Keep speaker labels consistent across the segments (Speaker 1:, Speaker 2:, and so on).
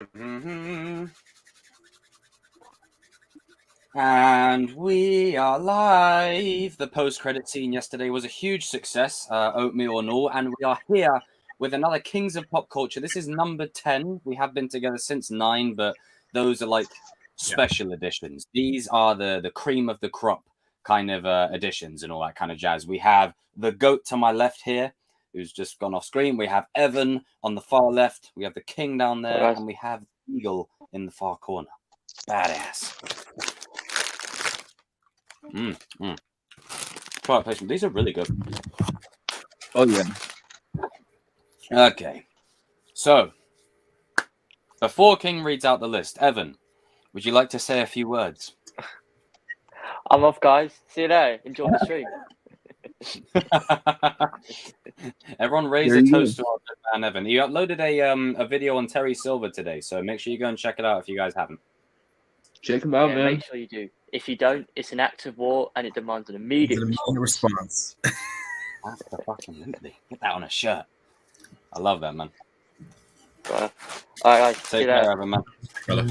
Speaker 1: Mm-hmm. And we are live. The post-credit scene yesterday was a huge success, oatmeal and all, and we are here with another Kings of Pop Culture. This is number 10. We have been together since 9, but those are like special editions. These are the cream of the crop kind of editions and all that kind of jazz. We have the GOAT to my left here, who's just gone off screen. We have Evan on the far left. We have the King down there, and we have Eagle in the far corner. Badass. Product placement. These are really good.
Speaker 2: Oh, yeah.
Speaker 1: Okay. So, before King reads out the list, Evan, would you like to say a few words?
Speaker 3: I'm off, guys. See you there. Enjoy the stream.
Speaker 1: Everyone raise a toast to our good man, Evan. You uploaded a video on Terry Silver today, so make sure you go and check it out if you guys haven't.
Speaker 2: Check him out, man.
Speaker 3: Make sure you do. If you don't, it's an act of war and it demands an immediate
Speaker 4: response.
Speaker 1: Absolutely. Get that on a shirt. I love that, man.
Speaker 3: All right, guys.
Speaker 1: Take care of him, man.
Speaker 4: Brother.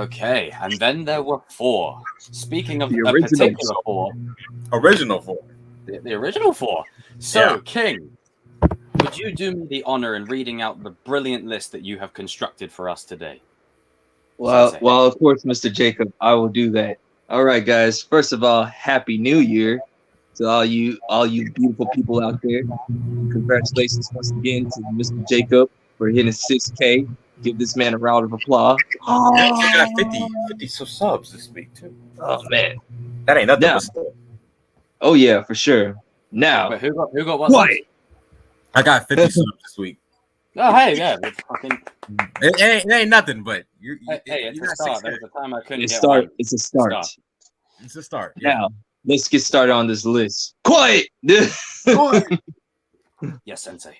Speaker 1: Okay, and then there were 4. Speaking of
Speaker 2: The
Speaker 1: a
Speaker 2: original
Speaker 1: particular 4.
Speaker 4: Original 4.
Speaker 1: The original 4. So, King, would you do me the honor in reading out the brilliant list that you have constructed for us today?
Speaker 2: Well, of course, Mr. Jacob, I will do that. All right, guys. First of all, Happy New Year to all you beautiful people out there. Congratulations once again to Mr. Jacob for hitting 6K. Give this man a round of applause.
Speaker 4: I got 50 subs this week too.
Speaker 2: Oh man,
Speaker 4: that ain't nothing.
Speaker 2: Now, oh yeah, for sure. Now,
Speaker 1: but who got what?
Speaker 4: I got 50 subs this week.
Speaker 1: Oh hey, yeah,
Speaker 4: it ain't nothing, but
Speaker 1: it's a start. There was a time I couldn't
Speaker 2: It's a start.
Speaker 4: It's a start.
Speaker 2: Yeah. Now, let's get started on this list. Quiet.
Speaker 1: Yes, Sensei.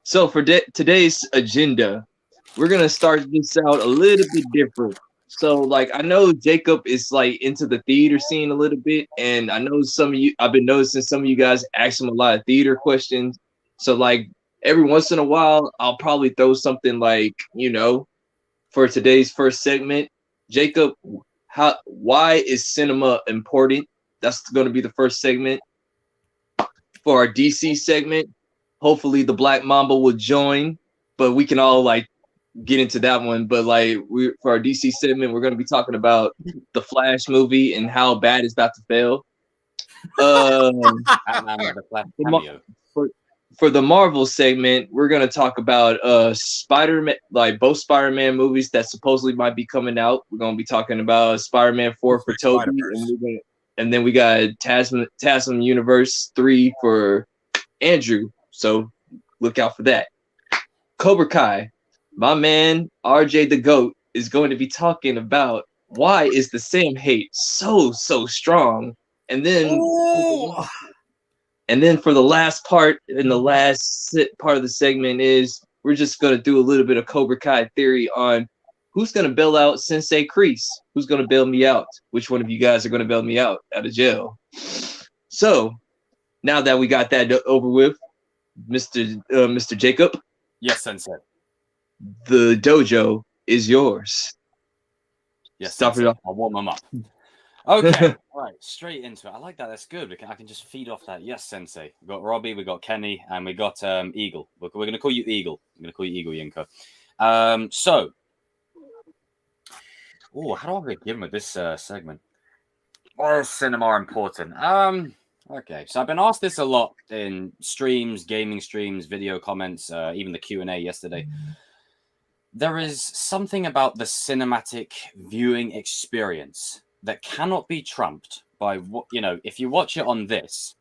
Speaker 2: So for today's agenda, we're gonna start this out a little bit different. So, like, I know Jacob is like into the theater scene a little bit, and I know some of you. I've been noticing some of you guys ask him a lot of theater questions. So, like, every once in a while, I'll probably throw something like, for today's first segment, Jacob, why is cinema important? That's going to be the first segment. For our DC segment, hopefully the Black Mamba will join, but we can all like get into that one. But like for our DC segment, we're going to be talking about the Flash movie and how bad it's about to fail. For the Marvel segment, we're going to talk about Spider-Man, like both Spider-Man movies that supposedly might be coming out. We're going to be talking about Spider-Man 4 for Tobey, and then we got Tasman Universe 3 for Andrew. So look out for that. Cobra Kai, my man RJ the GOAT is going to be talking about why is the Sam hate so strong, and then for the last part, in the last part of the segment is we're just going to do a little bit of Cobra Kai theory on who's going to bail out Sensei KREESE. Who's going to bail me out? Which one of you guys are going to bail me out of jail? So now that we got that over with, Mr. Jacob.
Speaker 1: Yes, Sensei.
Speaker 2: The dojo is yours.
Speaker 1: Yes, stop it off. I'll warm them up. Okay, all right, straight into it. I like that. That's good. I can just feed off that. Yes, Sensei. We got Robbie, we got Kenny, and we got Eagle. We're going to call you Eagle. I'm going to call you Eagle Yinko. So, how do I begin with this segment? Why is cinema important? Okay, so I've been asked this a lot in streams, gaming streams, video comments, even the Q&A yesterday. There is something about the cinematic viewing experience that cannot be trumped by what, if you watch it on this,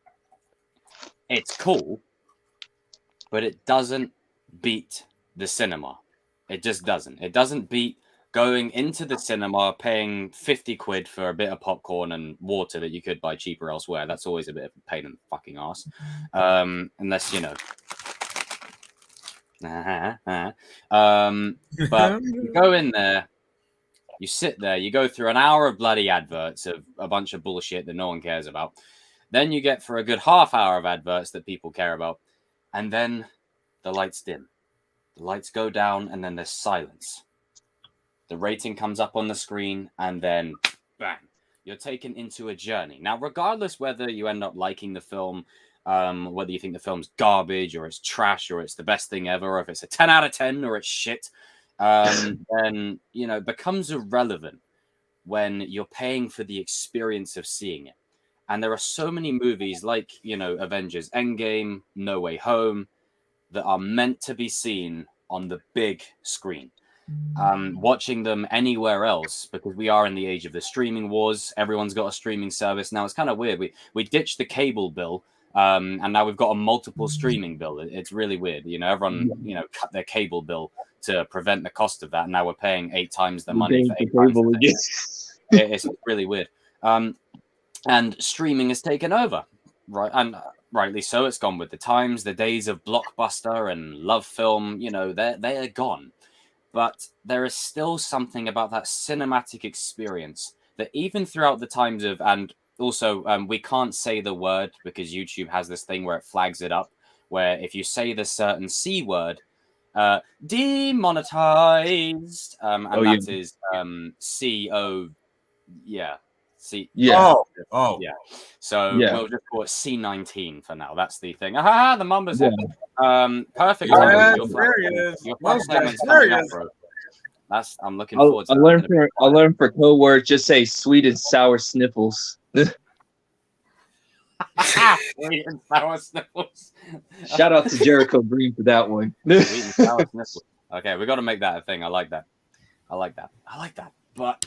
Speaker 1: it's cool, but it doesn't beat the cinema. It just doesn't. It doesn't beat going into the cinema, paying 50 quid for a bit of popcorn and water that you could buy cheaper elsewhere. That's always a bit of a pain in the fucking ass. Unless, but you go in there, you sit there, you go through an hour of bloody adverts of a bunch of bullshit that no one cares about. Then you get for a good half hour of adverts that people care about. And then the lights dim. The lights go down, and then there's silence. The rating comes up on the screen, and then bang, you're taken into a journey. Now, regardless whether you end up liking the film, whether you think the film's garbage or it's trash or it's the best thing ever, or if it's a 10 out of 10 or it's shit, then, you know, it becomes irrelevant when you're paying for the experience of seeing it. And there are so many movies like, you know, Avengers Endgame, No Way Home, that are meant to be seen on the big screen. Watching them anywhere else, because we are in the age of the streaming wars. Everyone's got a streaming service now. It's kind of weird. We ditched the cable bill, and now we've got a multiple streaming bill. It's really weird. You know, everyone, you know, cut their cable bill to prevent the cost of that. And now we're paying 8 times the money for 8 times the thing. It's really weird. And streaming has taken over, right? And rightly so. It's gone with the times. The days of Blockbuster and Love Film, you know, they are gone. But there is still something about that cinematic experience that even throughout the times of, and also we can't say the word because YouTube has this thing where it flags it up, where if you say the certain C word, demonetized, and that is C-O, yeah, C.
Speaker 2: Yeah.
Speaker 4: Oh.
Speaker 1: Yeah. So
Speaker 2: Yeah.
Speaker 1: we'll just call it C19 for now. That's the thing. Ah, the Mambas.
Speaker 2: Yeah.
Speaker 1: Perfect.
Speaker 4: Yeah,
Speaker 1: Your
Speaker 4: there he is.
Speaker 1: Your
Speaker 4: Well,
Speaker 1: flash segment's
Speaker 4: there he
Speaker 1: coming up,
Speaker 4: is.
Speaker 1: bro. I'm looking
Speaker 2: I'll
Speaker 1: forward to
Speaker 2: learn for code word. Just say sweet and sour sniffles.
Speaker 1: Sweet and sour sniffles.
Speaker 2: Shout out to Jericho Green for that one.
Speaker 1: Sweet and sour sniffles. Okay, we got to make that a thing. I like that. But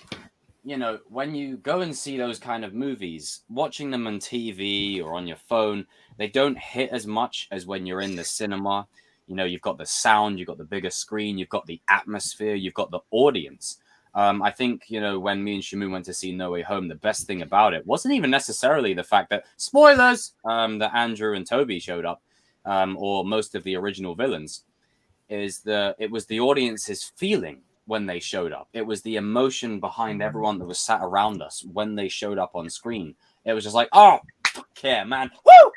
Speaker 1: you know, when you go and see those kind of movies, watching them on TV or on your phone, they don't hit as much as when you're in the cinema. You know, you've got the sound, you've got the bigger screen, you've got the atmosphere, you've got the audience. I think, you know, when me and Shamoon went to see No Way Home, the best thing about it wasn't even necessarily the fact that, spoilers, that Andrew and Toby showed up, or most of the original villains, it was the audience's feeling when they showed up. It was the emotion behind everyone that was sat around us when they showed up on screen. It was just like, oh, fuck yeah, man, woo!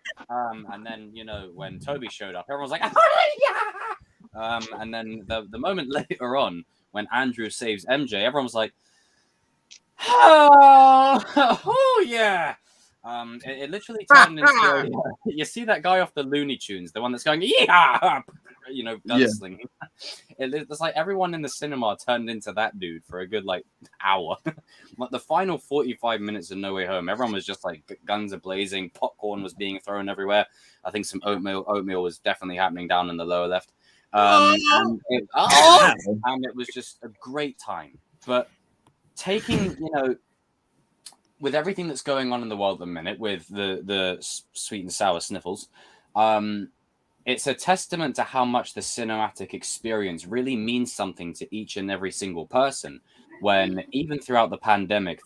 Speaker 1: And then, you know, when Toby showed up, everyone was like, yeah! And then the moment later on, when Andrew saves MJ, everyone was like, oh yeah. It literally turned into you see that guy off the Looney Tunes, the one that's going, yeah, you know, gunslinging. It's like everyone in the cinema turned into that dude for a good like hour. Like the final 45 minutes of No Way Home, everyone was just like guns are blazing, popcorn was being thrown everywhere. I think some oatmeal was definitely happening down in the lower left. And it was just a great time. But taking, you know, with everything that's going on in the world at the minute, with the sweet and sour sniffles, it's a testament to how much the cinematic experience really means something to each and every single person. When even throughout the pandemic,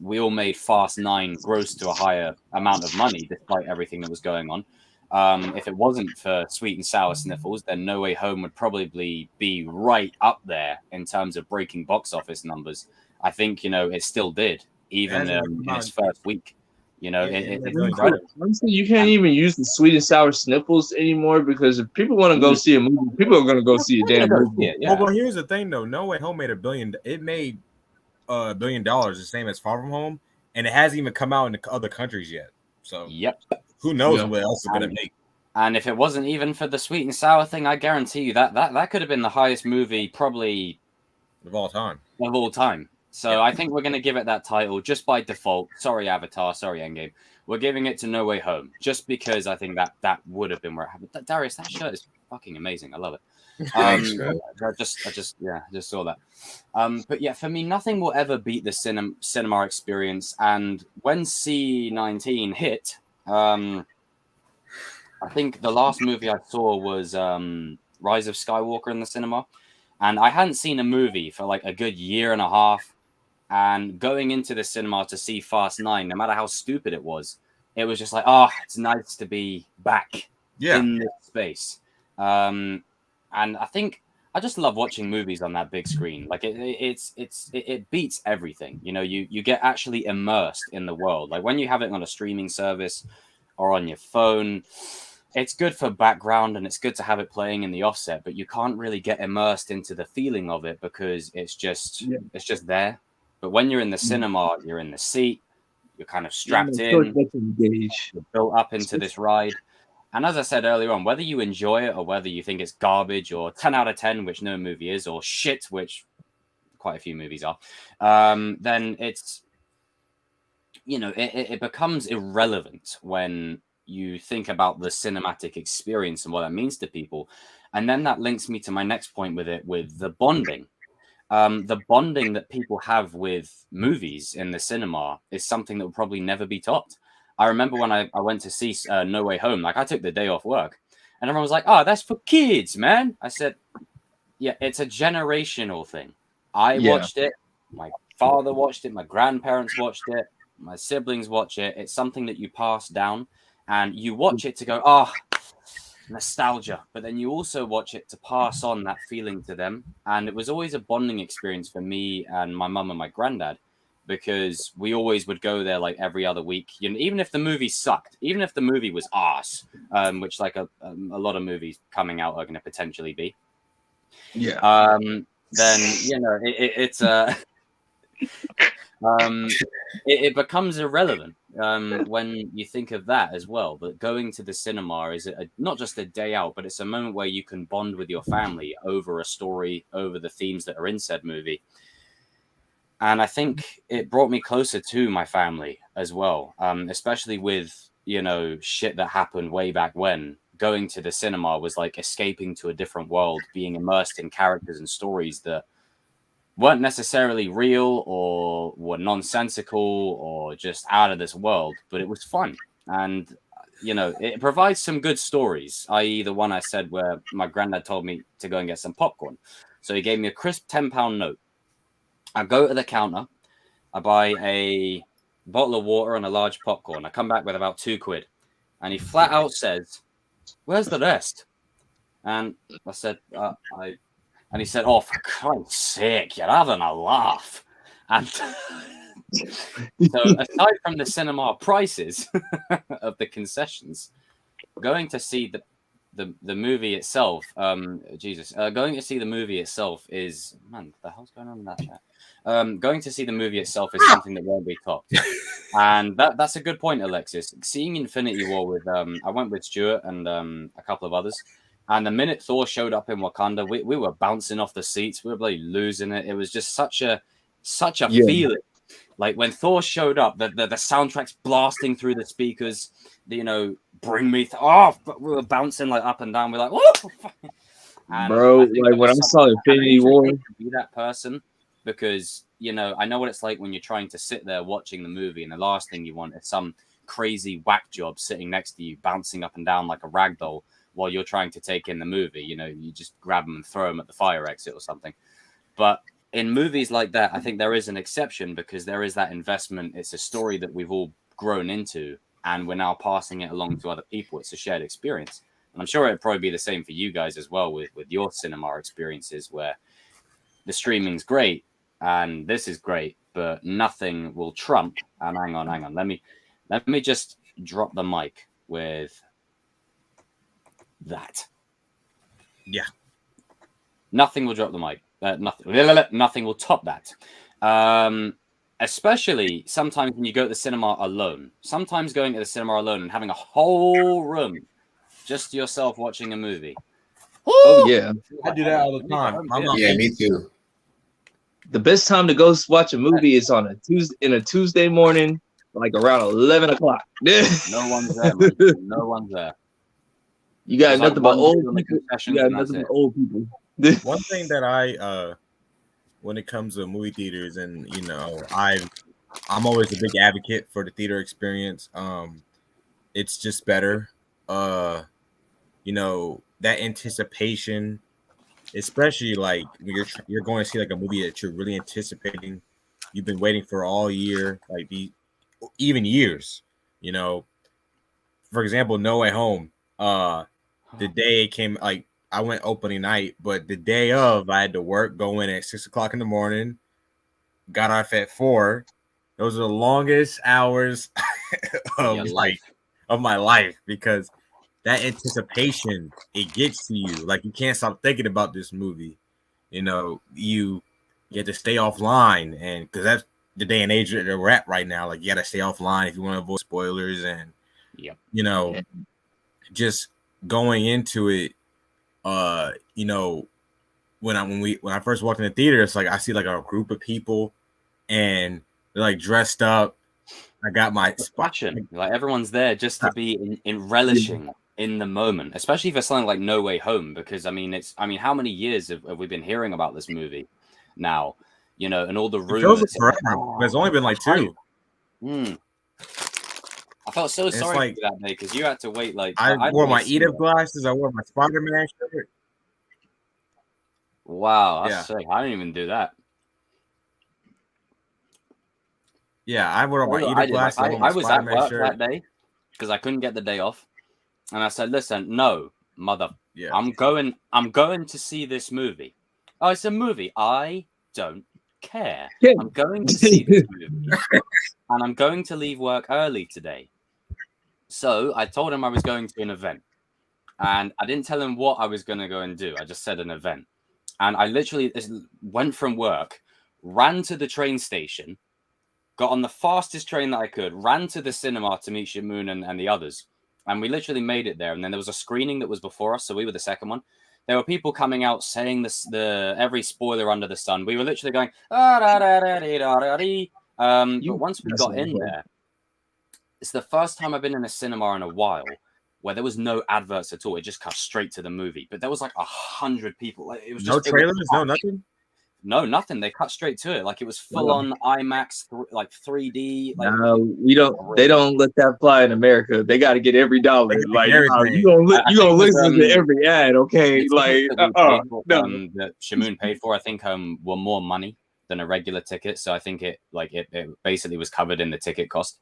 Speaker 1: we all made Fast 9 gross to a higher amount of money, despite everything that was going on. If it wasn't for sweet and sour sniffles, then No Way Home would probably be right up there in terms of breaking box office numbers. I think, you know, it still did, even in its first week. You know, it's incredible.
Speaker 2: Honestly, you can't even use the sweet and sour sniffles anymore because if people want to go see a movie, people are going to go see a damn movie.
Speaker 4: Yeah. Well, here's the thing, though. No Way Home made $1 billion. It made $1 billion, the same as Far From Home, and it hasn't even come out in the other countries yet. So,
Speaker 1: yep.
Speaker 4: Who knows what else it's going to make?
Speaker 1: And if it wasn't even for the sweet and sour thing, I guarantee you that could have been the highest movie probably
Speaker 4: of all time.
Speaker 1: So I think we're going to give it that title just by default. Sorry, Avatar. Sorry, Endgame. We're giving it to No Way Home just because I think that would have been where it happened. Darius, that shirt is fucking amazing. I love it. I just saw that. But yeah, for me, nothing will ever beat the cinema experience. And when C19 hit, I think the last movie I saw was Rise of Skywalker in the cinema. And I hadn't seen a movie for like a good year and a half. And going into the cinema to see Fast 9, no matter how stupid it was just like, oh, it's nice to be back in this space. And I think I just love watching movies on that big screen. Like it beats everything. You know, you get actually immersed in the world. Like when you have it on a streaming service or on your phone, it's good for background and it's good to have it playing in the offset, but you can't really get immersed into the feeling of it because it's just there. But when you're in the cinema, you're in the seat, you're kind of strapped in, you're built up into this ride. And as I said earlier on, whether you enjoy it or whether you think it's garbage or 10 out of 10, which no movie is, or shit, which quite a few movies are, then it's, it becomes irrelevant when you think about the cinematic experience and what that means to people. And then that links me to my next point with the bonding. The bonding that people have with movies in the cinema is something that will probably never be topped. I remember when I went to see No Way Home, like I took the day off work and everyone was like, oh, that's for kids, man. I said, yeah, it's a generational thing. I watched it. My father watched it. My grandparents watched it. My siblings watch it. It's something that you pass down and you watch it to go, oh, nostalgia. But then you also watch it to pass on that feeling to them. And it was always a bonding experience for me and my mum and my granddad, because we always would go there like every other week. Even if the movie sucked, even if the movie was arse, which like a lot of movies coming out are going to potentially be.
Speaker 2: Yeah.
Speaker 1: Then it's it becomes irrelevant when you think of that as well. But going to the cinema is not just a day out, but it's a moment where you can bond with your family over a story, over the themes that are in said movie. And I think it brought me closer to my family as well, especially with, shit that happened way back when. Going to the cinema was like escaping to a different world, being immersed in characters and stories that weren't necessarily real or were nonsensical or just out of this world, but it was fun. And, it provides some good stories, i.e. the one I said where my granddad told me to go and get some popcorn. So he gave me a crisp £10 note. I go to the counter, I buy a bottle of water and a large popcorn. I come back with about £2. And he flat out says, where's the rest? And I said, and he said, oh, for Christ's sake, you're having a laugh. And so aside from the cinema prices of the concessions, going to see the movie itself, going to see the movie itself is, man, what the hell's going on in that chat? Going to see the movie itself is something that won't be topped. And that's a good point, Alexis. Seeing Infinity War with, I went with Stuart and a couple of others. And the minute Thor showed up in Wakanda, we were bouncing off the seats. We were bloody losing it. It was just such a feeling. Like when Thor showed up, the soundtrack's blasting through the speakers. Bring me. We were bouncing like up and down. We're like, whoa! And
Speaker 2: bro, like when I saw Infinity War,
Speaker 1: be that person, because I know what it's like when you're trying to sit there watching the movie, and the last thing you want is some crazy whack job sitting next to you, bouncing up and down like a rag doll while you're trying to take in the movie. You just grab them and throw them at the fire exit or something. But in movies like that, I think there is an exception because there is that investment. It's a story that we've all grown into, and we're now passing it along to other people. It's a shared experience. And I'm sure it'd probably be the same for you guys as well with your cinema experiences, where the streaming's great and this is great, but nothing will trump. And hang on. Let me just drop the mic with that.
Speaker 4: Yeah.
Speaker 1: Nothing will drop the mic. Nothing will top that. Especially sometimes when you go to the cinema alone. Sometimes going to the cinema alone and having a whole room just yourself watching a movie.
Speaker 2: Oh yeah,
Speaker 4: I do that all the time.
Speaker 5: Yeah, me too.
Speaker 2: The best time to go watch a movie is on a Tuesday morning, like around 11 o'clock.
Speaker 1: No one's there, man. No one's there.
Speaker 2: You got nothing but old people. You got
Speaker 1: and
Speaker 2: nothing
Speaker 1: that's
Speaker 2: but old people.
Speaker 4: One thing that I when it comes to movie theaters, and I'm always a big advocate for the theater experience. It's just better. That anticipation, especially like when you're going to see like a movie that you're really anticipating, you've been waiting for all year, like even years. For example, No Way Home. The day it came, like I went opening night, but the day of I had to work, go in at 6 o'clock in the morning, got off at 4. Those are the longest hours of my life, because that anticipation, it gets to you. Like you can't stop thinking about this movie. You know, you have to stay offline, and because that's the day and age that we're at right now. Like you got to stay offline if you want to avoid spoilers, and you know, just going into it. You know, when I first walked in the theater, it's like I see like a group of people, and they're like dressed up. I got my
Speaker 1: fashion. Like everyone's there just to be in relishing in the moment, especially for something like No Way Home, because I mean, how many years have we been hearing about this movie now? You know, and all the rumors.
Speaker 4: It feels forever, but it's only been like 2.
Speaker 1: I felt so sorry for that day because you had to wait. Like
Speaker 4: I wore my Edith glasses. I wore my Spider-Man shirt.
Speaker 1: Wow, that's sick. I didn't even do that.
Speaker 4: Yeah, I wore my Edith glasses.
Speaker 1: I was at work that day because I couldn't get the day off, and I said, "Listen, no, mother, I'm going to see this movie. Oh, it's a movie. I don't care. I'm going to see this movie, and I'm going to leave work early today." So I told him I was going to an event, and I didn't tell him what I was going to go and do. I just said an event, and I literally went from work, ran to the train station, got on the fastest train that I could, ran to the cinema to meet Shamoon and the others. And we literally made it there. And then there was a screening that was before us. So we were the second one. There were people coming out saying the every spoiler under the sun. We were literally going, but once we got in there, it's the first time I've been in a cinema in a while where there was no adverts at all. It just cut straight to the movie. But there was like 100 people. Like, it was just,
Speaker 4: no trailers, no nothing.
Speaker 1: No, nothing. They cut straight to it. Like it was full on IMAX, like 3D. Like,
Speaker 2: no, we don't. They don't let that fly in America. They got to get every dollar. Like you gonna listen to every ad, okay? Like no.
Speaker 1: That Shamoon paid for, I think, were more money than a regular ticket. So I think it basically was covered in the ticket cost.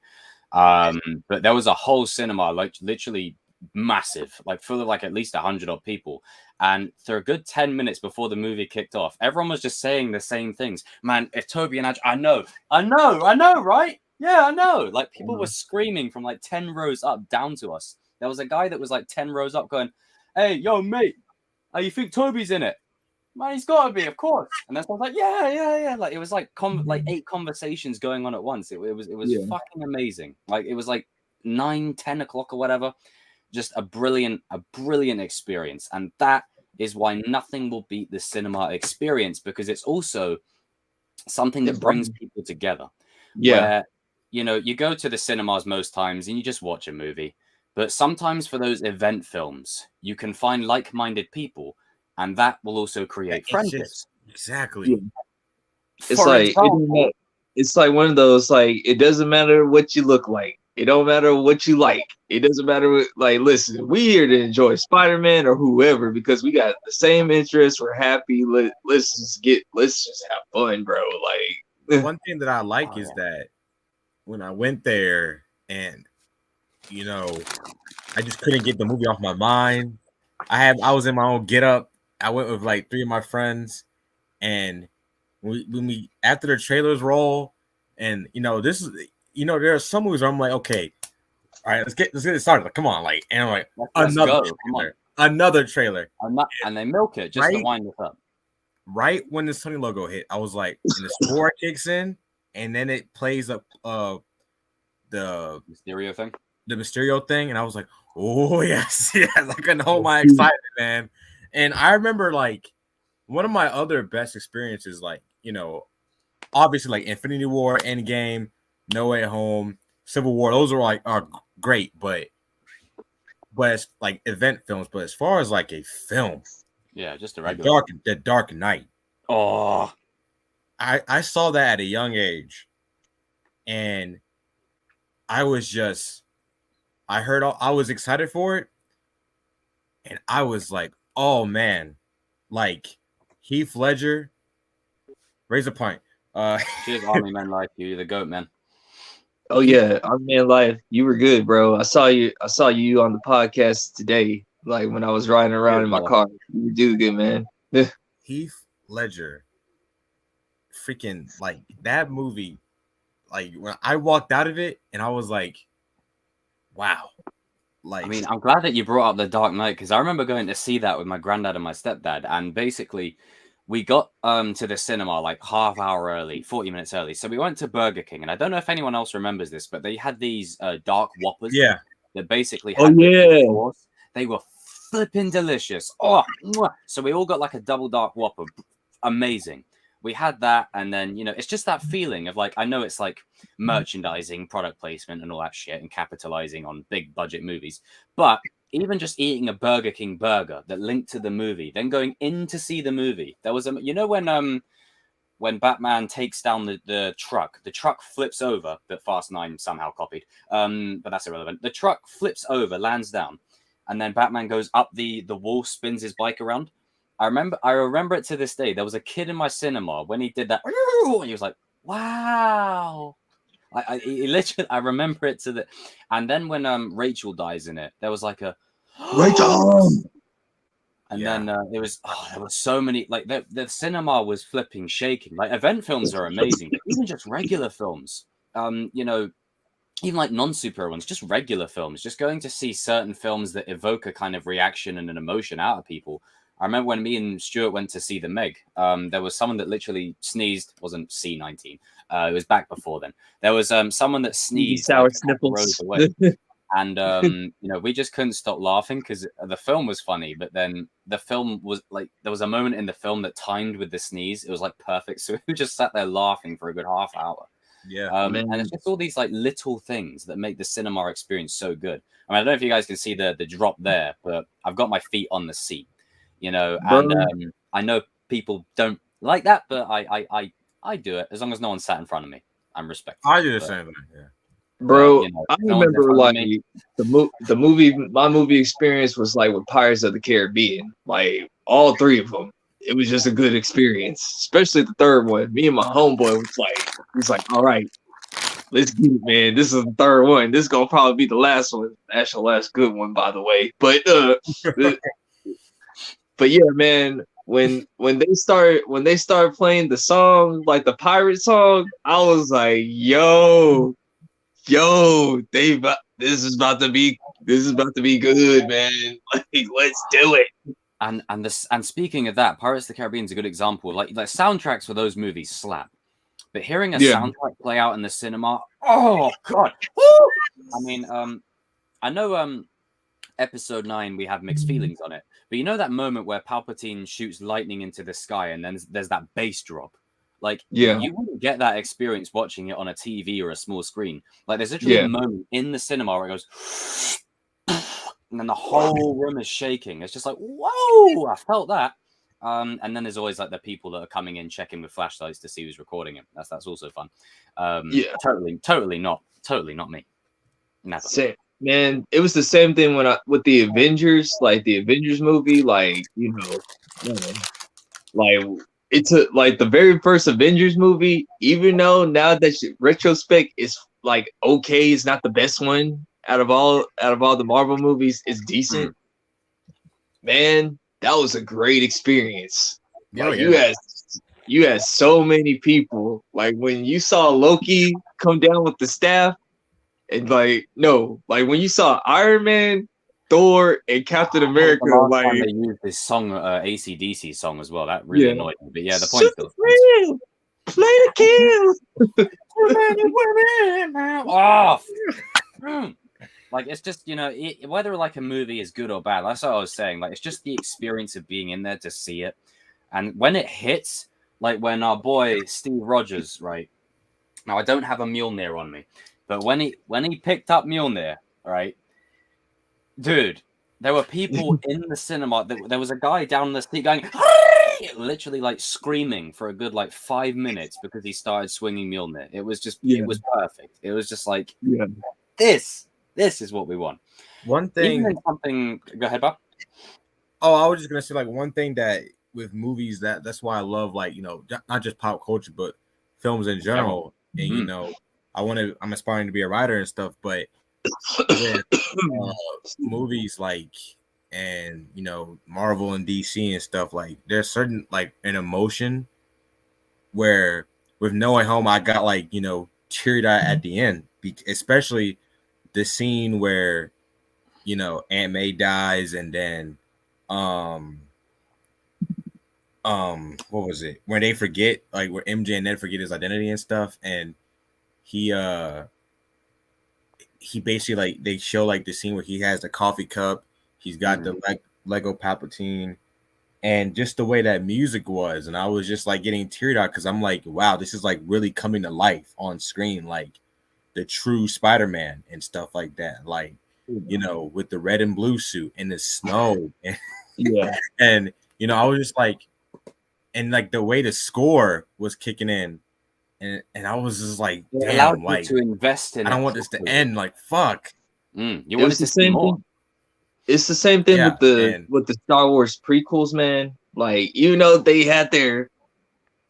Speaker 1: But there was a whole cinema, like literally massive, like full of like at least 100 odd people. And for a good 10 minutes before the movie kicked off, everyone was just saying the same things. Man, if Toby and I know, right? Yeah, I know. Like people were screaming from like 10 rows up down to us. There was a guy that was like 10 rows up going, "Hey, yo, mate, you think Toby's in it?" "Man, he's got to be, of course." And then I was like, yeah. Like it was like 8 conversations going on at once. It was fucking amazing. Like it was like 9-10 o'clock or whatever. Just a brilliant experience. And that is why nothing will beat the cinema experience, because it's also something that brings people together. Where, you know, you go to the cinemas most times and you just watch a movie. But sometimes for those event films, you can find like-minded people, and that will also create friendships.
Speaker 4: Exactly.
Speaker 2: Yeah. It's like one of those, like, it doesn't matter what you look like. It don't matter what you like. It doesn't matter like, listen, we here to enjoy Spider-Man or whoever because we got the same interests. We're happy. Let's just have fun, bro. Like
Speaker 4: one thing that I like is that when I went there and you know, I just couldn't get the movie off my mind. I was in my own get up. I went with like 3 of my friends, and when we after the trailers roll, and you know, this is, you know, there are some movies where I'm like, okay, all right, let's get it started. Like, come on, like, and I'm like, another trailer,
Speaker 1: and they milk it just to wind us up.
Speaker 4: Right when the Sony logo hit, I was like, and the score kicks in, and then it plays up the Mysterio thing, and I was like, oh yes, like I can hold my excitement, man. And I remember like one of my other best experiences, like, you know, obviously like Infinity War, Endgame, No Way Home, Civil War, those are great, but it's like event films. But as far as like a film,
Speaker 1: just a regular
Speaker 4: The Dark Knight.
Speaker 1: Oh,
Speaker 4: I saw that at a young age, and I was excited for it, and I was like, oh man, like Heath Ledger, raise a pint.
Speaker 1: Cheers, Army Man, like you, the GOAT, man.
Speaker 2: Oh yeah, Army Man Life, you were good, bro. I saw you on the podcast today, like when I was riding around in my car. You do good, man.
Speaker 4: Heath Ledger, freaking like that movie. Like when I walked out of it, and I was like, wow, Like,
Speaker 1: I mean, I'm glad that you brought up The Dark Knight because I remember going to see that with my granddad and my stepdad, and basically we got to the cinema like half hour early, 40 minutes early. So we went to Burger King, and I don't know if anyone else remembers this, but they had these dark Whoppers
Speaker 4: yeah,
Speaker 1: that basically
Speaker 2: Oh
Speaker 1: had the
Speaker 2: yeah.
Speaker 1: sauce. They were flipping delicious. Oh, mwah. So we all got like a double dark Whopper. Amazing. We had that, and then it's just that feeling of like, I know it's like merchandising, product placement, and all that shit, and capitalizing on big budget movies, but even just eating a Burger King burger that linked to the movie, then going in to see the movie. There was when Batman takes down the truck flips over that Fast 9 somehow copied. But that's irrelevant. The truck flips over, lands down, and then Batman goes up the wall, spins his bike around. I remember it to this day. There was a kid in my cinema when he did that, and he was like, "Wow." I remember it to the, and then when Rachel dies in it, there was like a
Speaker 2: Rachel.
Speaker 1: and
Speaker 4: Yeah.
Speaker 1: then there was so many, like the cinema was flipping, shaking. Like event films are amazing, but even just regular films, even like non-superhero ones, just regular films, just going to see certain films that evoke a kind of reaction and an emotion out of people. I remember when me and Stuart went to see The Meg, there was someone that literally sneezed, wasn't C-19. It was back before then. There was someone that sneezed
Speaker 2: Sour
Speaker 1: like a couple rows
Speaker 2: sniffles.
Speaker 1: away. And we just couldn't stop laughing because the film was funny, but then the film was like, there was a moment in the film that timed with the sneeze. It was like perfect, so we just sat there laughing for a good half hour.
Speaker 4: Yeah.
Speaker 1: And it's just all these like little things that make the cinema experience so good. I mean, I don't know if you guys can see the drop there, but I've got my feet on the seat,
Speaker 2: Bro.
Speaker 1: and I know people don't like that, but I do it as long as no one's sat in front of me. I'm respectful.
Speaker 4: I do the
Speaker 1: But,
Speaker 4: same thing. Yeah.
Speaker 2: Bro, I
Speaker 1: no one's in
Speaker 2: remember
Speaker 1: front of
Speaker 2: like
Speaker 1: me.
Speaker 2: the movie. My movie experience was like with Pirates of the Caribbean. Like all three of them, it was just a good experience. Especially the third one. Me and my homeboy was like, all right, let's get it, man. This is the third one. This is gonna probably be the last one. That's the last good one, by the way. But yeah, man. When they start playing the song, like the pirate song, I was like, yo, this is about to be good, man. Like, let's do it.
Speaker 1: And speaking of that, Pirates of the Caribbean is a good example. Like soundtracks for those movies slap, but hearing a
Speaker 2: Yeah.
Speaker 1: soundtrack play out in the cinema, oh god! Woo! I mean, I know episode 9 we have mixed feelings on it, but you know that moment where Palpatine shoots lightning into the sky and then there's that bass drop. Like,
Speaker 2: Yeah.
Speaker 1: you wouldn't get that experience watching it on a TV or a small screen. Like, there's literally a moment in the cinema where it goes, and then the whole room is shaking. It's just like, whoa! I felt that. And then there's always like the people that are coming in checking with flashlights to see who's recording it. That's also fun.
Speaker 2: Yeah.
Speaker 1: Totally not me. Never.
Speaker 2: Same. Man, it was the same thing with the Avengers, like the Avengers movie, like, like it's like the very first Avengers movie, even though now that retrospect is like okay, it's not the best one out of all the Marvel movies, it's decent. Man, that was a great experience.
Speaker 4: Oh,
Speaker 2: Like
Speaker 4: yeah.
Speaker 2: you had so many people. Like when you saw Loki come down with the staff, and like when you saw Iron Man, Thor, and Captain America,
Speaker 1: The last
Speaker 2: like
Speaker 1: time they used this song, AC/DC song as well. That really annoyed me. But yeah, the point
Speaker 2: Super
Speaker 1: still
Speaker 2: Friends, play the kill.
Speaker 1: Too many women. Oh, like it's just whether like a movie is good or bad. That's what I was saying. Like it's just the experience of being in there to see it, and when it hits, like when our boy Steve Rogers, right now, I don't have a Mjolnir on me, but when he picked up Mjolnir, right, dude, there were people in the cinema. There was a guy down the street going, literally like screaming for a good like 5 minutes because he started swinging Mjolnir. It was just, it was perfect. It was just like, this is what we want.
Speaker 4: One thing,
Speaker 1: even something. Go ahead, Bob.
Speaker 4: Oh, I was just gonna say like one thing that with movies that's why I love like not just pop culture but films in general. And I'm aspiring to be a writer and stuff, but with movies like and Marvel and DC and stuff, like there's certain like an emotion where with No Way Home I got like teary-eyed at the end, especially the scene where Aunt May dies, and then what was it when they forget, like where MJ and Ned forget his identity and stuff, and he basically, like, they show like the scene where he has the coffee cup, he's got the Lego Palpatine, and just the way that music was, and I was just like getting teared out because I'm like, wow, this is like really coming to life on screen, like the true Spider-Man and stuff like that, like, with the red and blue suit in the snow, and and I was just like, and like the way the score was kicking in, and I was just like, damn, like,
Speaker 1: to invest in
Speaker 4: I don't want this to end, like, fuck.
Speaker 1: You wanted to see more.
Speaker 2: It's the same thing with the Star Wars prequels, man. Like, they had their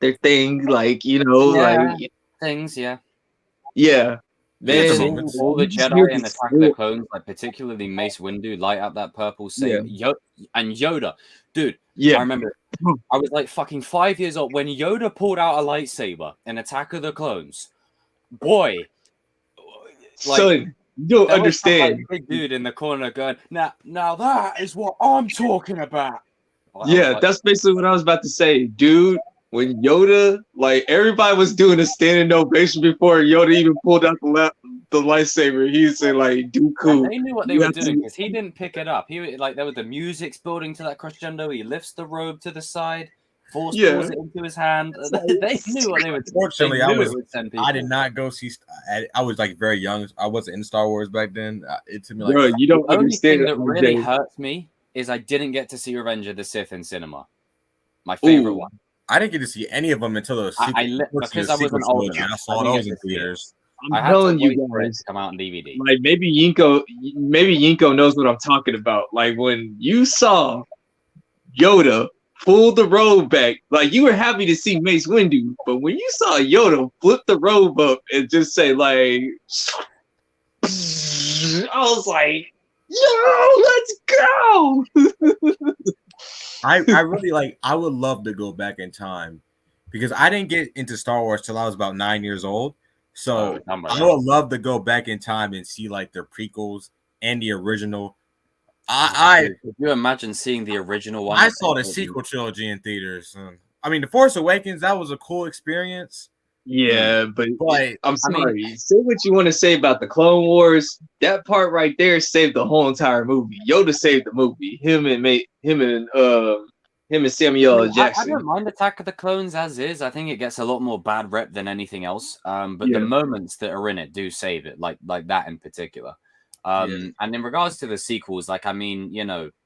Speaker 2: thing, like, like
Speaker 1: things, yeah.
Speaker 2: Man,
Speaker 1: all the Jedi and Attack of the Clones, like particularly Mace Windu, light up that purple saber, and Yoda, dude. I remember, I was like fucking 5 years old when Yoda pulled out a lightsaber in Attack of the Clones. Boy, like,
Speaker 2: son, you don't understand.
Speaker 1: Like, big dude in the corner going, now that is what I'm talking about.
Speaker 2: That's basically what I was about to say, dude. When Yoda, like, everybody was doing a standing ovation before Yoda even pulled out the lightsaber. He said, like, Dooku.
Speaker 1: And they knew what they were doing because he didn't pick it up. He, like, there was the music's building to that crescendo. He lifts the robe to the side, pulls it into his hand. They knew what they were doing.
Speaker 4: Fortunately, I did not go see. I was like very young. I wasn't in Star Wars back then. It took me like.
Speaker 2: Bro, you don't understand.
Speaker 1: The only thing that really hurts me is I didn't get to see Revenge of the Sith in cinema. My favorite one.
Speaker 4: I didn't get to see any of them until the sequel.
Speaker 1: Because I wasn't old enough.
Speaker 4: I saw those in theaters.
Speaker 2: I'm telling you guys,
Speaker 1: come out on DVD.
Speaker 2: Like, maybe Yinko knows what I'm talking about. Like, when you saw Yoda pull the robe back, like, you were happy to see Mace Windu, but when you saw Yoda flip the robe up and just say, like, I was like, yo, let's go.
Speaker 4: I really like. I would love to go back in time because I didn't get into Star Wars till I was about 9 years old. So I would love to go back in time and see like the prequels and the original.
Speaker 1: Could you imagine seeing the original one?
Speaker 4: I saw the sequel trilogy in theaters. I mean, The Force Awakens, that was a cool experience.
Speaker 2: Yeah, but I'm sorry. Say what you want to say about the Clone Wars. That part right there saved the whole entire movie. Yoda saved the movie. Him and Samuel L. Jackson.
Speaker 1: I don't mind Attack of the Clones as is. I think it gets a lot more bad rep than anything else. But the moments that are in it do save it, like that in particular. And in regards to the sequels, like, I mean,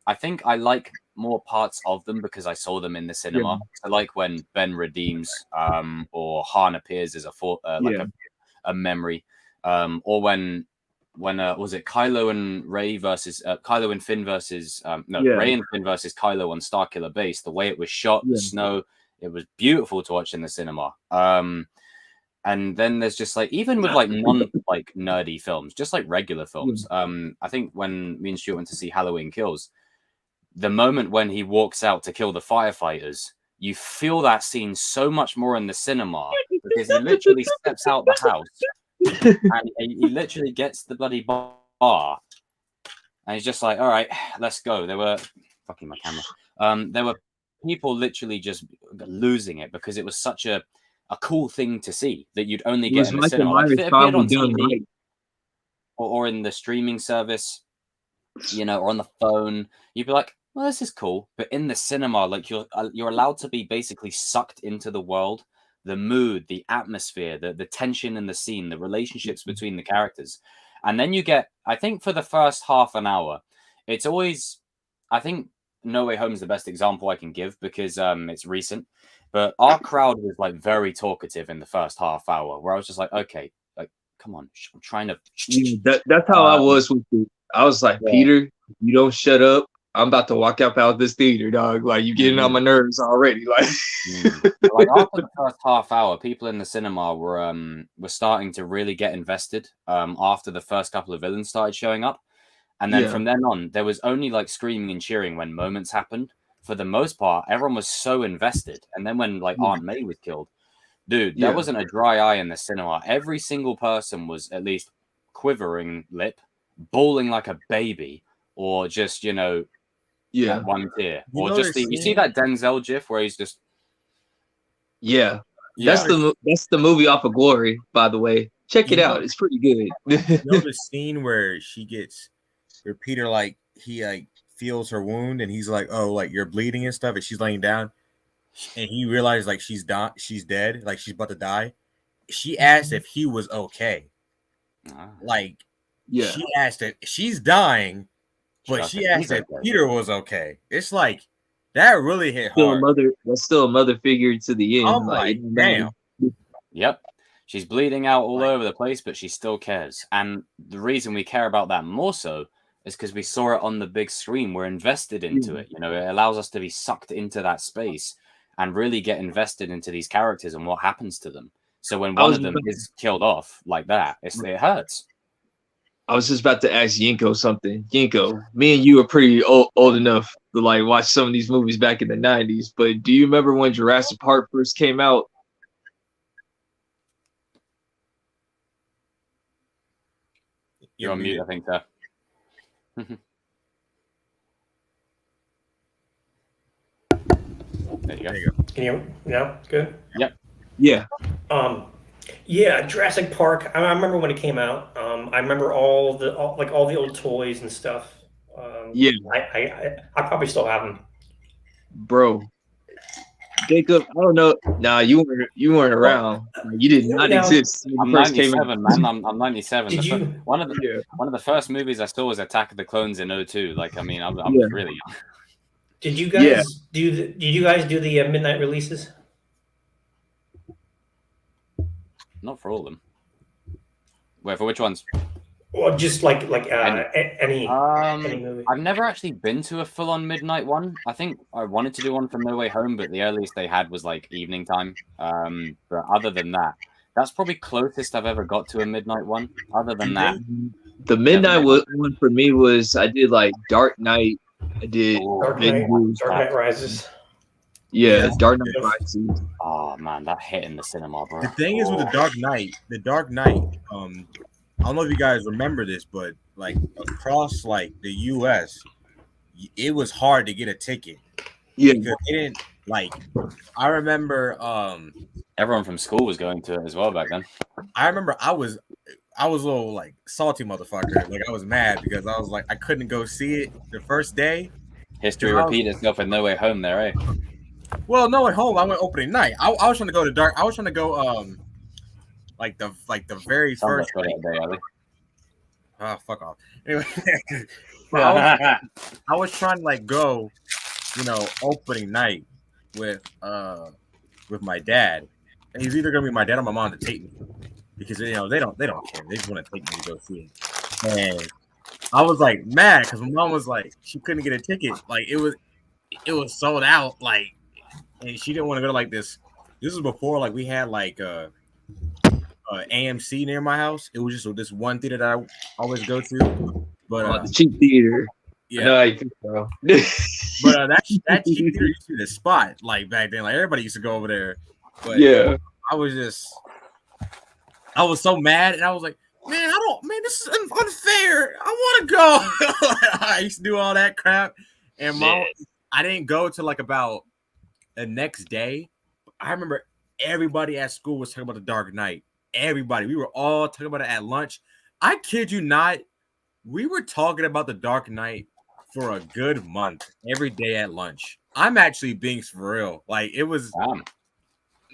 Speaker 1: I think I like more parts of them because I saw them in the cinema. I like when Ben redeems, or Han appears as a memory, or when was it Kylo and Rey versus Kylo and Finn versus Rey and Finn versus Kylo on Starkiller Base. The way it was shot, the snow, it was beautiful to watch in the cinema. And then there's just like, even with like non like nerdy films, just like regular films. I think when me and Stuart went to see Halloween Kills, the moment when he walks out to kill the firefighters, you feel that scene so much more in the cinema because he literally steps out the house and he literally gets the bloody bar and he's just like, all right, let's go. There were fucking my camera. There were people literally just losing it because it was such a cool thing to see that you'd only get in the cinema. Like, if it appeared on TV or in the streaming service, or on the phone, you'd be like, well, this is cool. But in the cinema, like, you're allowed to be basically sucked into the world, the mood, the atmosphere, the tension in the scene, the relationships between the characters. And then you get, I think for the first half an hour, it's always, I think No Way Home is the best example I can give because it's recent. But our crowd was like very talkative in the first half hour, where I was just like, okay, like, come on, I'm trying to.
Speaker 2: That's how I was with you. I was like, Peter, you don't shut up. I'm about to walk out this theater, dog. Like, you getting on my nerves already. Like,
Speaker 1: like after the first half hour, people in the cinema were starting to really get invested. After the first couple of villains started showing up, and then from then on, there was only like screaming and cheering when moments happened. For the most part, everyone was so invested. And then when like Aunt May was killed, dude, there wasn't a dry eye in the cinema. Every single person was at least quivering lip, bawling like a baby, or just
Speaker 2: Yeah,
Speaker 1: that one tear,
Speaker 4: You
Speaker 1: or
Speaker 4: know
Speaker 1: just
Speaker 4: the
Speaker 1: you see
Speaker 4: scene-
Speaker 1: that Denzel gif where he's just
Speaker 2: yeah.
Speaker 1: yeah.
Speaker 2: That's the movie off of Glory, by the way. Check it
Speaker 4: You
Speaker 2: out.
Speaker 4: know-
Speaker 2: It's pretty good.
Speaker 4: You know the scene where Peter like he like feels her wound and he's like, oh, like you're bleeding and stuff, and she's laying down, and he realized like she's dead, like she's about to die. She asked if he was okay.
Speaker 1: Ah,
Speaker 4: Like
Speaker 2: Yeah,
Speaker 4: she asked if she's dying, but
Speaker 1: asked
Speaker 4: she
Speaker 1: if
Speaker 4: asked
Speaker 1: he's
Speaker 4: if
Speaker 1: okay.
Speaker 4: Peter was okay. It's like that really hit
Speaker 2: still a
Speaker 4: hard.
Speaker 2: mother. That's still a mother figure to the end.
Speaker 4: I'm like,
Speaker 2: it don't matter.
Speaker 4: damn.
Speaker 1: Yep. She's bleeding out all
Speaker 4: Like-
Speaker 1: over the place, but she still cares. And the reason we care about that more so is because we saw it on the big screen. We're invested into it. It allows us to be sucked into that space and really get invested into these characters and what happens to them. So when one of them is killed off like that, it hurts.
Speaker 2: I was just about to ask Yinko something. Yinko, me and you are pretty old enough to like watch some of these movies back in the 90s, but do you remember when Jurassic Park first came out?
Speaker 1: You're on mute, I think, sir. There you go.
Speaker 5: Can you hear me? No? Good?
Speaker 1: Yep.
Speaker 2: Yeah.
Speaker 5: Yeah, Jurassic Park. I remember when it came out. I remember all the old toys and stuff.
Speaker 2: Yeah.
Speaker 5: I probably still have them.
Speaker 2: Bro. Jacob, I don't know. Nah, you weren't around. You did not
Speaker 5: Now-
Speaker 2: exist when
Speaker 1: I'm
Speaker 2: it first came
Speaker 1: 97,
Speaker 2: out.
Speaker 1: man. I'm 97.
Speaker 5: Did
Speaker 1: The
Speaker 5: you?
Speaker 1: one of the first movies I saw was Attack of the Clones in 02. Like, I mean, I was really young.
Speaker 5: Did you guys do the? Did you guys do the midnight releases?
Speaker 1: Not for all of them. Wait, for which ones?
Speaker 5: Or just any movie?
Speaker 1: I've never actually been to a full-on midnight one. I think I wanted to do one for No Way Home, but the earliest they had was like evening time. But other than that, that's probably closest I've ever got to a midnight one. Other than that,
Speaker 2: The midnight one for me was I did like Dark Knight. I did
Speaker 5: Dark Knight Rises.
Speaker 2: Yeah,
Speaker 4: Yes.
Speaker 2: Dark Knight Rises.
Speaker 1: oh man, that hit in the cinema, bro.
Speaker 4: The thing is with the Dark Knight, I don't know if you guys remember this, but like across like the US, it was hard to get a ticket.
Speaker 2: Yeah,
Speaker 4: Because they didn't like I remember
Speaker 1: Everyone from school was going to it as well back then.
Speaker 4: I was a little like salty motherfucker. Like I was mad because I was like I couldn't go see it the first day.
Speaker 1: History
Speaker 4: Wow.
Speaker 1: repeated itself with No Way Home there, eh?
Speaker 4: Well, no, at home I went opening night. I was trying to go to Dark. I was trying to go like the very
Speaker 1: Some of us
Speaker 4: first.
Speaker 1: got it a day early.
Speaker 4: Oh, fuck off. Anyway, I was trying to like go, opening night with my dad. And he's either gonna be my dad or my mom to take me because they don't care. They just want to take me to go see it. And I was like mad because my mom was like she couldn't get a ticket. Like it was sold out. Like, and she didn't want to go to like this. This was before like we had like AMC near my house. It was just this one theater that I always go to. But
Speaker 2: the cheap theater.
Speaker 4: yeah,
Speaker 2: No, I think so.
Speaker 4: but that cheap theater used to be the spot. Like back then, like everybody used to go over there. But
Speaker 2: Yeah.
Speaker 4: I was so mad, and I was like, man, this is unfair. I want to go. I used to do all that crap, and I didn't go to like about the next day. I remember everybody at school was talking about the Dark Knight. Everybody, we were all talking about it at lunch. I kid you not, we were talking about the Dark Knight for a good month every day at lunch. I'm actually being for real. Like it was.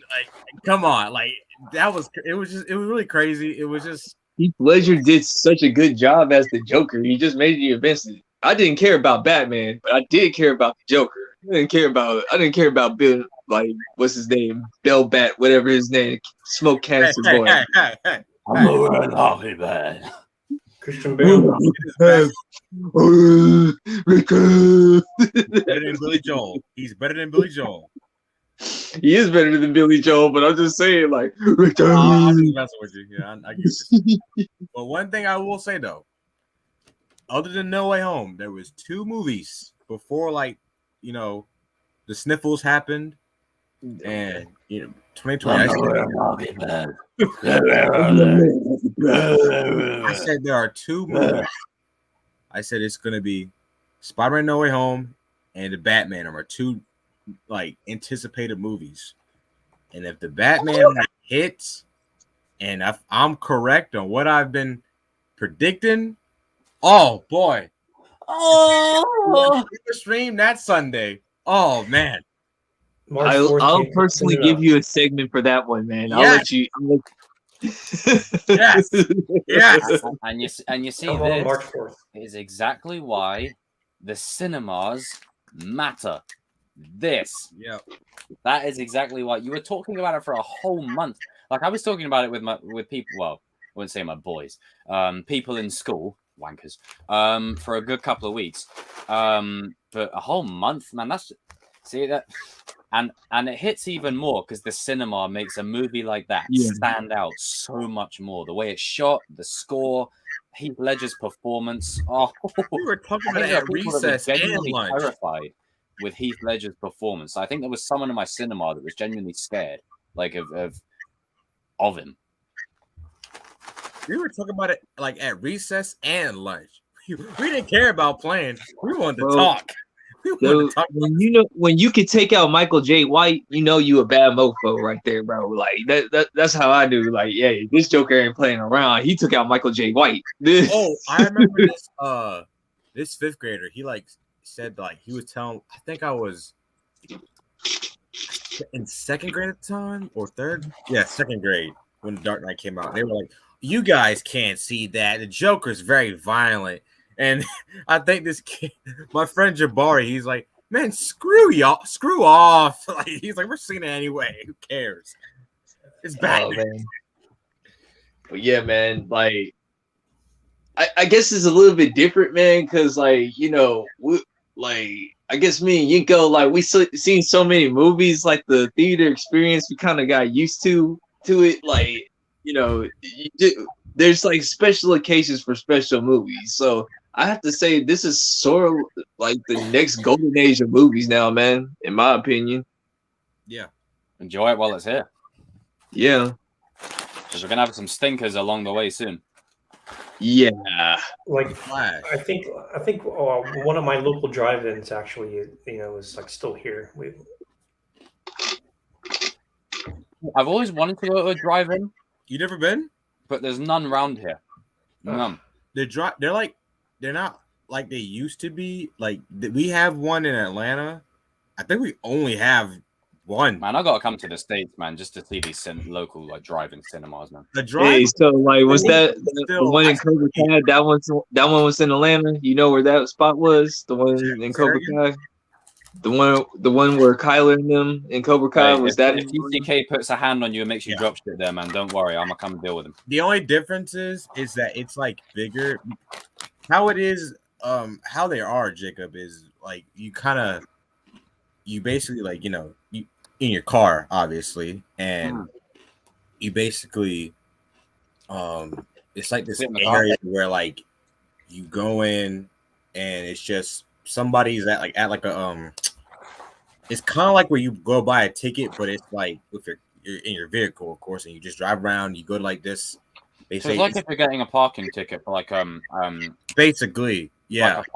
Speaker 4: Like, come on, like it was really crazy. It was just
Speaker 2: Heath Ledger did such a good job as the Joker. He just made you invested. I didn't care about Batman, but I did care about the Joker. I didn't care about Bill, like what's his name, Bellbat, whatever his name, Smoke Cancer Boy.
Speaker 1: I'm a lovely man.
Speaker 5: Christian Bale.
Speaker 4: better than Billy Joel. He's better than Billy Joel.
Speaker 2: He is better than Billy Joel, but I'm just saying, like,
Speaker 4: I'm just messing with you. Yeah, I get you. But one thing I will say though, other than No Way Home, there was 2 movies before, like, the sniffles happened, and 2020. I said there are 2 movies. I said it's gonna be Spider-Man: No Way Home and the Batman are two like anticipated movies. And if the Batman hits, and if I'm correct on what I've been predicting, oh boy,
Speaker 1: Oh,
Speaker 4: stream that Sunday. Oh man,
Speaker 5: March 4th.
Speaker 2: I'll
Speaker 5: came
Speaker 2: personally
Speaker 5: soon
Speaker 2: give
Speaker 5: enough.
Speaker 2: you a segment for that one, man. I'll
Speaker 4: Yes.
Speaker 2: let you.
Speaker 4: yes, yes.
Speaker 1: and you see
Speaker 5: Come on,
Speaker 1: this
Speaker 5: March 4th.
Speaker 1: is exactly why the cinemas matter. This
Speaker 4: Yeah,
Speaker 1: that is exactly why you were talking about it for a whole month. Like I was talking about it with people. Well, I wouldn't say my boys, people in school, wankers, for a good couple of weeks. But a whole month, man. That's see that, and it hits even more because the cinema makes a movie like that stand out so much more. The way it's shot, the score, Heath Ledger's performance. Oh,
Speaker 4: we were talking
Speaker 1: I
Speaker 4: about
Speaker 1: think
Speaker 4: it
Speaker 1: there
Speaker 4: at
Speaker 1: are people that were
Speaker 4: recess and
Speaker 1: genuinely
Speaker 4: lunch.
Speaker 1: terrified with Heath Ledger's performance. I think there was someone in my cinema that was genuinely scared, like of him.
Speaker 4: We were talking about it like at recess and lunch. We didn't care about playing. We wanted to talk. We wanted to talk.
Speaker 2: When you could take out Michael J. White, you a bad mofo right there, bro. Like that's how I do. Like, yeah, this Joker ain't playing around. He took out Michael J. White.
Speaker 4: Oh, I remember this fifth grader. He like said like he was telling. I think I was in second grade at the time or third. Yeah, second grade when The Dark Knight came out. They were like, "You guys can't see that. The Joker's very violent." And I think this kid, my friend Jabari, he's like, "Man, screw y'all, screw off." Like he's like, "We're seeing it anyway. Who cares? It's Batman."
Speaker 2: Man. But yeah, man, like I guess it's a little bit different, man, because like I guess me and Yinko, like we seen so many movies, like the theater experience, we kind of got used to it. Like there's like special occasions for special movies, so I have to say this is sort of like the next golden age of movies now, man. In my opinion.
Speaker 4: Yeah.
Speaker 1: Enjoy it while it's here.
Speaker 2: Yeah.
Speaker 1: Because we're gonna have some stinkers along the way soon.
Speaker 2: Yeah.
Speaker 5: Like
Speaker 4: Flash.
Speaker 5: I think one of my local drive-ins actually, is like still here.
Speaker 1: I've always wanted to go to a drive-in,
Speaker 4: You never been?
Speaker 1: but there's none around here. None.
Speaker 4: They're not like they used to be. Like we have one in Atlanta. I think we only have one.
Speaker 1: Man, I gotta come to the States, man, just to see these local like drive-in cinemas, man.
Speaker 4: The drive.
Speaker 2: Hey, so like, was that the
Speaker 4: Still-
Speaker 2: one in Cobra Kai? That one was in Atlanta. You know where that spot was? The one in Cobra Kai. The one where Kyler and them in Cobra Kai
Speaker 1: Hey,
Speaker 2: was
Speaker 1: if,
Speaker 2: that?
Speaker 1: if TCK puts a hand on you and makes you drop shit there, man, don't worry, I'm gonna come deal with him.
Speaker 4: The only difference is that it's like bigger. How it is, how they are, Jacob, is like you basically like you in your car, obviously, and you basically it's like this area where like you go in and it's just somebody's at like a it's kind of like where you go buy a ticket, but it's like with you're in your vehicle, of course, and you just drive around. You go to like this. They
Speaker 1: So
Speaker 4: say
Speaker 1: it's like if you're getting a parking ticket for like
Speaker 4: basically, yeah,
Speaker 1: like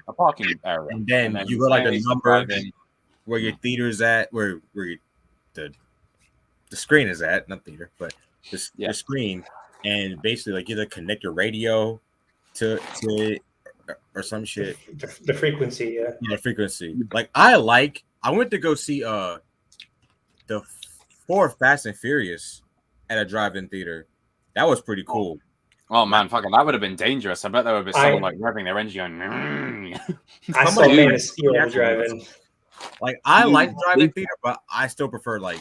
Speaker 1: a parking area,
Speaker 4: and then you go like the number where your theater's at, where the screen is at, not theater, but the screen, and basically like either connect your radio to it or some shit.
Speaker 5: The frequency, yeah.
Speaker 4: Yeah, frequency. Like I went to go see the 4 Fast and Furious at a drive-in theater. That was pretty cool.
Speaker 1: Oh man, fucking that would have been dangerous. I bet there would have been someone like revving their engine going.
Speaker 5: I saw Man of Steel at the drive-in.
Speaker 4: Like I like drive-in theater, but I still prefer like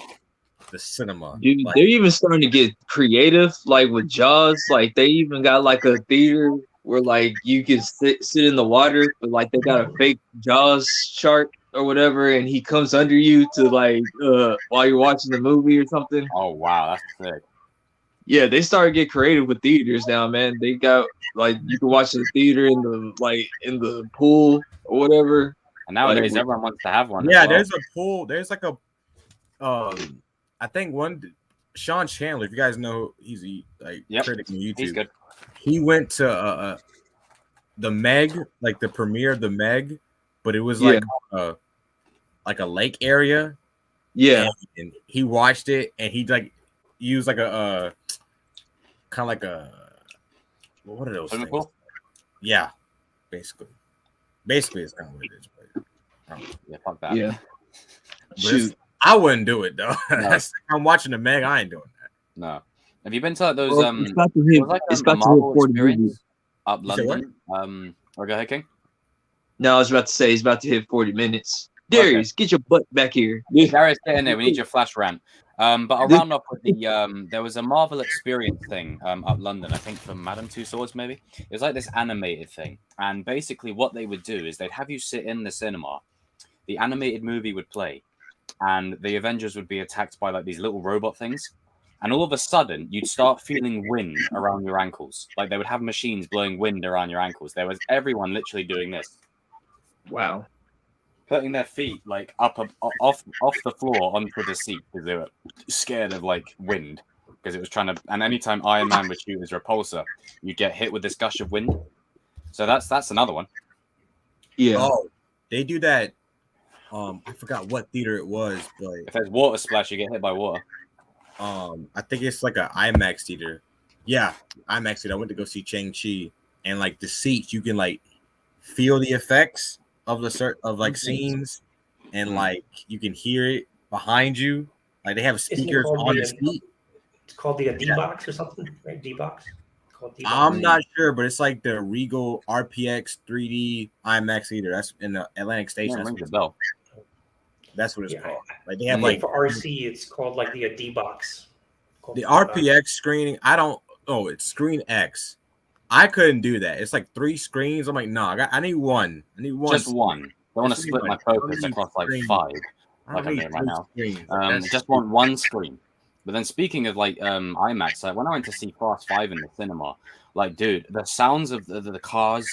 Speaker 4: the cinema.
Speaker 2: Dude,
Speaker 4: like,
Speaker 2: they're even starting to get creative, like with Jaws. Like they even got like a theater where like you can sit in the water, but like they got a fake Jaws shark or whatever, and he comes under you to like while you're watching the movie or something.
Speaker 1: Oh wow, that's sick.
Speaker 2: Yeah, they started to get creative with theaters now, man. They got like you can watch the theater in the pool or whatever.
Speaker 1: And nowadays everyone wants to have one.
Speaker 4: Yeah,
Speaker 1: as well.
Speaker 4: there's a pool. There's like a I think Sean Chandler, if you guys know, he's a critic on YouTube.
Speaker 1: He's good.
Speaker 4: He went to the Meg, like the premiere of the Meg, but it was
Speaker 2: Yeah.
Speaker 4: like a lake area.
Speaker 2: Yeah.
Speaker 4: And he watched it, and he like used like a kind of like a what are those
Speaker 1: Swimming
Speaker 4: things?
Speaker 1: pool?
Speaker 4: Yeah, basically it's kind of what it is. But I don't know.
Speaker 1: Yeah, fuck that.
Speaker 2: Yeah.
Speaker 4: But
Speaker 2: Shoot.
Speaker 4: I wouldn't do it though.
Speaker 1: No.
Speaker 4: I'm watching the Meg. I ain't doing that.
Speaker 1: No. Have you been to like those
Speaker 2: Well, it's about to hit.
Speaker 1: it was like
Speaker 2: It's
Speaker 1: a
Speaker 2: about to hit
Speaker 1: Marvel
Speaker 2: 40
Speaker 1: experience
Speaker 2: movies.
Speaker 1: up
Speaker 4: You said what?
Speaker 1: London? Or go ahead, King.
Speaker 2: No, I was about to say it's about to hit 40 minutes. Darius, get your butt back here.
Speaker 1: Darius, get in there. We need your flash rant. But I'll round up with the there was a Marvel experience thing up London, I think for Madame Two Swords, maybe. It was like this animated thing. And basically what they would do is they'd have you sit in the cinema, the animated movie would play, and the Avengers would be attacked by like these little robot things. And all of a sudden you'd start feeling wind around your ankles. Like they would have machines blowing wind around your ankles. There was everyone literally doing this.
Speaker 2: Wow.
Speaker 1: Putting their feet like off the floor onto the seat because they were scared of like wind because it was trying to. And anytime Iron Man would shoot his repulsor, you'd get hit with this gush of wind. So that's another one.
Speaker 2: Yeah.
Speaker 4: Oh, they do that. I forgot what theater it was, but
Speaker 1: If there's water splash, you get hit by water.
Speaker 4: I think it's like an IMAX theater. Yeah, IMAX theater. I went to go see Shang-Chi, and like the seats, you can like feel the effects of like scenes, and like you can hear it behind you. Like they have speakers on the seat.
Speaker 5: It's called the D box or something, right? D box.
Speaker 4: I'm not sure, but it's like the Regal RPX 3D IMAX theater. That's in the Atlantic Station.
Speaker 1: Yeah, rings a bell.
Speaker 4: That's what it's
Speaker 5: Yeah,
Speaker 4: called. Like they have
Speaker 5: like
Speaker 4: like
Speaker 5: for RC, it's called like the D box.
Speaker 4: the RPX screening. I don't. Oh, it's Screen X. I couldn't do that. It's like 3 screens. I'm like, no, I need one. I need one.
Speaker 1: Just one. I want to
Speaker 4: Just
Speaker 1: split my
Speaker 4: one.
Speaker 1: focus across like
Speaker 4: Screen.
Speaker 1: 5,
Speaker 4: I
Speaker 1: like
Speaker 4: don't
Speaker 1: I'm
Speaker 4: need
Speaker 1: doing right
Speaker 4: 3
Speaker 1: now.
Speaker 4: screens. That's
Speaker 1: Just want one screen. But then speaking of like IMAX, like when I went to see Fast 5 in the cinema, like dude, the sounds of the cars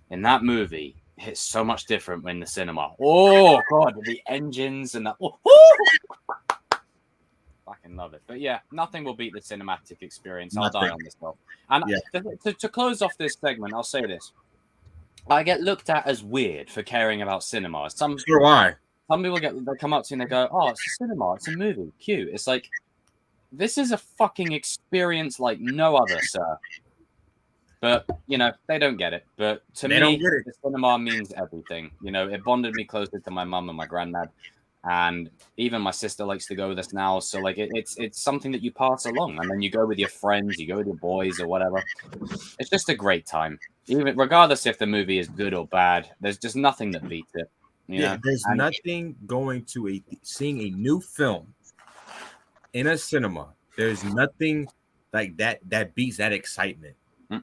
Speaker 1: in that movie hit so much different when in the cinema. Oh god, the engines and that. Oh, fucking love it. But yeah, nothing will beat the cinematic experience. I'll die on this one. And
Speaker 4: Yeah.
Speaker 1: to close off this segment, I'll say this. I get looked at as weird for caring about cinema. Some people they come up to you and they go, "Oh, it's a cinema, it's a movie, cute." It's like, this is a fucking experience like no other, sir. But you know, they don't get it. But to me, the cinema means everything. You know, it bonded me closer to my mum and my granddad, and even my sister likes to go with us now. So like, it's something that you pass along, and then you go with your friends, you go with your boys or whatever. It's just a great time. Even regardless if the movie is good or bad, there's just nothing that beats it. You know?
Speaker 4: There's nothing going to seeing a new film in a cinema. There's nothing like that beats that excitement.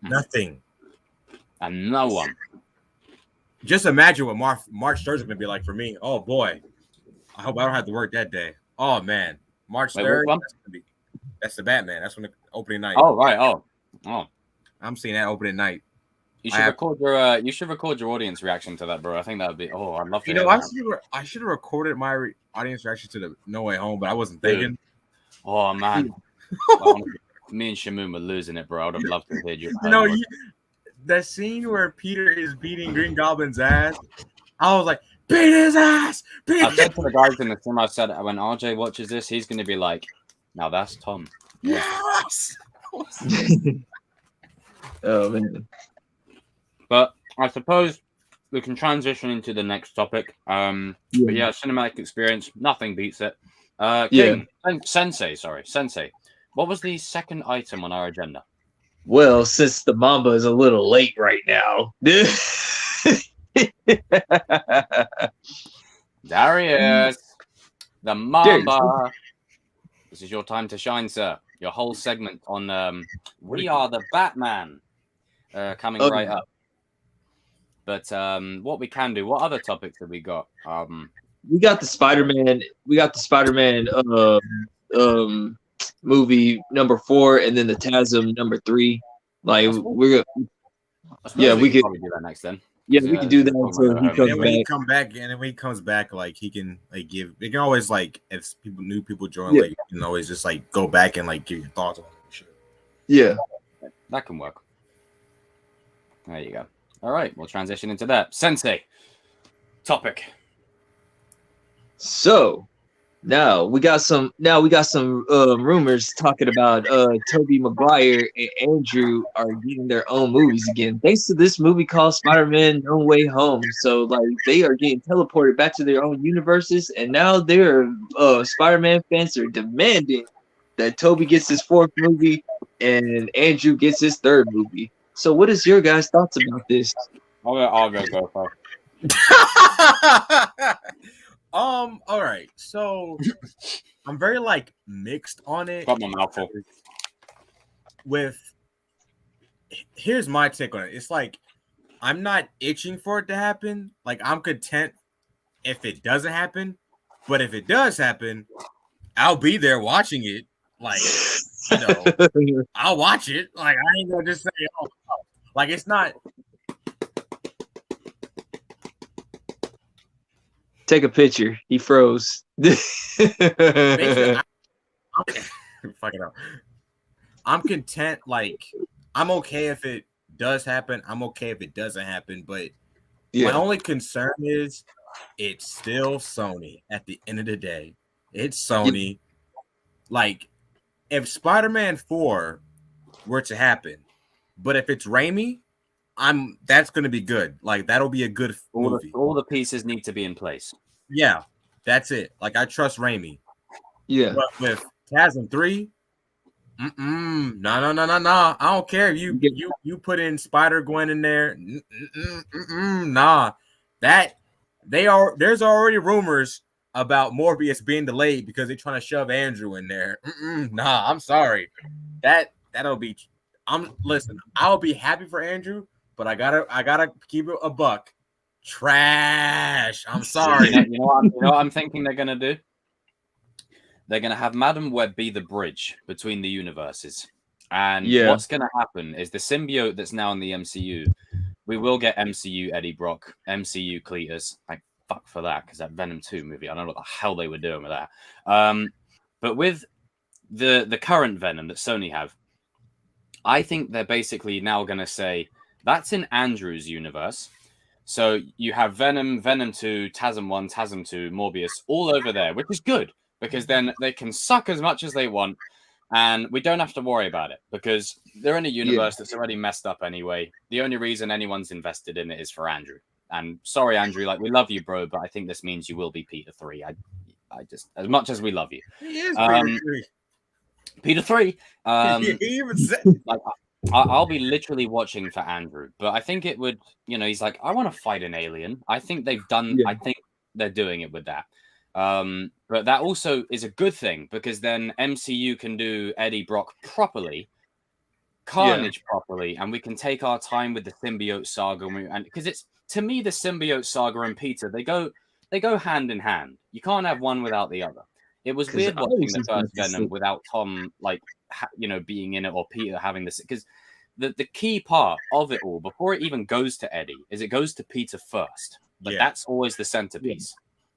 Speaker 4: Nothing.
Speaker 1: And no one.
Speaker 4: Just imagine what March 3rd is going to be like for me. Oh boy, I hope I don't have to work that day. Oh man, March 3rd. That's the Batman. That's when the opening night.
Speaker 1: Oh right. Oh.
Speaker 4: I'm seeing that opening night.
Speaker 1: You should record your audience reaction to that, bro. I think that would be. Oh, I'd love to.
Speaker 4: You know, I should have recorded my audience reaction to the No Way Home, but I wasn't thinking.
Speaker 1: Oh man, me and Shamoon were losing it, bro. I would have loved to hear you.
Speaker 4: You know, that scene where Peter is beating Green Goblin's ass. I was like, beat his ass.
Speaker 1: I said to the guys in the cinema, I said, when RJ watches this, he's going to be like, now that's Tom.
Speaker 4: Yes.
Speaker 2: Oh man.
Speaker 1: But I suppose we can transition into the next topic. But yeah, cinematic experience, nothing beats it. Sensei. What was the second item on our agenda?
Speaker 2: Well, since the Mamba is a little late right now.
Speaker 1: Darius, the Mamba. This is your time to shine, sir. Your whole segment on We Are the Batman coming right up. But what we can do, what other topics have we got?
Speaker 2: We got the Spider-Man. Movie number 4, and then the TASM number 3. Like we're gonna, we could
Speaker 1: probably do that next then.
Speaker 2: Yeah, we can do that until he comes back.
Speaker 4: And when he comes back, like he can like give. They can always like if new people join, like you can always just like go back and like give your thoughts on it.
Speaker 2: Yeah,
Speaker 1: that can work. There you go. All right, we'll transition into that. Sensei, topic.
Speaker 2: So now we got some rumors talking about Tobey Maguire and Andrew are getting their own movies again, thanks to this movie called Spider-Man No Way Home. So like they are getting teleported back to their own universes, and now their Spider-Man fans are demanding that Tobey gets his 4th movie and Andrew gets his 3rd movie. So what is your guys' thoughts about this?
Speaker 1: I'll go first.
Speaker 4: All right. So I'm very like mixed on it.
Speaker 1: Got my mouth full.
Speaker 4: Here's my take on it. It's like I'm not itching for it to happen. Like I'm content if it doesn't happen, but if it does happen, I'll be there watching it. Like, you know, I'll watch it. Like I ain't gonna just say, oh, like it's not.
Speaker 2: Take a picture. He froze.
Speaker 4: Fuck it up. I'm content. Like I'm okay if it does happen. I'm okay if it doesn't happen. But my only concern is it's still Sony. At the end of the day, it's Sony. Like if Spider-Man 4 were to happen, but if it's Raimi, that's gonna be good. Like that'll be a good movie.
Speaker 1: All the pieces need to be in place.
Speaker 4: Yeah, that's it. Like I trust Raimi.
Speaker 2: Yeah.
Speaker 4: But with TASM 3, no. I don't care. You put in Spider-Gwen in there. Nah. There's already rumors about Morbius being delayed because they're trying to shove Andrew in there. Nah, I'm sorry. That'll be listen, I'll be happy for Andrew, but I gotta keep it a buck. Trash. I'm sorry.
Speaker 1: You know what I'm thinking they're gonna do? They're gonna have Madam Web be the bridge between the universes. And what's gonna happen is the symbiote that's now in the MCU, we will get MCU Eddie Brock, MCU Cletus. Like fuck for that, because that Venom 2 movie, I don't know what the hell they were doing with that. But with the current Venom that Sony have, I think they're basically now gonna say that's in Andrew's universe. So you have Venom, Venom 2, TASM 1, TASM 2, Morbius, all over there, which is good because then they can suck as much as they want and we don't have to worry about it because they're in a universe that's already messed up anyway. The only reason anyone's invested in it is for Andrew. And sorry, Andrew, like we love you, bro, but I think this means you will be Peter 3. I just, as much as we love you.
Speaker 4: He is Peter 3.
Speaker 1: Peter 3.
Speaker 4: He even said
Speaker 1: like, I'll be literally watching for Andrew, but I think it would, he's like, I want to fight an alien. I think they've done, I think they're doing it with that. But that also is a good thing because then MCU can do Eddie Brock properly, Carnage properly, and we can take our time with the symbiote saga. And because it's, to me, the symbiote saga and Peter, they go hand in hand. You can't have one without the other. It was weird watching the first Venom without Tom, being in it or Peter having this, because the key part of it all before it even goes to Eddie is it goes to Peter first. But that's always the centerpiece.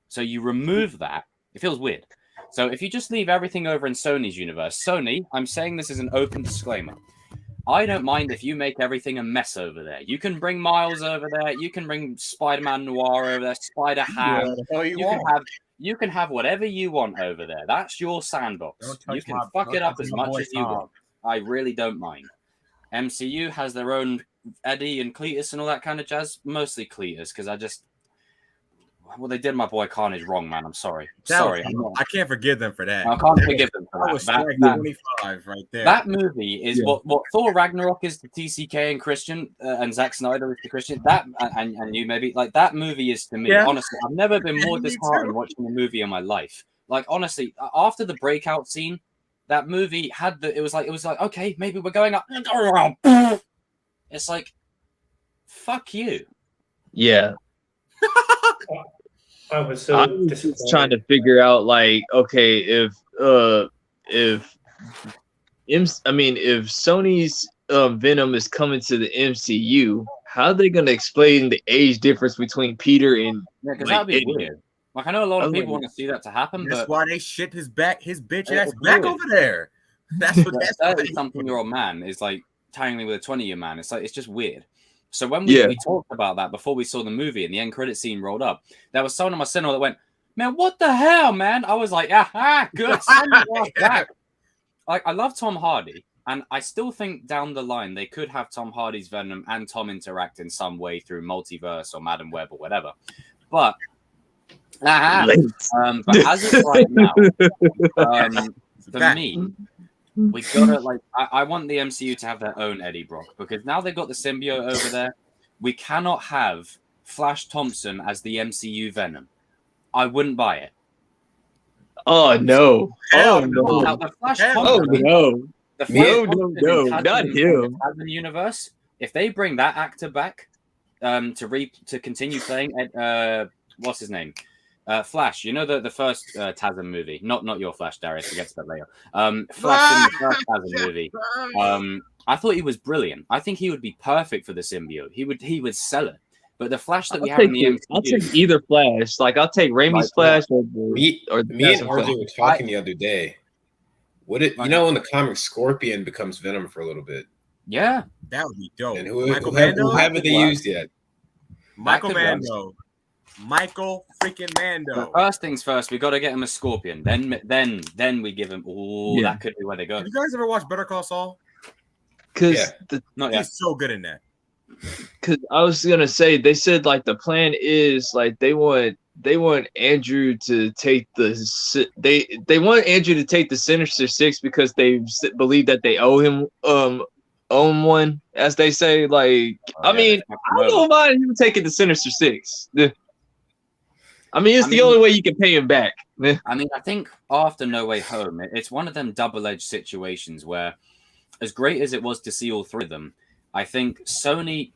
Speaker 1: So you remove that, it feels weird. So if you just leave everything over in Sony's universe, Sony, I'm saying this as an open disclaimer. I don't mind if you make everything a mess over there. You can bring Miles over there. You can bring Spider-Man Noir over there. Spider-Ham. You can have whatever you want over there. That's your sandbox. You can fuck it up as much as you want. I really don't mind. MCU has their own Eddie and Cletus and all that kind of jazz. Mostly Cletus, because they did my boy Carnage wrong, man. I'm sorry.
Speaker 4: I can't forgive them for that.
Speaker 1: I can't forgive them for that.
Speaker 4: That was strike 25 right there.
Speaker 1: That movie is what Thor Ragnarok is to TCK and Christian, and Zack Snyder is to Christian. That and you maybe like that movie is to me. Honestly, I've never been more disheartened watching a movie in my life. Like honestly, after the breakout scene, that movie had it was like okay, maybe we're going up. It's like, fuck you.
Speaker 2: Yeah.
Speaker 5: I was so
Speaker 2: just trying to figure out, like, okay, if Sony's Venom is coming to the MCU, how are they going to explain the age difference between Peter and?
Speaker 1: Yeah, because that'd be weird. Like I know a lot of people want to see that to happen,
Speaker 4: that's
Speaker 1: but
Speaker 4: why they shipped his bitch ass back over there. That's what that's
Speaker 1: 30-something-year-old man is like tangling with a 20-year man. It's like it's just weird. So when we talked about that before we saw the movie and the end credit scene rolled up, there was someone in my cinema that went, "Man, what the hell, man?" I was like, "Aha, good, send me back." Like, I love Tom Hardy, and I still think down the line they could have Tom Hardy's Venom and Tom interact in some way through multiverse or Madam Web or whatever. But but as of right now, for me, we gotta I want the MCU to have their own Eddie Brock, because now they've got the symbiote over there. We cannot have Flash Thompson as the MCU Venom. I wouldn't buy it.
Speaker 2: Oh no!
Speaker 4: Hell
Speaker 2: Oh no!
Speaker 1: Now, the Flash
Speaker 2: Oh
Speaker 1: Thompson,
Speaker 2: no!
Speaker 1: the Flash
Speaker 2: No,
Speaker 1: Thompson
Speaker 2: no,
Speaker 1: in
Speaker 2: not him.
Speaker 1: Tasman universe. If they bring that actor back to continue playing what's his name? Flash, you know the first Tasman movie, not your Flash, Darius. We'll get to that later. Flash in the first Tasman movie. I thought he was brilliant. I think he would be perfect for the symbiote. He would sell it. But the Flash that we have in the MCU,
Speaker 2: I'll take either Flash. Like, I'll take Raimi's Flash
Speaker 6: Me and RJ were talking the other day. You know, in the comic, Scorpion becomes Venom for a little bit.
Speaker 1: Yeah,
Speaker 6: that would be dope. And
Speaker 4: who
Speaker 6: haven't they used yet?
Speaker 4: Michael Mando. Michael freaking Mando.
Speaker 1: So first things first, we got to get him a Scorpion. Then we give him. Oh, that could be where they go.
Speaker 4: Have you guys ever watched Better Call Saul?
Speaker 2: Because
Speaker 4: he's so good in that.
Speaker 2: Because I was gonna say, they said like the plan is like they want Andrew to take they want Andrew to take the Sinister Six because they believe that they owe him own one, as they say. Like, I don't mind him taking the Sinister Six. I mean, it's the only way you can pay him back.
Speaker 1: I mean, I think after No Way Home, it's one of them double-edged situations where, as great as it was to see all three of them, I think Sony,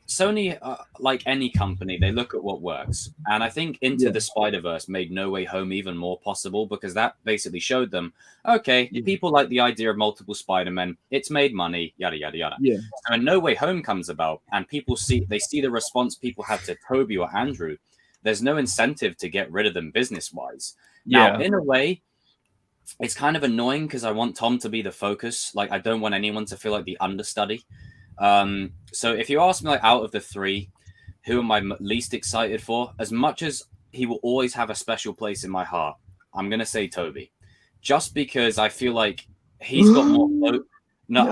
Speaker 1: like any company, they look at what works. And I think Into the Spider-Verse made No Way Home even more possible, because that basically showed them, okay, people like the idea of multiple Spider-Men. It's made money, yada, yada, yada.
Speaker 2: Yeah.
Speaker 1: So when No Way Home comes about and people see the response people have to Toby or Andrew, there's no incentive to get rid of them business-wise. Now, in a way, it's kind of annoying because I want Tom to be the focus. Like, I don't want anyone to feel like the understudy. So if you ask me, like, out of the three, who am I least excited for? As much as he will always have a special place in my heart, I'm going to say Toby. Just because I feel like he's got more...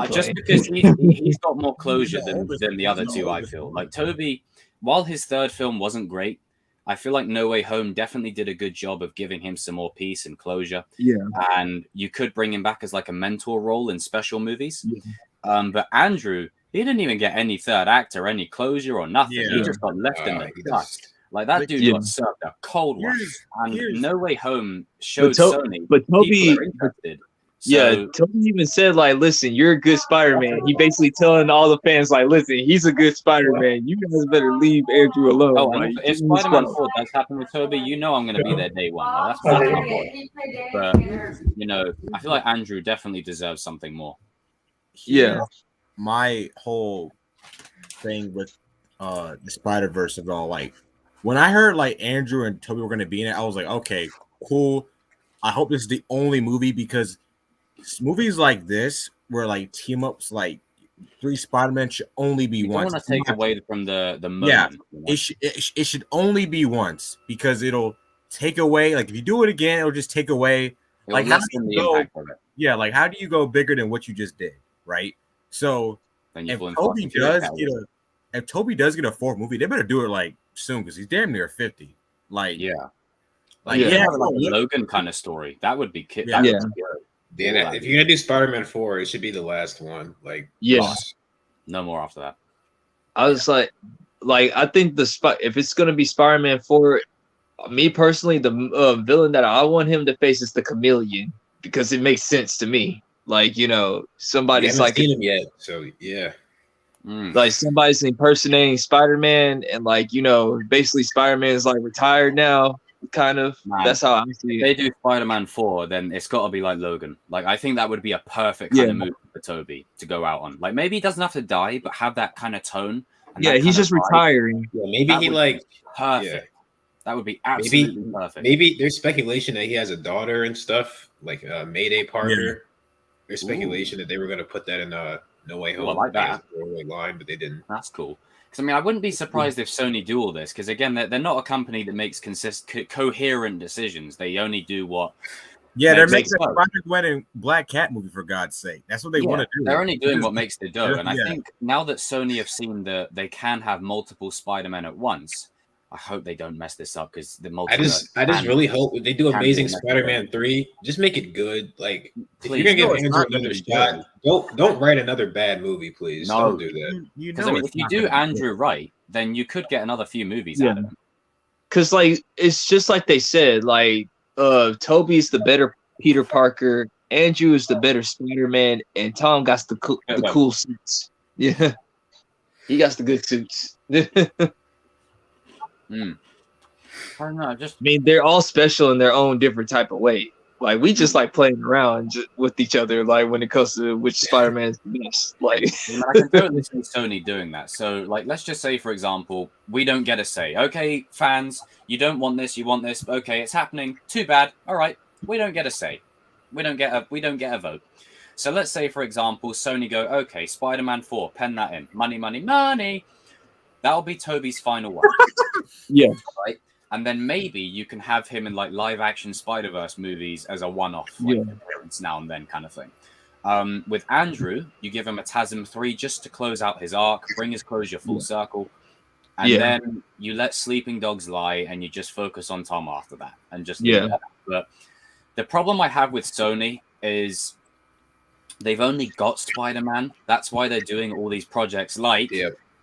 Speaker 1: just because he's got more closure than the other two, I feel. Like, Toby, while his third film wasn't great, I feel like No Way Home definitely did a good job of giving him some more peace and closure.
Speaker 2: Yeah.
Speaker 1: And you could bring him back as like a mentor role in special movies. Yeah. But Andrew, he didn't even get any third act or any closure or nothing. Yeah. He just got left in the dust. Like, that dude got served a cold one. And No Way Home showed Sony.
Speaker 2: But Toby,
Speaker 1: people are interested. So,
Speaker 2: Toby even said, like, listen, you're a good Spider-Man. He basically telling all the fans, like, listen, he's a good Spider-Man. You guys better leave Andrew alone.
Speaker 1: Oh,
Speaker 2: like,
Speaker 1: if Spider-Man 4 does happen with Toby, you know I'm going to be there day one. That's my boy. But, you know, I feel like Andrew definitely deserves something more.
Speaker 2: Yeah.
Speaker 4: My whole thing with the Spider-Verse of all, like, when I heard, like, Andrew and Toby were going to be in it, I was like, okay, cool. I hope this is the only movie, because movies like this, where like team ups, like three Spider-Men, should only be once.
Speaker 1: I want to take away from the moment.
Speaker 4: Yeah,
Speaker 1: you know?
Speaker 4: it should only be once, because it'll take away. Like, if you do it again, it'll just take away. Like, how do you go? Yeah, like, how do you go bigger than what you just did, right? So if Toby does get a fourth movie, they better do it like soon, because he's damn near 50. Like,
Speaker 1: like a Logan kind of story. That would be
Speaker 6: if you're gonna do Spider-Man 4, it should be the last one. Like,
Speaker 1: no more after that.
Speaker 2: I was like I think if it's gonna be Spider-Man 4, me personally, the villain that I want him to face is the Chameleon, because it makes sense to me. Like, you know, somebody's like
Speaker 6: seen him yet, so yeah.
Speaker 2: Like, somebody's impersonating Spider-Man, and, like, you know, basically Spider-Man is like retired now. Kind of. That's how I see it.
Speaker 1: If they do Spider-Man 4, then it's got to be like Logan. Like, I think that would be a perfect kind of movie for Toby to go out on. Like, maybe he doesn't have to die, but have that kind of tone.
Speaker 2: And he's just retiring.
Speaker 6: Yeah, maybe he like
Speaker 1: perfect. Yeah. That would be absolutely perfect.
Speaker 6: Maybe there's speculation that he has a daughter and stuff, like Mayday Parker. Yeah. There's speculation that they were going to put that in No Way Home.
Speaker 1: Well, I like that
Speaker 6: line, but they didn't.
Speaker 1: That's cool. Because I mean, I wouldn't be surprised if Sony do all this. Because again, they're not a company that makes coherent decisions. They only do what.
Speaker 4: Yeah, they're making
Speaker 1: makes
Speaker 4: a Spider-Gwen and Black Cat movie, for God's sake. That's what they want to do.
Speaker 1: They're only doing what makes the dough. And I
Speaker 4: Yeah.
Speaker 1: think now that Sony have seen that they can have multiple Spider-Men at once, I hope they don't mess this up because the multiverse.
Speaker 6: I just really hope if they do
Speaker 1: can
Speaker 6: Amazing
Speaker 1: be
Speaker 6: Spider-Man 3, just make it good. Like, if you're
Speaker 1: Please.
Speaker 6: gonna give
Speaker 4: No, it's
Speaker 6: Andrew
Speaker 4: not gonna
Speaker 6: another
Speaker 4: be
Speaker 6: shot, don't write another bad movie, please.
Speaker 1: No.
Speaker 6: Don't do that.
Speaker 4: You
Speaker 1: Because
Speaker 4: know
Speaker 1: I mean,
Speaker 4: it's
Speaker 1: if you
Speaker 4: not
Speaker 1: do
Speaker 4: gonna be
Speaker 1: Andrew right, then you could get another few movies out of him.
Speaker 2: Because like it's just like they said, like Toby's the better Peter Parker, Andrew is the better Spider-Man, and Tom got the cool suits. Yeah, he got the good suits.
Speaker 1: I don't know.
Speaker 2: I mean, they're all special in their own different type of way. Like we just like playing around with each other, like when it comes to which Spider-Man is the best. Like
Speaker 1: I can totally see Sony doing that. So, like, let's just say, for example, we don't get a say. Okay, fans, you don't want this, you want this. Okay, it's happening. Too bad. All right, we don't get a say. We don't get a vote. So let's say, for example, Sony go, okay, Spider-Man 4, pen that in. Money, money, money. That'll be Toby's final one.
Speaker 2: Yeah.
Speaker 1: Right. And then maybe you can have him in like live action Spider-Verse movies as a one-off, like appearance now and then kind of thing. With Andrew, you give him a TASM 3 just to close out his arc, bring his closure full circle. And then you let Sleeping Dogs lie and you just focus on Tom after that. And just But the problem I have with Sony is they've only got Spider-Man. That's why they're doing all these projects like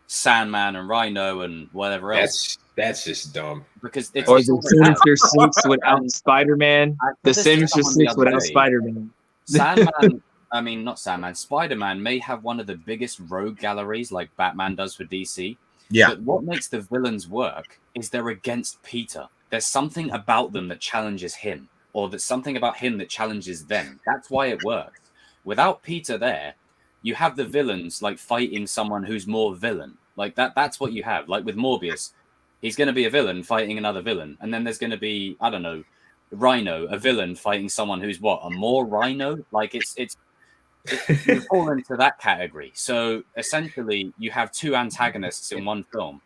Speaker 1: Sandman and Rhino and whatever else.
Speaker 6: That's just dumb.
Speaker 1: Because it's
Speaker 2: or the Sinister Six without Spider-Man. The Sinister Six without Spider-Man.
Speaker 1: Sandman, I mean, not Sandman, Spider-Man may have one of the biggest rogue galleries like Batman does for DC.
Speaker 4: Yeah.
Speaker 1: But what makes the villains work is they're against Peter. There's something about them that challenges him, or there's something about him that challenges them. That's why it works. Without Peter there, you have the villains like fighting someone who's more villain. Like that's what you have. Like with Morbius, he's going to be a villain fighting another villain. And then there's going to be, I don't know, Rhino, a villain fighting someone who's what? A more Rhino? Like it's you fall into that category. So essentially you have two antagonists in one film.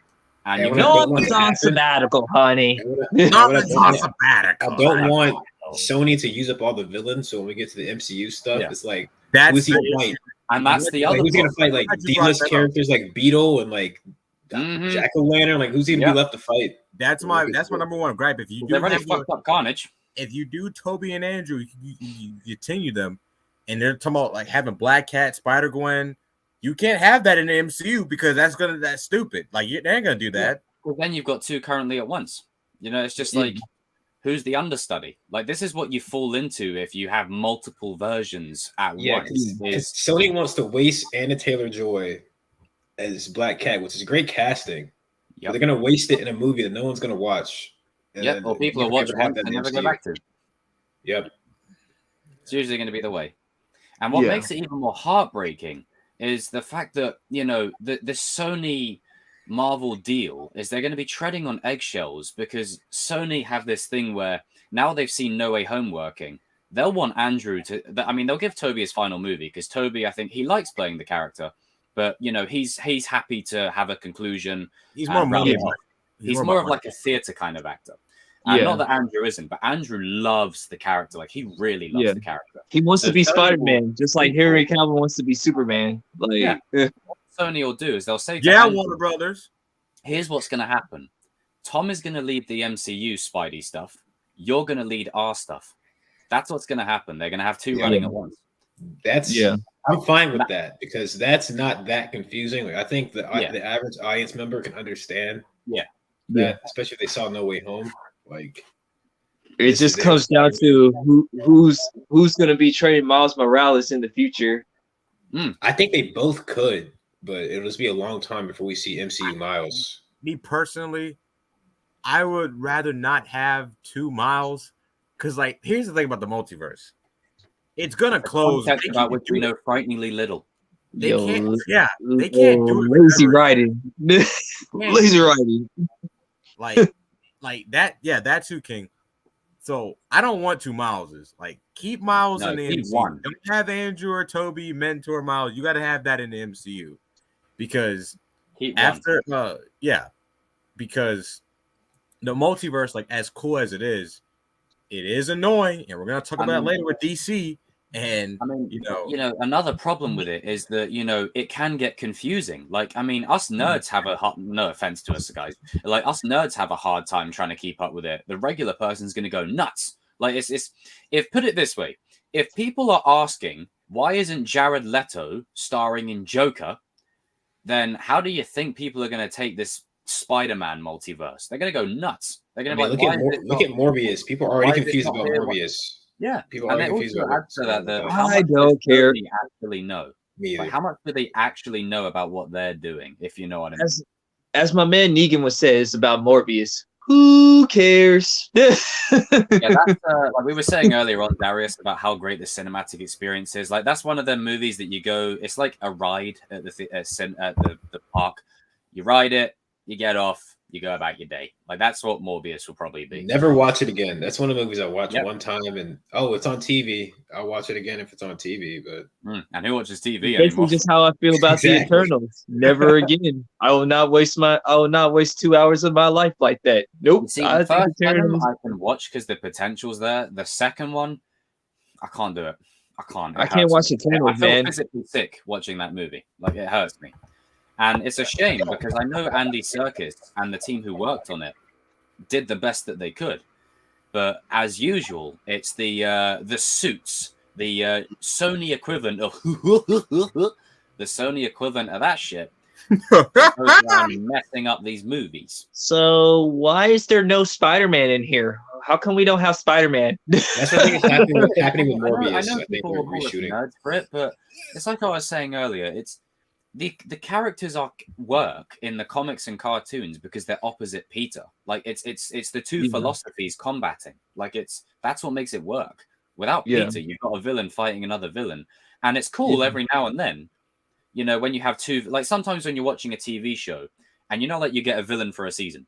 Speaker 1: And you
Speaker 2: Norman's on sabbatical, honey.
Speaker 6: Norman's on sabbatical. I don't want Sony to use up all the villains. So when we get to the MCU stuff, it's like, who's he gonna fight?
Speaker 1: And that's the other.
Speaker 6: Who's he gonna fight? Like D-list characters like Beetle and like Jack-o'-lantern. Like who's he gonna be left to fight?
Speaker 4: That's my number one gripe. If you do
Speaker 1: they've already fucked up Carnage.
Speaker 4: If you do Toby and Andrew, you continue them, and they're talking about like having Black Cat, Spider-Gwen. You can't have that in the MCU because that's stupid. Like they ain't gonna do that.
Speaker 1: Well, then you've got two currently at once. You know, it's just like who's the understudy? Like this is what you fall into if you have multiple versions at once.
Speaker 6: Sony wants to waste Anna Taylor-Joy as Black Cat, which is great casting. But they're gonna waste it in a movie that no one's gonna watch.
Speaker 1: Well, people are watching and never go back to.
Speaker 6: Yep.
Speaker 1: It's usually going to be the way. And what makes it even more heartbreaking is the fact that, you know, the Sony Marvel deal is they're going to be treading on eggshells because Sony have this thing where now they've seen No Way Home working. They'll want Andrew to, I mean, they'll give Toby his final movie because Toby, I think he likes playing the character, but you know, he's happy to have a conclusion.
Speaker 4: He's more money.
Speaker 1: He's more of like a theater kind of actor. Not that Andrew isn't, but Andrew loves the character. Like he really loves the character.
Speaker 2: He wants to be Spider-Man, just like Henry Cavill wants to be Superman. Like
Speaker 1: what Sony will do is they'll say,
Speaker 4: Andrew, Warner Brothers.
Speaker 1: Here's what's going to happen. Tom is going to lead the MCU Spidey stuff. You're going to lead our stuff. That's what's going to happen. They're going to have two running at once.
Speaker 6: I'm fine with that because that's not that confusing. Like I think the average audience member can understand. That, especially if they saw No Way Home. Like
Speaker 2: it just comes down to who's going to be training Miles Morales in the future.
Speaker 6: I think they both could, but it'll just be a long time before we see MCU Miles.
Speaker 4: Me personally, I would rather not have two Miles because, like, here's the thing about the multiverse: it's gonna close.
Speaker 1: About which we know frighteningly little.
Speaker 4: They can't. Yeah, they can't do it.
Speaker 2: Lazy writing. Lazy writing.
Speaker 4: Like that. Yeah, that's who King. So I don't want two Mileses. Like keep Miles in the MCU. Don't have Andrew or Toby mentor Miles. You got to have that in the MCU because after because the multiverse, like as cool as it is annoying, and we're gonna talk about it later with DC. And
Speaker 1: I mean, another problem with it is that it can get confusing. Like, I mean, us nerds have no offense to us guys, like us nerds have a hard time trying to keep up with it. The regular person's going to go nuts. Like, it's if put it this way, if people are asking why isn't Jared Leto starring in Joker, then how do you think people are going to take this Spider-Man multiverse? They're going to go nuts. They're going to be like,
Speaker 6: look at Morbius. People are already confused about Morbius.
Speaker 1: Yeah,
Speaker 6: people are confused about that.
Speaker 1: How
Speaker 2: I
Speaker 1: much
Speaker 2: don't care.
Speaker 1: They actually know.
Speaker 6: Me either.
Speaker 1: Like, how much do they actually know about what they're doing? If you know what I mean.
Speaker 2: As my man Negan would say, it's about Morbius. Who cares?
Speaker 1: Yeah, that's like we were saying earlier on, Darius, about how great the cinematic experience is. Like, that's one of them movies that you go. It's like a ride at the park. You ride it, you get off, you go about your day. Like, that's what Morbius will probably be.
Speaker 6: Never watch it again. That's one of the movies I watched one time, and it's on TV. I'll watch it again if it's on TV. But
Speaker 1: and who watches TV
Speaker 2: Basically,
Speaker 1: anymore?
Speaker 2: just how I feel about the Eternals. Never again. I will not waste 2 hours of my life like that. Nope.
Speaker 1: See, the first Venom I can watch because the potential's there. The second one, I can't do it. I can't.
Speaker 2: I can't watch Eternals,
Speaker 1: I feel
Speaker 2: man.
Speaker 1: physically sick watching that movie. Like, it hurts me. And it's a shame because I know Andy Serkis and the team who worked on it did the best that they could. But as usual, it's the suits, the Sony equivalent of the Sony equivalent of that shit, messing up these movies.
Speaker 2: So why is there no Spider-Man in here? How come we don't have Spider-Man?
Speaker 6: That's what I think is happening with Morbius.
Speaker 1: I know people will call us nerds for it, but it's like I was saying earlier. It's the characters work in the comics and cartoons because they're opposite Peter. Like, it's the two philosophies combating. Like, that's what makes it work. Without Peter, you've got a villain fighting another villain, and it's cool every now and then. When you have two, like sometimes when you're watching a TV show, and like you get a villain for a season.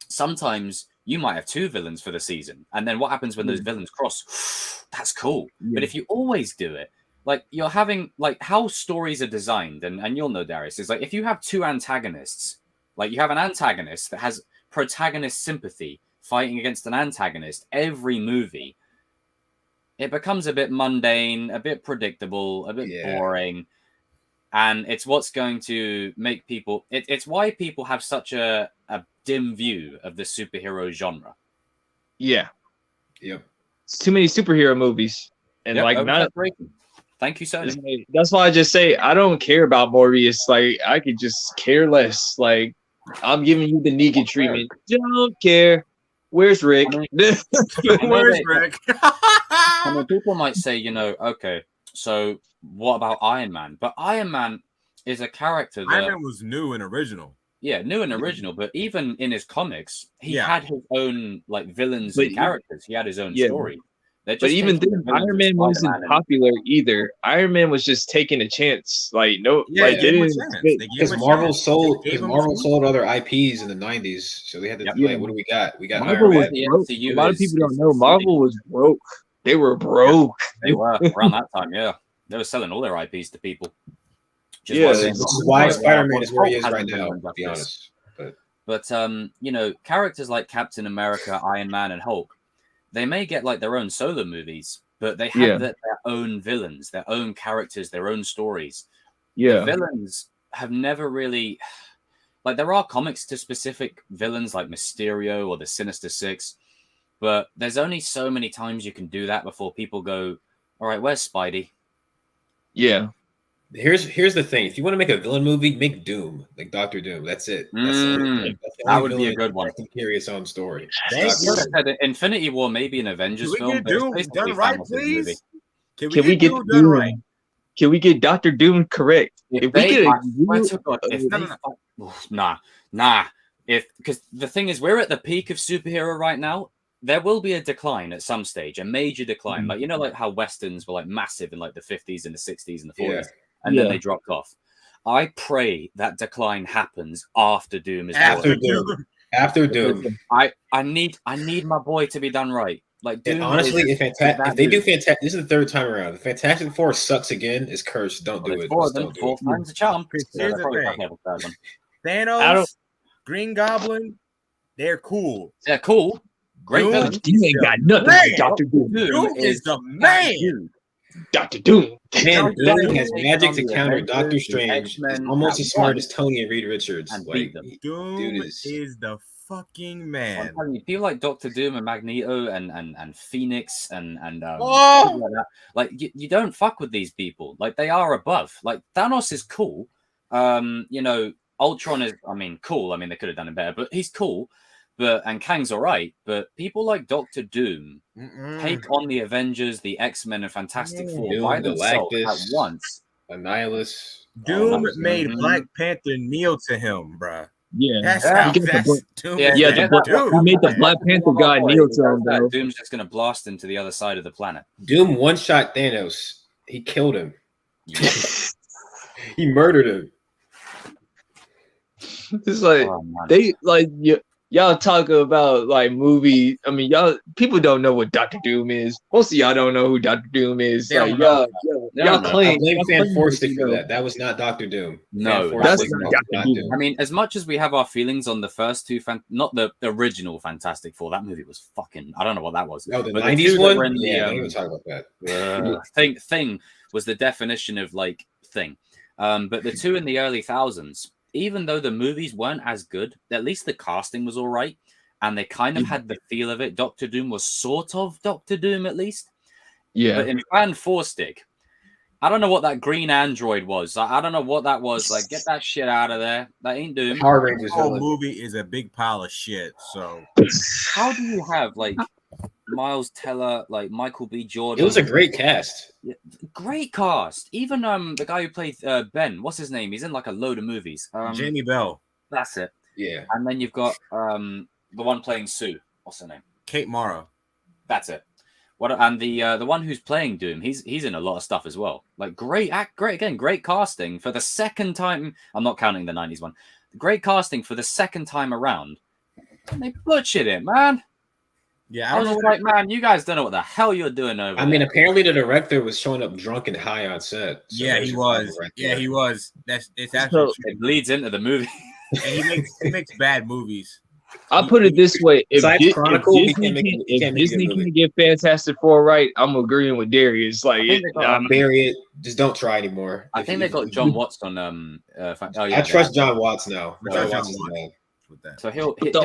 Speaker 1: Sometimes you might have two villains for the season, and then what happens when those villains cross? That's cool. But if you always do it, like you're having, like how stories are designed, and you'll know, Darius, is like if you have two antagonists, like you have an antagonist that has protagonist sympathy fighting against an antagonist every movie, it becomes a bit mundane, a bit predictable, a bit boring. And it's what's going to make people, it's why people have such a dim view of the superhero genre.
Speaker 2: Yeah.
Speaker 6: Yep.
Speaker 2: It's too many superhero movies. And
Speaker 1: Thank you, Sony.
Speaker 2: That's why I just say I don't care about Morbius. Like, I could just care less. Like, I'm giving you the Negan treatment. Don't care. Where's Rick?
Speaker 4: Where's Rick?
Speaker 1: I mean, people might say, okay, so what about Iron Man? But Iron Man is a character that
Speaker 4: Iron Man was new and original.
Speaker 1: Yeah, new and original. But even in his comics, he had his own like villains and characters. He had his own story.
Speaker 2: But even then, Iron Man wasn't popular either. Iron Man was just taking a chance. Like,
Speaker 6: because Marvel sold other IPs in the 90s, so they had to like, what do we got? We got
Speaker 2: Marvel was broke. A lot of people don't know Marvel was broke. They were broke.
Speaker 1: They were around that time. Yeah, they were selling all their IPs to people.
Speaker 6: This is why Spider-Man is where he is right now. To be honest,
Speaker 1: but characters like Captain America, Iron Man, and Hulk. They may get like their own solo movies, but they have their own villains, their own characters, their own stories.
Speaker 2: Yeah.
Speaker 1: The villains have never really, like, there are comics to specific villains like Mysterio or the Sinister Six, but there's only so many times you can do that before people go, all right, where's Spidey?
Speaker 2: Yeah.
Speaker 6: Here's the thing. If you want to make a villain movie, make Doom, like Dr. Doom. That's it.
Speaker 1: That would be a good one.
Speaker 6: Can carry its own story.
Speaker 1: Infinity War may be an Avengers film.
Speaker 4: Doom done right, please?
Speaker 2: Can we get Doom right? Can we get Dr. Doom correct? Because
Speaker 1: the thing is, we're at the peak of superhero right now. There will be a decline at some stage, a major decline. Like, like how Westerns were like massive in like the 50s and the 60s and the 40s. And then they dropped off. I pray that decline happens after Doom is
Speaker 6: after Doom.
Speaker 1: I need my boy to be done right. Like, Doom
Speaker 6: honestly, if they do fantastic, this is the third time around. If Fantastic Four sucks again, it's cursed. Don't do it.
Speaker 1: Fourth time's a charm.
Speaker 4: Here's the thing. Thanos, Green Goblin, they're cool.
Speaker 1: They're cool. Great
Speaker 4: Doom,
Speaker 1: villains.
Speaker 2: You ain't got nothing like Doctor Doom.
Speaker 4: Doom is the man.
Speaker 2: Doctor Doom.
Speaker 6: Man,
Speaker 1: Doom
Speaker 6: Doom has magic to
Speaker 1: the
Speaker 6: counter
Speaker 1: Avengers,
Speaker 6: Doctor
Speaker 1: the
Speaker 6: Strange. He's
Speaker 1: X-Men
Speaker 6: almost
Speaker 1: at
Speaker 6: as smart
Speaker 1: once
Speaker 6: as Tony and Reed Richards.
Speaker 1: and
Speaker 6: Like,
Speaker 1: beat them.
Speaker 4: Doom
Speaker 6: dude
Speaker 4: is the fucking
Speaker 1: I'm
Speaker 4: man.
Speaker 1: telling you, people like Doctor Doom and Magneto and Phoenix and
Speaker 4: Oh!
Speaker 1: people like that. Like you don't fuck with these people. Like they are above. Like Thanos is cool. You know, Ultron is, I mean, cool. I mean, they could have done it better, but he's cool. And Kang's all right. But people like Doctor Doom take on the Avengers, the X-Men, and Fantastic Four
Speaker 6: Doom,
Speaker 1: by themselves at
Speaker 6: Galactus,
Speaker 1: once.
Speaker 6: Annihilus.
Speaker 4: Doom made Black Panther kneel to him, bruh.
Speaker 2: Yeah.
Speaker 4: That's
Speaker 1: Yeah.
Speaker 4: how
Speaker 2: He got the
Speaker 4: that's
Speaker 2: Black-
Speaker 4: Doom.
Speaker 1: Yeah,
Speaker 4: is
Speaker 2: Yeah,
Speaker 1: yeah,
Speaker 4: Doom.
Speaker 2: he made the Black Panther guy kneel to him, bro.
Speaker 1: Doom's just gonna blast him to the other side of the planet.
Speaker 6: Doom one-shot Thanos. He killed him. He murdered him.
Speaker 2: It's like
Speaker 1: Oh, man.
Speaker 2: they like y'all talk about like movie. I mean, people don't know what Doctor Doom is. Most of y'all don't know who Doctor Doom is.
Speaker 4: They
Speaker 2: Like
Speaker 4: don't
Speaker 2: y'all
Speaker 1: know.
Speaker 2: claim.
Speaker 6: I blame
Speaker 2: y'all
Speaker 6: Fan
Speaker 2: claim
Speaker 6: Forstic
Speaker 2: you
Speaker 6: for
Speaker 2: know.
Speaker 6: that. That was not Doctor Doom.
Speaker 1: No,
Speaker 6: Fan
Speaker 2: that's
Speaker 6: Forstic
Speaker 2: not
Speaker 6: was
Speaker 2: Dr. Doom.
Speaker 1: I mean, as much as we have our feelings on the first two, not the original Fantastic Four, that movie was fucking. I don't know what that was.
Speaker 6: Oh, the
Speaker 1: But
Speaker 6: 90s
Speaker 1: two that
Speaker 6: one?
Speaker 1: were in the,
Speaker 6: Yeah, don't even talk about that.
Speaker 1: Thing was the definition of like thing. But the two in the early thousands, even though the movies weren't as good, at least the casting was all right, and they kind of had the feel of it. Doctor Doom was sort of Doctor Doom at least.
Speaker 2: Yeah.
Speaker 1: But in Fan Four Stick, I don't know what that green android was. I don't know what that was. Like, get that shit out of there. That ain't Doom.
Speaker 6: Power Rangers.
Speaker 4: This whole
Speaker 6: villain.
Speaker 4: movie is a big pile of shit. So
Speaker 1: How do you have like Miles Teller, like Michael B. Jordan?
Speaker 6: It was a great cast.
Speaker 1: Great cast. Even the guy who played Ben, what's his name? He's in like a load of movies.
Speaker 4: Jamie Bell,
Speaker 1: That's it.
Speaker 6: Yeah.
Speaker 1: And then you've got the one playing Sue. What's her name?
Speaker 4: Kate Mara.
Speaker 1: That's it. And the one who's playing Doom, he's in a lot of stuff as well. Like great casting for the second time. I'm not counting the 90s one. Great casting for the second time around. And they butchered it, man.
Speaker 4: Yeah,
Speaker 1: I was just like, man, you guys don't know what the hell you're doing over
Speaker 6: I mean,
Speaker 1: there.
Speaker 6: apparently the director was showing up drunk and high on set. So
Speaker 4: Yeah,
Speaker 6: there's
Speaker 4: he
Speaker 6: your
Speaker 4: was.
Speaker 6: problem right
Speaker 4: Yeah,
Speaker 6: there.
Speaker 4: he was. It's actually true.
Speaker 1: It bleeds into the movie.
Speaker 4: And he makes bad movies.
Speaker 2: I put it this way: if,
Speaker 6: Besides Chronicle, he
Speaker 2: Disney,
Speaker 6: can't make-
Speaker 2: can,
Speaker 6: he
Speaker 2: if
Speaker 6: can't make a
Speaker 2: Disney
Speaker 6: good movie.
Speaker 2: can get Fantastic Four right, I'm agreeing with Darius. Like,
Speaker 6: Bury it. Just don't try anymore.
Speaker 1: I think they got John Watts on.
Speaker 6: I trust John Watts now.
Speaker 4: I
Speaker 6: John
Speaker 4: trust
Speaker 6: Watts
Speaker 4: John
Speaker 6: is
Speaker 4: Watts.
Speaker 6: mad.
Speaker 4: With that.
Speaker 1: So he'll
Speaker 2: the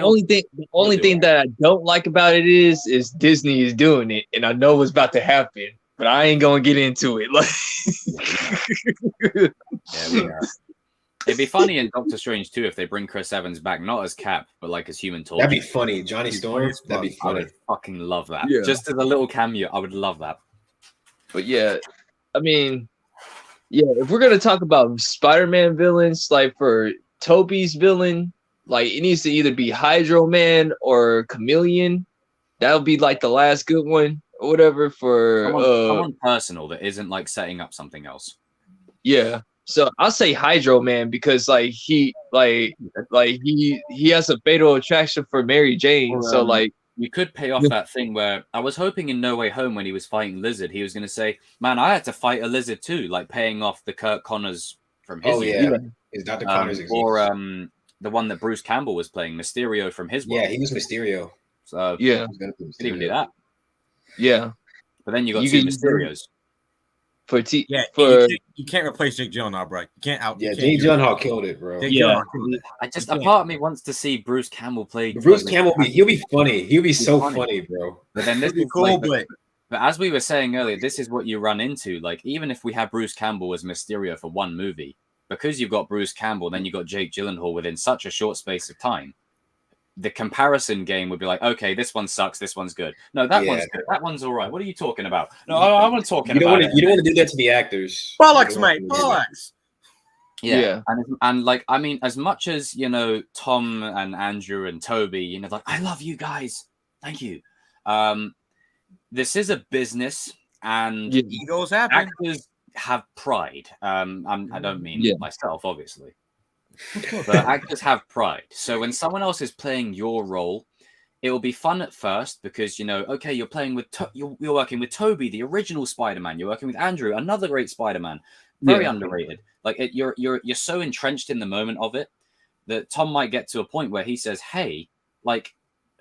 Speaker 2: only thing that I don't like about it is Disney is doing it, and I know what's about to happen, but I ain't gonna get into it. Like,
Speaker 1: It'd be funny in Doctor Strange too if they bring Chris Evans back, not as Cap, but like as Human Torch.
Speaker 6: That'd be funny. Johnny
Speaker 4: He's
Speaker 6: Storm.
Speaker 4: funny as
Speaker 6: That'd be
Speaker 4: fuck.
Speaker 1: I
Speaker 6: funny.
Speaker 1: would fucking love that.
Speaker 2: Yeah.
Speaker 1: Just as a little cameo, I would love that.
Speaker 2: but yeah, I mean, yeah, if we're gonna talk about Spider-Man villains, like for Toby's villain, like it needs to either be Hydro Man or Chameleon. That'll be like the last good one or whatever for
Speaker 1: Someone personal that isn't like setting up something else.
Speaker 2: yeah. So I'll say Hydro Man because like he has a fatal attraction for Mary Jane.
Speaker 1: Or,
Speaker 2: So like
Speaker 1: you could pay off that thing where I was hoping in No Way Home when he was fighting Lizard, he was going to say, "Man, I had to fight a lizard too," like paying off the Kurt Connors from his.
Speaker 6: Oh yeah, is Dr. Connors
Speaker 1: or the one that Bruce Campbell was playing, Mysterio from his.
Speaker 6: Yeah,
Speaker 1: world.
Speaker 6: he was Mysterio.
Speaker 1: So
Speaker 2: yeah,
Speaker 6: He was gonna be
Speaker 1: you could even do
Speaker 6: Mysterio.
Speaker 1: that.
Speaker 2: yeah.
Speaker 1: But then you got
Speaker 2: You
Speaker 1: two
Speaker 2: can-
Speaker 1: Mysterios.
Speaker 2: For
Speaker 4: Yeah, you can't replace Jake Gyllenhaal, bro. You can't out.
Speaker 6: Yeah,
Speaker 4: you
Speaker 6: Jay
Speaker 4: can't do it.
Speaker 6: Gyllenhaal killed it, bro.
Speaker 4: Jake
Speaker 2: Yeah.
Speaker 4: Gyllenhaal killed it.
Speaker 1: I just
Speaker 4: You
Speaker 1: a
Speaker 4: can't.
Speaker 1: part of me wants to see Bruce Campbell play.
Speaker 6: Bruce
Speaker 1: like,
Speaker 6: Campbell, he'll be funny. He'll be so
Speaker 1: funny.
Speaker 6: funny, bro.
Speaker 1: But then this
Speaker 4: It'd be
Speaker 1: is
Speaker 4: cool,
Speaker 1: like, but as we were saying earlier, this is what you run into. Like, even if we have Bruce Campbell as Mysterio for one movie, because you've got Bruce Campbell, then you've got Jake Gyllenhaal within such a short space of time, the comparison game would be like, okay, this one sucks, this one's good. No, that one's good. That one's all right. What are you talking about? No, I'm not talking
Speaker 6: You don't
Speaker 1: about
Speaker 6: want to. You don't want to do that to the actors.
Speaker 4: Bollocks,
Speaker 6: You don't
Speaker 4: mate.
Speaker 6: wanna do that.
Speaker 4: Bollocks.
Speaker 1: Yeah. And like, I mean, as much as, you know, Tom and Andrew and Toby, you know, like, I love you guys. Thank you. This is a business and
Speaker 4: Egos happen.
Speaker 1: actors have pride. I don't mean
Speaker 2: Yeah.
Speaker 1: myself, obviously. But actors have pride. So when someone else is playing your role, it will be fun at first because, you know, okay, you're playing with you're working with Toby, the original Spider-Man. You're working with Andrew, another great Spider-Man. Very underrated. Like you're so entrenched in the moment of it. that Tom might get to a point where he says, "Hey, like,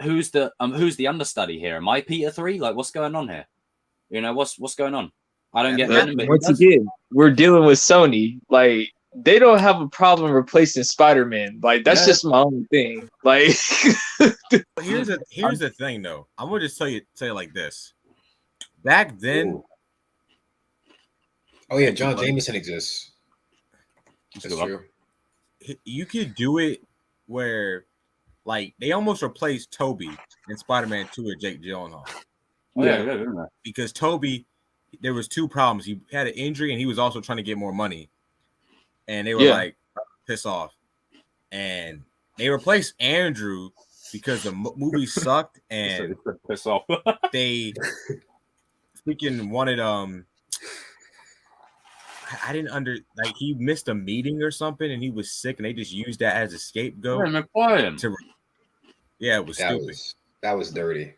Speaker 1: who's the understudy here? Am I Peter 3? Like, what's going on here? You know, what's going on? I don't get Venom, but
Speaker 2: once again, we're dealing with Sony. Like, they don't have a problem replacing Spider-Man. Like, that's just my own thing. Like,
Speaker 4: here's the thing, though. I'm gonna just tell you like this. Back then,
Speaker 6: oh yeah, John Jameson exists. That's true.
Speaker 4: You could do it where, like, they almost replaced Toby in Spider-Man 2 with Jake Gyllenhaal.
Speaker 1: Yeah.
Speaker 4: Because Toby, there was two problems. He had an injury, and he was also trying to get more money. And they were like, piss off. And they replaced Andrew because the movie sucked, and
Speaker 1: piss off.
Speaker 4: They freaking wanted I didn't he missed a meeting or something, and he was sick, and they just used that as a scapegoat.
Speaker 1: It
Speaker 4: was stupid.
Speaker 6: That was dirty.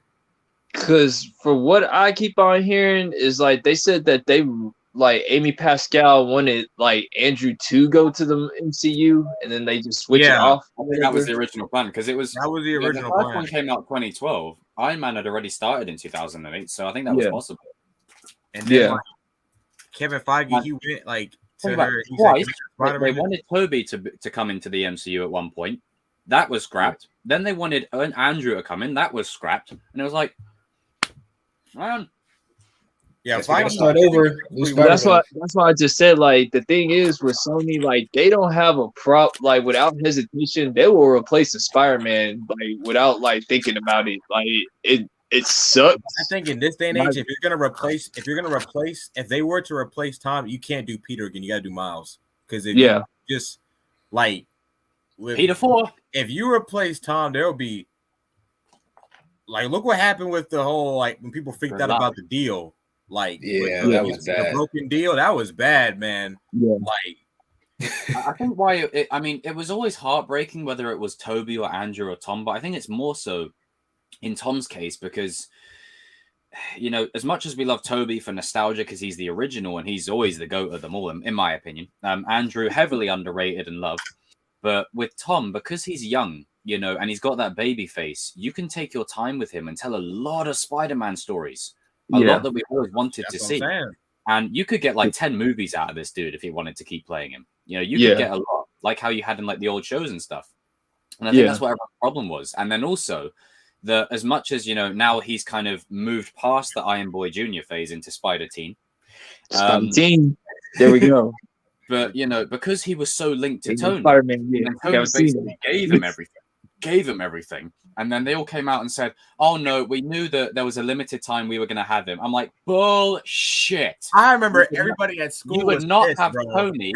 Speaker 2: Because for what I keep on hearing is like they said that they like Amy Pascal wanted like Andrew to go to the MCU, and then they just switch it off.
Speaker 1: I think that was the original plan, because that was the original plan. The first one came out 2012. Iron Man had already started in 2008, so I think that was possible.
Speaker 4: And then Kevin Feige, he went like to her.
Speaker 1: Twice, they wanted Toby to come into the MCU at one point. That was scrapped. Then they wanted Andrew to come in. That was scrapped. And it was like, man.
Speaker 6: Yeah, Feige start over.
Speaker 2: That's why I just said, like, the thing is with Sony, like, they don't have a like, without hesitation, they will replace the Spider-Man, like, without like thinking about it. Like, it sucks.
Speaker 4: I think in this day and age, if they were to replace Tom, you can't do Peter again. You got to do Miles, because you just like with
Speaker 1: Peter 4.
Speaker 4: If you replace Tom, there will be like, look what happened with the whole, like, when people freaked out about the deal. Like,
Speaker 6: that was bad.
Speaker 4: The broken deal, that was bad, man.
Speaker 2: Yeah.
Speaker 4: Like,
Speaker 1: I think it was always heartbreaking whether it was Toby or Andrew or Tom, but I think it's more so in Tom's case because, you know, as much as we love Toby for nostalgia because he's the original and he's always the GOAT of them all, in my opinion. Andrew, heavily underrated and loved. But with Tom, because he's young, you know, and he's got that baby face, you can take your time with him and tell a lot of Spider-Man stories. A lot that we always wanted to see. And you could get like 10 movies out of this dude if you wanted to keep playing him. You know, you could get a lot, like how you had in like the old shows and stuff. And I think that's what everyone's problem was. And then also, as much as, you know, now he's kind of moved past the Iron Boy Jr. phase into Spider-Teen.
Speaker 2: Spider-Teen. There we go.
Speaker 1: But, you know, because he was so linked to Tony,
Speaker 2: Spider-Man,
Speaker 1: Tony basically gave him everything. And then they all came out and said, oh, no, we knew that there was a limited time we were going to have him. I'm like, bullshit.
Speaker 4: I remember everybody at school
Speaker 1: you would not have Tony.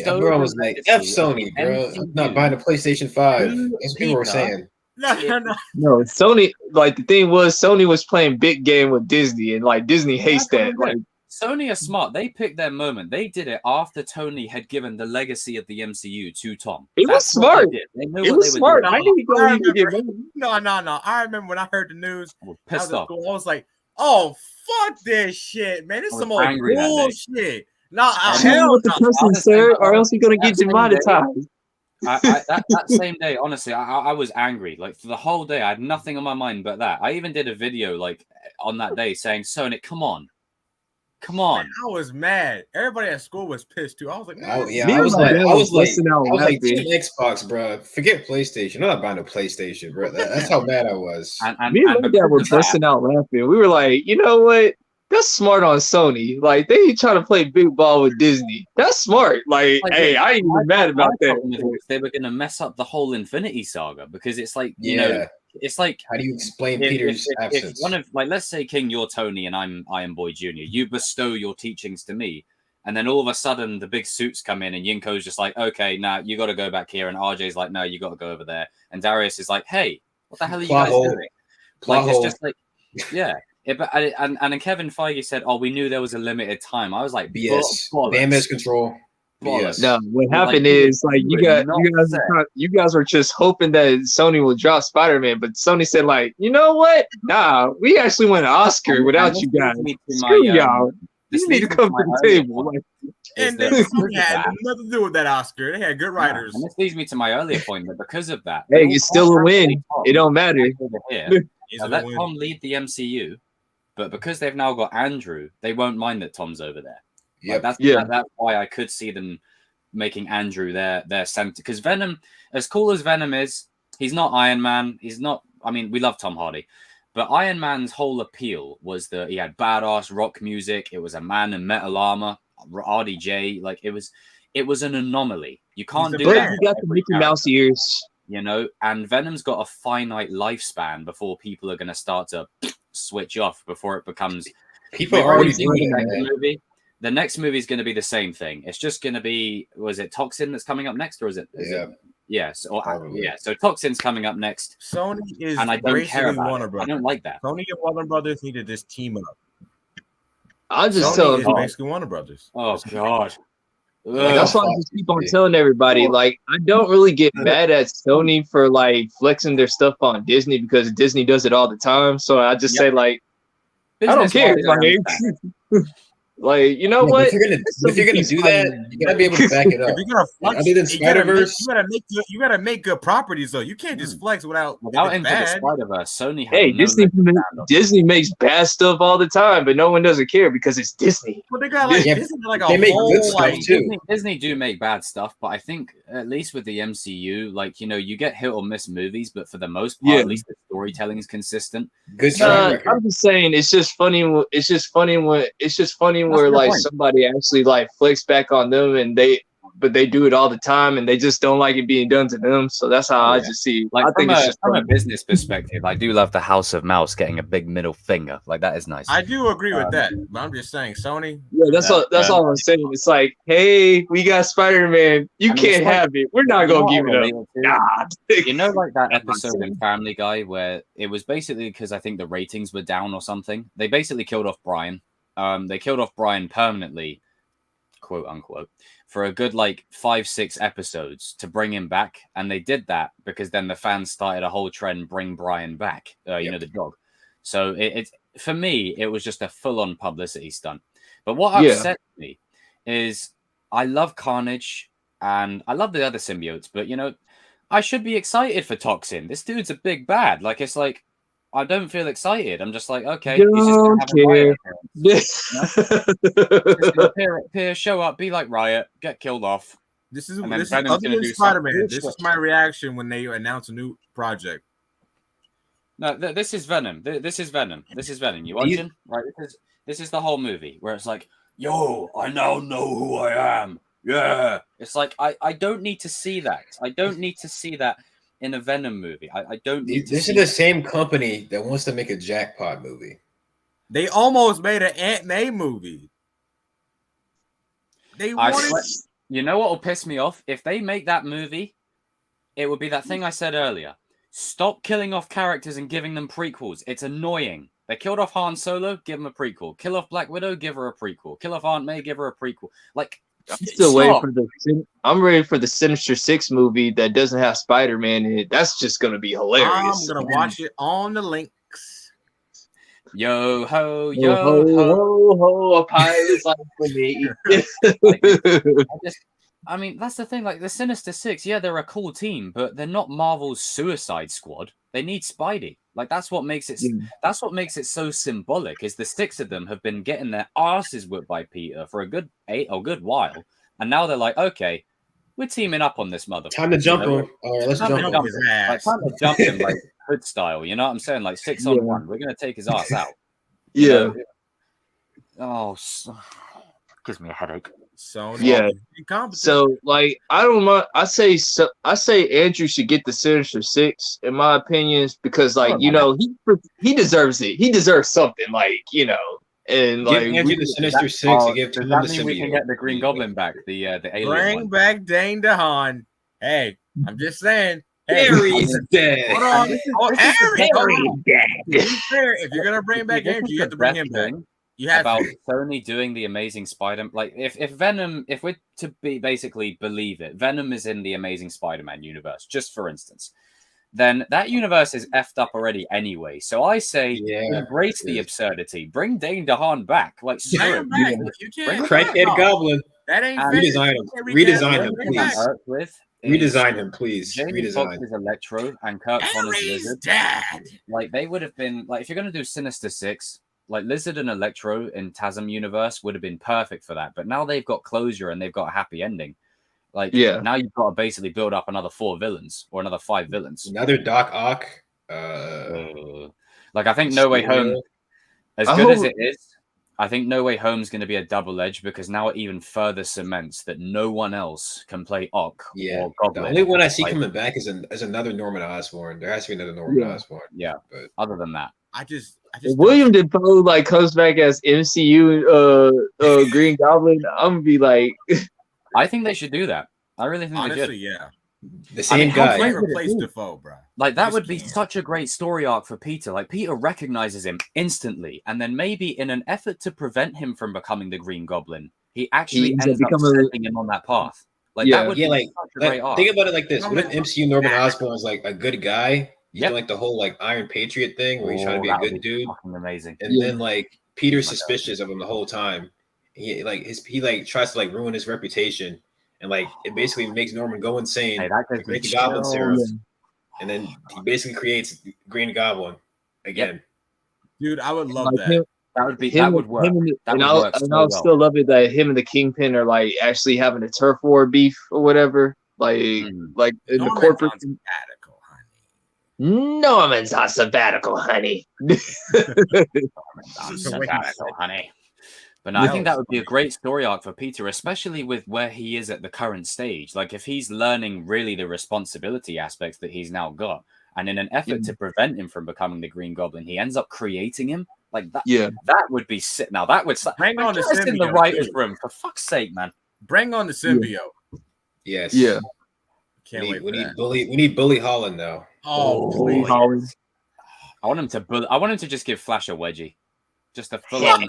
Speaker 6: Everyone was like, F Sony, bro. I'm not buying a PlayStation 5. That's what people were saying.
Speaker 2: No, Sony, like, the thing was, Sony was playing big game with Disney, and like Disney hates that. Like,
Speaker 1: Sony are smart. They picked their moment. They did it after Tony had given the legacy of the MCU to Tom.
Speaker 2: It was smart.
Speaker 1: They knew
Speaker 2: it
Speaker 1: what
Speaker 2: was
Speaker 1: they
Speaker 2: smart.
Speaker 1: were doing.
Speaker 2: I didn't go
Speaker 4: No. I remember when I heard the news.
Speaker 1: I was pissed off.
Speaker 4: I was like, oh, fuck this shit, man. This is some old bullshit. No, hell
Speaker 2: with the person, sir, or else you're going to get demonetized.
Speaker 1: That same day, honestly, I was angry. Like, for the whole day, I had nothing on my mind but that. I even did a video, like, on that day saying, Sony, come on. Man, I
Speaker 4: was mad. Everybody at school was pissed too. I was like,
Speaker 6: I was like, Team Xbox, bro. Forget PlayStation. I'm not buying a PlayStation, bro. That's how mad I was.
Speaker 2: Me and my dad were busting out laughing. We were like, you know what? That's smart on Sony. Like, they trying to play big ball with Disney. That's smart. Like hey, I ain't even mad about that.
Speaker 1: They were going to mess up the whole Infinity Saga because it's like, you know, it's like,
Speaker 6: how do you explain Peter's absence?
Speaker 1: If one of, like, let's say, King, you're Tony and I'm Iron Boy Jr. You bestow your teachings to me, and then all of a sudden the big suits come in and Yinko's just like, okay, now you got to go back here, and RJ's like, no, you got to go over there, and Darius is like, hey, what the hell are you guys doing? Like, it's just like, and then Kevin Feige said, oh, we knew there was a limited time. I was like,
Speaker 6: BS. Damage control.
Speaker 2: Yes. No, what happened is like you guys are just hoping that Sony will drop Spider-Man, but Sony said like, you know what? Nah, we actually won an Oscar without you guys. Screw y'all.
Speaker 1: this
Speaker 2: You need to
Speaker 1: leads me
Speaker 2: come
Speaker 1: my
Speaker 2: to the
Speaker 1: earlier
Speaker 2: table.
Speaker 1: point, is
Speaker 4: And
Speaker 1: that
Speaker 4: they
Speaker 1: because of
Speaker 4: had
Speaker 1: that-
Speaker 4: nothing to do with that Oscar. They had good writers.
Speaker 1: and this leads me to my earlier point that because of that,
Speaker 2: Hey,
Speaker 1: they
Speaker 2: it's
Speaker 1: all
Speaker 2: still a
Speaker 1: can't
Speaker 2: win.
Speaker 1: really Tom
Speaker 2: It don't matter.
Speaker 1: over here.
Speaker 4: Is
Speaker 1: Now,
Speaker 4: it a
Speaker 1: let
Speaker 4: win?
Speaker 1: Tom lead the MCU, but because they've now got Andrew, they won't mind that Tom's over there. Like, that's why I could see them making Andrew their center. Because Venom, as cool as Venom is, he's not Iron Man. He's not. I mean, we love Tom Hardy, but Iron Man's whole appeal was that he had badass rock music. It was a man in metal armor, RDJ. Like it was an anomaly. You can't do
Speaker 2: But
Speaker 1: that.
Speaker 2: you got the Mickey Mouse ears.
Speaker 1: You know, and Venom's got a finite lifespan before people are going to start to switch off before it becomes.
Speaker 6: People
Speaker 1: We've
Speaker 6: are already
Speaker 1: seen
Speaker 6: doing
Speaker 1: the
Speaker 6: that.
Speaker 1: next movie. The next movie is going to be the same thing. It's just going to be, was it Toxin that's coming up next, or is it? Yes. So Toxin's coming up next.
Speaker 4: Sony is
Speaker 1: and I don't care
Speaker 4: basically
Speaker 1: about
Speaker 4: Warner
Speaker 1: it.
Speaker 4: Brothers.
Speaker 1: I don't like that.
Speaker 4: Sony and Warner Brothers need to just team up.
Speaker 2: I'll just
Speaker 4: Sony
Speaker 2: tell
Speaker 4: is
Speaker 2: you.
Speaker 4: basically Warner Brothers.
Speaker 1: Oh God.
Speaker 2: That's why I just keep on telling everybody. Like, I don't really get mad at Sony for like flexing their stuff on Disney because Disney does it all the time. So I just say like, I don't care. Like, you know what?
Speaker 6: If you're gonna do that, you gotta be able to back it up.
Speaker 4: If you're gonna flex,
Speaker 6: other than Spider-Verse,
Speaker 4: you gotta make good properties though. You can't just flex without
Speaker 1: Into the Spider-Verse. Sony has
Speaker 2: hey, Disney makes bad stuff all the time, but no one doesn't care because it's Disney.
Speaker 4: But they got like Disney, like
Speaker 6: they
Speaker 4: a
Speaker 6: make
Speaker 4: whole
Speaker 6: good stuff
Speaker 4: like
Speaker 6: too.
Speaker 1: Disney do make bad stuff, but I think at least with the MCU, like, you know, you get hit or miss movies, but for the most part, at least the storytelling is consistent.
Speaker 6: Good track record.
Speaker 2: I'm just saying, it's just funny where like somebody actually like flicks back on them, and they do it all the time, and they just don't like it being done to them. So that's how I just see.
Speaker 1: Like,
Speaker 2: I think it's just
Speaker 1: from a business perspective, I do love the House of Mouse getting a big middle finger. Like, that is nice.
Speaker 4: I do agree with that, but I'm just saying, Sony.
Speaker 2: Yeah, that's all I'm saying. It's like, hey, we got Spider-Man. You can't have it. We're not gonna give it up. Nah.
Speaker 1: You know, like that episode in Family Guy where it was basically because I think the ratings were down or something. They basically killed off Brian. They killed off Brian permanently, quote unquote, for a good like 5-6 episodes to bring him back, and they did that because then the fans started a whole trend, bring Brian back. You know, the dog. So it's for me, it was just a full-on publicity stunt. But what upset me is I love Carnage and I love the other symbiotes, but you know, I should be excited for Toxin. This dude's a big bad. Like, it's like, I don't feel excited. I'm just like, okay, he's just gonna have a Riot appearance. Show up, be like Riot, get killed off.
Speaker 4: This is other than Spider-Man. This is my reaction when they announce a new project.
Speaker 1: No, this is Venom. This is Venom. This is Venom. You watching? Right? This is the whole movie where it's like, yo, I now know who I am. Yeah. It's like, I don't need to see that. I don't need to see that in a Venom movie. I don't need to.
Speaker 6: This is the same company that wants to make a Jackpot movie.
Speaker 4: They almost made an Aunt May movie. They wanted.
Speaker 1: You know what will piss me off? If they make that movie, it would be that thing I said earlier. Stop killing off characters and giving them prequels. It's annoying. They killed off Han Solo, give him a prequel. Kill off Black Widow, give her a prequel. Kill off Aunt May, give her a prequel. Like,
Speaker 2: I'm ready for the Sinister Six movie that doesn't have Spider-Man in it. That's just gonna be hilarious.
Speaker 4: I'm gonna watch it on the links.
Speaker 1: Yo ho,
Speaker 2: yo ho, ho, ho, a pie is like for me.
Speaker 1: I mean, that's the thing. Like, the Sinister Six, yeah, they're a cool team, but they're not Marvel's Suicide Squad. They need Spidey. Like, that's what makes it. That's what makes it so symbolic. Is the 6 of them have been getting their asses whipped by Peter for a good while, and now they're like, okay, we're teaming up on this motherfucker.
Speaker 6: Time to jump him. All right, let's jump him.
Speaker 1: Like, time to jump him, like Hood style. You know what I'm saying? Like 6 on 1. We're gonna take his ass out.
Speaker 2: Yeah.
Speaker 1: Gives me a headache.
Speaker 4: So
Speaker 2: like, I don't mind. I say Andrew should get the Sinister Six in my opinion, because like, you know, he deserves it. He deserves something, like, you know, and
Speaker 6: give
Speaker 2: like
Speaker 6: Andrew the Sinister Six and give
Speaker 1: Tom the symbiote. We can get the Green Goblin back, the alien.
Speaker 4: Bring back Dane DeHaan. Hey, I'm just saying. Hey,
Speaker 6: Harry's dead.
Speaker 4: Hold on. Harry's dead. If you're gonna bring back Andrew, you have to bring him back.
Speaker 1: About Sony doing the Amazing Spider-Man, like if Venom, if we're to be basically believe it, Venom is in the Amazing Spider-Man universe, just for instance, then that universe is effed up already anyway. So I say, embrace the absurdity. Bring Dane DeHaan back. Like, screw him.
Speaker 4: You can't.
Speaker 6: Crackhead Goblin.
Speaker 4: That ain't
Speaker 6: redesign him. Redesign him, please. Redesign him, please.
Speaker 1: Jamie Foxx is Electro and Kirk Connor's Lizard.
Speaker 4: Dad.
Speaker 1: Like, they would have been like, if you're gonna do Sinister Six, like Lizard and Electro in TASM universe would have been perfect for that. But now they've got closure and they've got a happy ending. Like, now you've got to basically build up another 4 villains or another 5 villains.
Speaker 6: Another Doc Ock.
Speaker 1: Like, I think No Way Home, as good as it is, I think No Way Home is going to be a double edge because now it even further cements that no one else can play Ock or Goblin.
Speaker 6: The only one I see coming back is another Norman Osborn. There has to be another Norman Osborn.
Speaker 1: Yeah, but other than that,
Speaker 4: I just
Speaker 2: William Dafoe like comes back as MCU Green Goblin. I'm gonna be like,
Speaker 1: I think they should do that. I really think
Speaker 4: honestly,
Speaker 1: they should.
Speaker 4: Yeah.
Speaker 6: The same guy.
Speaker 4: Replace Dafoe, bro.
Speaker 1: Like, that would be such a great story arc for Peter. Like, Peter recognizes him instantly, and then maybe in an effort to prevent him from becoming the Green Goblin, he actually ends up setting him on that path. Like, that would be
Speaker 6: like,
Speaker 1: such a great arc.
Speaker 6: Think about it like this: what if MCU Norman Osborn was like a good guy? You know, like the whole like Iron Patriot thing, where he's trying to be a good dude.
Speaker 1: Amazing.
Speaker 6: And then like Peter's suspicious of him the whole time. He tries to like ruin his reputation. And like it basically makes Norman go insane, create the Goblin serum, and then he basically creates Green Goblin again.
Speaker 4: Dude, I would love that.
Speaker 1: That would work.
Speaker 2: I'll still love it that him and the Kingpin are like actually having a turf war beef or whatever. Like in the corporate.
Speaker 4: Sabbatical, honey.
Speaker 2: Norman's on sabbatical, honey.
Speaker 1: Sabbatical, honey. But no, I think that would be a great story arc for Peter, especially with where he is at the current stage. Like, if he's learning really the responsibility aspects that he's now got, and in an effort to prevent him from becoming the Green Goblin, he ends up creating him. Like that. Yeah, that would be sick. Now that would
Speaker 4: bring on the symbiote
Speaker 1: in the writer's room, for fuck's sake, man.
Speaker 4: Bring on the symbiote.
Speaker 6: Yes.
Speaker 2: Yeah.
Speaker 6: Can't wait. We need Bully Holland now.
Speaker 2: Oh, Bully Holland.
Speaker 1: I want him to just give Flash a wedgie, just a full on.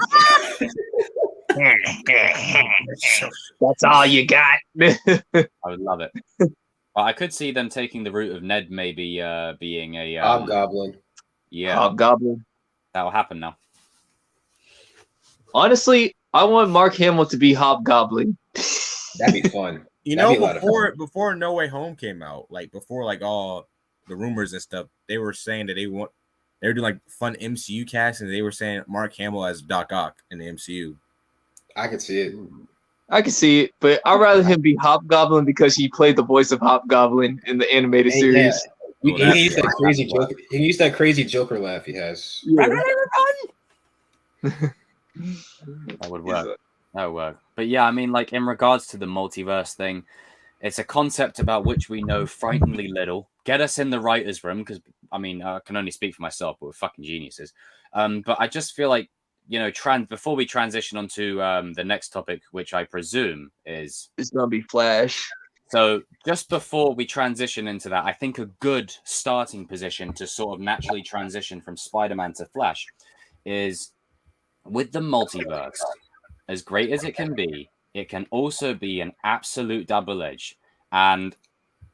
Speaker 2: That's all you got.
Speaker 1: I would love it. But I could see them taking the route of Ned maybe being a
Speaker 6: Hobgoblin.
Speaker 1: Yeah,
Speaker 2: Hobgoblin.
Speaker 1: That'll happen now.
Speaker 2: Honestly, I want Mark Hamill to be Hobgoblin.
Speaker 6: That'd be fun.
Speaker 4: You know, before No Way Home came out, like before like all the rumors and stuff, they were saying that they were doing like fun MCU casts, and they were saying Mark Hamill as Doc Ock in the MCU.
Speaker 6: I could see it.
Speaker 2: I can see it, but I'd rather him be Hobgoblin because he played the voice of Hobgoblin in the animated series.
Speaker 6: He needs that crazy Joker. He needs that crazy Joker laugh he has.
Speaker 2: Yeah.
Speaker 1: That would work. That would work. But yeah, I mean, like in regards to the multiverse thing, it's a concept about which we know frighteningly little. Get us in the writer's room, because I mean, I can only speak for myself, but we're fucking geniuses. But I just feel like, you know, before we transition onto the next topic, which I presume is...
Speaker 2: It's going to be Flash.
Speaker 1: So just before we transition into that, I think a good starting position to sort of naturally transition from Spider-Man to Flash is with the multiverse. As great as it can also be an absolute double edge. And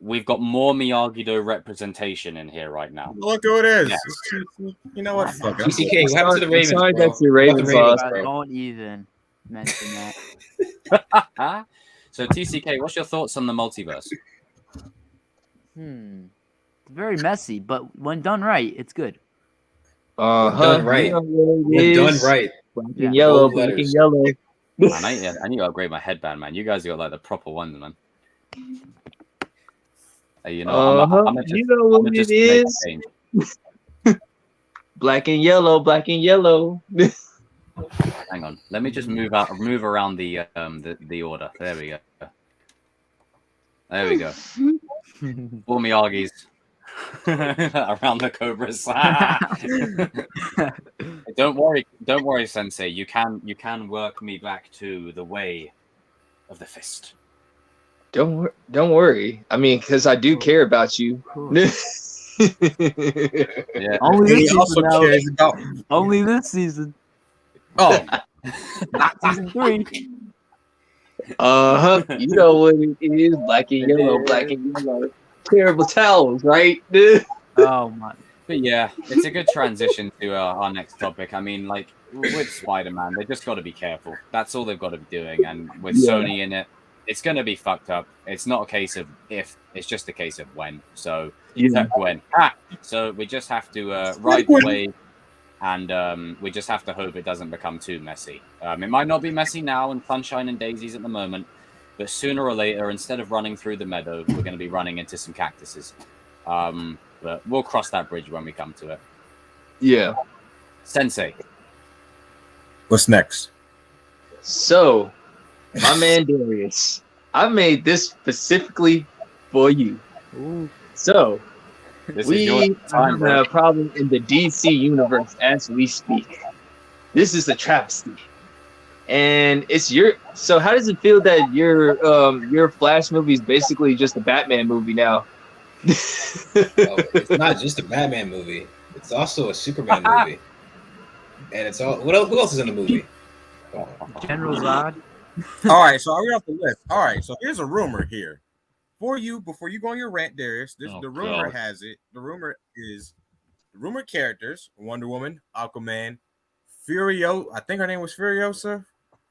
Speaker 1: we've got more Miyagi-Do representation in here right now.
Speaker 4: Look who it is.
Speaker 1: Yes.
Speaker 4: You know what? Fuck
Speaker 6: TCK, what happened to the Ravens?
Speaker 2: Sorry, that's your Ravens loss.
Speaker 7: Don't even mention that.
Speaker 1: So, TCK, what's your thoughts on the multiverse?
Speaker 7: Very messy, but when done right, it's good.
Speaker 6: Done right. When done right.
Speaker 2: Black and yellow, black and yellow.
Speaker 1: Man, I need to upgrade my headband, man. You guys got like the proper ones, man. You know,
Speaker 2: what it is. Black and yellow, black and yellow.
Speaker 1: Hang on, let me just move around the order. There we go. There we go. Four Miyagi's around the Cobras. Don't worry, Sensei. You can work me back to the way of the fist.
Speaker 2: Don't worry. I mean, because I do care about you.
Speaker 1: Yeah.
Speaker 7: Only this season.
Speaker 1: Oh,
Speaker 7: not season 3.
Speaker 2: You know what it is? Black and yellow, black and yellow. Terrible towels, right?
Speaker 7: Oh my.
Speaker 1: But yeah, it's a good transition to our next topic. I mean, like with Spider-Man, they just got to be careful. That's all they've got to be doing. And with Sony in it, it's going to be fucked up. It's not a case of if, it's just a case of when. So, when. So we just have to ride the wave, and we just have to hope it doesn't become too messy. It might not be messy now and sunshine and daisies at the moment, but sooner or later, instead of running through the meadow, we're going to be running into some cactuses. But we'll cross that bridge when we come to it.
Speaker 2: Yeah.
Speaker 1: Sensei.
Speaker 4: What's next?
Speaker 2: So, my man Darius, I made this specifically for you.
Speaker 7: Ooh.
Speaker 2: So,
Speaker 1: This is
Speaker 2: we
Speaker 1: your time,
Speaker 2: have
Speaker 1: bro.
Speaker 2: a problem in the DC universe as we speak. This is a travesty. And it's your. So, how does it feel that your Flash movie is basically just a Batman movie now?
Speaker 6: It's not just a Batman movie. It's also a Superman movie. And it's all. Who else is in the movie?
Speaker 7: General Zod.
Speaker 4: All right, so I'll read off the list. All right, so here's a rumor here for you before you go on your rant, Darius. The rumor has it. The rumor is the rumored characters: Wonder Woman, Aquaman, Furio. I think her name was Furiosa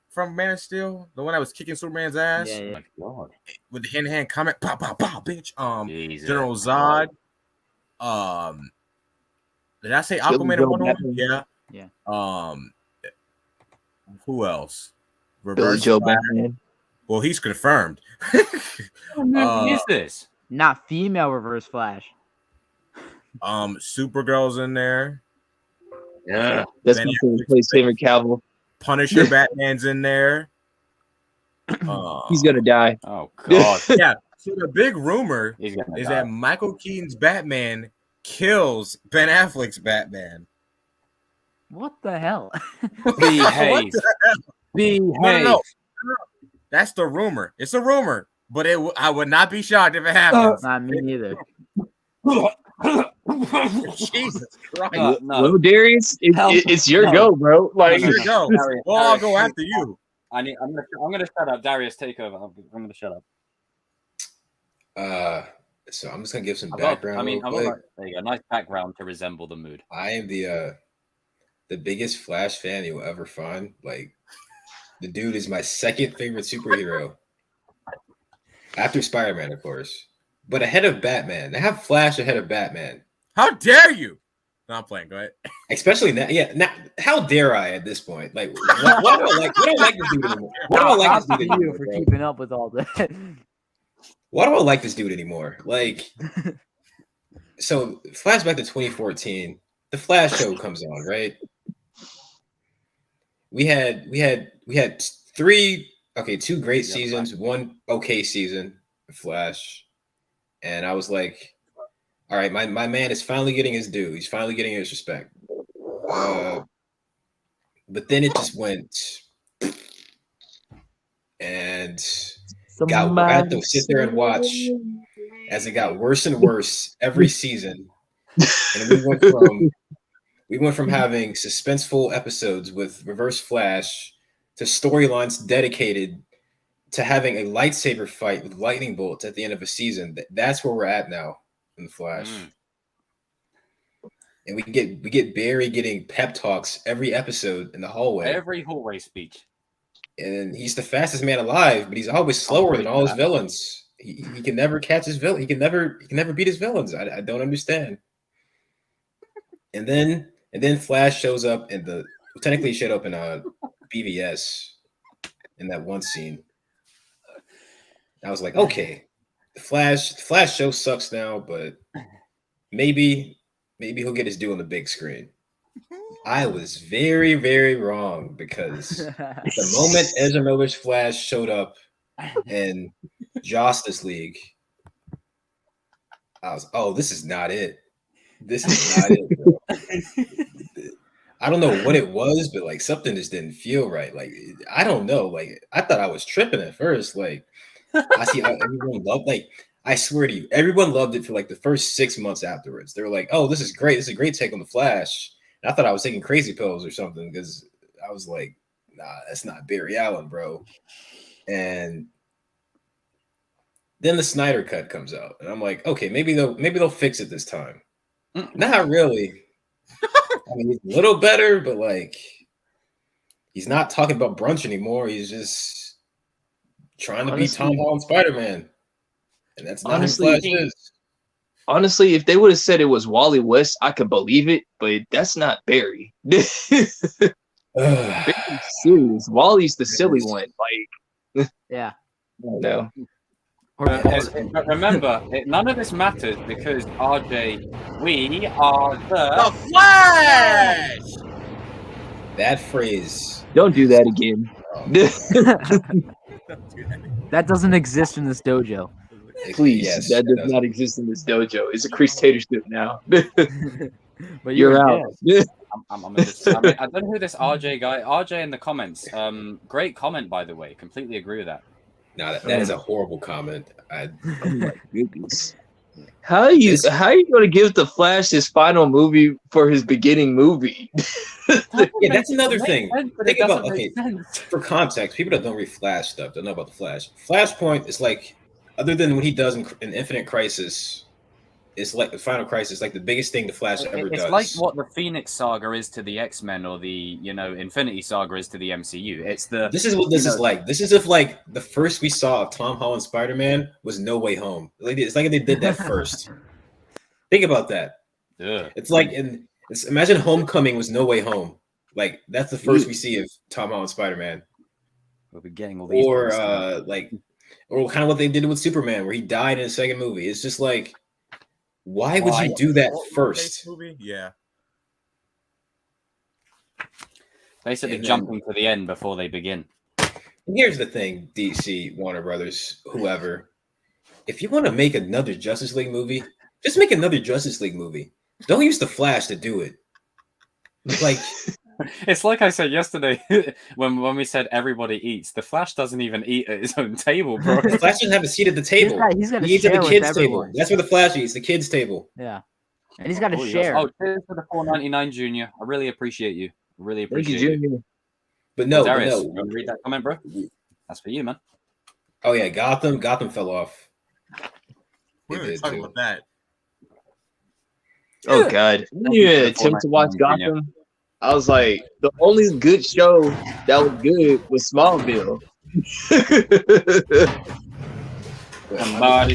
Speaker 4: from Man of Steel, the one that was kicking Superman's ass.
Speaker 7: Yeah.
Speaker 4: With the hand-to-hand comment, pow, pow, pow, bitch.
Speaker 1: Jesus.
Speaker 4: General Zod. Did I say Aquaman and Wonder Woman? Yeah.
Speaker 7: Yeah.
Speaker 4: Who else?
Speaker 2: Billy Joe Batman.
Speaker 4: Well, he's confirmed.
Speaker 1: Who is this?
Speaker 7: Not female Reverse Flash.
Speaker 4: Supergirl's in there.
Speaker 1: Yeah.
Speaker 2: That's
Speaker 4: Ben
Speaker 2: my favorite favorite Cavill.
Speaker 4: Punisher Batman's in there.
Speaker 2: He's gonna die.
Speaker 1: Oh God.
Speaker 4: Yeah. So the big rumor
Speaker 1: He's gonna
Speaker 4: is
Speaker 1: die.
Speaker 4: that Michael Keaton's Batman kills Ben Affleck's Batman.
Speaker 7: What the hell?
Speaker 1: Behave. Behave.
Speaker 4: No. That's the rumor. It's a rumor, but I would not be shocked if it happens.
Speaker 7: Not me neither.
Speaker 4: Jesus Christ.
Speaker 1: No.
Speaker 2: Well, Darius, it's your go, bro. Like,
Speaker 4: Here you go.
Speaker 1: Darius,
Speaker 4: Well, I'll go after you.
Speaker 1: I'm gonna shut up. Darius, take over. I'm gonna shut up.
Speaker 6: So I'm just gonna give some
Speaker 1: I've got-
Speaker 6: background.
Speaker 1: I mean,
Speaker 6: real quick.
Speaker 1: there you go. Nice background to resemble the mood.
Speaker 6: I am the biggest Flash fan you'll ever find. Like, the dude is my second favorite superhero after Spider-Man, of course, but ahead of Batman. I have Flash ahead of Batman.
Speaker 4: How dare you? No, I'm playing. Go ahead.
Speaker 6: Especially now, yeah. Now, how dare I at this point? Like, why do I like this dude anymore? Why do I like this
Speaker 7: Props
Speaker 6: dude
Speaker 7: to you
Speaker 6: anymore?
Speaker 7: for
Speaker 6: bro?
Speaker 7: keeping up with all that.
Speaker 6: Why do I like this dude anymore? Like, so flashback to 2014, the Flash show comes on, right? We had two great seasons, one okay season of Flash, and I was like, all right, my man is finally getting his due. He's finally getting his respect. But then it just went, and I had to sit there and watch as it got worse and worse every season. And we went from having suspenseful episodes with Reverse Flash to storylines dedicated to having a lightsaber fight with lightning bolts at the end of a season. That's where we're at now in the Flash. And we get Barry getting pep talks every episode in the hallway.
Speaker 1: Every hallway speech.
Speaker 6: And he's the fastest man alive, but he's always slower than all his villains. He can never catch his villain. He can never beat his villains. I don't understand. And then Flash shows up technically showed up in BVS in that one scene. I was like, okay, the Flash show sucks now, but maybe he'll get his due on the big screen. I was very, very wrong, because the moment Ezra Miller's Flash showed up in Justice League, I was, oh, this is not it. This is not it, bro. I don't know what it was, but like something just didn't feel right. Like, I don't know. Like, I thought I was tripping at first. Like, I see how everyone loved. Like, I swear to you, everyone loved it for like the first 6 months afterwards. They were like, "Oh, this is great. This is a great take on the Flash." And I thought I was taking crazy pills or something, because I was like, "Nah, that's not Barry Allen, bro." And then the Snyder cut comes out, and I'm like, "Okay, maybe they'll fix it this time." Not really. I mean, he's a little better, but like, he's not talking about brunch anymore. He's just trying to be Tom Holland Spider-Man, and that's not who Flash is.
Speaker 2: Honestly, if they would have said it was Wally West, I could believe it, but that's not Barry. Barry's serious. Wally's the silly one. Like,
Speaker 7: yeah.
Speaker 2: No.
Speaker 1: Remember, none of this matters because RJ, we are
Speaker 4: The Flash.
Speaker 6: That phrase.
Speaker 2: Don't do that again.
Speaker 7: That doesn't exist in this dojo.
Speaker 2: Please,
Speaker 6: Yes,
Speaker 2: that does not exist in this dojo. It's a Creastatorship now.
Speaker 7: But
Speaker 2: You're out.
Speaker 1: I don't know who this RJ guy. RJ in the comments. Great comment, by the way. Completely agree with that.
Speaker 6: No, that is a horrible comment.
Speaker 2: Oh my goodness. How are you going to give the Flash his final movie for his beginning movie?
Speaker 6: Yeah, that's another thing. Think about for context, people that don't read Flash stuff don't know about the Flash. Flashpoint is like, other than what he does in Infinite Crisis, it's like the Final Crisis, like the biggest thing the Flash ever does.
Speaker 1: It's like what the Phoenix Saga is to the X-Men, or the Infinity Saga is to the MCU. It's the
Speaker 6: this is what this is like. This is if like the first we saw of Tom Holland Spider-Man was No Way Home. Like it's like they did that first. Think about that.
Speaker 1: Yeah.
Speaker 6: It's like imagine Homecoming was No Way Home. Like that's the first we see of Tom Holland Spider-Man.
Speaker 1: We'll be getting all these.
Speaker 6: Or or kind of what they did with Superman, where he died in his second movie. It's just like, why would you do that first?
Speaker 4: Movie? Yeah.
Speaker 1: Basically jumping to the end before they begin.
Speaker 6: And here's the thing, DC, Warner Brothers, whoever. If you want to make another Justice League movie, just make another Justice League movie. Don't use the Flash to do it. Like,
Speaker 1: it's like I said yesterday when we said everybody eats. The Flash doesn't even eat at his own table, bro.
Speaker 6: The Flash doesn't have a seat at the table.
Speaker 7: He's got to
Speaker 6: He eats at
Speaker 7: share
Speaker 6: the
Speaker 7: with
Speaker 6: kids'
Speaker 7: everyone.
Speaker 6: table. That's where the Flash eats, the kids' table.
Speaker 7: Yeah, and he's got to share.
Speaker 1: Oh, cheers for the $4.99, Junior. I really appreciate you. Really appreciate
Speaker 2: you.
Speaker 6: But no,
Speaker 1: Darius, you want to read that comment, bro? That's for you, man.
Speaker 6: Oh yeah, Gotham fell off.
Speaker 4: We're going to talk about that.
Speaker 2: Oh God! Yeah, attempt to watch Gotham. I was like, the only good show that was good was Smallville.
Speaker 6: I'm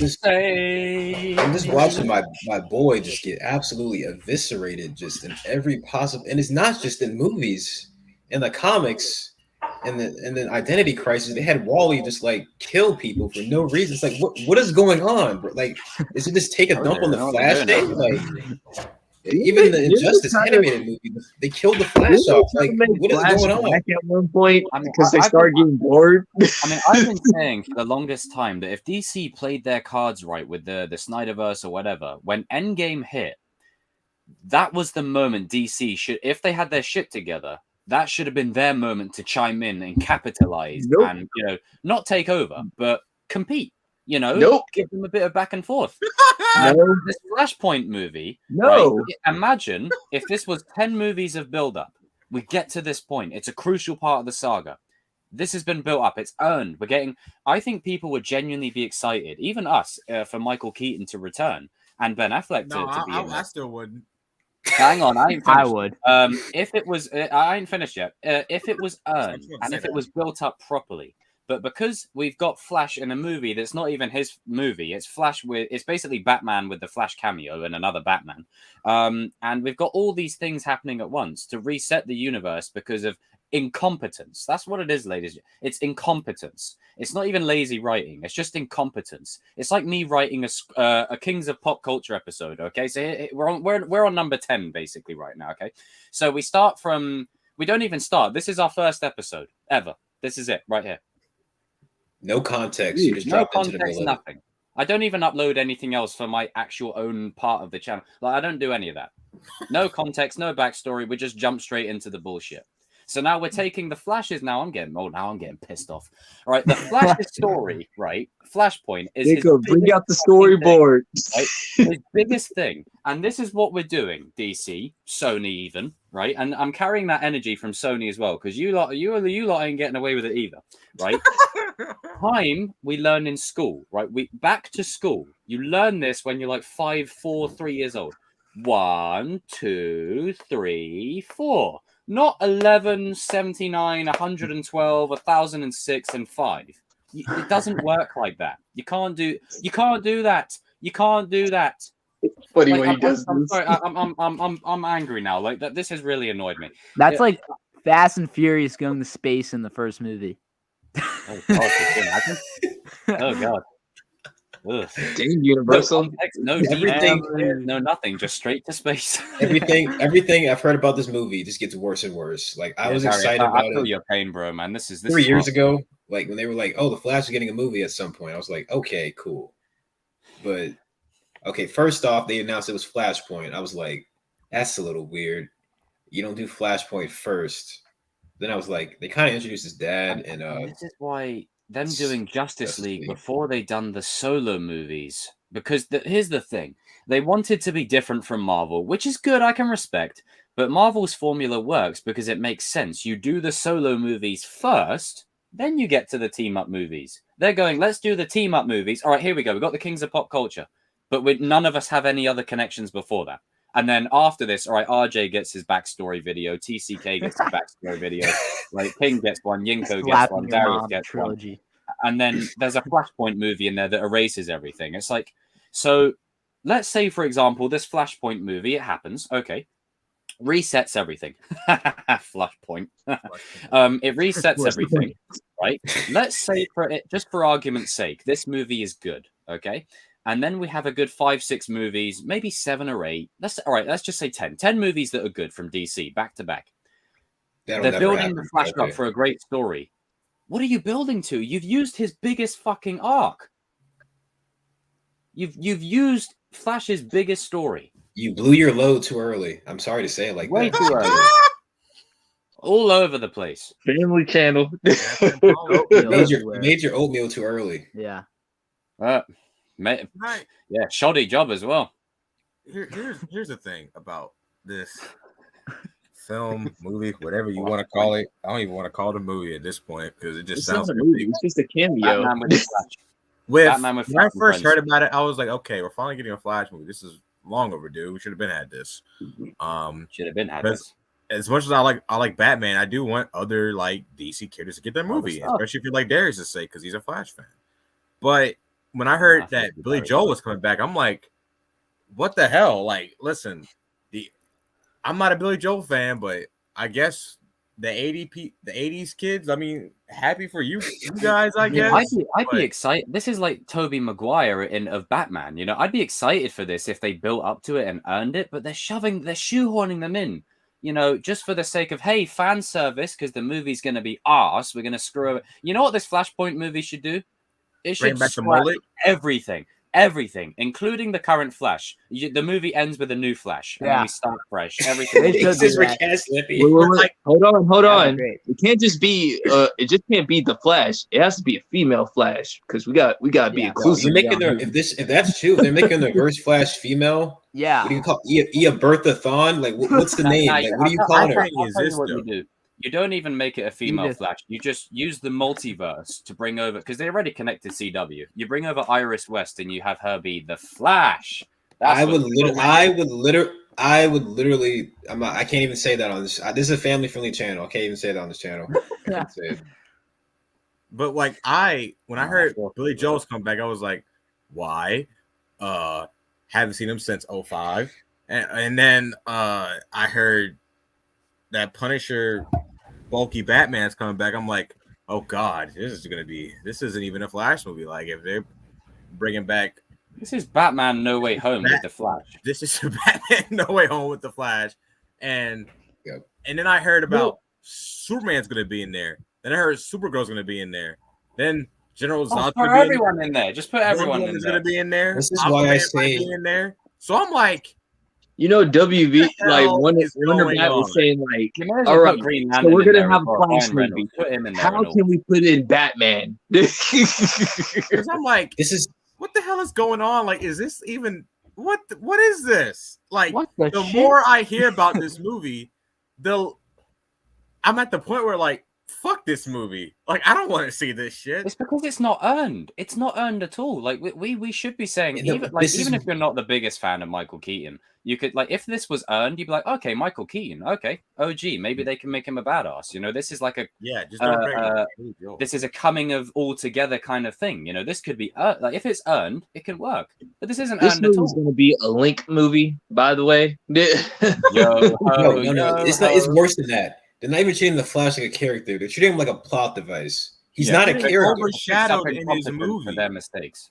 Speaker 6: just watching my boy just get absolutely eviscerated just in every possible, and it's not just in movies, in the comics, and then Identity Crisis. They had Wally just like kill people for no reason. It's like what is going on, bro? Like, is it just take a dump on the Flash day? Like, even the Injustice animated movie, they killed the Flash off. Like, what is going on?
Speaker 2: Back at one point, because they started getting bored.
Speaker 1: I mean, I've been saying for the longest time that if DC played their cards right with the Snyderverse or whatever, when Endgame hit, that was the moment DC should, if they had their shit together, that should have been their moment to chime in and capitalize and, not take over, but compete. Give them a bit of back and forth. This Flashpoint movie. Right, imagine if this was 10 movies of build-up. We get to this point. It's a crucial part of the saga. This has been built up. It's earned. I think people would genuinely be excited, even us, for Michael Keaton to return and Ben Affleck to be in there.
Speaker 4: I still wouldn't.
Speaker 1: Hang on, I ain't finished.
Speaker 7: I would.
Speaker 1: If it was, I ain't finished yet. If it was earned and if it was built up properly. But because we've got Flash in a movie that's not even his movie, it's basically Batman with the Flash cameo and another Batman. And we've got all these things happening at once to reset the universe because of incompetence. That's what it is, ladies. It's incompetence. It's not even lazy writing. It's just incompetence. It's like me writing a Kings of Pop Culture episode. Okay, so we're on number 10 basically right now. Okay, so we don't even start. This is our first episode ever. This is it right here.
Speaker 6: No context. You just
Speaker 1: no
Speaker 6: dropped into the
Speaker 1: context,
Speaker 6: middle.
Speaker 1: nothing. I don't even upload anything else for my actual own part of the channel. Like, I don't do any of that. No context, no backstory. We just jump straight into the bullshit. So now we're taking the Flash's. Now I'm getting pissed off. All right, the Flash's story, right? Flashpoint is
Speaker 2: bring out the storyboard.
Speaker 1: Right? His biggest thing, and this is what we're doing. DC, Sony, even right, and I'm carrying that energy from Sony as well because you lot ain't getting away with it either, right? Time we learn in school, right? We back to school. You learn this when you're like 5, 4, 3 years old. 1, 2, 3, 4. Not 11, 79, 112, 1006, and 5. It doesn't work like that. You can't do that. You can't do that.
Speaker 2: Funny
Speaker 1: Like,
Speaker 2: when he does
Speaker 1: I'm
Speaker 2: this.
Speaker 1: sorry. I'm angry now. Like that. This has really annoyed me.
Speaker 7: That's like Fast and Furious going to space in the first movie.
Speaker 1: Oh God! Can you imagine? Oh God. Ugh.
Speaker 2: Damn, Universal.
Speaker 1: No
Speaker 6: Everything-
Speaker 1: everything, no nothing, just straight to space.
Speaker 6: everything I've heard about this movie just gets worse and worse. Like I was excited
Speaker 1: I
Speaker 6: about
Speaker 1: feel
Speaker 6: it
Speaker 1: your pain, bro, man. This
Speaker 6: 3
Speaker 1: is
Speaker 6: years
Speaker 1: hard.
Speaker 6: ago. Like when they were like, "Oh, the Flash is getting a movie at some point." I was like, "Okay, cool." But okay, first off, they announced it was Flashpoint. I was like, "That's a little weird. You don't do Flashpoint first." Then I was like, they kind of introduced his dad, and
Speaker 1: this is why them doing Justice
Speaker 6: Justice
Speaker 1: League
Speaker 6: League.
Speaker 1: before they done the solo movies, because here's the thing, they wanted to be different from Marvel, which is good, I can respect, but Marvel's formula works because it makes sense. You do the solo movies first, then you get to the team up movies. They're going, let's do the team up movies. All right, here we go. We've got the Kings of Pop Culture, but none of us have any other connections before that. And then after this, all right, RJ gets his backstory video, TCK gets his backstory video, like King gets one, Yinko gets one, Darius gets
Speaker 7: trilogy.
Speaker 1: one. And then there's a Flashpoint movie in there that erases everything. It's like, so let's say, for example, this Flashpoint movie, it happens, okay, resets everything. Flashpoint. It resets everything, right? Let's say, just for argument's sake, this movie is good, okay? And then we have a good 5, 6 movies, maybe 7 or 8. Let's just say 10. 10 movies that are good from DC back to back. They're building the Flash up for a great story. What are you building to? You've used his biggest fucking arc. You've used Flash's biggest story.
Speaker 6: You blew your load too early. I'm sorry to say it like
Speaker 1: Way
Speaker 6: that.
Speaker 1: too early. All over the place.
Speaker 2: Family Channel.
Speaker 6: You made your oatmeal too early.
Speaker 7: Yeah.
Speaker 4: Right.
Speaker 1: Yeah, shoddy job as well.
Speaker 4: Here's the thing about this film, movie, whatever you want to call it. I don't even want to call it a movie at this point because it just sounds
Speaker 2: a movie. It's just a cameo.
Speaker 1: Batman with the Flash.
Speaker 4: When I first heard about it, I was like, okay, we're finally getting a Flash movie. This is long overdue. We should have been had this.
Speaker 1: Should have been had this.
Speaker 4: As much as I like Batman, I do want other like DC characters to get their movie, especially if you like Darius to say because he's a Flash fan. But when I heard that Billy Joel was coming back, I'm like, what the hell? Like, listen, I'm not a Billy Joel fan, but I guess the 80s kids, I mean, happy for you guys, I guess.
Speaker 1: I'd be excited. This is like Tobey Maguire of Batman, you know. I'd be excited for this if they built up to it and earned it, but they're shoehorning them in, you know, just for the sake of, hey, fan service, because the movie's going to be arse. We're going to screw it. You know what this Flashpoint movie should do? It should
Speaker 4: bring back the mullet.
Speaker 1: Everything, including the current Flash. The movie ends with a new Flash, and then we start fresh. Everything.
Speaker 2: Hold on. It can't just be. It just can't be the Flash. It has to be a female Flash because we got to be inclusive.
Speaker 6: If that's true, they're making the reverse Flash female.
Speaker 7: Yeah.
Speaker 6: What do you call Ia Bertha Thawne? Like what's the name? Like, what do you call her?
Speaker 1: You do. You don't even make it a female Flash. You just use the multiverse to bring over, because they already connected CW. You bring over Iris West and you have her be the Flash.
Speaker 6: I would literally. I can't even say that on this. This is a family-friendly channel. I can't even say that on this channel. I can't say it.
Speaker 4: But like when I heard Billy Joel's come back, I was like, why? Haven't seen him since 05. And then I heard that Punisher bulky Batman's coming back. I'm like, oh God, this isn't even a Flash movie. Like if they're bringing back,
Speaker 1: this is Batman No Way Home with the Flash.
Speaker 4: This is Batman No Way Home with the Flash, and then I heard about Superman's gonna be in there. Then I heard Supergirl's gonna be in there. Then General Zod's
Speaker 1: gonna be everyone in there. Just put everyone in there.
Speaker 4: Gonna be in there.
Speaker 6: This is why I say
Speaker 4: in there. So I'm like,
Speaker 2: you know, WB like Wonder Man was saying like, all right, so we're gonna have a Flash movie. How can we put in Batman?
Speaker 4: Because I'm like, what the hell is going on? Like, is this even what is this? Like, the more I hear about this movie, I'm at the point where like fuck this movie. Like, I don't want to see this shit.
Speaker 1: It's because it's not earned. It's not earned at all. Like we should be saying, even if you're not the biggest fan of Michael Keaton, you could, like, if this was earned, you'd be like, okay, Michael Keaton, okay, OG, maybe they can make him a badass. You know, this is like a
Speaker 4: just don't bring it.
Speaker 1: This is a coming of all together kind of thing. You know, this could be like, if it's earned, it can work. But this isn't earned at all.
Speaker 2: This movie's gonna be a Link movie, by the way.
Speaker 6: No, it's not. It's worse than that. They're not even treating the Flash like a character. They're treating him like a plot device. He's not a character.
Speaker 4: Overshadowed in his movie
Speaker 1: for their mistakes.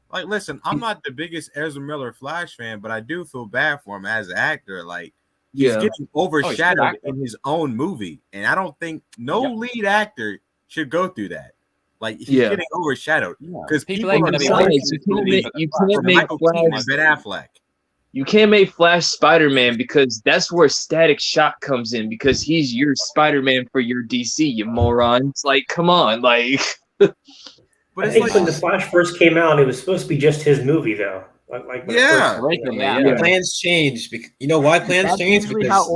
Speaker 4: Like, listen, I'm not the biggest Ezra Miller Flash fan, but I do feel bad for him as an actor. Like, he's getting overshadowed in his own movie, and I don't think lead actor should go through that. Like, he's getting overshadowed because people are going to
Speaker 2: you can't make Flash
Speaker 4: Ben Affleck.
Speaker 2: You can't make Flash Spider-Man because that's where Static Shock comes in, because he's your Spider-Man for your DC, you moron. It's like, come on, like.
Speaker 5: But I think when the Flash first came out, it was supposed to be just his movie, though.
Speaker 6: Plans changed. You know why plans changed? Because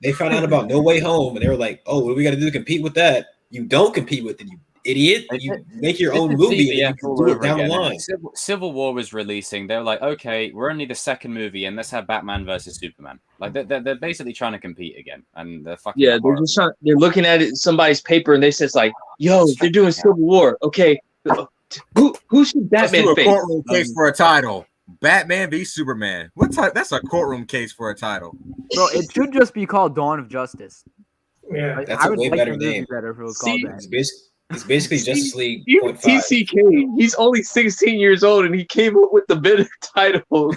Speaker 6: they found out about No Way Home, and they were like, "Oh, what do we got to do to compete with that?" You don't compete with it, you idiot. You make your own movie and you can do it down the line.
Speaker 1: Civil War was releasing. They were like, okay, we're only the second movie, and let's have Batman versus Superman. Like, they're basically trying to compete again, and they're fucking.
Speaker 2: Yeah, they're just they're looking at it, somebody's paper, and they says like, "Yo, they're doing Civil War. Okay, who should Batman face?"
Speaker 4: A courtroom case for a title. Batman v Superman. That's a courtroom case for a title.
Speaker 7: Bro, it should just be called Dawn of Justice.
Speaker 5: Yeah,
Speaker 6: like, that's a way better name.
Speaker 7: Better if it was called that.
Speaker 6: It's basically Justice League.
Speaker 2: Even TCK, he's only 16 years old, and he came up with the better title.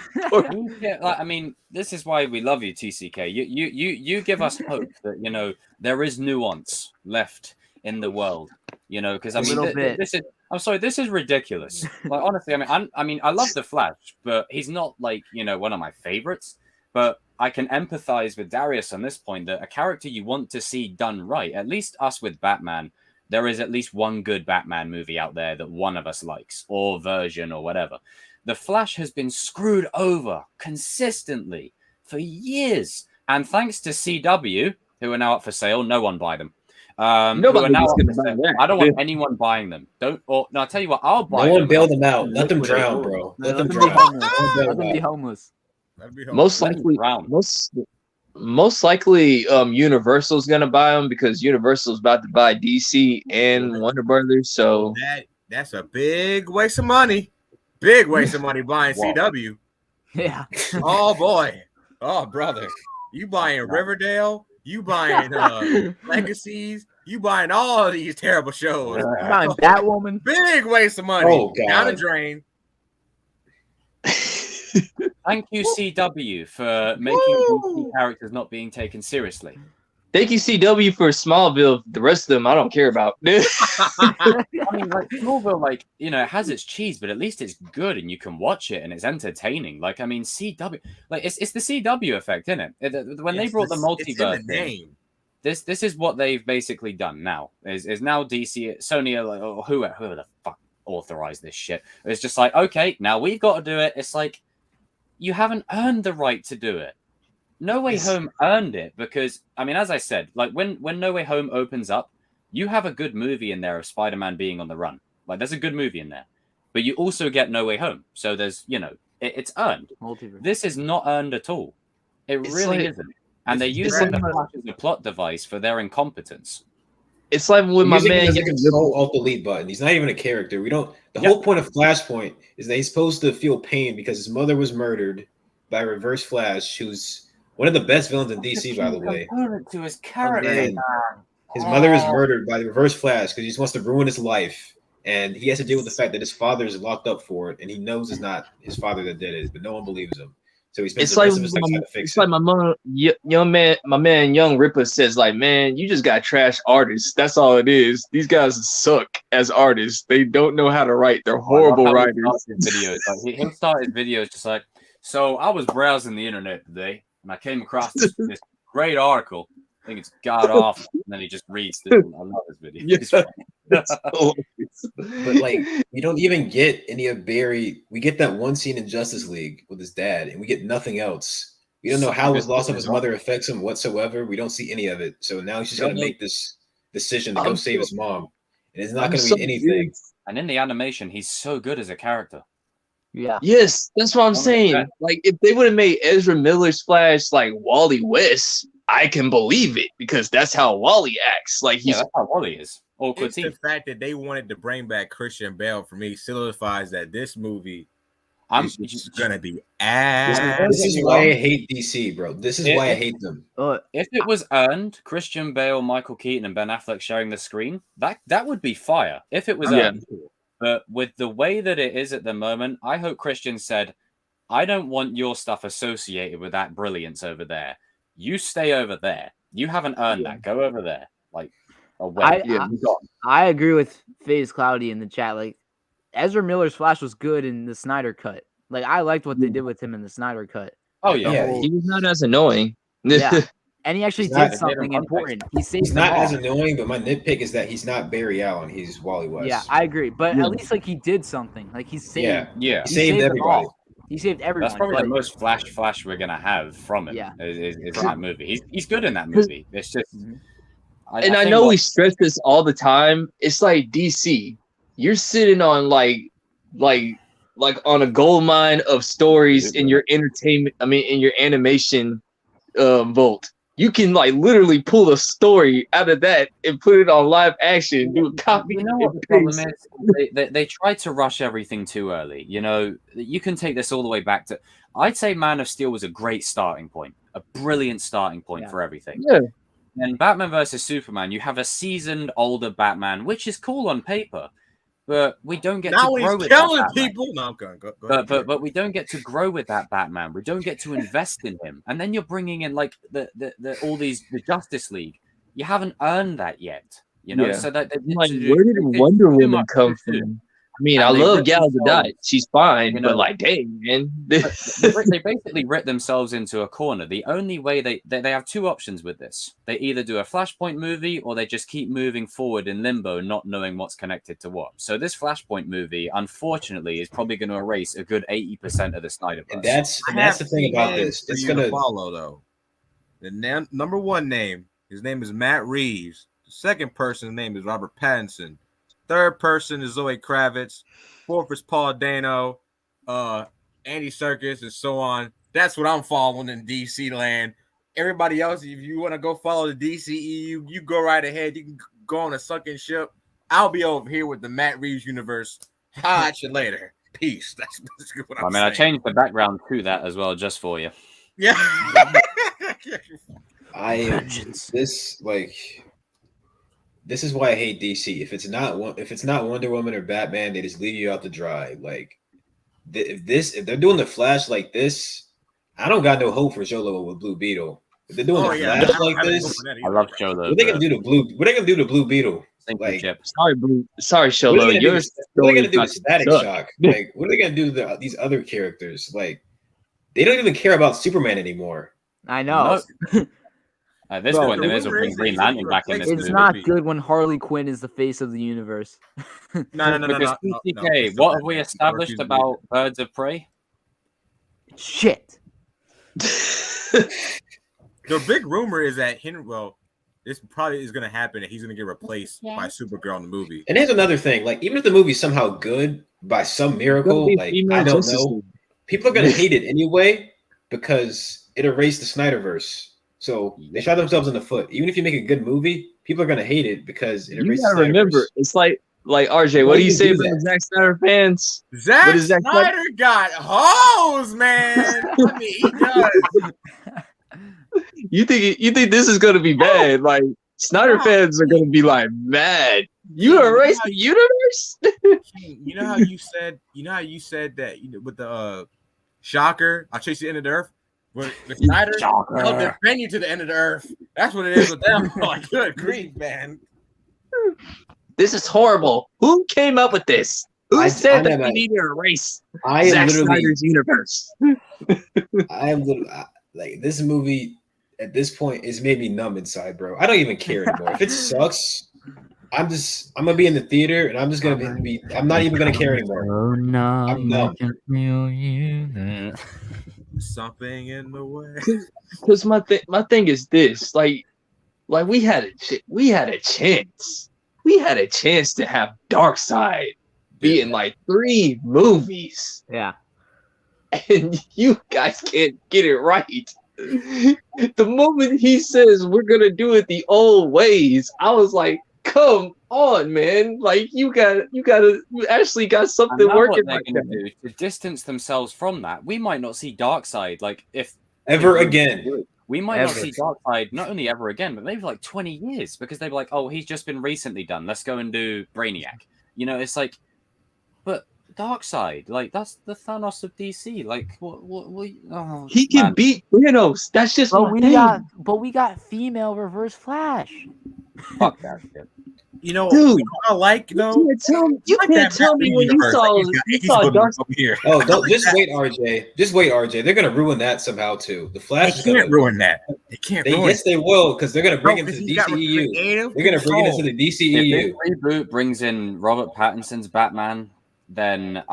Speaker 1: I mean, this is why we love you, TCK. You give us hope that there is nuance left in the world. Because I mean, this is ridiculous. Like, honestly, I mean, I love the Flash, but he's not like one of my favorites. But I can empathize with Darius on this point, that a character you want to see done right, at least us with Batman, there is at least one good Batman movie out there that one of us likes, or version, or whatever. The Flash has been screwed over consistently for years. And thanks to CW, who are now up for sale, no one buy them. I don't want anyone buying them. I'll tell you what, I'll buy them.
Speaker 6: No one bail them out. Let them drown, bro. Let them drown.
Speaker 7: Let them be homeless.
Speaker 2: Most likely, Universal's gonna buy them, because Universal's about to buy DC and Warner Brothers. So
Speaker 4: that's a big waste of money. Big waste of money buying CW.
Speaker 7: Yeah.
Speaker 4: Oh boy. Oh brother. You buying Riverdale? You buying Legacies? You buying all of these terrible shows?
Speaker 7: Buying Batwoman?
Speaker 4: Big waste of money.
Speaker 6: Oh god.
Speaker 4: Down the drain.
Speaker 1: Thank you, CW, for making DC characters not being taken seriously.
Speaker 2: Thank you, CW, for Smallville. The rest of them, I don't care about.
Speaker 1: I mean, like, Smallville, it has its cheese, but at least it's good and you can watch it and it's entertaining. Like, I mean, CW, like, it's the CW effect, isn't it? When they brought the multiverse in, this is what they've basically done now. Is now DC, Sony, or whoever the fuck authorized this shit. It's just like, okay, now we've got to do it. It's like, you haven't earned the right to do it. No Way Home earned it, because, I mean, as I said, like, when No Way Home opens up, you have a good movie in there of Spider-Man being on the run. Like, there's a good movie in there. But you also get No Way Home. So there's, it's earned.
Speaker 7: Multiverse.
Speaker 1: This is not earned at all. It really isn't. And they're using the Flash as a plot device for their incompetence.
Speaker 2: It's like with my man.
Speaker 6: He control alt delete button. He's not even a character. The whole point of Flashpoint is that he's supposed to feel pain because his mother was murdered by Reverse Flash, who's one of the best villains in DC, by the way.
Speaker 1: To his character.
Speaker 6: His mother is murdered by the Reverse Flash because he just wants to ruin his life, and he has to deal with the fact that his father is locked up for it, and he knows it's not his father that did it, but no one believes him. So he spends the rest of his life trying to fix it.
Speaker 2: Like my mom, my man, Young Ripper says, like, man, you just got trash artists. That's all it is. These guys suck as artists. They don't know how to write. They're horrible writers.
Speaker 1: He'll start his videos just like, so I was browsing the internet today, and I came across this great article. I think it's god awful. And then he just reads this. I love this video.
Speaker 6: But like, we don't even get any of Barry. We get that one scene in Justice League with his dad, and we get nothing else. We don't know how his loss of his mother affects him whatsoever. We don't see any of it. So now he's just gonna make this decision to go save his mom, and it's not going to
Speaker 2: so
Speaker 6: be anything.
Speaker 1: And in the animation, he's so good as a character.
Speaker 7: Yeah.
Speaker 2: Yes, that's what I'm saying.
Speaker 1: 100%.
Speaker 2: Like, if they would have made Ezra Miller's Flash like Wally West, I can believe it because that's how Wally acts. Like, he's
Speaker 1: that's how Wally is. Or
Speaker 4: It's the
Speaker 1: Critique.
Speaker 4: fact that they wanted to bring back Christian Bale for me solidifies that this movie
Speaker 1: I'm
Speaker 4: is just gonna be ass.
Speaker 6: This is why I hate DC, bro. This is why I hate them.
Speaker 1: If it was earned, Christian Bale, Michael Keaton, and Ben Affleck sharing the screen, that would be fire. If it was earned. But with the way that it is at the moment, I hope Christian said, I don't want your stuff associated with that brilliance over there. You stay over there. You haven't earned that. Go over there. Like, away.
Speaker 7: I agree with FaZe Cloudy in the chat. Like, Ezra Miller's Flash was good in the Snyder cut. Like, I liked what they did with him in the Snyder cut.
Speaker 1: Oh, yeah.
Speaker 2: He was not as annoying.
Speaker 7: Yeah. And he actually
Speaker 6: He's
Speaker 7: did
Speaker 6: not-
Speaker 7: something important. He saved
Speaker 6: He's
Speaker 7: them
Speaker 6: not
Speaker 7: all.
Speaker 6: as annoying, but my nitpick is that he's not Barry Allen. He's Wally West.
Speaker 7: Yeah, I agree. But at least, like, he did something. Like, he saved.
Speaker 1: Yeah.
Speaker 6: He saved
Speaker 7: them
Speaker 6: everybody.
Speaker 7: all. He saved everyone.
Speaker 1: That's probably
Speaker 7: but-
Speaker 1: the most Flash we're gonna have from him.
Speaker 7: Yeah.
Speaker 1: Is in that movie. He's good in that movie. It's just,
Speaker 2: I
Speaker 1: think
Speaker 2: know
Speaker 1: what-
Speaker 2: we stress this all the time. It's like DC. You're sitting on like on a gold mine of stories in your entertainment. I mean, in your animation vault. You can like literally pull a story out of that and put it on live action. Do a copy.
Speaker 1: You know what the problem is? They try to rush everything too early. You know, you can take this all the way back to. I'd say Man of Steel was a great starting point, a brilliant starting point for everything.
Speaker 2: Yeah.
Speaker 1: And Batman versus Superman, you have a seasoned, older Batman, which is cool on paper, but we don't get
Speaker 4: Now
Speaker 1: to grow
Speaker 4: he's
Speaker 1: with
Speaker 4: killing
Speaker 1: that Batman.
Speaker 4: people. No, I'm going. Go ahead.
Speaker 1: But we don't get to grow with that Batman. We don't get to invest in him. And then you're bringing in like the Justice League. You haven't earned that yet, you know.
Speaker 2: Yeah.
Speaker 1: So that
Speaker 2: Like, where did Wonder Woman come from? I mean, I love Gal Gadot. She's fine, but like, dang, man.
Speaker 1: They basically ripped themselves into a corner. The only way they have two options with this. They either do a Flashpoint movie or they just keep moving forward in limbo, not knowing what's connected to what. So this Flashpoint movie, unfortunately, is probably going to erase a good 80% of the Snyderverse.
Speaker 6: And that's the thing about this. It's going
Speaker 4: to follow, though. The number one name, his name is Matt Reeves. The second person's name is Robert Pattinson. Third person is Zoe Kravitz. Fourth is Paul Dano, Andy Serkis, and so on. That's what I'm following in DC land. Everybody else, if you want to go follow the DCEU, you go right ahead. You can go on a sunken ship. I'll be over here with the Matt Reeves universe. Holla at you later. Peace. That's what I'm saying.
Speaker 1: I changed the background to that as well, just for you.
Speaker 4: Yeah.
Speaker 6: This is why I hate DC. If it's not Wonder Woman or Batman, they just leave you out to dry. Like, if they're doing the Flash like this, I don't got no hope for Jolo with Blue Beetle. If they're doing the Flash like this,
Speaker 1: I love Jolo.
Speaker 6: What are they gonna do to Blue Beetle? Like,
Speaker 2: sorry, Sholo.
Speaker 6: What are they gonna do with Static Shock? Like, what are they gonna do to these other characters? Like, they don't even care about Superman anymore.
Speaker 7: I know.
Speaker 1: At this point, they may as well bring Green Lantern back in this movie.
Speaker 7: It's not good when Harley Quinn is the face of the universe.
Speaker 1: No. PCK, what have we established about Birds of Prey?
Speaker 7: Shit.
Speaker 4: The big rumor is that this probably is going to happen, and he's going to get replaced by Supergirl in the movie.
Speaker 6: And here's another thing: like, even if the movie's somehow good by some miracle, like, I don't know, people are going to hate it anyway because it erased the Snyderverse. So they shot themselves in the foot. Even if you make a good movie, people are going to hate it because it erased.
Speaker 2: You gotta remember, it's like RJ. What do you say about Zack Snyder fans?
Speaker 4: Zack Snyder got hoes, man. I mean, he does.
Speaker 2: You think this is gonna be bad? Like, Snyder fans are gonna be like mad. You erased the universe.
Speaker 4: You know how you said that with the shocker. I'll chase you into the earth. With Snyder, they'll defend you to the end of the earth. That's what it is with them. Like, good grief, man.
Speaker 2: This is horrible. Who came up with this? Who said that we need to erase Zack Snyder's universe?
Speaker 6: I am like, this movie at this point has made me numb inside, bro. I don't even care anymore. If it sucks, I'm gonna be in the theater and I'm just gonna be. I'm not even gonna care anymore.
Speaker 7: Oh no,
Speaker 6: I'm numb.
Speaker 7: I can feel you.
Speaker 4: Something in the way.
Speaker 2: Because my thing is this: like, Like we had a chance. We had a chance to have Darkseid be in like 3 movies,
Speaker 7: Yeah.
Speaker 2: and you guys can't get it right. The moment he says we're gonna do it the old ways, I was like, "Come on, man! Like you actually got something
Speaker 1: And now
Speaker 2: working
Speaker 1: what they're
Speaker 2: like
Speaker 1: going
Speaker 2: that."
Speaker 1: to do to distance themselves from that, we might not see Darkseid. Like if
Speaker 6: Ever
Speaker 1: if
Speaker 6: again.
Speaker 1: we might not
Speaker 7: Ever.
Speaker 1: see Darkseid not only ever again, but maybe for like 20 years because they'd be like, oh, he's just been recently done. Let's go and do Brainiac. You know, it's like, but Darkseid, like that's the Thanos of DC. Like, what oh,
Speaker 2: He can
Speaker 1: man.
Speaker 2: beat Thanos. That's just
Speaker 7: But
Speaker 2: my thing.
Speaker 7: we got female Reverse Flash.
Speaker 1: Fuck that shit.
Speaker 4: You know,
Speaker 2: Dude,
Speaker 4: I like though.
Speaker 2: You
Speaker 4: like
Speaker 2: can't
Speaker 4: that
Speaker 2: tell
Speaker 4: Matt
Speaker 2: me
Speaker 4: Reeves
Speaker 2: when you
Speaker 4: universe.
Speaker 2: saw
Speaker 4: Like, he's putting
Speaker 2: Dark.
Speaker 4: over here.
Speaker 6: Oh, don't just wait, RJ. Just wait, RJ. They're gonna ruin that somehow too. The
Speaker 4: They
Speaker 6: Flash is
Speaker 4: can't
Speaker 6: gonna
Speaker 4: ruin that. They can't ruin
Speaker 6: yes, they will, because they're gonna bring
Speaker 4: No,
Speaker 6: him to
Speaker 4: 'cause
Speaker 6: the
Speaker 4: he's got
Speaker 6: DCEU.
Speaker 4: creative
Speaker 6: They're gonna bring it into
Speaker 4: control.
Speaker 6: the
Speaker 1: If
Speaker 6: DCEU.
Speaker 1: this reboot brings in Robert Pattinson's Batman, then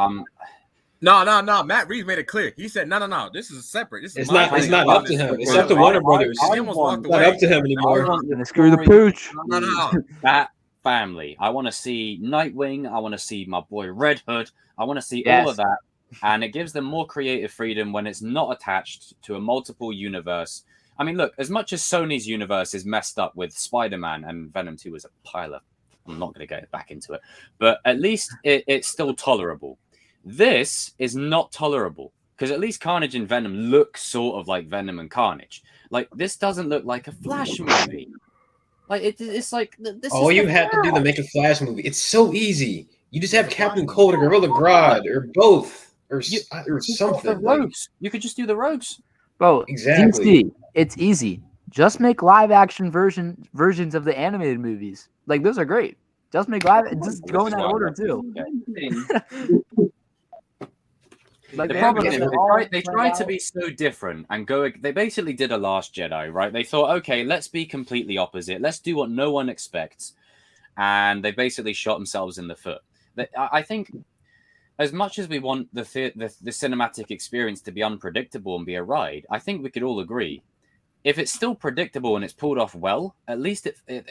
Speaker 4: No. Matt Reeves made it clear. He said, no. This is separate. This is
Speaker 6: It's
Speaker 4: my
Speaker 6: not. It's
Speaker 4: thing.
Speaker 6: not up to him. It's up to Warner Brothers.
Speaker 4: He
Speaker 6: It's
Speaker 4: almost walked
Speaker 6: not
Speaker 4: away.
Speaker 6: up to him anymore.
Speaker 7: Screw the pooch.
Speaker 4: No.
Speaker 1: Bat family. I want to see Nightwing. I want to see my boy Red Hood. I want to see
Speaker 7: Yes.
Speaker 1: all of that. And it gives them more creative freedom when it's not attached to a multiple universe. I mean, look, as much as Sony's universe is messed up with Spider-Man and Venom 2 as a pilot, I'm not going to get back into it, but at least it's still tolerable. This is not tolerable because at least Carnage and Venom look sort of like Venom and Carnage. Like, this doesn't look like a Flash movie. Like, it's like this.
Speaker 6: All
Speaker 1: is
Speaker 6: you
Speaker 1: the
Speaker 6: have to do to
Speaker 1: Flash.
Speaker 6: make a Flash movie, it's so easy. You just have Captain Cold or Gorilla Grodd or both or
Speaker 1: Just
Speaker 6: something.
Speaker 1: the Rogues. You could just do the Rogues.
Speaker 7: Bro,
Speaker 6: Exactly.
Speaker 7: DC, it's easy. Just make live action versions of the animated movies. Like those are great. Just make just go in that order too. Like
Speaker 1: The
Speaker 7: they
Speaker 1: problem
Speaker 7: have
Speaker 1: is
Speaker 7: it all
Speaker 1: they
Speaker 7: planned
Speaker 1: tried to
Speaker 7: out.
Speaker 1: be so different and go. They basically did a Last Jedi, right? They thought, okay, let's be completely opposite. Let's do what no one expects, and they basically shot themselves in the foot. I think, as much as we want the cinematic experience to be unpredictable and be a ride, I think we could all agree, if it's still predictable and it's pulled off well, at least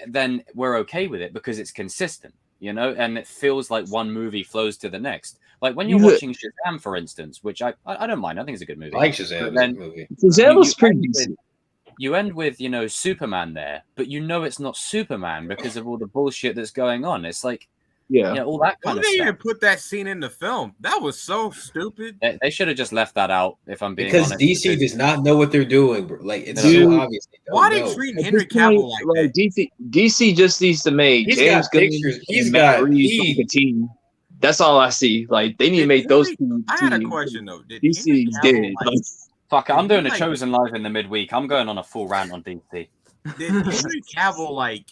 Speaker 1: then we're okay with it because it's consistent, you know, and it feels like one movie flows to the next. Like when you're watching Shazam, for instance, which I don't mind. I think it's a good movie.
Speaker 6: I like Shazam
Speaker 1: Then
Speaker 6: movie.
Speaker 2: Shazam was pretty decent.
Speaker 1: You end with, you know, Superman there, but you know it's not Superman because of all the bullshit that's going on. It's like,
Speaker 2: Yeah.
Speaker 1: you know, all that kind
Speaker 4: Why
Speaker 1: of
Speaker 4: did they
Speaker 1: stuff.
Speaker 4: even put that scene in the film? That was so stupid.
Speaker 1: They should have just left that out, if I'm being
Speaker 6: Because
Speaker 1: honest.
Speaker 6: DC does not know what they're doing, bro. Like it's
Speaker 2: Dude,
Speaker 6: so obvious.
Speaker 4: Why
Speaker 6: They
Speaker 4: they
Speaker 6: don't know.
Speaker 4: treating
Speaker 2: At
Speaker 4: Henry
Speaker 2: this point,
Speaker 4: Cavill like that?
Speaker 2: DC just needs to make
Speaker 6: He's
Speaker 2: James
Speaker 6: got
Speaker 2: Gunn
Speaker 6: pictures. He's
Speaker 2: and Matt
Speaker 6: got-
Speaker 2: Reeves
Speaker 6: he-
Speaker 2: like a team. That's all I see. Like they need to make those two.
Speaker 4: I had a
Speaker 2: teams.
Speaker 4: question though. Did
Speaker 2: DC
Speaker 4: Henry
Speaker 2: is
Speaker 4: Cavill,
Speaker 2: dead.
Speaker 4: like,
Speaker 2: Like,
Speaker 1: Fuck it, I'm doing a
Speaker 4: Like-
Speaker 1: Chosen live in the midweek. I'm going on a full rant on DC.
Speaker 4: did Henry Cavill like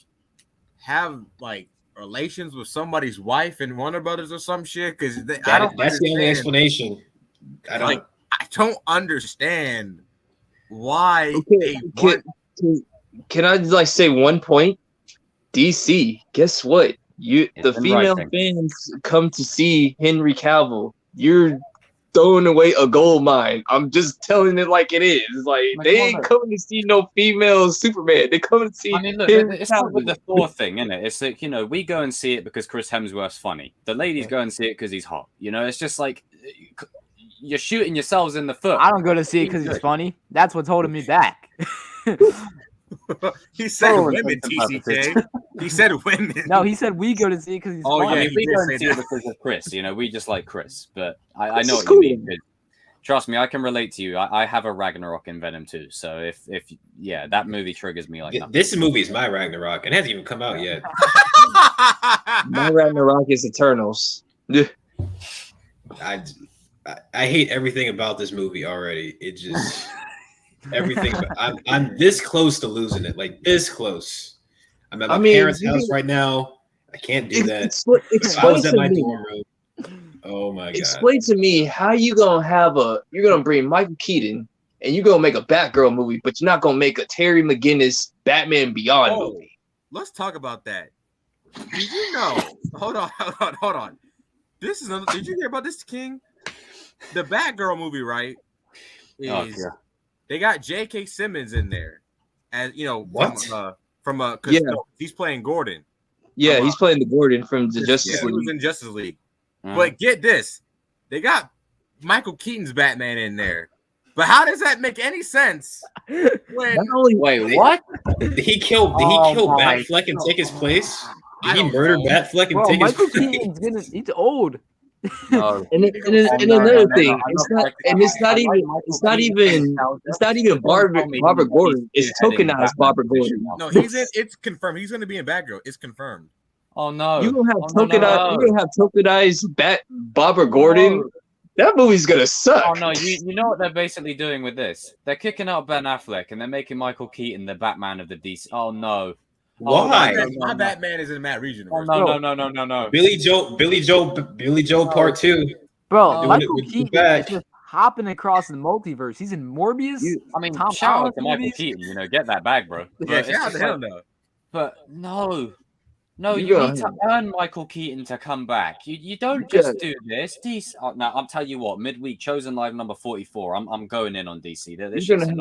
Speaker 4: have like relations with somebody's wife in Warner Brothers or some shit? Because I don't.
Speaker 6: That's the only
Speaker 4: understand.
Speaker 6: explanation. I don't.
Speaker 4: Like, I don't understand why
Speaker 2: okay,
Speaker 4: they want.
Speaker 2: can I like say one point? DC, guess what? The
Speaker 1: It's in
Speaker 2: female
Speaker 1: writing.
Speaker 2: fans come to see Henry Cavill. You're throwing away a gold mine. I'm just telling it like it is. Like
Speaker 1: Like,
Speaker 2: they
Speaker 1: come
Speaker 2: ain't
Speaker 1: on,
Speaker 2: coming to see no female Superman. They coming to see
Speaker 1: I mean, look,
Speaker 2: Henry
Speaker 1: it's not with
Speaker 2: Cavill.
Speaker 1: the Thor thing, isn't it? It's like, you know, we go and see it because Chris Hemsworth's funny. The ladies go and see it because he's hot. You know, it's just like you're shooting yourselves in the foot.
Speaker 7: I don't go to see it because he's funny. That's what's holding me back.
Speaker 4: He said
Speaker 1: For all
Speaker 4: women,
Speaker 1: intents and
Speaker 4: TCK. He said women.
Speaker 7: No, he said we go to see it because he's
Speaker 4: Oh,
Speaker 1: I
Speaker 7: funny.
Speaker 4: yeah,
Speaker 1: mean,
Speaker 4: he
Speaker 1: we
Speaker 4: did
Speaker 1: go
Speaker 4: say
Speaker 1: and see it
Speaker 4: that.
Speaker 1: because of Chris. You know, we just like Chris. But I
Speaker 2: This
Speaker 1: know
Speaker 2: is
Speaker 1: what
Speaker 2: cool.
Speaker 1: you mean. Trust me, I can relate to you. I have a Ragnarok in Venom too. So if yeah, that movie triggers me like that.
Speaker 6: This movie is my Ragnarok, and it hasn't even come out yet.
Speaker 2: My Ragnarok is Eternals.
Speaker 6: I hate everything about this movie already. It just everything. I'm this close to losing it. Like this close. I'm at my parents' house right now. I can't do that. If I
Speaker 2: Explain
Speaker 6: was at
Speaker 2: to
Speaker 6: my
Speaker 2: me.
Speaker 6: dorm room. Oh my god.
Speaker 2: Explain to me how you're gonna bring Michael Keaton and you're gonna make a Batgirl movie, but you're not gonna make a Terry McGinnis Batman Beyond
Speaker 4: Oh,
Speaker 2: movie.
Speaker 4: let's talk about that. Did you know? Hold on. This is did you hear about this, King? The Batgirl movie, right?
Speaker 1: Oh,
Speaker 4: Is
Speaker 1: yeah.
Speaker 4: they got J.K. Simmons in there, as you know,
Speaker 6: What?
Speaker 4: from from because he's playing Gordon.
Speaker 2: Yeah, he's playing the Gordon from the Justice League.
Speaker 4: He was in Justice League. But get this, they got Michael Keaton's Batman in there. But how does that make any sense?
Speaker 1: Wait, what?
Speaker 6: Did he kill Batfleck and take his place? Did he murder Batfleck and take his place?
Speaker 7: Keaton's he's old.
Speaker 2: And another thing, it's not even Barbara Gordon. It's tokenized Barbara Gordon.
Speaker 4: No, he's in. It's confirmed. He's going to be in Batgirl. It's confirmed.
Speaker 1: Oh no!
Speaker 2: You don't have tokenized. You don't have tokenized Barbara Gordon. That movie's gonna suck.
Speaker 1: Oh no! You know what they're basically doing with this? They're kicking out Ben Affleck and they're making Michael Keaton the Batman of the DC. Oh no!
Speaker 6: Why?
Speaker 4: My Batman is in Matt Region.
Speaker 1: Oh, no.
Speaker 6: Billy Joe Part 2.
Speaker 7: Bro, Michael Keaton is just hopping across the multiverse. He's in Morbius.
Speaker 1: Shout out to Michael Keaton. Get that bag, bro.
Speaker 4: Yeah, shout out to him though.
Speaker 1: But no, you need to earn Michael Keaton to come back. You don't just do this. DC. Oh, no, I'll tell you what. Midweek, Chosen Live number 44. I'm going in on DC. You're
Speaker 2: gonna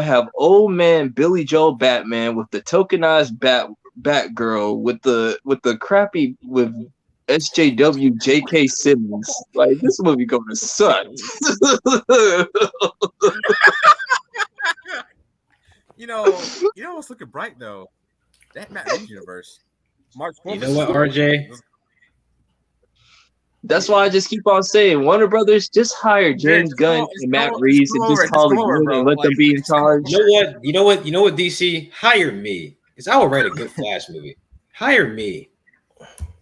Speaker 2: have old man Billy Joel Batman with the tokenized Batgirl with the crappy with SJW J.K. Simmons. Like, this movie gonna suck.
Speaker 4: You know what's looking bright though? That Matt Reeves universe. March 4th.
Speaker 6: You know what, RJ?
Speaker 2: That's why I just keep on saying Warner Brothers just hire James Gunn and Matt Reeves and just call it good and let them be in charge.
Speaker 6: You know what, DC? Hire me. Because I will write a good Flash movie. Hire me.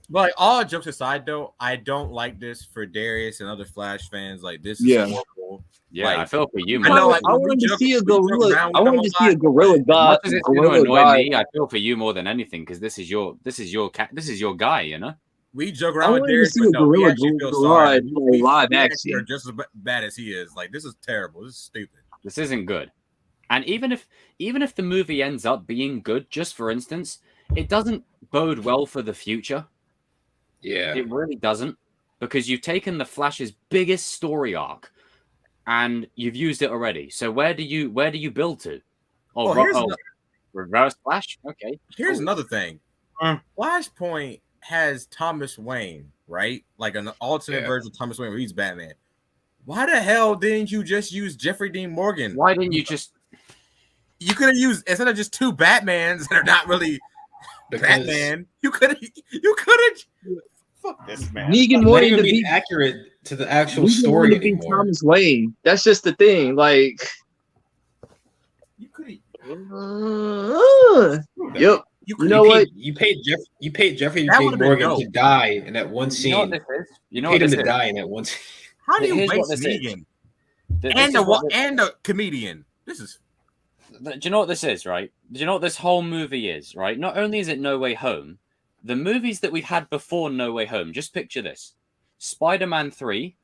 Speaker 4: But all jokes aside, though, I don't like this for Darius and other Flash fans. Like, this is horrible.
Speaker 1: Yeah, like, I feel for you,
Speaker 2: man. I wanted to see a gorilla. I wanted to see a gorilla god.
Speaker 1: As much as it's going to annoy me, I feel for you more than anything because this is your guy. You know.
Speaker 4: We joke around with Darius, but no, we actually feel sorry. Live action, just as bad as he is. Like, this is terrible. This is stupid.
Speaker 1: This isn't good. And even if the movie ends up being good, just for instance, it doesn't bode well for the future.
Speaker 6: Yeah,
Speaker 1: it really doesn't, because you've taken the Flash's biggest story arc and you've used it already. So where do you build to? Reverse Flash. Okay.
Speaker 4: Here's another thing. Flashpoint has Thomas Wayne, right? Like an alternate version of Thomas Wayne where he's Batman. Why the hell didn't you just use Jeffrey Dean Morgan?
Speaker 1: Why didn't you just?
Speaker 4: You could have used, instead of just two Batmans that are not really Batman. You could have. Fuck this man.
Speaker 2: Negan wanted to be
Speaker 6: accurate to the actual story
Speaker 2: anymore. Thomas Wayne. That's just the thing. Like,
Speaker 4: you could
Speaker 2: have. Yep. You know what?
Speaker 6: You paid Jeffrey Dean Morgan to die in that one scene.
Speaker 1: You know what this is? You know
Speaker 6: paid
Speaker 1: what
Speaker 6: him to die in that one scene.
Speaker 4: How do you waste Negan? And a comedian. This is.
Speaker 1: Do you know what this is, right? Do you know what this whole movie is, right? Not only is it No Way Home, the movies that we've had before No Way Home, just picture this. Spider-Man 3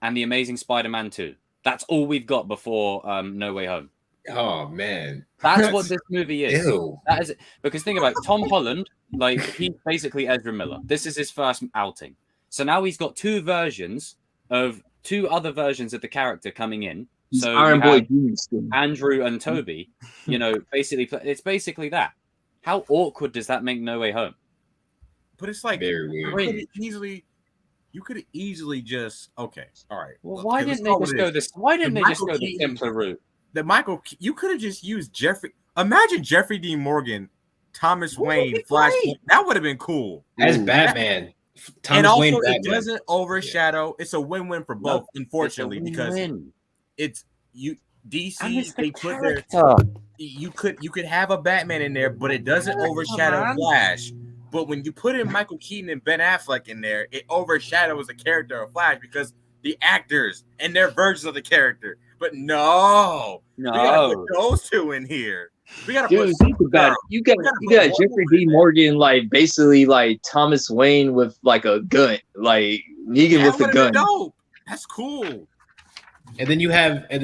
Speaker 1: and The Amazing Spider-Man 2. That's all we've got before No Way Home.
Speaker 6: Oh, man.
Speaker 1: That's what this movie is.
Speaker 6: Ew.
Speaker 1: That is it. Because think about it, Tom Holland, like, he's basically Ezra Miller. This is his first outing. So now he's got two other versions of the character coming in. So
Speaker 2: Iron Boy
Speaker 1: Andrew and Toby, basically, it's basically that. How awkward does that make No Way Home?
Speaker 4: But it's like
Speaker 6: very weird.
Speaker 4: You could easily just all right.
Speaker 1: Well, why didn't they just go this? Why didn't they just go the simpler route?
Speaker 4: You could have just used Jeffrey. Imagine Jeffrey Dean Morgan, Thomas Wayne, Flash. That would have been cool
Speaker 6: as Batman.
Speaker 4: And also, it doesn't overshadow. It's a win-win for both, unfortunately, because it's you. DC, they put their. You could have a Batman in there, but it doesn't overshadow Flash. But when you put in Michael Keaton and Ben Affleck in there, it overshadows the character of Flash because the actors and their versions of the character. But no, we gotta put those two in here. We gotta
Speaker 2: think about it. You got Jeffrey D. Morgan, like basically like Thomas Wayne with like a gun, like Negan with a gun.
Speaker 4: Dope. That's cool.
Speaker 6: And then you have, and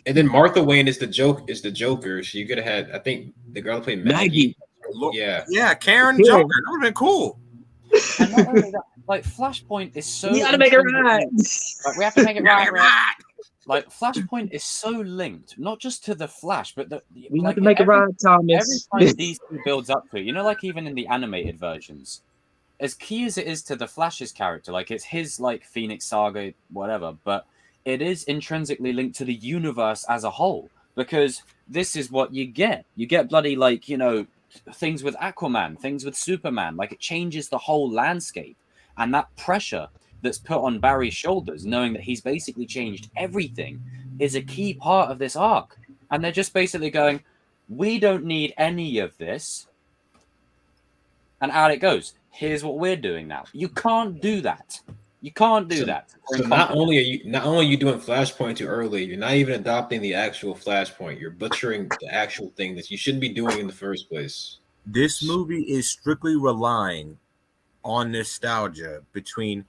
Speaker 6: then Martha Wayne is the Joker. She could have had, I think, the girl who played Maggie.
Speaker 4: Yeah, Karen Joker. That would have been cool.
Speaker 1: And not only that, like Flashpoint is so.
Speaker 2: We gotta make it right.
Speaker 1: Like, we have to make it right. like Flashpoint is so linked, not just to the Flash, but
Speaker 2: We have to make it right, Thomas.
Speaker 1: Every time DC builds up to it, like even in the animated versions, as key as it is to the Flash's character, like it's his like Phoenix Saga, whatever, but it is intrinsically linked to the universe as a whole, because this is what you get. You get bloody like, things with Aquaman, things with Superman, like it changes the whole landscape. And that pressure that's put on Barry's shoulders, knowing that he's basically changed everything, is a key part of this arc. And they're just basically going, we don't need any of this. And out it goes. Here's what we're doing now. You can't do that. You can't do that.
Speaker 6: So not only are you doing Flashpoint too early, you're not even adopting the actual Flashpoint. You're butchering the actual thing that you shouldn't be doing in the first place.
Speaker 4: This movie is strictly relying on nostalgia between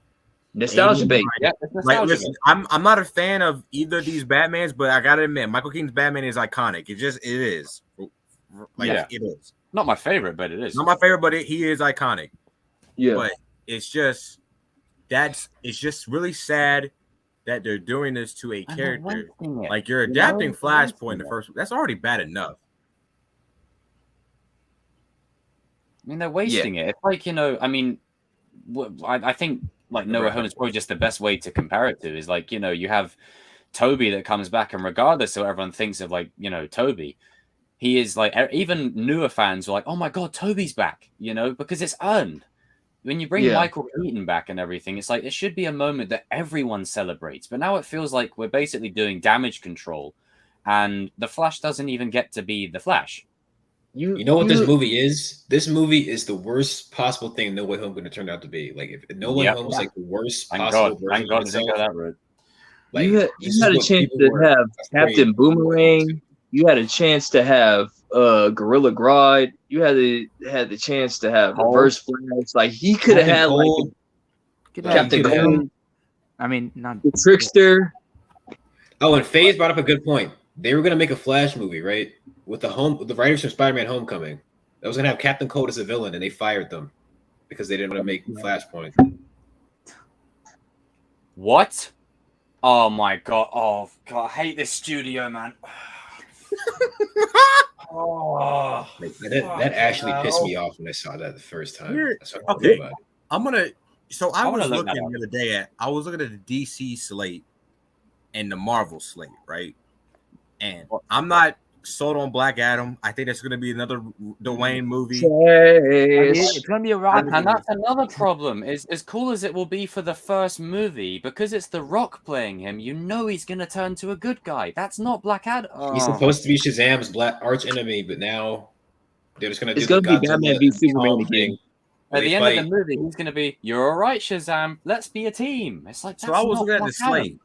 Speaker 2: nostalgia bait.
Speaker 1: Yeah,
Speaker 4: like, listen, I'm not a fan of either of these Batmans, but I gotta admit, Michael Keaton's Batman is iconic. It is. Like,
Speaker 1: yeah.
Speaker 4: It is.
Speaker 1: Not my favorite, but it is.
Speaker 4: Not my favorite, but he is iconic.
Speaker 2: Yeah.
Speaker 4: But it's just really sad that they're doing this to a character. Like, you're adapting Flashpoint the first. That's already bad enough.
Speaker 1: I mean, they're wasting it. It's like, I think like No Way Home is probably just the best way to compare it to is like, you have Toby that comes back, and regardless of what everyone thinks of like, Toby, he is like, even newer fans are like, oh my God, Toby's back, because it's earned. When you bring Michael Keaton back and everything, it's like, it should be a moment that everyone celebrates. But now it feels like we're basically doing damage control, and the Flash doesn't even get to be the Flash.
Speaker 6: You know what this movie is? This movie is the worst possible thing No Way Home going to turn out to be. Like, if No Way Home is like the worst possible version.
Speaker 1: Thank God, didn't go that route.
Speaker 6: Like,
Speaker 2: you had a chance to have Captain Boomerang. You had a chance to have Gorilla Grodd. You had the chance to have Reverse Flash. Like, he could have had like Captain Cold.
Speaker 7: I mean, not
Speaker 2: the Trickster.
Speaker 6: Oh, and FaZe brought up a good point. They were gonna make a Flash movie, right? With the writers from Spider-Man: Homecoming. That was gonna have Captain Cold as a villain, and they fired them because they didn't want to make Flashpoint.
Speaker 1: What? Oh my God! Oh God! I hate this studio, man.
Speaker 6: Oh, that actually pissed me off when I saw that the first time.
Speaker 4: Okay, I'm gonna. So I was looking the other day I was looking at the DC slate and the Marvel slate, right? And I'm not sold on Black Adam. I think it's going to be another Dwayne movie.
Speaker 7: It's going to be a Rock.
Speaker 1: And that's another problem. Is as cool as it will be for the first movie, because it's The Rock playing him, he's going to turn to a good guy. That's not Black Adam. Oh.
Speaker 6: He's supposed to be Shazam's black arch enemy, but now they're just going to do
Speaker 2: the Batman v Superman thing.
Speaker 1: At the end of the movie, he's going to be, "You're all right, Shazam. Let's be a team." It's like,
Speaker 4: so I was looking at the slate.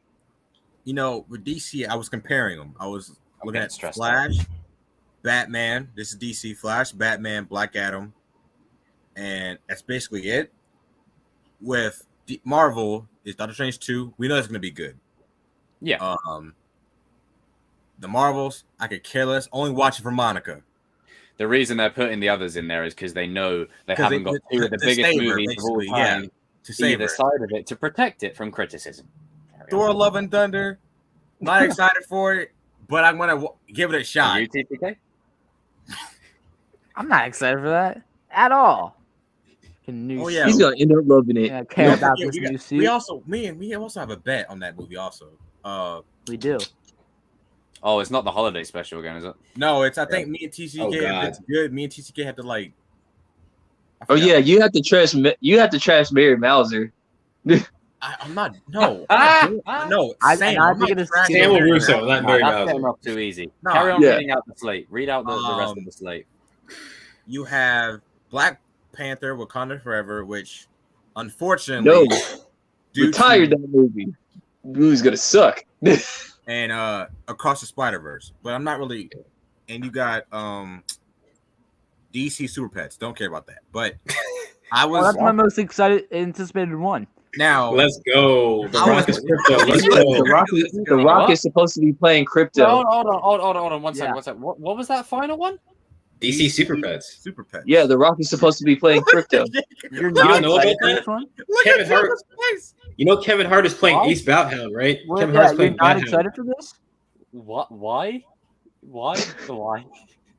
Speaker 4: With DC, I was comparing them. I was looking at Flash, Batman. This is DC Flash, Batman, Black Adam, and that's basically it. With Marvel, is Doctor Strange 2. We know it's going to be good.
Speaker 1: Yeah.
Speaker 4: The Marvels, I could care less. Only watch it for Monica.
Speaker 1: The reason they're putting the others in there is because they know they haven't got two of the biggest movies of all time
Speaker 4: to save
Speaker 1: either side of it to protect it from criticism.
Speaker 4: Thor: Love and Thunder. Not excited for it, but I'm gonna give it a shot.
Speaker 1: You, TPK?
Speaker 7: I'm not excited for that at all.
Speaker 2: He's gonna end up loving it.
Speaker 7: Yeah, care about this new suit.
Speaker 4: We also have a bet on that movie. Also,
Speaker 7: we do.
Speaker 1: Oh, it's not the holiday special again, is it?
Speaker 4: No, it's. I think me and TCK. If it's good, me and TCK have to like.
Speaker 2: Oh yeah, you have to trash. You have to trash Mary Mauser.
Speaker 4: I'm not. No. No.
Speaker 7: Sam
Speaker 6: Russo, not Mary Mauser.
Speaker 1: That's not too easy. No, carry on reading out the slate. Read out the rest of the slate.
Speaker 4: You have Black Panther: Wakanda Forever, which unfortunately
Speaker 2: retired that movie. The movie's gonna suck.
Speaker 4: And Across the Spider-Verse, but I'm not really. And you got DC Super Pets. Don't care about that, but I was.
Speaker 7: That's my most anticipated one.
Speaker 6: Now let's go. The Rock is crypto. Let's go.
Speaker 2: The Rock is supposed to be playing crypto.
Speaker 1: Hold on. 1 second. What was that final one?
Speaker 6: DC Super Pets.
Speaker 4: Super Pets.
Speaker 2: Yeah, The Rock is supposed to be playing Crypto.
Speaker 7: You're
Speaker 6: You
Speaker 7: not
Speaker 6: don't know about
Speaker 7: excited for
Speaker 6: that?
Speaker 7: this one?
Speaker 4: Look
Speaker 6: Kevin
Speaker 4: at
Speaker 6: Hart.
Speaker 4: Kevin's face.
Speaker 6: You know Kevin Hart is playing
Speaker 1: What?
Speaker 6: Ace Bathound, right?
Speaker 7: Well,
Speaker 6: Kevin
Speaker 7: yeah,
Speaker 6: Hart's
Speaker 7: you're
Speaker 6: playing
Speaker 7: not
Speaker 6: Bathound.
Speaker 7: excited for this?
Speaker 1: What? Why? Why? Why?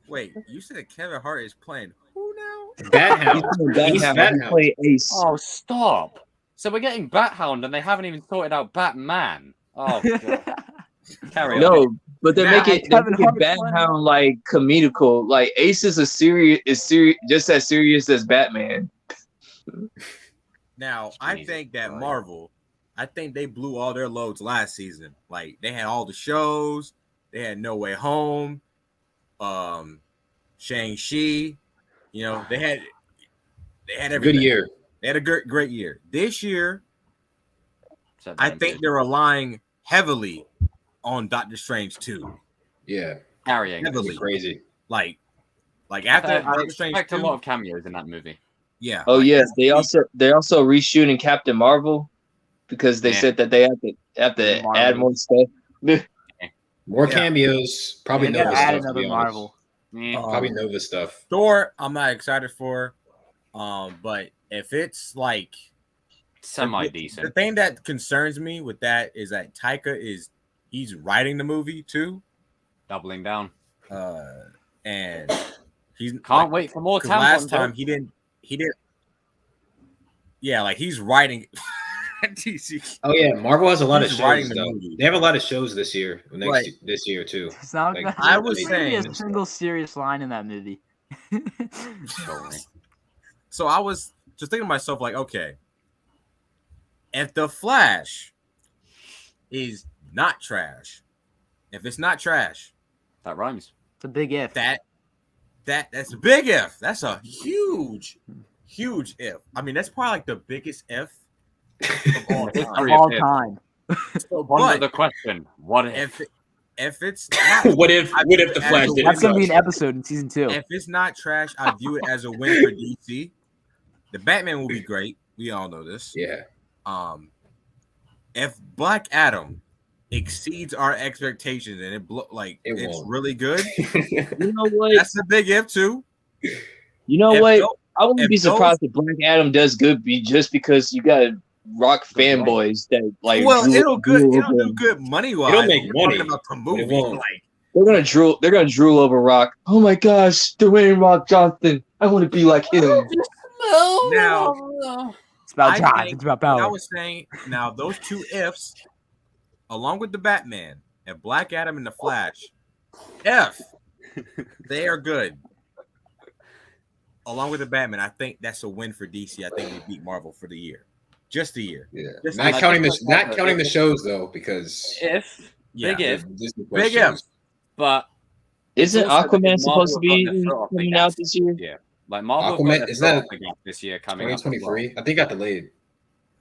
Speaker 4: Wait, you said Kevin Hart is playing who now?
Speaker 6: Bathound. Ace
Speaker 2: He's
Speaker 6: Bathound.
Speaker 2: playing Ace.
Speaker 1: Oh, stop! So we're getting Bat-Hound, and they haven't even sorted out Batman. Oh god. Carry on.
Speaker 2: No, but they're
Speaker 7: Nah,
Speaker 2: making
Speaker 7: Kevin Hart's
Speaker 2: Bathound like comedical. Like Ace is serious, just as serious as Batman.
Speaker 4: Now, I
Speaker 1: Jesus
Speaker 4: think that
Speaker 1: Christ.
Speaker 4: Marvel, I think they blew all their loads last season. Like they had all the shows, they had No Way Home, Shang-Chi, you know, they had everything.
Speaker 6: Good year.
Speaker 4: They had a great year. This year,
Speaker 1: Except
Speaker 4: I
Speaker 1: that
Speaker 4: think they're relying heavily on Doctor Strange 2.
Speaker 6: Yeah.
Speaker 1: carrying.
Speaker 4: Heavily.
Speaker 6: Crazy.
Speaker 4: Like after
Speaker 1: I
Speaker 4: Doctor Strange
Speaker 1: expect a
Speaker 4: 2,
Speaker 1: lot of cameos in that movie.
Speaker 4: yeah.
Speaker 2: Oh
Speaker 4: like,
Speaker 2: yeah,
Speaker 4: that's
Speaker 2: they're also reshooting Captain Marvel because they
Speaker 1: Yeah.
Speaker 2: said that they have to
Speaker 7: Marvel.
Speaker 2: add more stuff.
Speaker 6: More
Speaker 4: Yeah.
Speaker 6: cameos. Probably
Speaker 7: They
Speaker 6: Nova
Speaker 7: gotta add
Speaker 6: stuff. To
Speaker 7: another
Speaker 6: be honest.
Speaker 7: Marvel.
Speaker 1: Eh.
Speaker 6: Probably Nova stuff.
Speaker 4: Thor, I'm not excited for. But if it's like
Speaker 1: Semi
Speaker 4: the
Speaker 1: decent.
Speaker 4: thing that concerns me with that is that he's writing the movie too.
Speaker 1: Doubling down.
Speaker 4: And he's
Speaker 1: Can't wait for more
Speaker 4: 'cause
Speaker 1: tampons.
Speaker 4: last
Speaker 1: Joe.
Speaker 4: time he didn't yeah, like he's writing DC.
Speaker 6: Oh yeah, Marvel has a lot of
Speaker 4: He's writing
Speaker 6: shows
Speaker 4: the
Speaker 6: though.
Speaker 4: movie.
Speaker 6: They have a lot of shows this year.
Speaker 4: Right.
Speaker 6: This year too.
Speaker 7: It's not
Speaker 6: Like,
Speaker 7: gonna,
Speaker 6: I
Speaker 4: was
Speaker 7: there's gonna be
Speaker 4: saying-
Speaker 7: a single serious line in that movie.
Speaker 4: So I was just thinking to myself, like, okay, if the Flash is not trash, if it's not trash,
Speaker 1: That rhymes.
Speaker 7: It's a big if.
Speaker 4: that's a big if. That's a huge if. I mean, that's probably like the biggest if of all time.
Speaker 7: Of all time.
Speaker 4: So,
Speaker 1: Under
Speaker 4: but
Speaker 1: the question, what if?
Speaker 4: if it's not,
Speaker 6: what if the Flash did
Speaker 7: That's gonna be
Speaker 6: suck?
Speaker 7: an episode in season 2.
Speaker 4: if it's not trash, I view it as a win for DC. The Batman will be great. We all know this.
Speaker 6: Yeah.
Speaker 4: If Black Adam exceeds our expectations and it's
Speaker 6: won't.
Speaker 4: really good,
Speaker 2: You know what?
Speaker 4: that's a big if too.
Speaker 2: You know
Speaker 4: If
Speaker 2: what?
Speaker 4: those-
Speaker 2: I wouldn't
Speaker 4: if
Speaker 2: be surprised if Black Adam does good, just because you got Rock fanboys that like.
Speaker 4: well,
Speaker 2: drool
Speaker 4: it'll do
Speaker 2: over-
Speaker 4: good money wise.
Speaker 6: It'll make money,
Speaker 4: about the
Speaker 6: it
Speaker 4: movie.
Speaker 6: won't.
Speaker 4: Like,
Speaker 2: They're gonna drool. They're gonna drool over Rock. Oh my gosh, Dwayne Rock Johnson. I want to be like him.
Speaker 4: now,
Speaker 7: It's about
Speaker 4: I
Speaker 7: time.
Speaker 4: think
Speaker 7: It's about
Speaker 4: what I
Speaker 7: power.
Speaker 4: was saying, now those two ifs, along with the Batman and Black Adam and the Flash, if they are good, along with the Batman, I think that's a win for DC. I think they beat Marvel for the year, just the year.
Speaker 6: Yeah.
Speaker 4: Just
Speaker 6: Not
Speaker 1: like-
Speaker 6: counting
Speaker 1: like-
Speaker 6: the shows though, because
Speaker 1: If
Speaker 4: Yeah.
Speaker 1: big if,
Speaker 6: Disney Plus
Speaker 4: Big
Speaker 6: shows.
Speaker 1: but
Speaker 2: Isn't
Speaker 1: also
Speaker 2: Aquaman
Speaker 1: because
Speaker 2: supposed to
Speaker 1: Marvel
Speaker 2: be
Speaker 1: got their foot off the
Speaker 2: coming
Speaker 1: gas.
Speaker 2: out this year?
Speaker 1: yeah, like Marvel
Speaker 6: Aquaman-
Speaker 1: got their
Speaker 6: is
Speaker 1: foot
Speaker 6: that
Speaker 1: off the gas this year coming up. as well.
Speaker 6: 2023. I think got delayed.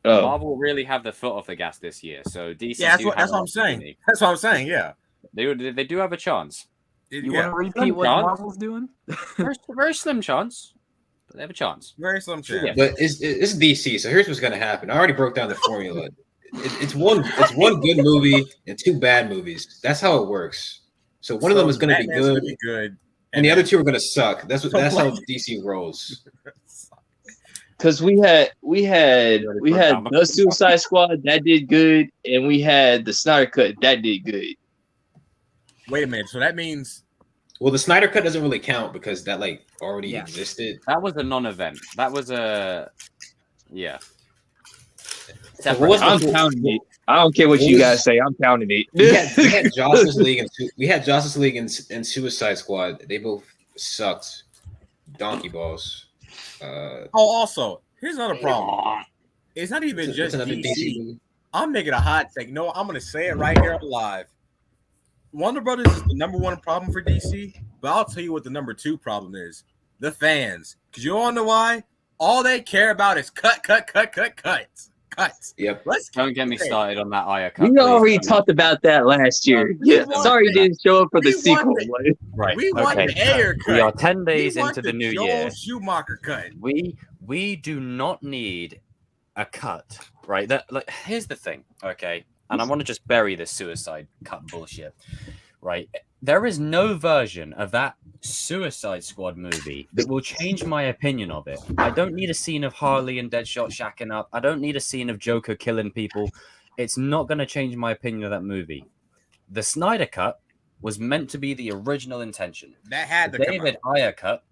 Speaker 2: Oh,
Speaker 1: Marvel really have the foot off the gas this year, so DC.
Speaker 4: Yeah, that's
Speaker 1: do
Speaker 4: what
Speaker 1: have an
Speaker 4: I'm saying.
Speaker 1: opportunity.
Speaker 4: That's what I'm saying. Yeah,
Speaker 1: They do have a chance.
Speaker 7: You
Speaker 4: yeah.
Speaker 7: want to repeat what
Speaker 1: John?
Speaker 7: Marvel's doing?
Speaker 1: Very slim chance, but they have a chance.
Speaker 4: Very slim chance.
Speaker 1: Yeah.
Speaker 6: But it's DC, so here's what's gonna happen. I already broke down the formula. It's one good movie and two bad movies. That's how it works. So one of them is gonna be
Speaker 4: Batman's
Speaker 6: good,
Speaker 4: gonna be good,
Speaker 6: and the other two are gonna suck. That's
Speaker 4: So
Speaker 6: how
Speaker 4: what?
Speaker 6: DC rolls.
Speaker 2: because we had the Suicide Squad that did good, and we had the Snyder Cut that did good.
Speaker 4: Wait a minute. So that means
Speaker 6: Well, the Snyder Cut doesn't really count because that like already
Speaker 7: Yeah.
Speaker 6: existed.
Speaker 1: That was a non-event. That was a yeah.
Speaker 6: What was
Speaker 2: I'm
Speaker 6: the-
Speaker 2: counting it. I don't care what you guys say. I'm counting it.
Speaker 6: we had Justice League and Suicide Squad. They both sucked. Donkey balls.
Speaker 4: also here's another problem. It's not even
Speaker 6: It's
Speaker 4: just
Speaker 6: another
Speaker 4: DC.
Speaker 6: movie.
Speaker 4: I'm making a hot take. No, I'm gonna say it right here live. Warner Brothers is the number one problem for DC, but I'll tell you what the number two problem is: the fans. Because you all know why? All they care about is cuts.
Speaker 6: Yep.
Speaker 4: Let's
Speaker 1: Don't get me started on that Aya cut.
Speaker 2: We
Speaker 1: please.
Speaker 2: already talked about that last year. Yeah,
Speaker 4: want
Speaker 2: sorry you
Speaker 4: that.
Speaker 2: didn't show up for the
Speaker 4: We want
Speaker 2: sequel.
Speaker 4: that.
Speaker 2: Like,
Speaker 1: Right.
Speaker 4: We want
Speaker 1: okay.
Speaker 4: the air cut.
Speaker 1: We are 10 days
Speaker 4: We want
Speaker 1: into the new
Speaker 4: Joel
Speaker 1: year.
Speaker 4: Schumacher cut.
Speaker 1: We do not need a cut, right? That like here's the thing, okay? And I want to just bury this suicide cut bullshit, right? there is no version of that Suicide Squad movie that will change my opinion of it. I don't need a scene of Harley and Deadshot shacking up. I don't need a scene of Joker killing people. It's not going to change my opinion of that movie. The Snyder Cut was meant to be the original intention.
Speaker 4: That had
Speaker 1: The
Speaker 4: to
Speaker 1: David Ayer cut,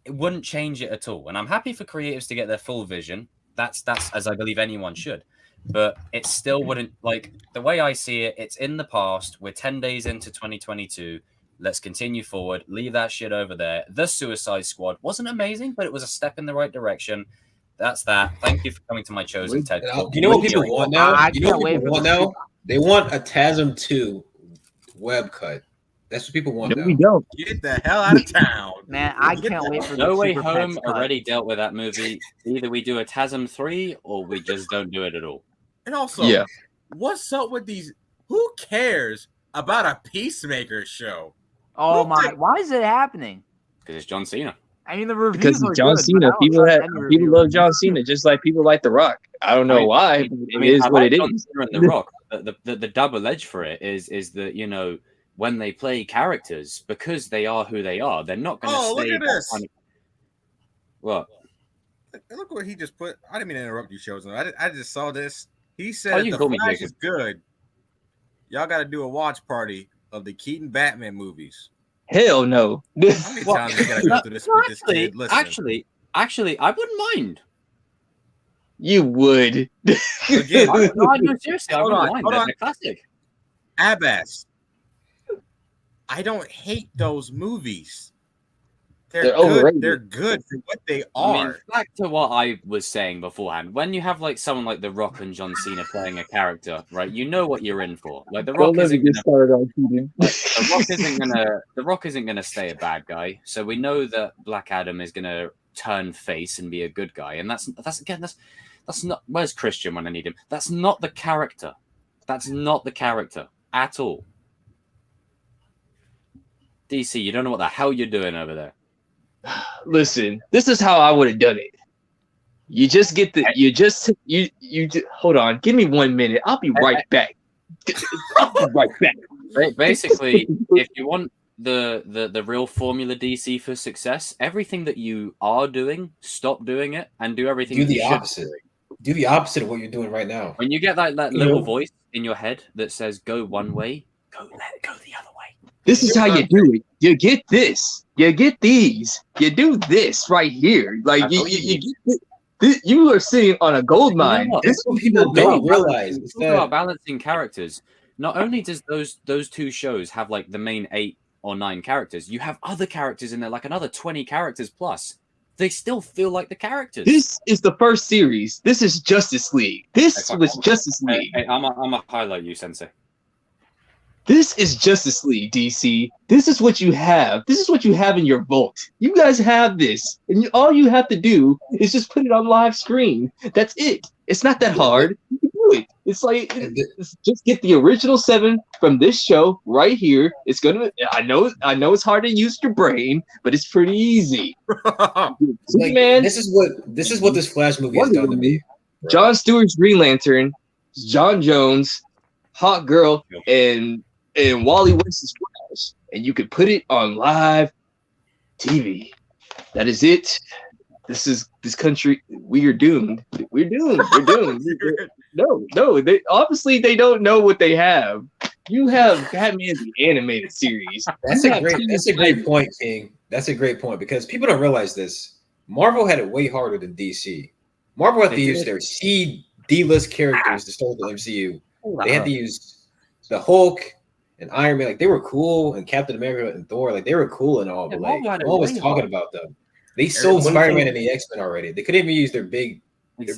Speaker 1: it wouldn't change it at all. And I'm happy for creatives to get their full vision. That's as I believe anyone should. But it still wouldn't, like, the way I see it, it's in the past. We're 10 days into 2022. Let's continue forward. Leave that shit over there. The Suicide Squad wasn't amazing, but it was a step in the right direction. That's that. Thank you for coming to my chosen TED Talk.
Speaker 6: You know what people want now? You know what people want now? They want a TASM 2 web cut. That's what people want now.
Speaker 2: We don't.
Speaker 4: Get the hell out of town.
Speaker 7: Man, I can't wait for
Speaker 1: No
Speaker 7: the
Speaker 1: Way
Speaker 7: Super
Speaker 1: Home
Speaker 7: Pets cut.
Speaker 1: already dealt with that movie. Either we do a TASM 3 or we just don't do it at all.
Speaker 4: And also,
Speaker 2: Yeah.
Speaker 4: what's up with these? Who cares about a Peacemaker show?
Speaker 7: Oh
Speaker 4: Who
Speaker 7: my!
Speaker 4: think-
Speaker 7: Why is it happening?
Speaker 1: Because it's John Cena.
Speaker 7: I mean, the reviews
Speaker 2: Because
Speaker 7: are
Speaker 2: it's John
Speaker 7: good, but
Speaker 2: Cena.
Speaker 7: I don't
Speaker 2: People
Speaker 7: trust
Speaker 2: have
Speaker 7: any
Speaker 2: people
Speaker 7: review.
Speaker 2: love John Cena just like people like The Rock. I don't know why, but it is
Speaker 1: I
Speaker 2: what
Speaker 1: like
Speaker 2: it
Speaker 1: John
Speaker 2: is.
Speaker 1: Cena and The Rock. The double edge for it is that, you know, when they play characters, because they are who they are, they're not going to
Speaker 4: Oh, look
Speaker 1: stay
Speaker 4: at this.
Speaker 1: What?
Speaker 4: Look what he just put. I didn't mean to interrupt you, Chosen. I just saw this. He said
Speaker 1: Oh,
Speaker 4: if
Speaker 1: you
Speaker 4: the
Speaker 1: can call me
Speaker 4: Flash
Speaker 1: Jacob.
Speaker 4: is good, y'all got to do a watch party of the Keaton Batman movies.
Speaker 2: Hell no.
Speaker 4: How many times we gotta go through this with this kid? Listen,
Speaker 1: Actually, I wouldn't mind.
Speaker 2: You would.
Speaker 4: again,
Speaker 1: No, seriously, I
Speaker 4: Hold
Speaker 1: wouldn't
Speaker 4: on,
Speaker 1: mind.
Speaker 4: hold
Speaker 1: They're
Speaker 4: on.
Speaker 1: a classic.
Speaker 4: Abbas. I don't hate those movies. They're
Speaker 2: They're
Speaker 4: good.
Speaker 2: overrated.
Speaker 4: They're good for what they
Speaker 1: I mean,
Speaker 4: are.
Speaker 1: back to what I was saying beforehand. When you have like someone like The Rock and John Cena playing a character, right? You know what you're in for. Like The Rock
Speaker 2: Don't let me
Speaker 1: isn't
Speaker 2: get
Speaker 1: gonna,
Speaker 2: started on Keaton.
Speaker 1: The Rock isn't gonna stay a bad guy. So we know that Black Adam is gonna turn face and be a good guy. And that's not. Where's Christian when I need him? That's not the character. That's not the character at all. DC, you don't know what the hell you're doing over there.
Speaker 2: Listen, this is how I would have done it. You just get the hold on, give me 1 minute. I'll be right back. I'll be right back.
Speaker 1: Basically, if you want the real formula DC for success, everything that you are doing, stop doing it and do everything
Speaker 6: Do
Speaker 1: that
Speaker 6: the
Speaker 1: you should.
Speaker 6: opposite. Do the opposite of what you're doing right now.
Speaker 1: When you get that little voice in your head that says go one way, go the other way.
Speaker 2: This is how you do it. You get this. You get these. You do this right here. Like you are sitting on a gold mine.
Speaker 1: What?
Speaker 2: This
Speaker 6: That's what people don't realize. It's
Speaker 1: Talk about
Speaker 6: that
Speaker 1: balancing characters. Not only does those two shows have like the main 8 or 9 characters, you have other characters in there, like another 20 characters plus. They still feel like the characters.
Speaker 2: This is the first series. This is Justice League. This was Justice League.
Speaker 1: Hey, I'm a highlight you, Sensei.
Speaker 2: This is Justice League, DC. This is what you have. This is what you have in your vault. You guys have this. And all you have to do is just put it on live screen. That's it. It's not that hard. You can do it. It's like, it's just get the original 7 from this show right here. It's gonna, I know it's hard to use your brain, but it's pretty easy.
Speaker 6: like, this is what this Flash movie has done to me.
Speaker 2: Jon Stewart's Green Lantern, John Jones, Hawk Girl, and Wally West's Flash, and you could put it on live TV. That is it. This country. We are doomed. We're doomed. We're doomed. No. They obviously they don't know what they have. You have Batman the animated series.
Speaker 6: That's a great point, King. That's a great point because people don't realize this. Marvel had it way harder than DC. Marvel had to use their D-list characters to start the MCU. They had to use the Hulk and Iron Man. Like they were cool, and Captain America and Thor. Like they were cool and all, but like no one was talking about them. They sold Spider-Man and the X-Men already. They couldn't even use their big.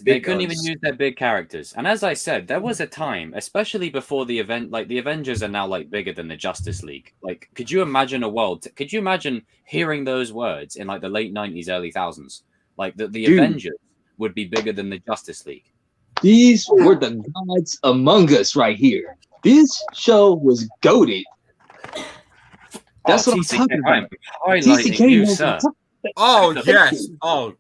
Speaker 1: They couldn't even use their big characters. And as I said, there was a time, especially before the event, like the Avengers are now like bigger than the Justice League. Like, could you imagine a world? Could you imagine hearing those words in like the late 90s, early thousands? Like the Avengers would be bigger than the Justice League.
Speaker 2: These were the gods among us right here. This show was goated. That's what I'm talking about.
Speaker 1: Highlighting you, sir.
Speaker 4: Oh yes. Oh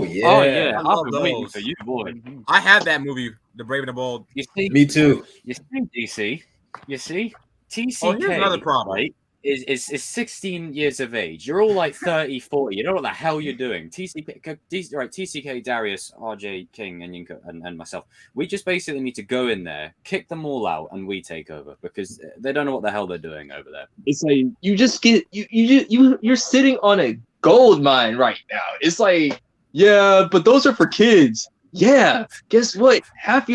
Speaker 6: yeah.
Speaker 1: Oh yeah.
Speaker 4: I
Speaker 1: I've
Speaker 4: love
Speaker 1: been waiting
Speaker 4: those.
Speaker 1: for you, boy.
Speaker 4: I had that movie, The Brave and the Bold.
Speaker 1: You see,
Speaker 6: Me too.
Speaker 1: You see, DC. You see, TCK,
Speaker 4: here's another problem.
Speaker 1: right, is 16 years of age. You're all like 30, 40. You know what the hell you're doing. TCK, Darius, RJ, King, and Yinka, and myself. We just basically need to go in there, kick them all out, and we take over because they don't know what the hell they're doing over there.
Speaker 2: It's like you just get you're sitting on a gold mine right now. It's like, yeah, but those are for kids. Yeah, guess what? Half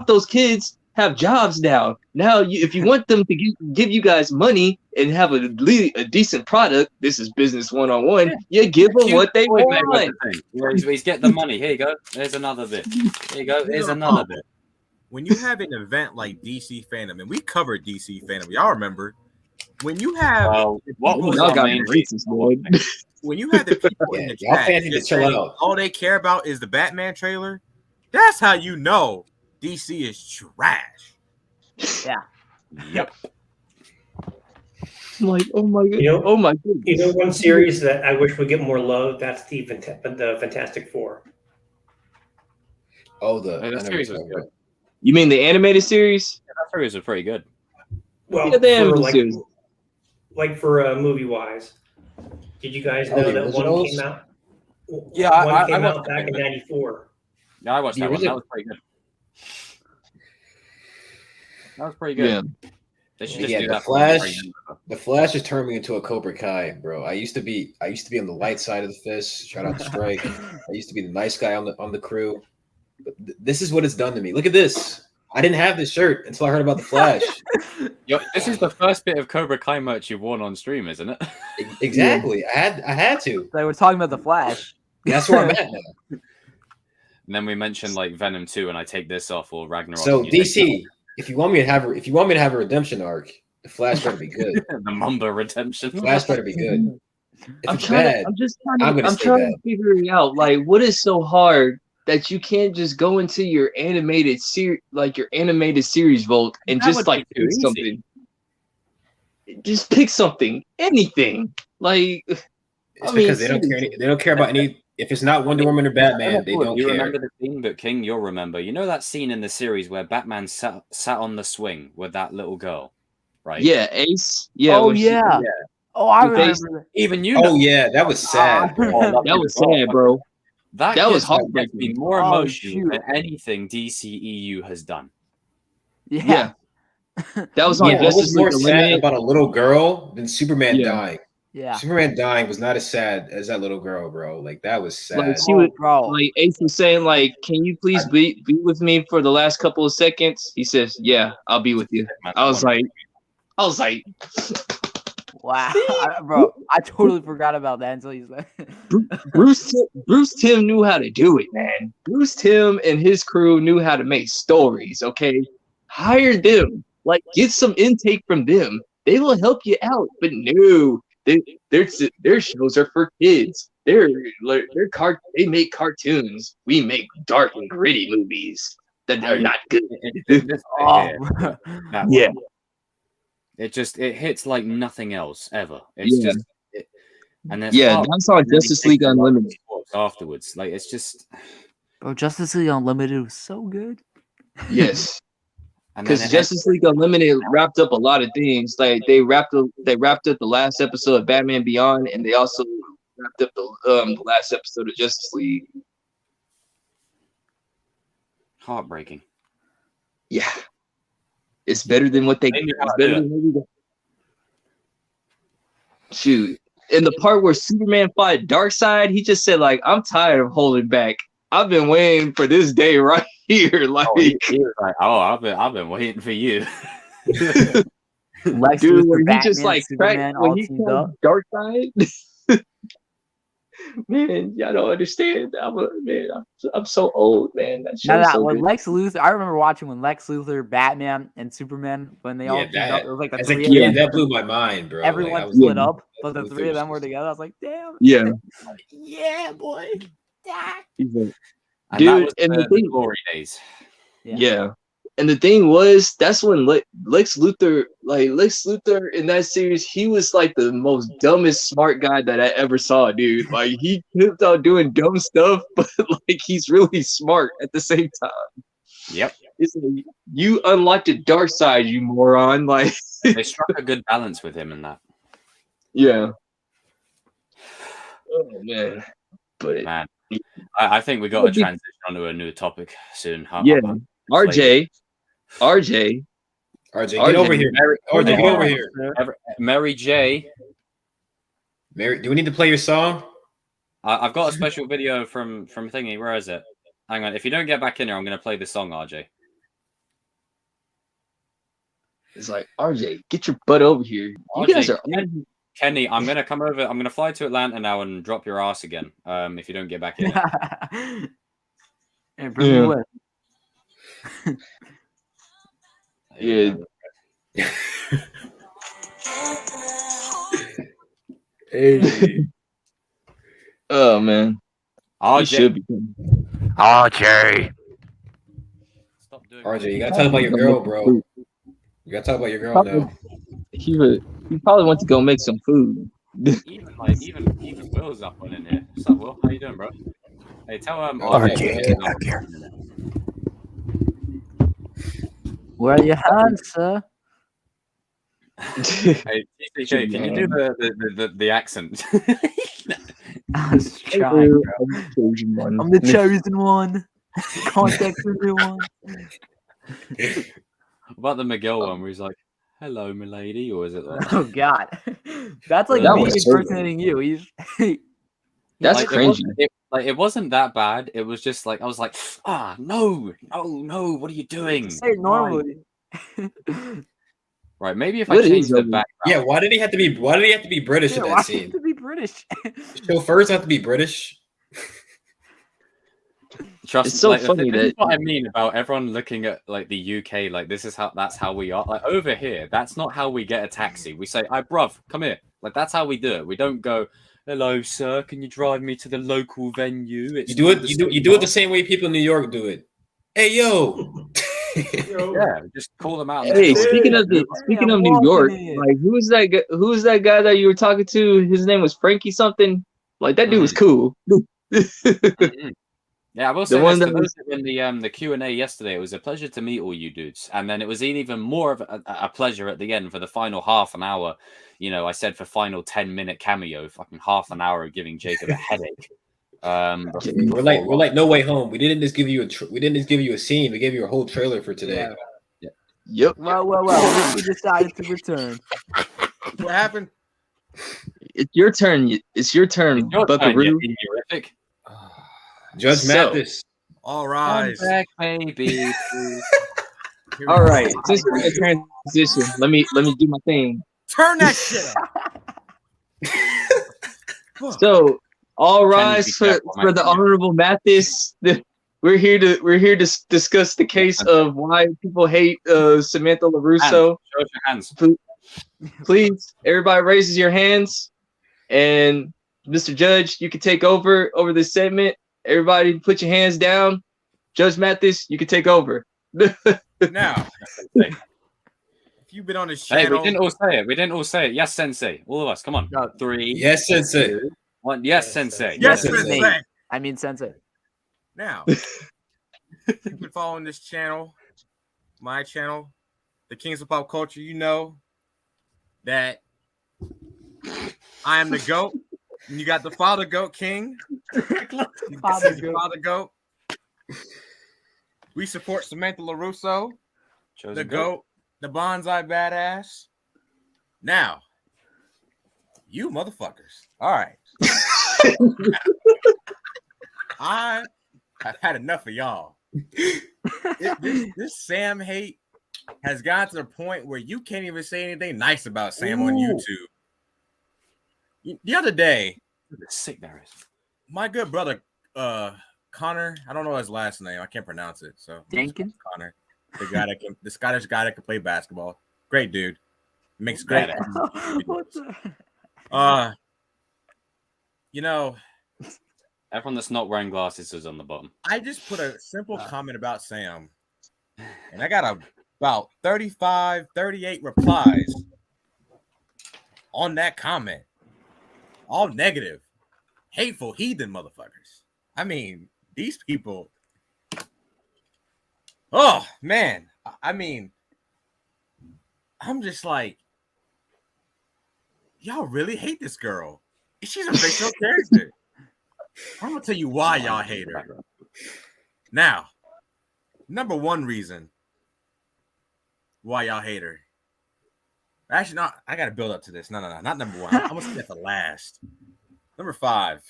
Speaker 2: those kids have jobs now. Now, if you want them to give you guys money and have a decent product, this is business 101. You give them what they want.
Speaker 1: He's get the money. Here you go. There's another bit. Here you go. There's another bit.
Speaker 4: When you have an event like DC Fandom, and we covered DC Fandom, y'all remember when you have
Speaker 1: what was
Speaker 2: y'all
Speaker 1: our
Speaker 2: got
Speaker 1: main
Speaker 2: racist, boy.
Speaker 4: When you have the people in the chat just saying all they care about is the Batman trailer, that's how you know DC is trash.
Speaker 7: Yeah.
Speaker 1: Yep.
Speaker 2: I'm like, oh my god. Oh my goodness.
Speaker 5: You know, one series that I wish would get more love. That's the Fantastic Four.
Speaker 6: Oh,
Speaker 1: that series was good.
Speaker 2: You mean the animated series?
Speaker 1: Yeah, that series was pretty good.
Speaker 5: Well,
Speaker 2: yeah, the animated series.
Speaker 5: Like for movie wise, did you guys know that one came out?
Speaker 1: Yeah,
Speaker 5: one came
Speaker 1: I
Speaker 5: out back in '94.
Speaker 1: Yeah, I watched that one. That was pretty good. That was pretty good.
Speaker 6: Yeah.
Speaker 1: They should just do that.
Speaker 6: The Flash has turned me into a Cobra Kai, bro. I used to be on the light side of the fist. Shout out to Strike. I used to be the nice guy on the crew. But this is what it's done to me. Look at this. I didn't have this shirt until I heard about the Flash.
Speaker 1: Yo, this is the first bit of Cobra Kai merch you've worn on stream, isn't it?
Speaker 6: Exactly. I had to.
Speaker 7: They were talking about the Flash.
Speaker 6: That's where I'm at now.
Speaker 1: And then we mentioned like Venom 2, and I take this off, or Ragnarok.
Speaker 6: So DC, if you want me to have a redemption arc, the Flash better be good.
Speaker 1: The Mamba redemption.
Speaker 6: Flash better be good. If
Speaker 2: I'm
Speaker 6: it's bad,
Speaker 2: trying to figure it out. Like, what is so hard that you can't just go into your animated series, like your animated series vault, and just like pick something? Just pick something, anything. Like,
Speaker 6: it's because they don't care about any. If it's not Wonder Woman or Batman, they don't care.
Speaker 1: Remember the scene, but King, you'll remember. You know that scene in the series where Batman sat on the swing with that little girl, right?
Speaker 2: Yeah, Ace. Yeah.
Speaker 7: Oh yeah. Oh, I remember.
Speaker 1: Even you.
Speaker 6: Oh yeah, that was sad.
Speaker 2: That was sad, bro.
Speaker 1: That
Speaker 2: was heartbreaking.
Speaker 1: More emotional than anything DCEU has done.
Speaker 2: Yeah. That was on
Speaker 6: Justice League Unlimited. About a little girl than Superman dying.
Speaker 7: Yeah,
Speaker 6: Superman dying was not as sad as that little girl, bro. Like that was sad.
Speaker 2: Like she was, like Ace was saying, like, can you please be with me for the last couple of seconds? He says, yeah, I'll be with you. I was like,
Speaker 7: wow, bro, I totally forgot about that until you said.
Speaker 2: Bruce Timm knew how to do it, man. Bruce Timm and his crew knew how to make stories. Okay, hire them. Like, get some intake from them. They will help you out. But no. Their shows are for kids. They make cartoons. We make dark and gritty movies that are not good.
Speaker 1: Yeah. It hits like nothing else ever. It's just
Speaker 2: that's on Justice League Unlimited
Speaker 1: afterwards. Like it's just,
Speaker 7: bro, Justice League Unlimited was so good.
Speaker 2: Yes. Because Justice League Unlimited wrapped up a lot of things. Like they wrapped up the last episode of Batman Beyond, and they also wrapped up the last episode of Justice League.
Speaker 1: Heartbreaking.
Speaker 2: Yeah, it's better than what they. Shoot, in the part where Superman fought Darkseid, he just said, like, "I'm tired of holding back. I've been waiting for this day right here." Like,
Speaker 1: he was like, I've been waiting for you.
Speaker 2: Lex dude, when he just like cracked when he called Darkseid. Man, y'all don't understand. I'm so old, man. That show's so
Speaker 7: when
Speaker 2: good.
Speaker 7: Lex Luthor, I remember watching when Lex Luthor, Batman, and Superman, when they all teamed up, it was like
Speaker 6: that blew my mind, bro.
Speaker 7: Everyone split up, but the three of them were together. I was like, damn.
Speaker 2: Yeah.
Speaker 7: Yeah, boy.
Speaker 2: Dude,
Speaker 1: and the glory days.
Speaker 2: Yeah. And the thing was, that's when Lex Luthor in that series, he was like the most dumbest smart guy that I ever saw, dude. Like he kept out doing dumb stuff, but like he's really smart at the same time.
Speaker 1: Yep.
Speaker 2: It's like, you unlocked the dark side, you moron. Like
Speaker 1: They struck a good balance with him in that.
Speaker 2: Yeah. Oh man, but
Speaker 1: Man, I think we got to transition onto a new topic soon.
Speaker 2: Yeah, RJ,
Speaker 6: RJ, get over here. RJ, get over here.
Speaker 1: Mary J.
Speaker 6: Mary, do we need to play your song?
Speaker 1: I've got a special video from Thingy. Where is it? Hang on. If you don't get back in here, I'm going to play this song, RJ.
Speaker 2: It's like, RJ, get your butt over here. You guys are
Speaker 1: Kenny, I'm going to come over. I'm going to fly to Atlanta now and drop your ass again. If you don't get back in here.
Speaker 7: Hey, bring me with.
Speaker 2: Yeah.
Speaker 6: Hey.
Speaker 2: Oh man.
Speaker 1: RJ. Stop doing
Speaker 6: RJ, you gotta talk about your girl, bro. You gotta talk about your girl now.
Speaker 2: He probably went to go make some food.
Speaker 1: even Will's up on in here. What's up, Will? How you doing, bro? Hey, tell
Speaker 6: RJ, get back here.
Speaker 7: Where are your hands, sir?
Speaker 1: Hey, TCK, can you do the accent?
Speaker 7: I was trying, bro. I'm the chosen one. Contact everyone.
Speaker 1: About the Miguel one where he's like, hello, milady, or is it like...
Speaker 7: Oh god. That's like
Speaker 2: That
Speaker 7: me
Speaker 2: was so
Speaker 7: impersonating you.
Speaker 2: That's
Speaker 1: like,
Speaker 2: cringy.
Speaker 1: It wasn't that bad. It was just like I was like, no, what are you doing?
Speaker 7: Say it normally.
Speaker 1: Right, maybe if I change the background.
Speaker 6: Yeah, why did he have to be British in
Speaker 7: why
Speaker 6: that
Speaker 7: do you
Speaker 6: scene?
Speaker 7: have to be British?
Speaker 6: Chauffeurs have to be British.
Speaker 1: Trust
Speaker 2: It's so
Speaker 1: like,
Speaker 2: funny
Speaker 1: this is
Speaker 2: that-
Speaker 1: what I mean about everyone looking at like the UK, like that's how we are. Like over here, that's not how we get a taxi. We say, "Hey, bruv, come here." Like that's how we do it. We don't go, "Hello, sir, can you drive me to the local venue?"
Speaker 6: You do it the same way people in New York do it. Hey, yo.
Speaker 1: Yeah, just call them out.
Speaker 2: Hey, speaking of New York, like who's that guy that you were talking to? His name was Frankie something. Like that dude was cool.
Speaker 1: Yeah, I will say this, for those in the Q&A yesterday, it was a pleasure to meet all you dudes. And then it was even more of a pleasure at the end for the final half an hour. You know, I said for final 10-minute cameo, fucking half an hour of giving Jacob a headache.
Speaker 6: We're like No Way Home. We didn't just give you a scene. We gave you a whole trailer for today.
Speaker 1: Yeah.
Speaker 2: Yep.
Speaker 7: Well, we decided to return.
Speaker 4: What happened?
Speaker 2: It's your turn. It's your turn, Buckaroo.
Speaker 6: Judge Mathis.
Speaker 4: All rise.
Speaker 1: Come back, baby.
Speaker 2: All right. Since we're in transition, let me do my thing.
Speaker 4: Turn that shit up.
Speaker 2: So, all rise for the Honorable Mathis. We're here to discuss the case of why people hate Samantha LaRusso.
Speaker 1: Show us your hands.
Speaker 2: Please, everybody raises your hands, and Mr. Judge, you can take over this segment. Everybody, put your hands down. Judge Mathis, you can take over.
Speaker 4: Now, if you've been on this channel,
Speaker 1: hey, we didn't all say it. Yes, Sensei. All of us. Come on. 3.
Speaker 6: Yes, Sensei.
Speaker 1: 2, 1. Yes, Sensei.
Speaker 4: Yes, Sensei.
Speaker 7: I mean, Sensei.
Speaker 4: Now, you've been following this channel, my channel, the Kings of Pop Culture. You know that I am the GOAT. And you got the Father Goat King. Father Goat. We support Samantha LaRusso, the GOAT, the Bonsai Badass. Now, you motherfuckers. All right. I have had enough of y'all. This Sam hate has gotten to the point where you can't even say anything nice about Sam on YouTube. The other day,
Speaker 1: sick there is.
Speaker 4: My good brother, Connor, I don't know his last name. I can't pronounce it. So
Speaker 7: Jenkins?
Speaker 4: Connor, the Scottish guy that can play basketball. Great dude. Makes great. You know,
Speaker 1: everyone that's not wearing glasses is on the bottom.
Speaker 4: I just put a simple comment about Sam, and I got about 35, 38 replies on that comment. All negative, hateful, heathen motherfuckers. I mean, these people. Oh man, I mean, I'm just like, y'all really hate this girl. She's a fictional character. I'm gonna tell you why y'all hate her. Now, number one reason why y'all hate her. Actually, no, I gotta build up to this. No, not number one. I'm gonna say that for last. Number 5.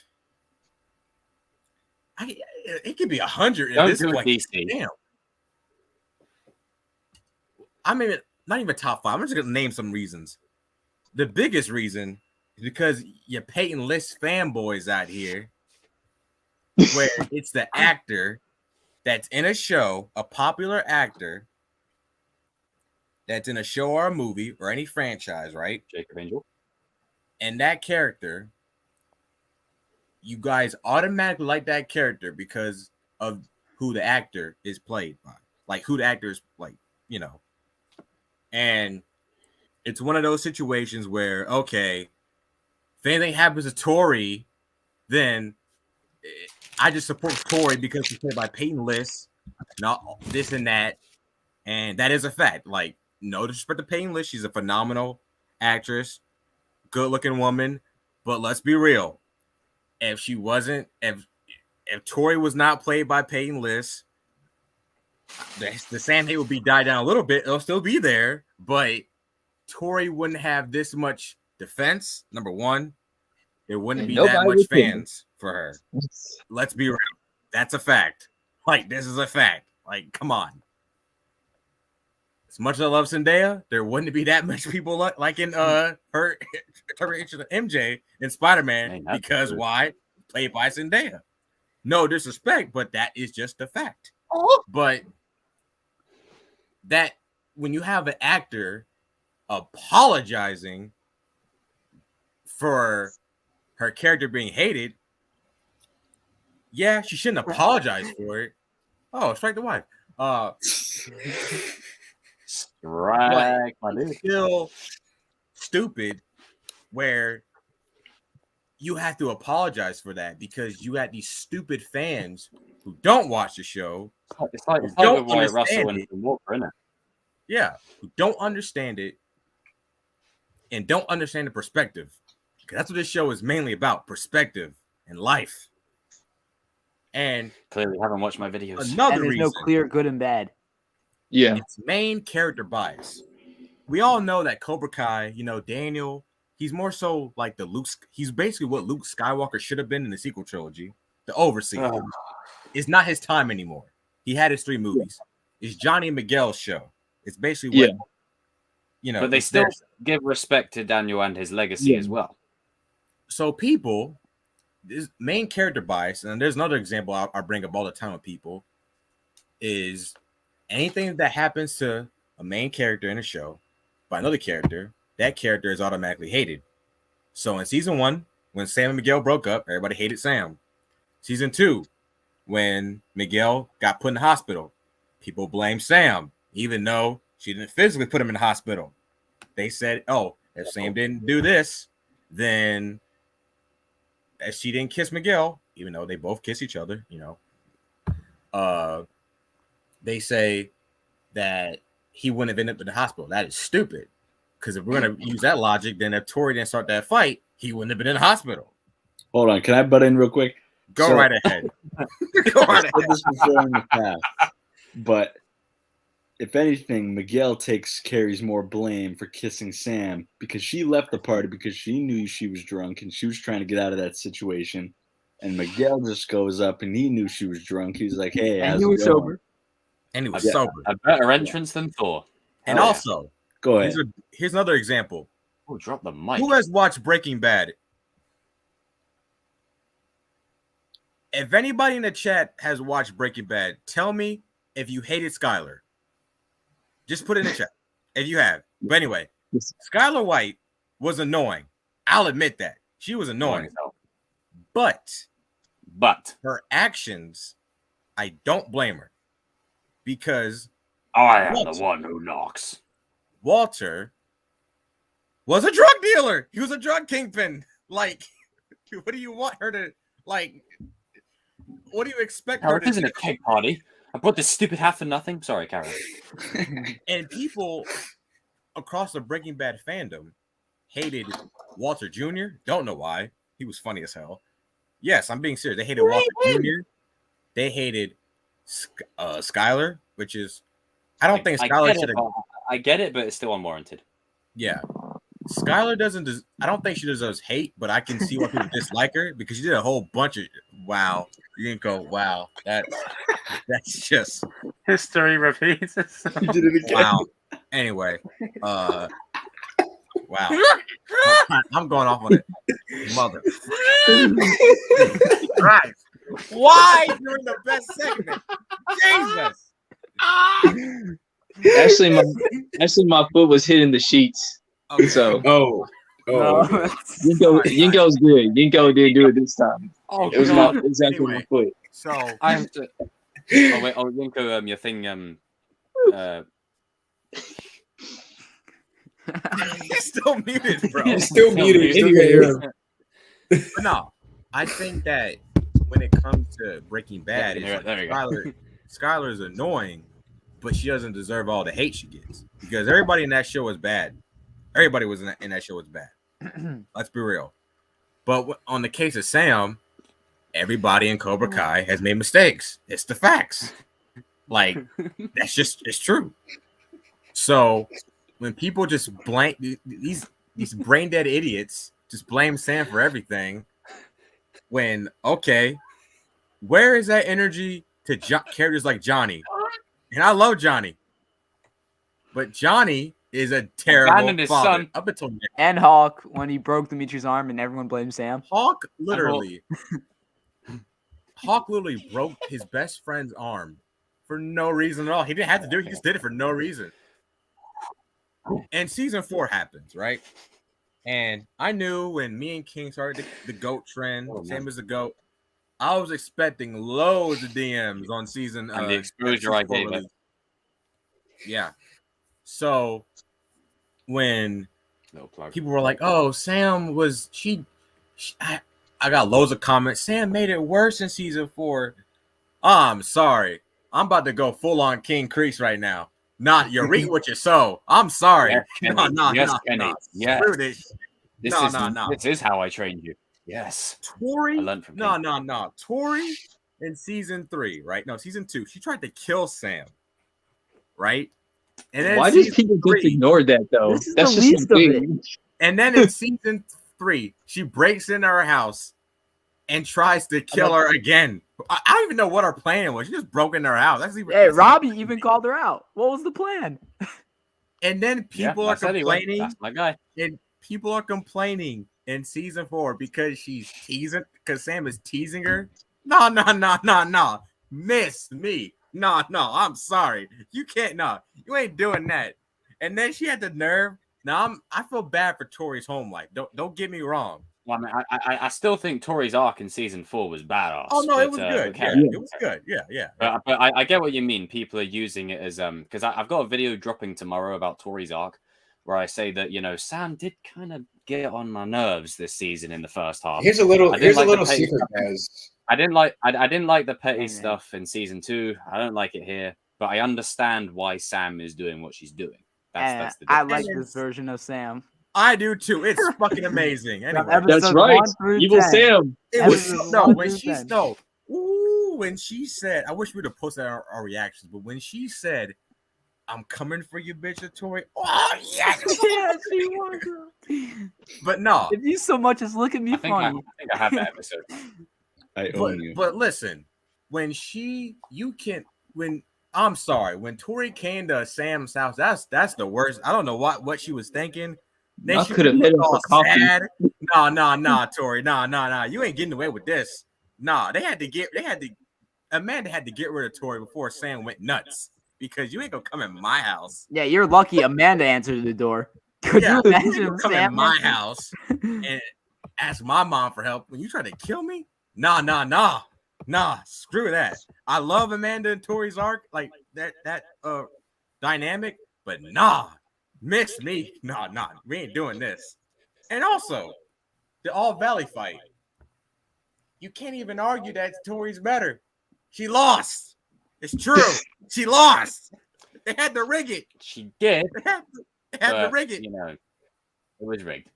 Speaker 4: It could be 100 in this point. Damn. I mean, not even top 5. I'm just gonna name some reasons. The biggest reason is because you're Peyton List fanboys out here, where it's the actor that's in a show, a popular actor that's in a show or a movie or any franchise, right?
Speaker 1: Jacob Angel. And
Speaker 4: that character, you guys automatically like that character because of who the actor is played by. Like who the actor is, like, you know. And it's one of those situations where, okay, if anything happens to Tori, then I just support Tori because she's played by Peyton List, not this and that. And that is a fact. Like, no disrespect to Peyton List. She's a phenomenal actress, good-looking woman. But let's be real. If she wasn't, if Tori was not played by Peyton List, the Sam hate would be died down a little bit. It'll still be there, but Tori wouldn't have this much defense. Number one, there wouldn't be that much fans for her. Let's be real. That's a fact. Like, this is a fact. Like, come on. As much as I love Zendaya, there wouldn't be that much people like in her MJ in Spider-Man because true. Why? Played by Zendaya. No disrespect, but that is just a fact. But that when you have an actor apologizing for her character being hated, yeah, she shouldn't apologize for it. Oh, strike the wife.
Speaker 1: Strike.
Speaker 4: It's still stupid where you have to apologize for that because you got these stupid fans who don't watch the show.
Speaker 1: It's like with Wyatt Russell and Walker, isn't it?
Speaker 4: Yeah, who don't understand it and don't understand the perspective. Because that's what this show is mainly about, perspective and life. And
Speaker 1: clearly haven't watched my videos.
Speaker 7: Another reason, no clear good and bad.
Speaker 2: Yeah.
Speaker 4: It's main character bias. We all know that Cobra Kai, you know, Daniel, he's more so like the Luke. He's basically what Luke Skywalker should have been in the sequel trilogy. The overseer. It's not his time anymore. He had his 3 movies. It's Johnny Miguel's show. It's basically what, you know.
Speaker 1: But they still give respect to Daniel and his legacy as well.
Speaker 4: So people, this main character bias, and there's another example I bring up all the time with people, is anything that happens to a main character in a show by another character, that character is automatically hated. So in season 1, when Sam and Miguel broke up, everybody hated Sam. Season 2, when Miguel got put in the hospital, people blamed Sam, even though she didn't physically put him in the hospital. They said, oh, if Sam didn't do this, then as she didn't kiss Miguel, even though they both kiss each other, you know, they say that he wouldn't have ended up in the hospital. That is stupid. Because if we're going to use that logic, then if Tori didn't start that fight, he wouldn't have been in the hospital.
Speaker 8: Hold on. Can I butt in real quick?
Speaker 4: Go right ahead. Go right ahead.
Speaker 8: I've said this before in the past, but if anything, Miguel carries more blame for kissing Sam because she left the party because she knew she was drunk and she was trying to get out of that situation. And Miguel just goes up and he knew she was drunk. He was like, hey,
Speaker 7: and he was sober.
Speaker 4: And he was sober.
Speaker 1: A better entrance than Thor.
Speaker 4: And also,
Speaker 8: go ahead.
Speaker 4: Here's another example.
Speaker 1: Oh, drop the mic.
Speaker 4: Who has watched Breaking Bad? If anybody in the chat has watched Breaking Bad, tell me if you hated Skylar. Just put it in the chat if you have. But anyway, Skylar White was annoying. I'll admit that. She was annoying. But her actions, I don't blame her. Because
Speaker 1: I am the one who knocks.
Speaker 4: Walter was a drug dealer. He was a drug kingpin. Like, what do you want her to, like, what do you expect her to do?
Speaker 1: This isn't a cake party. I brought this stupid hat for nothing. Sorry, Karen.
Speaker 4: And people across the Breaking Bad fandom hated Walter Jr. Don't know why. He was funny as hell. Yes, I'm being serious. They hated Walter Jr. They hated Skyler, which is I don't think Skyler should have.
Speaker 1: I get it, but it's still unwarranted.
Speaker 4: Yeah, Skyler doesn't. I don't think she deserves hate, but I can see why people dislike her because she did a whole bunch of. Wow, you didn't go. Wow, that's just
Speaker 1: history repeats itself.
Speaker 8: You did it again.
Speaker 4: Wow. Anyway, wow, I'm going off on it, mother. Christ. Why during the best segment? Jesus.
Speaker 2: Actually, my foot was hitting the sheets.
Speaker 4: Okay.
Speaker 2: So
Speaker 5: Oh,
Speaker 2: Yinko's good. Yinko didn't do it this time.
Speaker 1: Oh,
Speaker 2: It was
Speaker 1: God.
Speaker 2: exactly my foot.
Speaker 4: So
Speaker 1: I have to. Oh wait, Yinko, your thing.
Speaker 4: he's still muted, bro.
Speaker 6: He's still muted. Still can't hear him.
Speaker 4: But no, I think that when it comes to Breaking Bad,
Speaker 1: Yeah, there we go.
Speaker 4: Skyler is annoying, but she doesn't deserve all the hate she gets because everybody in that show is bad. Everybody was in that show was bad. Let's be real. But on the case of Sam, everybody in Cobra Kai has made mistakes. It's the facts. Like it's true. So when people just blank these brain dead idiots just blame Sam for everything, when okay, where is that energy to characters like Johnny? And I love Johnny, but Johnny is a terrible
Speaker 1: Abandoned his
Speaker 4: father.
Speaker 1: son.
Speaker 4: Up until now.
Speaker 7: And Hawk when he broke Dimitri's arm and everyone blamed Sam.
Speaker 4: Hawk literally broke his best friend's arm for no reason at all. He didn't have to do it. He just did it for no reason. And season 4 happens, right? And I knew when me and King started the GOAT trend, Sam is the GOAT, I was expecting loads of DMs on season.
Speaker 1: And the exposure I gave it.
Speaker 4: Yeah. So when people were like, "Oh, Sam was I got loads of comments. Sam made it worse in season 4. I'm sorry. I'm about to go full on King Crease right now. Not you reap what you sow. I'm sorry.
Speaker 1: Yes, Kenny. Yes.
Speaker 4: Screw this.
Speaker 1: This is how I trained you. Yes.
Speaker 4: Tori.
Speaker 1: I learned from
Speaker 4: No. Tori in season 3, right? No, season 2. She tried to kill Sam, right? And then
Speaker 2: why does people just ignore that though? That's just
Speaker 7: least of it.
Speaker 4: And then in season 3, she breaks into her house and tries to kill her again. I don't even know what her plan was. She just broke into her house.
Speaker 7: Hey, Robbie even called her out. What was the plan?
Speaker 4: And then people are complaining.
Speaker 1: That's my guy.
Speaker 4: And people are complaining in season 4 because she's teasing, because Sam is teasing her. No. Miss me. No, I'm sorry. You can't, you ain't doing that. And then she had the nerve. Now I feel bad for Tori's home life. Don't get me wrong.
Speaker 1: Well, I mean, I still think Tori's arc in season 4 was badass.
Speaker 4: Oh no, it was good. Yeah, it was good. Yeah.
Speaker 1: But I get what you mean. People are using it as because I've got a video dropping tomorrow about Tori's arc where I say that Sam did kind of get on my nerves this season in the first half.
Speaker 6: Here's a little secret, guys.
Speaker 1: I didn't like the petty stuff in season 2. I don't like it here, but I understand why Sam is doing what she's doing. That's the difference.
Speaker 7: I like this version of Sam.
Speaker 4: I do too. It's fucking amazing. Anyway,
Speaker 2: that's right. Evil 10. Sam.
Speaker 4: It was when she said, I wish we'd have posted our reactions, but when she said, "I'm coming for you, bitch, Tori." Oh yes,
Speaker 7: yeah, she was.
Speaker 4: But no,
Speaker 7: if you so much as look at me funny,
Speaker 1: I think I have that episode.
Speaker 8: I own you.
Speaker 4: But listen, when I'm sorry, when Tori came to Sam's house, that's the worst. I don't know what she was thinking. Then
Speaker 2: I could have hit him for coffee.
Speaker 4: Nah, Tori, nah. You ain't getting away with this. Nah, Amanda had to get rid of Tori before Sam went nuts because you ain't gonna come in my house.
Speaker 7: Yeah, you're lucky Amanda answered the door. Could you imagine
Speaker 4: come in my house and ask my mom for help when you try to kill me? Nah. Screw that. I love Amanda and Tori's arc, like that dynamic, but nah. Miss me. No, we ain't doing this. And also, the All Valley fight. You can't even argue that Tori's better. She lost. It's true. She lost. They had to rig it.
Speaker 1: She did.
Speaker 4: Had to
Speaker 1: But,
Speaker 4: rig it.
Speaker 1: you know, it was rigged.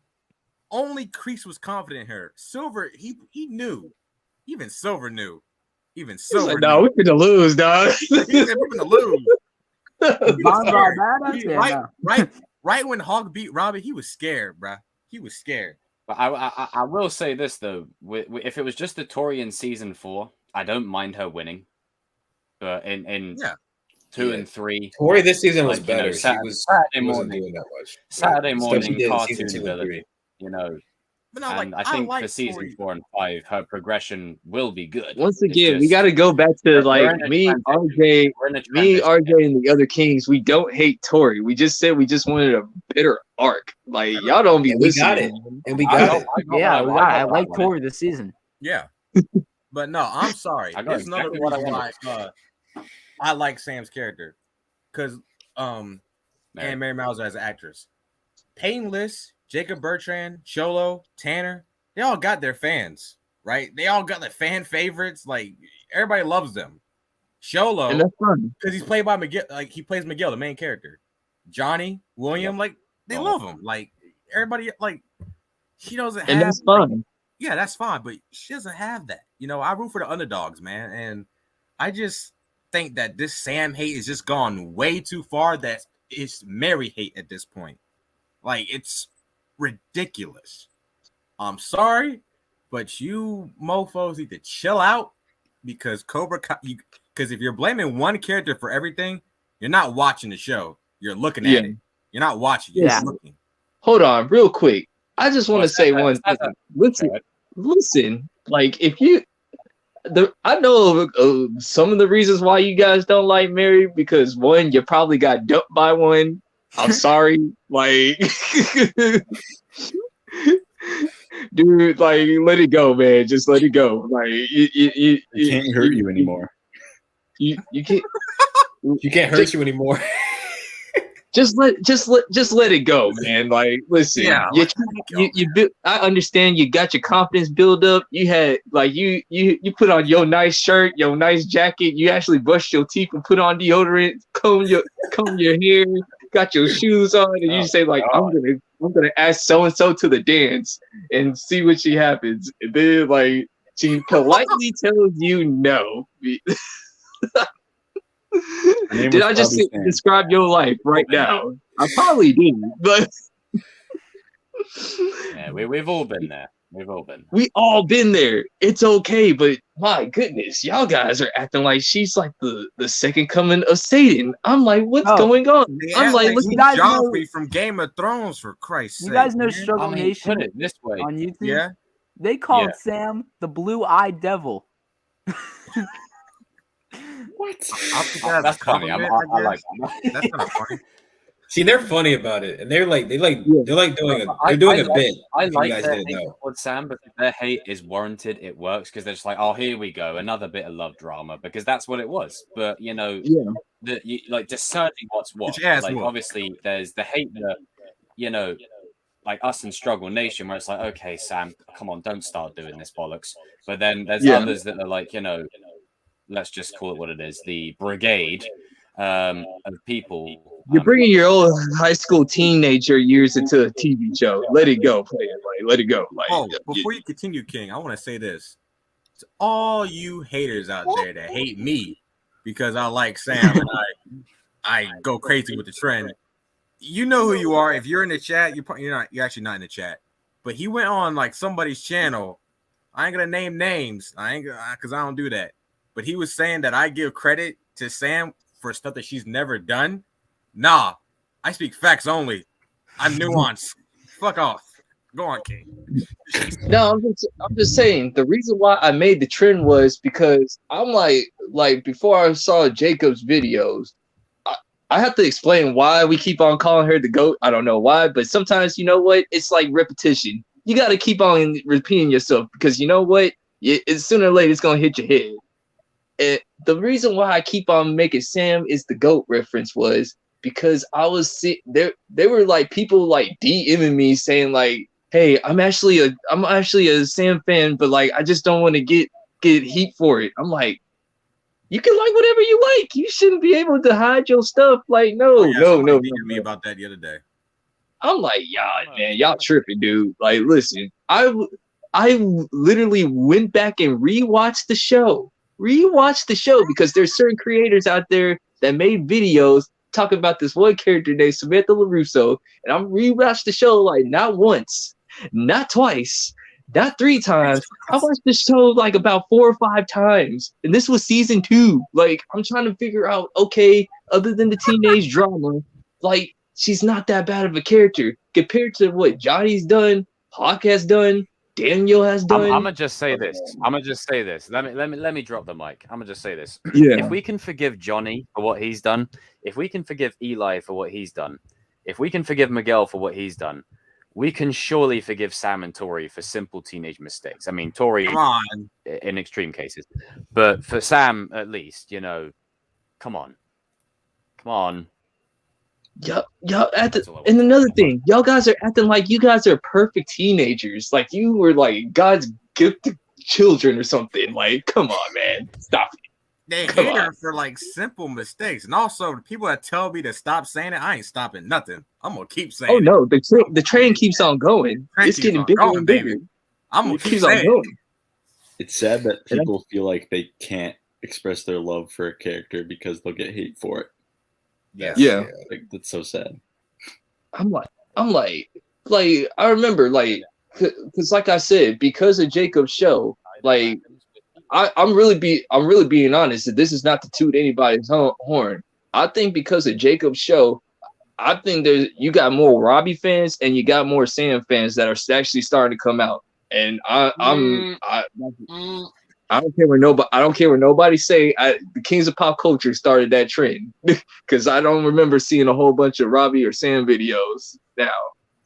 Speaker 4: Only KREESE was confident in her. Silver, he knew. Even Silver knew. Even
Speaker 2: He's
Speaker 4: Silver
Speaker 2: like, no, we're gonna lose, dog.
Speaker 4: He said we're gonna lose. He was
Speaker 7: Von
Speaker 4: scared.
Speaker 7: Barbada?
Speaker 4: He-
Speaker 7: Yeah,
Speaker 4: right when Hawk beat Robbie, he was scared, bruh. He was scared.
Speaker 1: But I will say this though, if it was just the Tori in season 4, I don't mind her winning. But in 2 and 3,
Speaker 6: Tori this season was
Speaker 1: like, you know,
Speaker 6: better.
Speaker 1: Saturday
Speaker 6: She wasn't
Speaker 1: morning,
Speaker 6: doing that much.
Speaker 1: Saturday
Speaker 6: Stuff she
Speaker 1: morning
Speaker 6: did in
Speaker 1: cartoon
Speaker 6: season 2 and
Speaker 1: villain,
Speaker 6: 3.
Speaker 1: you know.
Speaker 4: But no,
Speaker 1: And
Speaker 4: like,
Speaker 1: I think
Speaker 4: like
Speaker 1: for season
Speaker 4: Tori.
Speaker 1: 4 and 5, her progression will be good.
Speaker 2: Once
Speaker 1: It's
Speaker 2: again, we
Speaker 1: just-
Speaker 2: got to go back to
Speaker 1: we're
Speaker 2: like
Speaker 1: in a
Speaker 2: me,
Speaker 1: transition. We're in a transition.
Speaker 2: RJ, and the other Kings. We don't hate Tori. We just said we just wanted a better arc. Like y'all don't be
Speaker 6: And we
Speaker 2: listening.
Speaker 6: got it. And we
Speaker 1: I
Speaker 6: got
Speaker 1: got-
Speaker 6: it.
Speaker 1: I got
Speaker 7: yeah.
Speaker 1: what
Speaker 7: I
Speaker 1: got
Speaker 7: like
Speaker 1: what I
Speaker 7: Tori this season.
Speaker 4: Yeah. But no, I'm sorry.
Speaker 1: I got
Speaker 4: There's another
Speaker 1: exactly what I
Speaker 4: reason why I like Sam's character. Because and Mary Mauser as an actress. Painless, Jacob Bertrand, Cholo, Tanner, they all got their fans, right? They all got the fan favorites. Like, everybody loves them. Cholo,
Speaker 2: And that's fun.
Speaker 4: because he's played by Miguel, like he plays Miguel, the main character. Johnny, William, like they love him. Like everybody, like she doesn't have.
Speaker 2: And that's fun.
Speaker 4: Yeah, that's fine, but she doesn't have that. You know, I root for the underdogs, man, and I just think that this Sam hate is just gone way too far. That it's Mary hate at this point. Like, it's ridiculous. I'm sorry, but you mofos need to chill out because because if you're blaming one character for everything, you're not watching the show. You're looking at it. You're not watching. You're
Speaker 2: Yeah.
Speaker 4: looking.
Speaker 2: Hold on, real quick. I just want to say one thing.
Speaker 1: Listen,
Speaker 2: Listen. Like, if you, I know some of the reasons why you guys don't like Mary, because one, you probably got dumped by one. I'm sorry, like, dude, like, let it go, man. Just let it go. Like,
Speaker 8: It can't hurt you anymore.
Speaker 2: You can't.
Speaker 6: You can't hurt you anymore.
Speaker 2: Just let it go, man. Like, listen, I understand you got your confidence build up. You had like you put on your nice shirt, your nice jacket. You actually brushed your teeth and put on deodorant, comb your hair, got your shoes on, and you say like, I'm gonna ask so and so to the dance and see what she happens. And then like she politely tells you no. Did I just describe your life right now? I probably did, but
Speaker 1: yeah, we've all been there. We've
Speaker 2: all been there. It's okay, but my goodness, y'all guys are acting like she's like the second coming of Satan. I'm like, what's going on? I'm like,
Speaker 4: you guys know from Game of Thrones, for Christ's sake.
Speaker 7: You guys know
Speaker 4: man.
Speaker 7: Struggle Nation
Speaker 1: put it this way.
Speaker 7: on YouTube?
Speaker 4: Yeah.
Speaker 7: They called Sam the Blue-Eyed Devil.
Speaker 8: What?
Speaker 1: That's funny. I like that.
Speaker 4: That's kind of funny.
Speaker 6: See, they're funny about it, and they're doing a bit.
Speaker 1: I
Speaker 6: if
Speaker 1: like
Speaker 6: you guys
Speaker 1: their
Speaker 6: didn't
Speaker 1: hate
Speaker 6: know.
Speaker 1: towards Sam, but their hate is warranted. It works because they're just like, oh, here we go, another bit of love drama, because that's what it was. But you know, like discerning what's what. Like obviously, there's the hate that you know, like us in Struggle Nation, where it's like, okay, Sam, come on, don't start doing this bollocks. But then there's others that are like, you know, let's just call it what it is, the brigade of people.
Speaker 2: You're bringing your old high school teenager years into a TV show. Let it go, player. Like, let it go. Like,
Speaker 4: before you continue, King, I want to say this to all you haters out there that hate me because I like Sam and I go crazy with the trend. You know who you are. If you're in the chat, you're actually not in the chat. But he went on like somebody's channel. I ain't gonna name names. Because I don't do that. But he was saying that I give credit to Sam for stuff that she's never done. Nah, I speak facts only. I'm nuanced. Fuck off. Go on, King.
Speaker 2: No, I'm just saying the reason why I made the trend was because I'm like before I saw Jacob's videos, I have to explain why we keep on calling her the GOAT. I don't know why, but sometimes you know what? It's like repetition. You got to keep on repeating yourself because you know what? Sooner or later it's gonna hit your head. And the reason why I keep on making Sam is the GOAT reference was because I was there. There were like people like DMing me saying like, "Hey, I'm actually a Sam fan, but like I just don't want to get heat for it." I'm like, you can like whatever you like. You shouldn't be able to hide your stuff. Like, no.
Speaker 4: DM'd me about that the other day.
Speaker 2: I'm like, y'all, man, y'all tripping, dude. Like, listen, I literally went back and rewatched the show because there's certain creators out there that made videos talking about this one character named Samantha LaRusso, and I'm rewatched the show like not once, not twice, not 3 times. I watched the show like about 4 or 5 times, and this was season 2. Like, I'm trying to figure out, okay, other than the teenage drama, like, she's not that bad of a character compared to what Johnny's done, Hawk has done, Daniel has done.
Speaker 1: I'm gonna just say this. Let me drop the mic. I'm gonna just say this.
Speaker 2: Yeah.
Speaker 1: If we can forgive Johnny for what he's done, if we can forgive Eli for what he's done, if we can forgive Miguel for what he's done, we can surely forgive Sam and Tori for simple teenage mistakes. I mean, Tori in extreme cases, but for Sam at least, you know, come on.
Speaker 2: Y'all and another thing, y'all guys are acting like you guys are perfect teenagers, like you were like God's gifted children or something. Like, come on, man, stop it.
Speaker 4: They hate her for like simple mistakes, and also the people that tell me to stop saying it, I ain't stopping nothing. I'm gonna keep saying.
Speaker 2: Oh no, the train keeps on going. It's getting bigger and bigger.
Speaker 4: I'm gonna keep saying it.
Speaker 8: It's sad that people feel like they can't express their love for a character because they'll get hate for it.
Speaker 2: Yeah.
Speaker 8: Like, that's so sad.
Speaker 2: I'm like, I remember, like, because like I said, because of Jacob's show, like, I'm really being honest that this is not to toot anybody's horn. I think because of Jacob's show, I think you got more Robbie fans and you got more Sam fans that are actually starting to come out. And I don't care what nobody say. The Kings of Pop Culture started that trend because I don't remember seeing a whole bunch of Robbie or Sam videos now.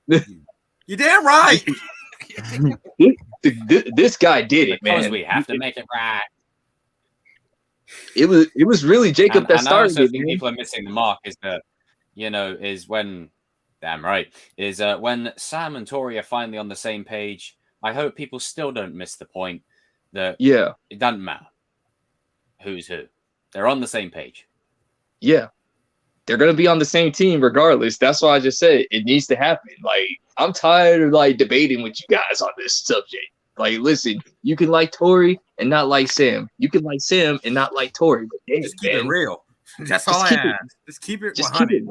Speaker 4: You damn right.
Speaker 2: This guy did it, man.
Speaker 1: Because we have to make it right.
Speaker 2: It was really Jacob that started it.
Speaker 1: People are missing the mark is that, you know, is when when Sam and Tori are finally on the same page. I hope people still don't miss the point that it doesn't matter who's who. They're on the same page. Yeah.
Speaker 2: They're gonna be on the same team regardless. That's why I just said it needs to happen. Like, I'm tired of like debating with you guys on this subject. Like, listen, you can like Tori and not like Sam. You can like Sam and not like Tori. But damn,
Speaker 4: just keep it real. That's all I ask. Just keep it 100,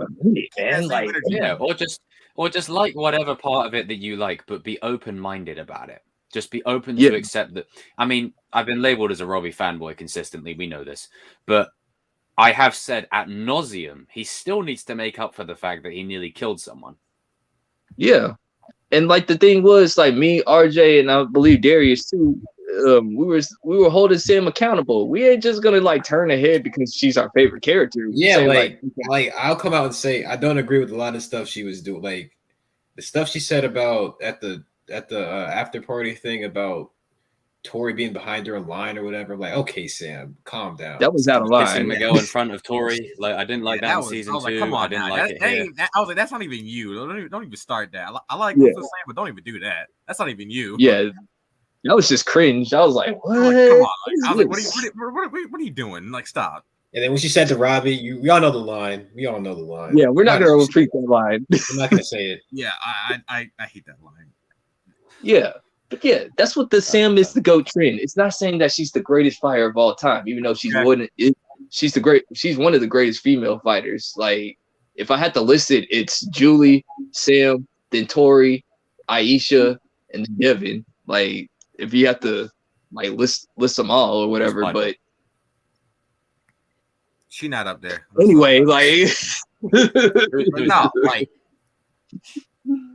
Speaker 2: man. Like,
Speaker 1: yeah, or just like whatever part of it that you like, but be open-minded about it. Just be open to accept that. I mean, I've been labeled as a Robbie fanboy consistently. We know this, but I have said ad nauseum, he still needs to make up for the fact that he nearly killed someone.
Speaker 2: Yeah. And like the thing was, like, me, RJ, and I believe Darius too, we were holding Sam accountable. We ain't just gonna like turn her head because she's our favorite character.
Speaker 6: Yeah, like I'll come out and say I don't agree with a lot of stuff she was doing. Like the stuff she said about at the after party thing about Tori being behind her in line or whatever. Like, okay, Sam, calm down.
Speaker 2: That was out of line.
Speaker 1: Kissing Miguel in front of Tori. Like, I didn't like that in season 2.
Speaker 4: Like, come on,
Speaker 1: I didn't
Speaker 4: now.
Speaker 1: like it here.
Speaker 4: I was like, that's not even you. Don't even start that. I like what you're saying, but don't even do that. That's not even you.
Speaker 2: Yeah, that was just cringe. I was like, what?
Speaker 4: Like, come on. I was like, what are you doing? Like, stop.
Speaker 6: And then when she said to Robbie, we all know the line. We all know the line.
Speaker 2: Yeah, we're not gonna repeat that line.
Speaker 6: I'm not gonna say it.
Speaker 4: Yeah, I hate that line.
Speaker 2: Yeah. But yeah, that's what the Sam is the GOAT trend. It's not saying that she's the greatest fighter of all time, even though she's one of the greatest female fighters. Like, if I had to list it, it's Julie, Sam, then Tori, Aisha, and Devin. Like, if you have to like list them all or whatever, but
Speaker 4: she not up there.
Speaker 2: Anyway, like
Speaker 4: no, like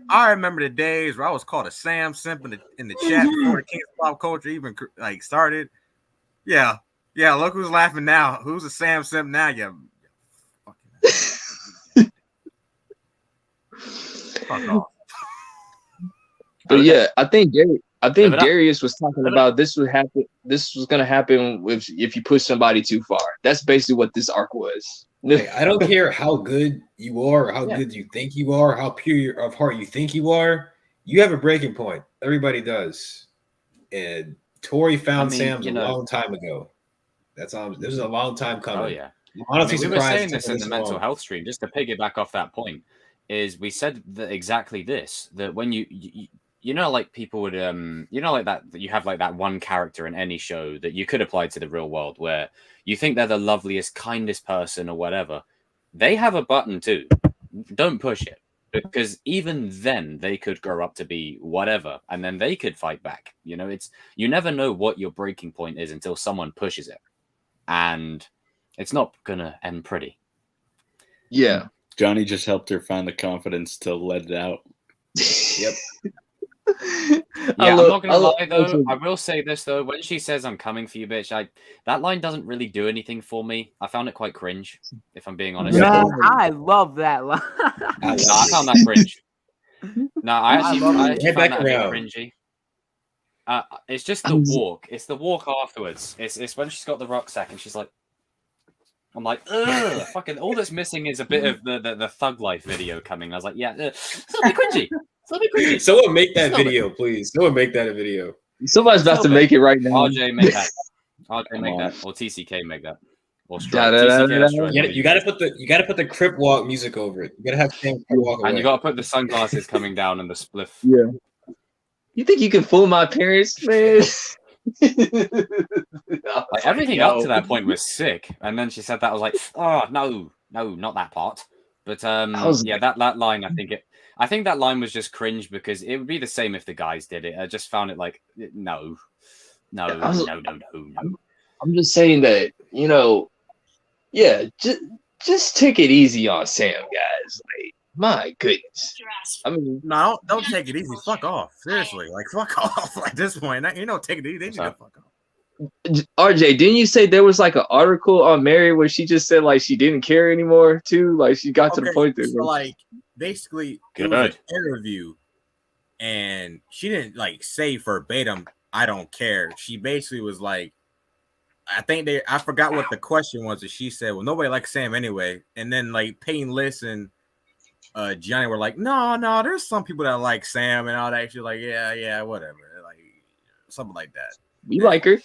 Speaker 4: I remember the days where I was called a Sam simp in the chat before the Kings of Pop Culture even like started. Yeah, look who's laughing now. Who's a Sam simp now? Yeah. Fuck off.
Speaker 2: But yeah, I think Darius was talking about this would happen. This was gonna happen if you push somebody too far. That's basically what this arc was.
Speaker 6: Like, I don't care how good you are, or how good you think you are, how pure of heart you think you are. You have a breaking point. Everybody does. And Tori found Sam's a long time ago. That's all. This is a long time coming.
Speaker 1: Oh yeah.
Speaker 6: Honestly,
Speaker 1: we were saying this in the mental health stream, just to piggyback off that point. is we said that exactly this, that when you know, like people would you know, like that you have like that one character in any show that you could apply to the real world where you think they're the loveliest, kindest person or whatever. They have a button too. Don't push it, because even then they could grow up to be whatever, and then they could fight back. You know, you never know what your breaking point is until someone pushes it, and it's not gonna end pretty.
Speaker 2: Yeah.
Speaker 8: Johnny just helped her find the confidence to let it out.
Speaker 6: Yep.
Speaker 1: Yeah, I'm not gonna lie though. I will say this though: when she says "I'm coming for you, bitch," that line doesn't really do anything for me. I found it quite cringe, if I'm being honest.
Speaker 7: Man, I love that line.
Speaker 1: I found that cringe. No, I actually found that a bit
Speaker 6: around.
Speaker 1: cringy. It's just the walk. It's the walk afterwards. It's when she's got the rucksack and she's like, I'm like, ugh, fucking. All that's missing is a bit of the Thug Life video coming. I was like, yeah, it's a bit cringy. It's a bit cringy.
Speaker 6: Someone make that video, please. Someone make that a video.
Speaker 2: Somebody's about to make it right now.
Speaker 1: RJ, make that. RJ, make that. Or TCK, make that. Or TCK,
Speaker 6: you gotta put the Crip Walk music over it. You gotta have Sam walk away.
Speaker 1: And you gotta put the sunglasses coming down and the spliff.
Speaker 2: Yeah. You think you can fool my parents, man?
Speaker 1: Like, everything up to that point was sick, and then she said that. I was like, oh no, not that part. But yeah, that line. I think that line was just cringe because it would be the same if the guys did it. I just found it like no.
Speaker 2: I'm just saying that, you know, yeah, just take it easy on Sam, guys. Like, my goodness. I mean,
Speaker 4: no, don't take it easy. Fuck off. Seriously, like fuck off. At this point, you know, take it easy. They need to fuck off.
Speaker 2: RJ, didn't you say there was like an article on Mary where she just said like she didn't care anymore too? Like she got to the point that
Speaker 4: like basically it was an interview, and she didn't like say verbatim, "I don't care." She basically was like, I forgot what the question was that she said. Well, nobody likes Sam anyway, and then like Peyton List and Johnny were like, no, there's some people that like Sam, and I was actually like, yeah, whatever, like something like that.
Speaker 2: We like her.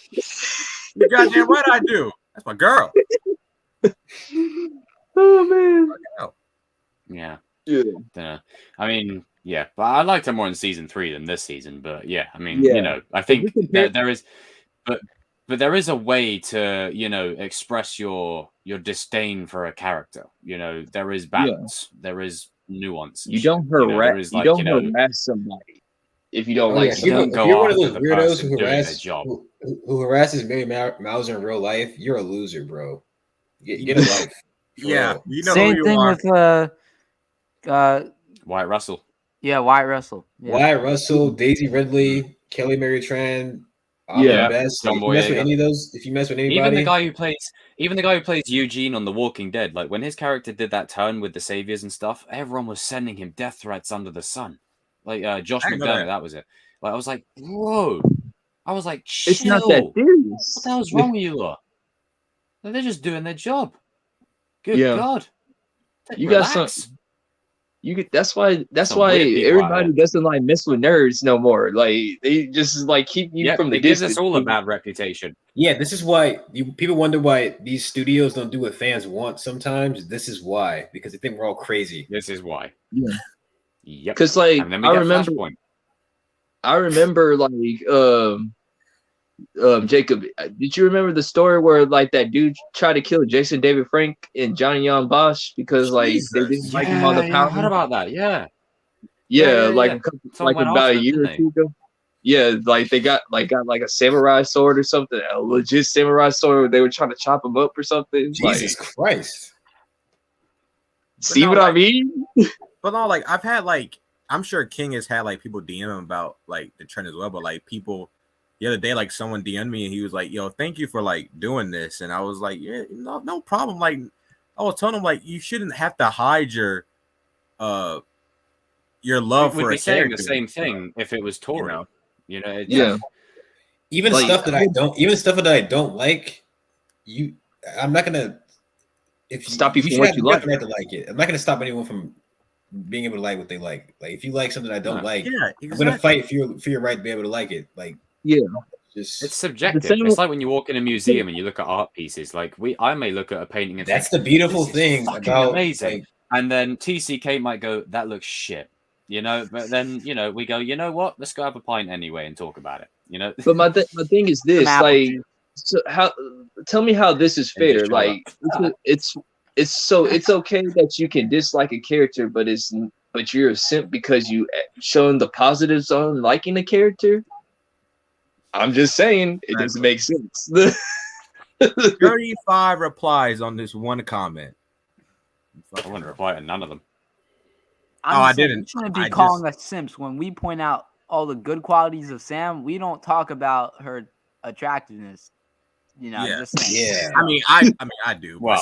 Speaker 4: You goddamn right I do. That's my girl.
Speaker 2: Oh man.
Speaker 1: Yeah. I mean, yeah, but I liked her more in season 3 than this season. But yeah, I mean, you know, I think there is, but there is a way to, you know, express your disdain for a character. You know, there is balance. There is nuance.
Speaker 2: You don't harass. You don't harass somebody if you don't like.
Speaker 6: If you're one of those weirdos who harasses Mary Mauser in real life, you're a loser, bro. Get a life.
Speaker 4: Yeah, you know
Speaker 7: same
Speaker 4: who you
Speaker 7: thing
Speaker 4: are.
Speaker 7: with
Speaker 1: Wyatt Russell.
Speaker 7: Yeah, Wyatt Russell. Yeah.
Speaker 6: Wyatt Russell, Daisy Ridley, Kelly Mary Tran. Best. If you mess with any of those, if you mess with anybody,
Speaker 1: even the guy who plays Eugene on The Walking Dead, like when his character did that turn with the saviors and stuff, everyone was sending him death threats under the sun. Like Josh McDermott, that was it. Like I was like, whoa. I was like, chill.
Speaker 2: It's not that serious.
Speaker 1: What the hell's wrong with you lot? They're just doing their job. Good God.
Speaker 2: You relax. Got some. That's why everybody doesn't like mess with nerds no more. Like they just like keep you from the distance.
Speaker 1: It gives us all a bad reputation.
Speaker 6: Yeah, this is why people wonder why these studios don't do what fans want sometimes. This is why, because they think we're all crazy.
Speaker 1: This is why.
Speaker 2: Yeah.
Speaker 1: Yep.
Speaker 2: Because like I remember like Jacob, did you remember the story where like that dude tried to kill Jason David Frank and Johnny Young Bosch because like they didn't like him on the power?
Speaker 1: I heard about that. Yeah,
Speaker 2: like about a year or two ago. Yeah, like they got like a samurai sword or something, a legit samurai sword. They were trying to chop him up or something.
Speaker 6: Jesus Christ!
Speaker 2: See what I mean?
Speaker 4: But no, like I've had like I'm sure King has had like people DM him about like the trend as well, but like people. The other day, like someone DM'd me and he was like, "Yo, thank you for like doing this," and I was like, "Yeah, no problem." Like, I was telling him like you shouldn't have to hide your love for a
Speaker 1: saying
Speaker 4: character.
Speaker 1: The same thing if it was Tori. You know,
Speaker 6: even like, stuff that I don't like. I'm not gonna
Speaker 2: stop you from what you like.
Speaker 6: To like it. I'm not gonna stop anyone from being able to like what they like. Like if you like something I don't like, exactly. I'm gonna fight for your right to be able to like it. Like.
Speaker 2: Yeah,
Speaker 1: it's subjective. It's like when you walk in a museum and you look at art pieces. Like I may look at a painting and
Speaker 6: that's the beautiful thing about
Speaker 1: amazing. And then TCK might go, that looks shit, you know. But then, you know, we go, you know what? Let's go have a pint anyway and talk about it, you know.
Speaker 2: But my thing is this, like, so how? Tell me how this is fair. Like, it's okay that you can dislike a character, but you're a simp because you showing the positives on liking a character. I'm just saying, it doesn't make sense.
Speaker 4: 35 replies on this one comment.
Speaker 1: I wouldn't reply to none of them.
Speaker 4: I didn't.
Speaker 7: You shouldn't be calling us simps when we point out all the good qualities of Sam. We don't talk about her attractiveness. You know, just saying.
Speaker 6: Yeah.
Speaker 4: I mean, I do.
Speaker 1: Well,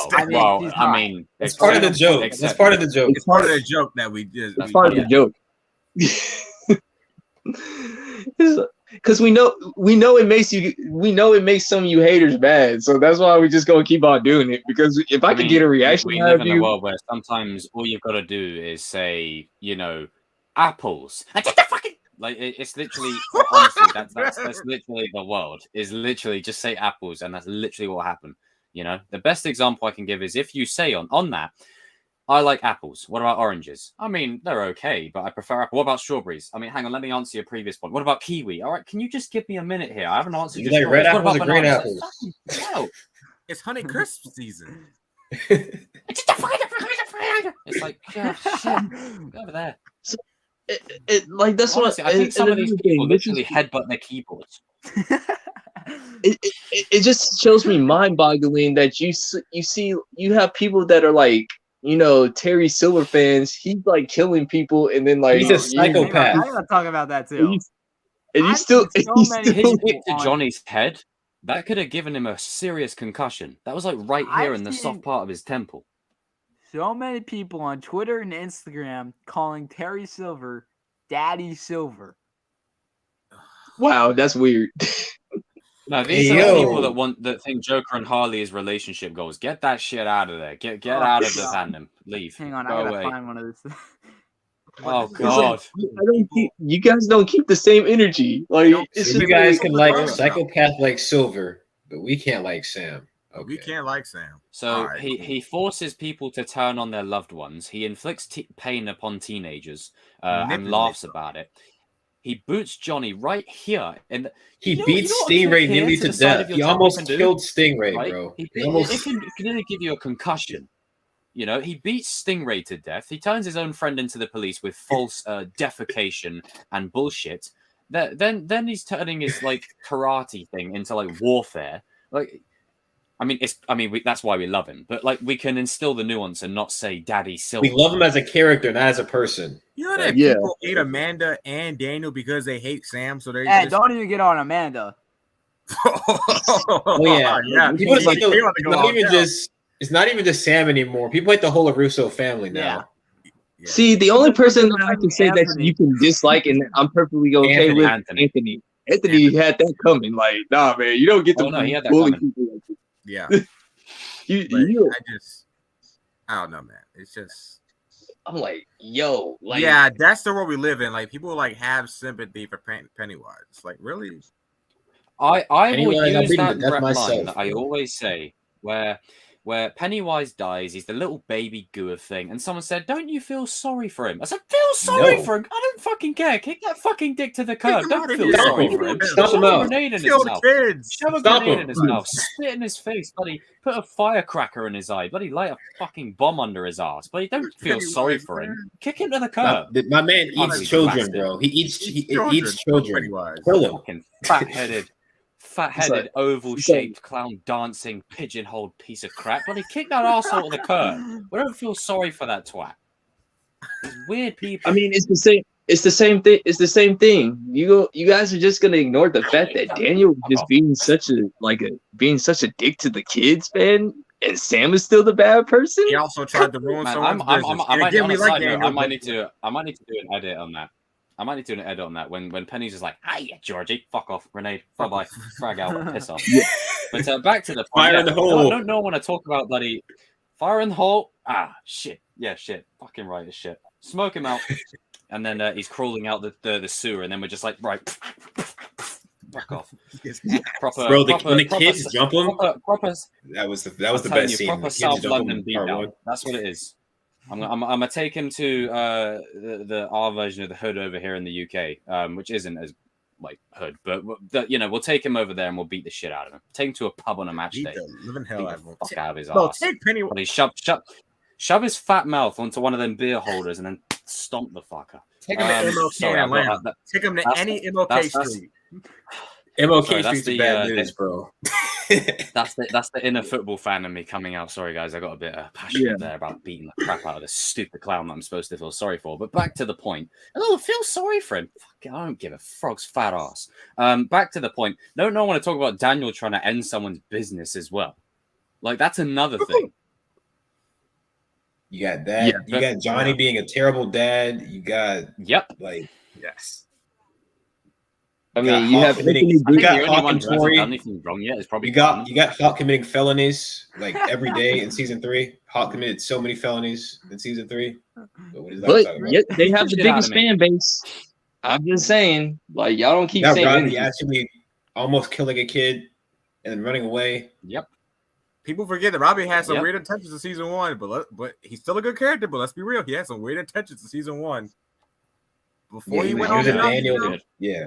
Speaker 6: it's part of the joke. It's part of the joke.
Speaker 4: It's part of the joke that we did.
Speaker 2: It's part of the joke. Because we know it makes some of you haters mad, so that's why we just gonna keep on doing it. Because if I could get a reaction,
Speaker 1: we live in a world where sometimes all you've got to do is say, you know, apples. Like it's literally honestly that's literally the world is literally just say apples, and that's literally what happened. You know, the best example I can give is if you say on that, I like apples. What about oranges? I mean, they're okay, but I prefer apple. What about strawberries? I mean, hang on, let me answer your previous point. What about kiwi? All right, can you just give me a minute here? I haven't answered
Speaker 6: you. Like red apples or green apples?
Speaker 1: No.
Speaker 4: It's Honey Crisp season.
Speaker 1: It's like, yeah, shit. Go over there.
Speaker 2: So, like that's
Speaker 1: honestly,
Speaker 2: what
Speaker 1: I think some of these people literally headbutt their keyboards.
Speaker 2: It just shows me mind-boggling that you have people that are like, you know, Terry Silver fans. He's like killing people, and then like
Speaker 6: he's a psychopath.
Speaker 7: I gotta talk about that too.
Speaker 2: And he's still
Speaker 1: hit to Johnny's head. That could have given him a serious concussion. That was like right here in the soft part of his temple.
Speaker 7: So many people on Twitter and Instagram calling Terry Silver Daddy Silver.
Speaker 2: Wow, that's weird.
Speaker 1: No, these are the people that think Joker and Harley's relationship goals. Get that shit out of there. Get out of the fandom. Leave.
Speaker 7: Hang on,
Speaker 1: Go
Speaker 7: I gotta
Speaker 1: away.
Speaker 7: find one of those.
Speaker 1: Oh God!
Speaker 2: You guys don't keep the same energy. Like
Speaker 6: you guys can like psychopath like Silver, but we can't like Sam.
Speaker 4: Okay. We can't like Sam.
Speaker 1: So right, he forces people to turn on their loved ones. He inflicts pain upon teenagers and laughs about it. He boots Johnny right here, and
Speaker 6: he beats Stingray nearly to death. He almost killed Stingray,
Speaker 1: right?
Speaker 6: Bro.
Speaker 1: It can nearly give you a concussion. You know, he beats Stingray to death. He turns his own friend into the police with false defecation and bullshit. Then he's turning his like karate thing into like warfare. Like, that's why we love him. But like, we can instill the nuance and not say Daddy Silver.
Speaker 6: We love him as a character, not as a person.
Speaker 4: You know that people hate Amanda and Daniel because they hate Sam. So they
Speaker 7: don't even get on Amanda.
Speaker 6: Oh yeah. People it's not even just Sam anymore. People hate the whole Russo family now.
Speaker 2: Yeah. See, the only person that I can say that you can dislike and I'm perfectly okay with Anthony. Anthony had that coming. Like, nah, man, you don't get to bully people like this.
Speaker 4: Yeah. I don't know, man. It's just
Speaker 2: I'm like, yo, like,
Speaker 4: yeah, that's the world we live in. Like, people like have sympathy for Pennywise. It's like, really?
Speaker 1: I will use that rep line that I always say, where Pennywise dies, he's the little baby goo thing, and someone said, "Don't you feel sorry for him?" I said, "Feel sorry for him? I don't fucking care. Kick that fucking dick to the curb. Don't feel sorry for him.
Speaker 6: Stop him out.
Speaker 1: Shove a grenade in his mouth. Shove a grenade in his mouth. Spit in his face, buddy. Put a firecracker in his eye, buddy. Light a fucking bomb under his ass, buddy. Don't feel sorry for him. Kick him to the curb."
Speaker 6: My man eats children, bro. He eats children. Kill him.
Speaker 1: Fucking fat-headed, oval-shaped, clown dancing, pigeonholed piece of crap. Bloody kick that arsehole to the curb. We don't feel sorry for that twat. It's weird people.
Speaker 2: I mean, it's the same. It's the same thing. It's the same thing. You guys are just gonna ignore the fact that Daniel just being such a dick to the kids, man. And Sam is still the bad person.
Speaker 4: He also tried to ruin someone's business.
Speaker 1: I might need to do an edit on that. I might need to do an edit on that when Penny's just like, "Hey, Georgie, fuck off, grenade, bye-bye, frag out, piss off." Yeah. But back to the point.
Speaker 6: Fire in the hole.
Speaker 1: No one want to talk about bloody fire in the hole. Ah, shit. Yeah, shit. Fucking right as shit. Smoke him out, and then he's crawling out the sewer, and then we're just like, right, fuck off.
Speaker 6: When the kids jump him, that was the best scene.
Speaker 1: Proper South London beatdown. That's what it is. I'm gonna take him to the our version of the hood over here in the UK, which isn't as like hood, but we'll take him over there and we'll beat the shit out of him. Take him to a pub on a match day.
Speaker 4: Living hell out of him.
Speaker 1: Fuck out of his
Speaker 4: No,
Speaker 1: ass.
Speaker 4: take Pennywise.
Speaker 1: Shove his fat mouth onto one of them beer holders and then stomp the fucker.
Speaker 4: Take him to MLK
Speaker 1: sorry,
Speaker 4: Atlanta. Take him to any MLK street.
Speaker 6: MLK Street's a bad news, bro.
Speaker 1: That's the inner football fan in me coming out. Sorry, guys, I got a bit passionate there about beating the crap out of this stupid clown that I'm supposed to feel sorry for. But back to the point. Oh, feel sorry for him. Fuck, I don't give a frog's fat ass. Back to the point. No, I want to talk about Daniel trying to end someone's business as well. Like that's another thing.
Speaker 6: You got that. You got Johnny being a terrible dad. You got like
Speaker 4: yes.
Speaker 2: I mean, you got
Speaker 6: Hawk and Tori.
Speaker 1: You
Speaker 6: got Hawk committing felonies like every day in season 3. Hawk committed so many felonies in season 3.
Speaker 2: But yet they have the biggest fan base. I'm just saying, like y'all don't keep saying
Speaker 6: Rodney actually almost killing a kid and then running away.
Speaker 1: Yep.
Speaker 4: People forget that Robbie had some weird intentions in season 1, but he's still a good character. But let's be real, he had some weird intentions in season 1. Before he went on the
Speaker 6: Daniel. Yeah.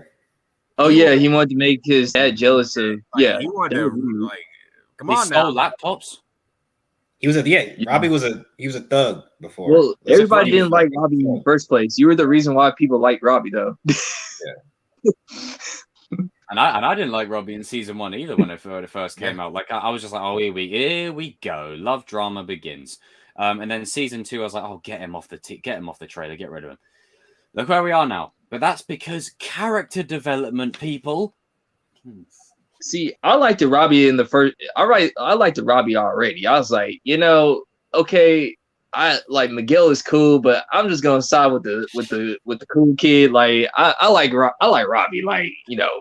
Speaker 2: Oh yeah, he wanted to make his dad jealous of. Yeah,
Speaker 4: he wanted to come on
Speaker 1: now.
Speaker 4: Laptops.
Speaker 6: He was Robbie was a thug before.
Speaker 2: Well, everybody didn't like Robbie in the first place. You were the reason why people like Robbie, though.
Speaker 6: Yeah.
Speaker 1: And I didn't like Robbie in season 1 either when it first came out. Like I was just like, oh, here we go. Love drama begins. And then season 2, I was like, oh, get him off the trailer, get rid of him. Look where we are now. But that's because character development, people.
Speaker 2: See, I liked the Robbie in the first. All right, I liked the Robbie already. I was like, okay, I like Miguel is cool, but I'm just gonna side with the cool kid. Like I like Robbie. Like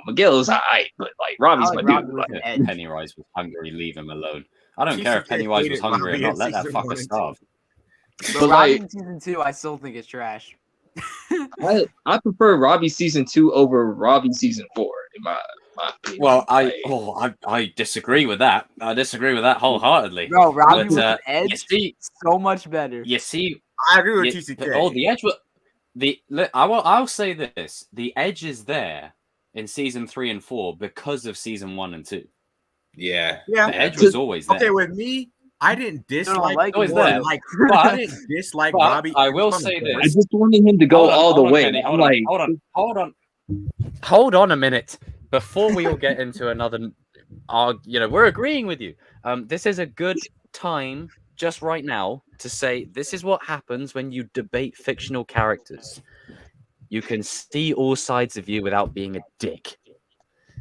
Speaker 2: Miguel is alright, but like Robbie's my dude.
Speaker 1: Like, Pennywise was hungry, leave him alone. I don't care if Pennywise was hungry or not. Let that fucker starve.
Speaker 7: But Robbie in season 2, I still think it's trash.
Speaker 2: I prefer Robbie season 2 over Robbie season 4 in my opinion.
Speaker 1: Well, I disagree with that. I disagree with that wholeheartedly.
Speaker 7: Bro, Robbie with an edge, so much better.
Speaker 1: You see,
Speaker 4: I agree with TCK.
Speaker 1: Oh, the edge. I'll say this: the edge is there in season 3 and 4 because of season 1 and 2.
Speaker 6: Yeah.
Speaker 1: The edge was always there.
Speaker 4: Okay, with me, I didn't dislike.
Speaker 1: I
Speaker 4: didn't dislike Robbie.
Speaker 1: I will say this:
Speaker 2: I just wanted him to go all the way.
Speaker 1: Hold on a minute. Before we all get into another, we're agreeing with you. This is a good time, just right now, to say this is what happens when you debate fictional characters. You can see all sides of you without being a dick.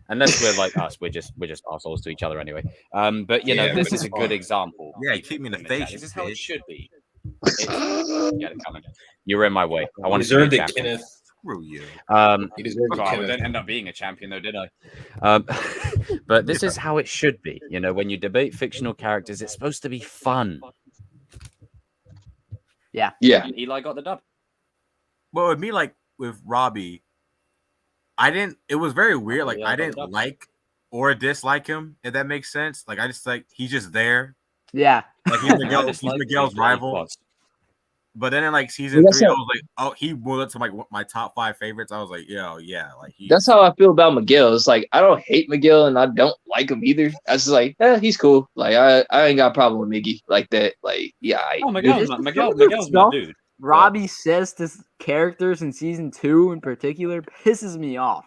Speaker 1: Unless we're like us, we're just assholes to each other anyway. But this is a good example.
Speaker 4: Yeah, you keep me in the face.
Speaker 1: This is how it should be. You were in my way. I want to
Speaker 6: deserve it, Kenneth.
Speaker 4: Screw you.
Speaker 6: You deserve it.
Speaker 1: I didn't end up being a champion though, did I? But this is how it should be. When you debate fictional characters, it's supposed to be fun.
Speaker 7: Yeah.
Speaker 1: And Eli got the dub.
Speaker 4: Well, with me, like with Robbie, it was very weird. Like I didn't like or dislike him, if that makes sense. Like I just he's just there.
Speaker 7: Yeah.
Speaker 4: Like he's Miguel's rival. But then in like season 3, I was like, oh, he moved up to like my top 5 favorites. I was like, yeah, like
Speaker 2: that's how I feel about Miguel. It's like I don't hate Miguel and I don't like him either. I was just like, he's cool. Like I ain't got a problem with Miggy like that. Like
Speaker 1: Miguel's my dude.
Speaker 7: Robbie says to characters in season 2 in particular pisses me off.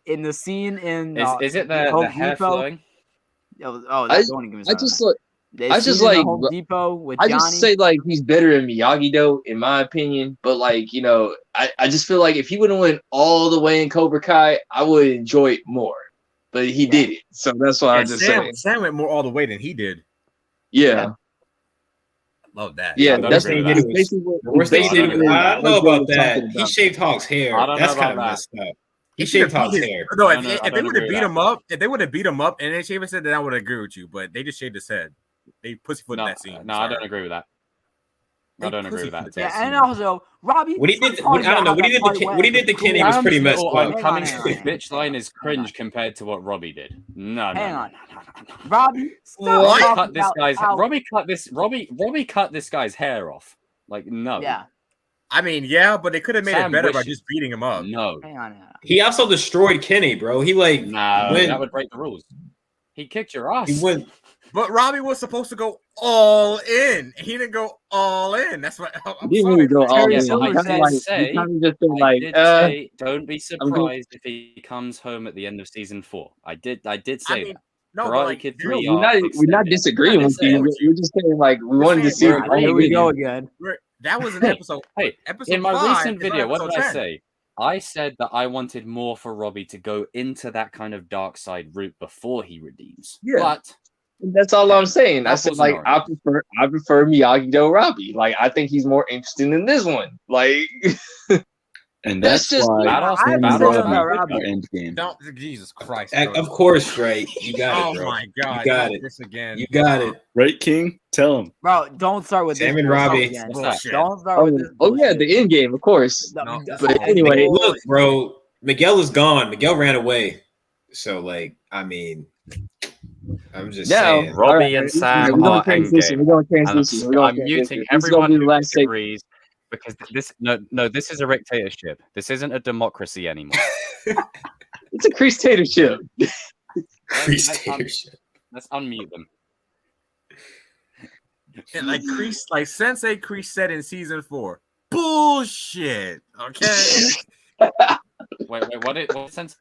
Speaker 7: In the scene in
Speaker 1: is it the hair flowing?
Speaker 7: Oh, that's don't even.
Speaker 2: I just like
Speaker 7: Home Depot with
Speaker 2: I
Speaker 7: Johnny.
Speaker 2: just say like he's better than Miyagi though, in my opinion. But like I just feel like if he would have went all the way in Cobra Kai, I would enjoy it more. But he did it, so that's why I just say
Speaker 4: Sam went more all the way than he did.
Speaker 2: Yeah.
Speaker 4: Love that.
Speaker 2: Yeah,
Speaker 6: that's what he did. I don't know about that. He shaved Hawk's hair. That's kind of messed up. He shaved Hawk's hair.
Speaker 4: No, if they would have beat him up, and then shaved his head, then I would agree with you. But they just shaved his head. They pussyfoot in that scene.
Speaker 1: No, I don't agree with that. I don't agree with that.
Speaker 7: Yeah, and also Robbie.
Speaker 6: What he did, I don't know. What he did to Kenny was pretty messed up.
Speaker 1: I'm coming to the bitch line is cringe compared to what Robbie did. No.
Speaker 7: Hang on. Robbie,
Speaker 1: Robbie cut this guy's hair off. Like, no.
Speaker 7: Yeah.
Speaker 4: I mean, yeah, but they could have made
Speaker 1: Sam
Speaker 4: it better by
Speaker 1: wishes-
Speaker 4: just beating him up.
Speaker 1: No.
Speaker 7: Hang on.
Speaker 6: He also destroyed Kenny, bro. He like
Speaker 1: No,
Speaker 6: went,
Speaker 1: that would break the rules. He kicked your ass.
Speaker 6: he went.
Speaker 4: But Robbie was supposed to go all in. He didn't go all in. That's what I'm
Speaker 2: He didn't
Speaker 4: sorry.
Speaker 2: really go all
Speaker 7: Terry
Speaker 2: in.
Speaker 7: Silver
Speaker 2: He kinda
Speaker 7: said-
Speaker 2: like-
Speaker 1: say-
Speaker 2: he kinda just been
Speaker 1: I
Speaker 2: like,
Speaker 1: did say, don't be
Speaker 2: I'm good.
Speaker 1: surprised if he comes home at the end of season 4. I did say that.
Speaker 4: No,
Speaker 1: Karate
Speaker 4: but like,
Speaker 1: Kid
Speaker 2: No,
Speaker 1: 3
Speaker 2: we're not
Speaker 1: extended.
Speaker 2: disagreeing
Speaker 4: Yeah,
Speaker 2: with
Speaker 4: they
Speaker 2: you.
Speaker 4: said-
Speaker 2: We're just saying like we
Speaker 4: We're
Speaker 2: wanted to see.
Speaker 4: saying
Speaker 2: it
Speaker 4: we're
Speaker 2: all
Speaker 7: Here we
Speaker 2: in.
Speaker 7: go again.
Speaker 4: that was an episode.
Speaker 1: Hey,
Speaker 4: episode
Speaker 1: in my
Speaker 4: 5,
Speaker 1: recent
Speaker 4: it's not
Speaker 1: video, what
Speaker 4: episode
Speaker 1: did I
Speaker 4: 10.
Speaker 1: say? I said that I wanted more for Robbie to go into that kind of dark side route before he redeems.
Speaker 2: Yeah.
Speaker 1: But
Speaker 2: That's all I'm saying. I said
Speaker 1: Apples
Speaker 2: like
Speaker 1: and
Speaker 2: I prefer Miyagi-Do Robbie. Like I think he's more interesting in this one. Like
Speaker 8: And
Speaker 2: That's
Speaker 8: that's
Speaker 2: just-
Speaker 8: why
Speaker 1: Badass-
Speaker 7: I haven't
Speaker 1: Badass
Speaker 7: said
Speaker 1: Robbie.
Speaker 7: about Robbie.
Speaker 8: our end game.
Speaker 4: Don't, Jesus Christ.
Speaker 6: Of
Speaker 4: bro.
Speaker 6: course, right? You got
Speaker 4: Oh
Speaker 6: it, bro.
Speaker 4: my God.
Speaker 6: You got
Speaker 4: not
Speaker 6: it.
Speaker 4: This again.
Speaker 6: You got it.
Speaker 8: Right, King? Tell him.
Speaker 7: Bro, don't start with
Speaker 6: Sam
Speaker 7: this
Speaker 6: and
Speaker 7: bullshit
Speaker 6: Robbie.
Speaker 7: again.
Speaker 1: Bullshit.
Speaker 7: Don't start with this.
Speaker 2: oh yeah,
Speaker 7: bullshit.
Speaker 2: the end game, of course.
Speaker 7: No,
Speaker 4: No.
Speaker 2: But anyway,
Speaker 6: Look, bro, Miguel is gone. Miguel ran away. So, like, I mean, I'm just
Speaker 2: Now,
Speaker 6: saying.
Speaker 1: Robbie
Speaker 2: alright,
Speaker 1: and Sam
Speaker 2: we're gonna
Speaker 1: are
Speaker 2: transition.
Speaker 1: endgame.
Speaker 2: We're gonna
Speaker 1: And
Speaker 2: transition. We're gonna
Speaker 1: I'm
Speaker 2: transition.
Speaker 1: muting
Speaker 2: This is gonna
Speaker 1: everyone
Speaker 2: be the
Speaker 1: who
Speaker 2: last segment.
Speaker 1: disagrees because this is a dictatorship. This isn't a democracy anymore.
Speaker 2: It's a creatorship.
Speaker 6: Crease
Speaker 1: Let's
Speaker 6: dictatorship.
Speaker 1: Let's unmute them.
Speaker 4: And like Kreese, like Sensei Kreese said in season 4. Bullshit. Okay.
Speaker 1: Wait, what sense?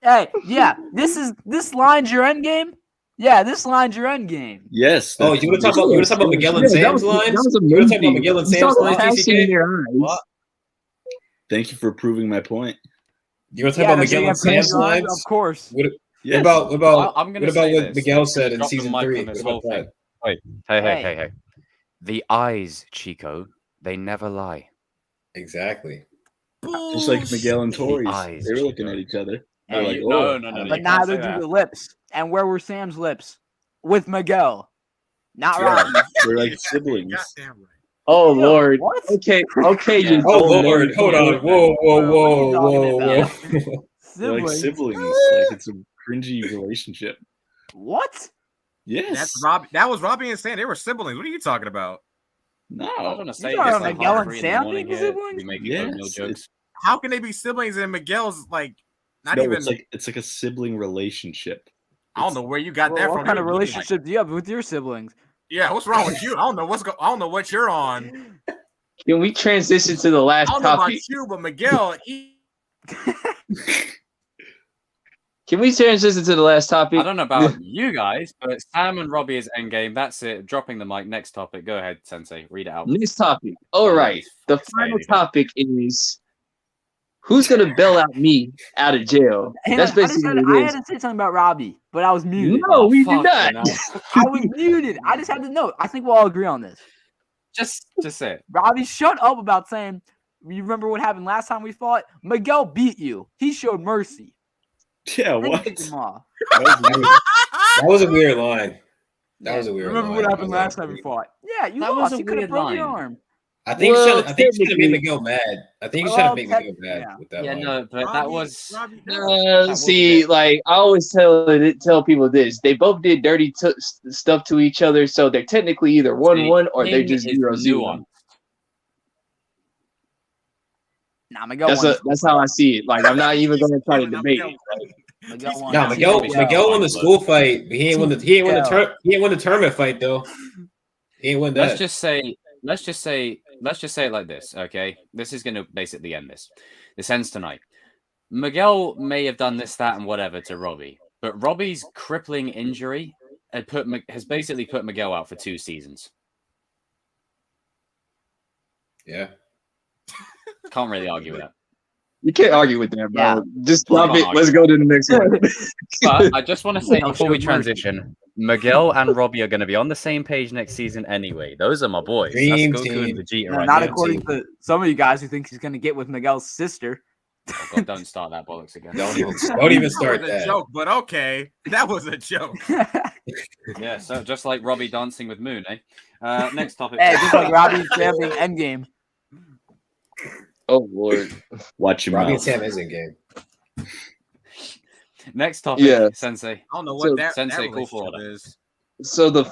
Speaker 7: Hey, yeah, this line's your end game. Yeah, this line's your end game.
Speaker 8: Yes.
Speaker 6: Oh,
Speaker 8: that's
Speaker 6: you want to
Speaker 8: what
Speaker 6: talk
Speaker 8: it
Speaker 6: about
Speaker 8: is.
Speaker 6: Miguel and
Speaker 2: Yeah, that
Speaker 6: Sam's
Speaker 2: was-
Speaker 6: lines?
Speaker 2: that was
Speaker 6: You want to talk about
Speaker 2: amazing.
Speaker 6: Miguel and
Speaker 2: You saw
Speaker 6: Sam's
Speaker 2: the
Speaker 6: lines,
Speaker 2: passion in
Speaker 6: TCK?
Speaker 2: their eyes.
Speaker 1: What?
Speaker 8: Thank you for proving my point.
Speaker 6: You want to talk about
Speaker 7: does he
Speaker 6: Miguel and
Speaker 7: have
Speaker 6: Sam's
Speaker 7: passion?
Speaker 6: lines?
Speaker 7: Of course.
Speaker 6: What
Speaker 8: Yes.
Speaker 6: about
Speaker 1: I'm gonna
Speaker 6: what about
Speaker 1: say
Speaker 6: what
Speaker 1: this.
Speaker 6: Miguel said in
Speaker 1: Drop the
Speaker 6: season
Speaker 1: mic
Speaker 6: 3?
Speaker 1: on this
Speaker 6: What
Speaker 1: whole
Speaker 6: about
Speaker 1: thing.
Speaker 6: that?
Speaker 1: Wait, hey. The eyes, Chico, they never lie.
Speaker 6: Exactly.
Speaker 8: Just like Miguel and Tori's.
Speaker 1: eyes,
Speaker 8: They were looking
Speaker 1: Chico.
Speaker 8: at each other.
Speaker 7: Hey,
Speaker 8: They're like,
Speaker 1: you-
Speaker 8: oh.
Speaker 1: no,
Speaker 7: But
Speaker 1: you can't
Speaker 7: neither
Speaker 1: say
Speaker 7: do
Speaker 1: that.
Speaker 7: the lips. And where were Sam's lips? With Miguel. Not
Speaker 8: Yeah,
Speaker 7: Robbie.
Speaker 8: they're like siblings.
Speaker 4: Goddamn right.
Speaker 2: Oh Lord.
Speaker 7: What?
Speaker 2: Okay.
Speaker 1: Yeah.
Speaker 2: You
Speaker 6: Oh
Speaker 2: don't
Speaker 6: Lord,
Speaker 2: know.
Speaker 6: hold on. Whoa.
Speaker 7: What are you talking about?
Speaker 8: They're like
Speaker 7: Siblings.
Speaker 8: siblings. Like it's a cringy relationship.
Speaker 7: What?
Speaker 8: Yes.
Speaker 4: That's Robbie. That was Robbie and Sam. They were siblings. What are you talking about?
Speaker 8: No.
Speaker 1: I was gonna say
Speaker 7: You talking
Speaker 1: this
Speaker 7: about
Speaker 1: like
Speaker 7: Miguel
Speaker 1: half
Speaker 7: and
Speaker 1: 3 in
Speaker 7: Sam
Speaker 1: the morning
Speaker 7: being
Speaker 1: here.
Speaker 7: siblings?
Speaker 1: We make
Speaker 8: Yes,
Speaker 1: no jokes.
Speaker 4: How can they be siblings and Miguel's like not
Speaker 8: No,
Speaker 4: even?
Speaker 8: it's like a sibling relationship.
Speaker 4: I don't know where you got
Speaker 7: Well,
Speaker 4: that
Speaker 7: what
Speaker 4: from.
Speaker 7: kind of
Speaker 4: You're like,
Speaker 7: relationship do you have with your siblings?
Speaker 4: yeah, what's wrong with you? I don't know I don't know what you're on.
Speaker 2: Can we transition to the
Speaker 4: I
Speaker 2: last
Speaker 4: don't know about
Speaker 2: topic?
Speaker 4: you, but Miguel.
Speaker 2: Can we transition to the last topic?
Speaker 1: I don't know about you guys, but Sam and Robbie is endgame. That's it. Dropping the mic. Next topic. Go ahead, Sensei. Read it out.
Speaker 2: Next topic. All right. The
Speaker 1: Fuck, say
Speaker 2: final
Speaker 1: anything.
Speaker 2: topic is who's gonna bail out me out of jail?
Speaker 7: Hang
Speaker 2: That's
Speaker 7: on, I
Speaker 2: basically
Speaker 7: had
Speaker 2: what it
Speaker 7: to
Speaker 2: is.
Speaker 7: say something about Robbie, but I was muted.
Speaker 2: No, we did
Speaker 1: Fuck,
Speaker 2: not.
Speaker 1: you know.
Speaker 7: I was muted. I just had to know. I think we'll all agree on this.
Speaker 1: Just say it.
Speaker 7: Robbie, shut up about saying. You remember what happened last time we fought? Miguel beat you. He showed mercy.
Speaker 8: Yeah,
Speaker 7: Then you
Speaker 8: what?
Speaker 7: kicked him off.
Speaker 6: That was a weird line. That was a weird
Speaker 7: Remember
Speaker 6: line.
Speaker 7: what happened last time we fought? Yeah, you
Speaker 1: That was
Speaker 7: lost.
Speaker 1: a
Speaker 7: You could have
Speaker 1: weird
Speaker 7: broken your
Speaker 1: line.
Speaker 7: arm.
Speaker 6: I think
Speaker 2: Well,
Speaker 6: he's trying to make
Speaker 2: technically-
Speaker 6: Miguel mad. I think he's trying to make Miguel mad
Speaker 7: yeah.
Speaker 6: with that
Speaker 1: Yeah,
Speaker 6: line.
Speaker 1: no, but that
Speaker 4: Robbie-
Speaker 1: was.
Speaker 4: Robbie-
Speaker 1: was a
Speaker 2: See,
Speaker 1: bit-
Speaker 2: like I always tell people this: they both did dirty stuff to each other, so they're technically either 1-1 or they're
Speaker 1: King
Speaker 2: just
Speaker 1: is
Speaker 2: 0-0.
Speaker 1: nuanced.
Speaker 7: Nah, Miguel
Speaker 2: That's how I see it. Like I'm not even going to try to
Speaker 4: He's
Speaker 2: debate
Speaker 4: killing
Speaker 2: it.
Speaker 7: Miguel won.
Speaker 6: No, Miguel won the school fight, but he ain't won the tournament fight though. He ain't win that.
Speaker 1: Let's just say it like this, okay? This is gonna basically end this. This ends tonight. Miguel may have done this, that, and whatever to Robbie, but Robbie's crippling injury has basically put Miguel out for 2 seasons.
Speaker 6: Yeah.
Speaker 1: Can't really argue with that.
Speaker 2: You can't argue with that, bro.
Speaker 7: Yeah.
Speaker 2: Just
Speaker 1: Well,
Speaker 2: stop it.
Speaker 1: can't
Speaker 2: Let's go to the next one.
Speaker 1: But I just want to say
Speaker 7: Miguel
Speaker 1: before we
Speaker 7: showed mercy.
Speaker 1: transition, Miguel and Robbie are going to be on the same page next season anyway. Those are my boys.
Speaker 6: Dream
Speaker 1: That's Goku
Speaker 6: team.
Speaker 1: and Vegeta
Speaker 7: No,
Speaker 1: right
Speaker 7: not
Speaker 1: there.
Speaker 7: according to some of you guys who think he's going to get with Miguel's sister.
Speaker 1: Oh, God, don't start that bollocks again.
Speaker 6: Don't even
Speaker 4: That
Speaker 6: start
Speaker 4: was a
Speaker 6: that.
Speaker 4: joke, but okay, that was a joke.
Speaker 1: Yeah, so just like Robbie dancing with Moon, eh? Next topic.
Speaker 7: Hey, just like Robbie Sam being endgame.
Speaker 2: Oh Lord.
Speaker 8: Watch your
Speaker 6: Robbie and
Speaker 8: mouth.
Speaker 6: Sam is in game.
Speaker 1: Next topic,
Speaker 2: Yeah.
Speaker 1: Sensei.
Speaker 4: I don't know
Speaker 2: So,
Speaker 4: what that
Speaker 1: Sensei,
Speaker 4: that
Speaker 1: call for
Speaker 4: relationship
Speaker 1: order.
Speaker 4: is.
Speaker 2: So the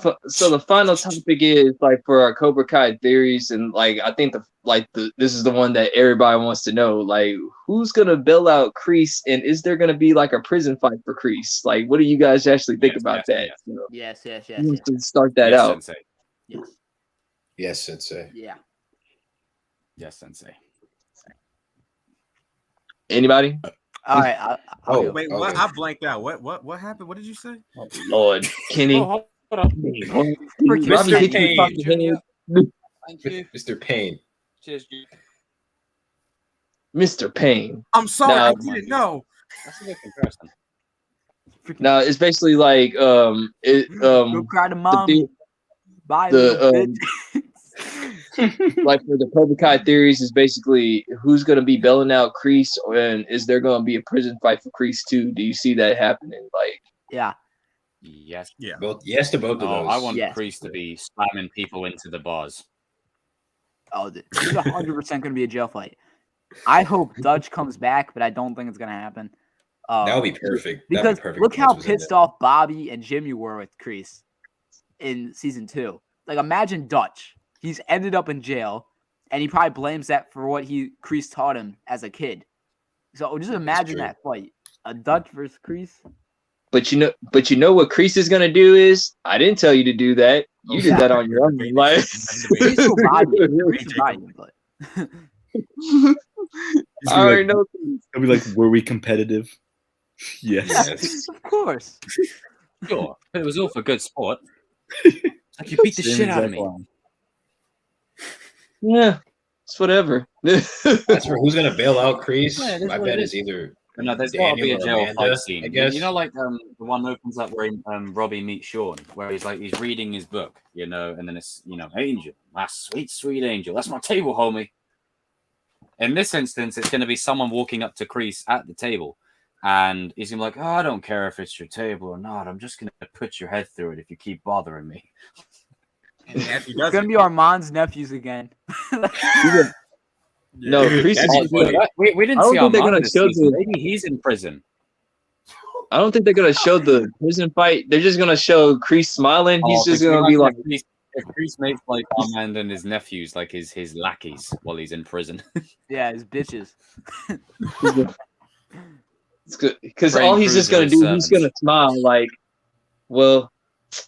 Speaker 2: final topic is like for our Cobra Kai theories, and like I think this is the one that everybody wants to know. Like, who's gonna bail out Kreese, and is there gonna be like a prison fight for Kreese? Like, what do you guys actually think about that?
Speaker 1: Yes.
Speaker 2: You know,
Speaker 7: Yes.
Speaker 2: who wants to start that
Speaker 1: Yes,
Speaker 2: out?
Speaker 1: Sensei.
Speaker 7: Yes.
Speaker 6: Yes, Sensei.
Speaker 7: Yeah.
Speaker 1: Yes, Sensei.
Speaker 2: Anybody?
Speaker 7: All right. I'll go.
Speaker 4: Wait, what? I blanked out. What happened? What did you say?
Speaker 2: Oh, Lord, Kenny.
Speaker 1: Oh, hold on.
Speaker 2: Robbie
Speaker 1: Mr.
Speaker 2: hit you
Speaker 1: Payne,
Speaker 2: fucking
Speaker 1: Junior.
Speaker 2: head.
Speaker 1: Thank you.
Speaker 6: Mr. Payne.
Speaker 1: Cheers, Junior.
Speaker 2: Mr. Payne.
Speaker 4: I'm sorry,
Speaker 2: No.
Speaker 4: I didn't know.
Speaker 1: That's a good comparison.
Speaker 2: No, it's basically like
Speaker 7: Go cry to mommy. Bye, little bitch.
Speaker 2: like for the Cobra Kai theories is basically who's gonna be bailing out Kreese, and is there gonna be a prison fight for Kreese too? Do you see that happening? Like,
Speaker 7: Yeah.
Speaker 1: Yes.
Speaker 4: Yeah.
Speaker 6: Both. Yes to both of
Speaker 1: Oh,
Speaker 6: those.
Speaker 1: I want
Speaker 7: Yes.
Speaker 1: Kreese to be slamming people into the bars.
Speaker 7: Oh, there's 100% going to be a jail fight. I hope Dutch comes back, but I don't think it's going to happen.
Speaker 6: That would be perfect. That'd
Speaker 7: Because
Speaker 6: be perfect
Speaker 7: look
Speaker 6: if
Speaker 7: how
Speaker 6: Kreese was in
Speaker 7: pissed
Speaker 6: it.
Speaker 7: off Bobby and Jimmy were with Kreese in season 2. Like, imagine Dutch. He's ended up in jail, and he probably blames that for what Kreese taught him as a kid. So just imagine
Speaker 6: true.
Speaker 7: that fight. A Dutch versus Kreese.
Speaker 2: but you know what Kreese is gonna do is I didn't tell you to do that. You did that on your own. Like,
Speaker 7: Kreese will Bobby. Kreese will Bobby, but
Speaker 2: I already know.
Speaker 8: I'll be like, were we competitive? Yes.
Speaker 6: Yes.
Speaker 7: of course.
Speaker 1: Sure. It was all for good sport. Like you beat the
Speaker 8: Same
Speaker 1: shit out of
Speaker 8: exact
Speaker 1: me.
Speaker 8: line.
Speaker 2: Yeah, it's whatever.
Speaker 6: As for who's gonna bail out Kreese,
Speaker 1: Yeah, that's
Speaker 6: my
Speaker 1: what
Speaker 6: bet
Speaker 1: it
Speaker 6: is either
Speaker 1: But no, there's got to be a
Speaker 6: Daniel or
Speaker 1: jail
Speaker 6: Amanda,
Speaker 1: fight scene.
Speaker 6: I guess.
Speaker 1: You know, like the one opens up where Robbie meets Sean, where he's reading his book, you know, and then it's Angel, my sweet, sweet angel. That's my table, homie. In this instance, it's going to be someone walking up to Kreese at the table, and he's going to be like, "Oh, I don't care if it's your table or not. I'm just going to put your head through it if you keep bothering me."
Speaker 4: And after he
Speaker 7: It's
Speaker 4: does
Speaker 7: going to
Speaker 4: it,
Speaker 7: be Armand's nephews again.
Speaker 2: No, Kreese
Speaker 6: That'd
Speaker 2: is
Speaker 6: be funny.
Speaker 1: We didn't
Speaker 2: I don't
Speaker 1: see
Speaker 2: think they're
Speaker 1: Armand
Speaker 2: gonna
Speaker 1: this
Speaker 2: show
Speaker 1: season.
Speaker 2: the-
Speaker 1: Maybe he's in prison.
Speaker 2: I don't think they're gonna show the prison fight. They're just gonna show Kreese smiling. He's just gonna be like,
Speaker 1: if Kreese makes like Armand and his nephews like his lackeys while he's in prison.
Speaker 7: Yeah, his bitches.
Speaker 2: it's good because
Speaker 1: Brain
Speaker 2: all he's just
Speaker 1: Cruiser
Speaker 2: gonna
Speaker 1: is
Speaker 2: do, he's
Speaker 1: servants.
Speaker 2: gonna smile like, well,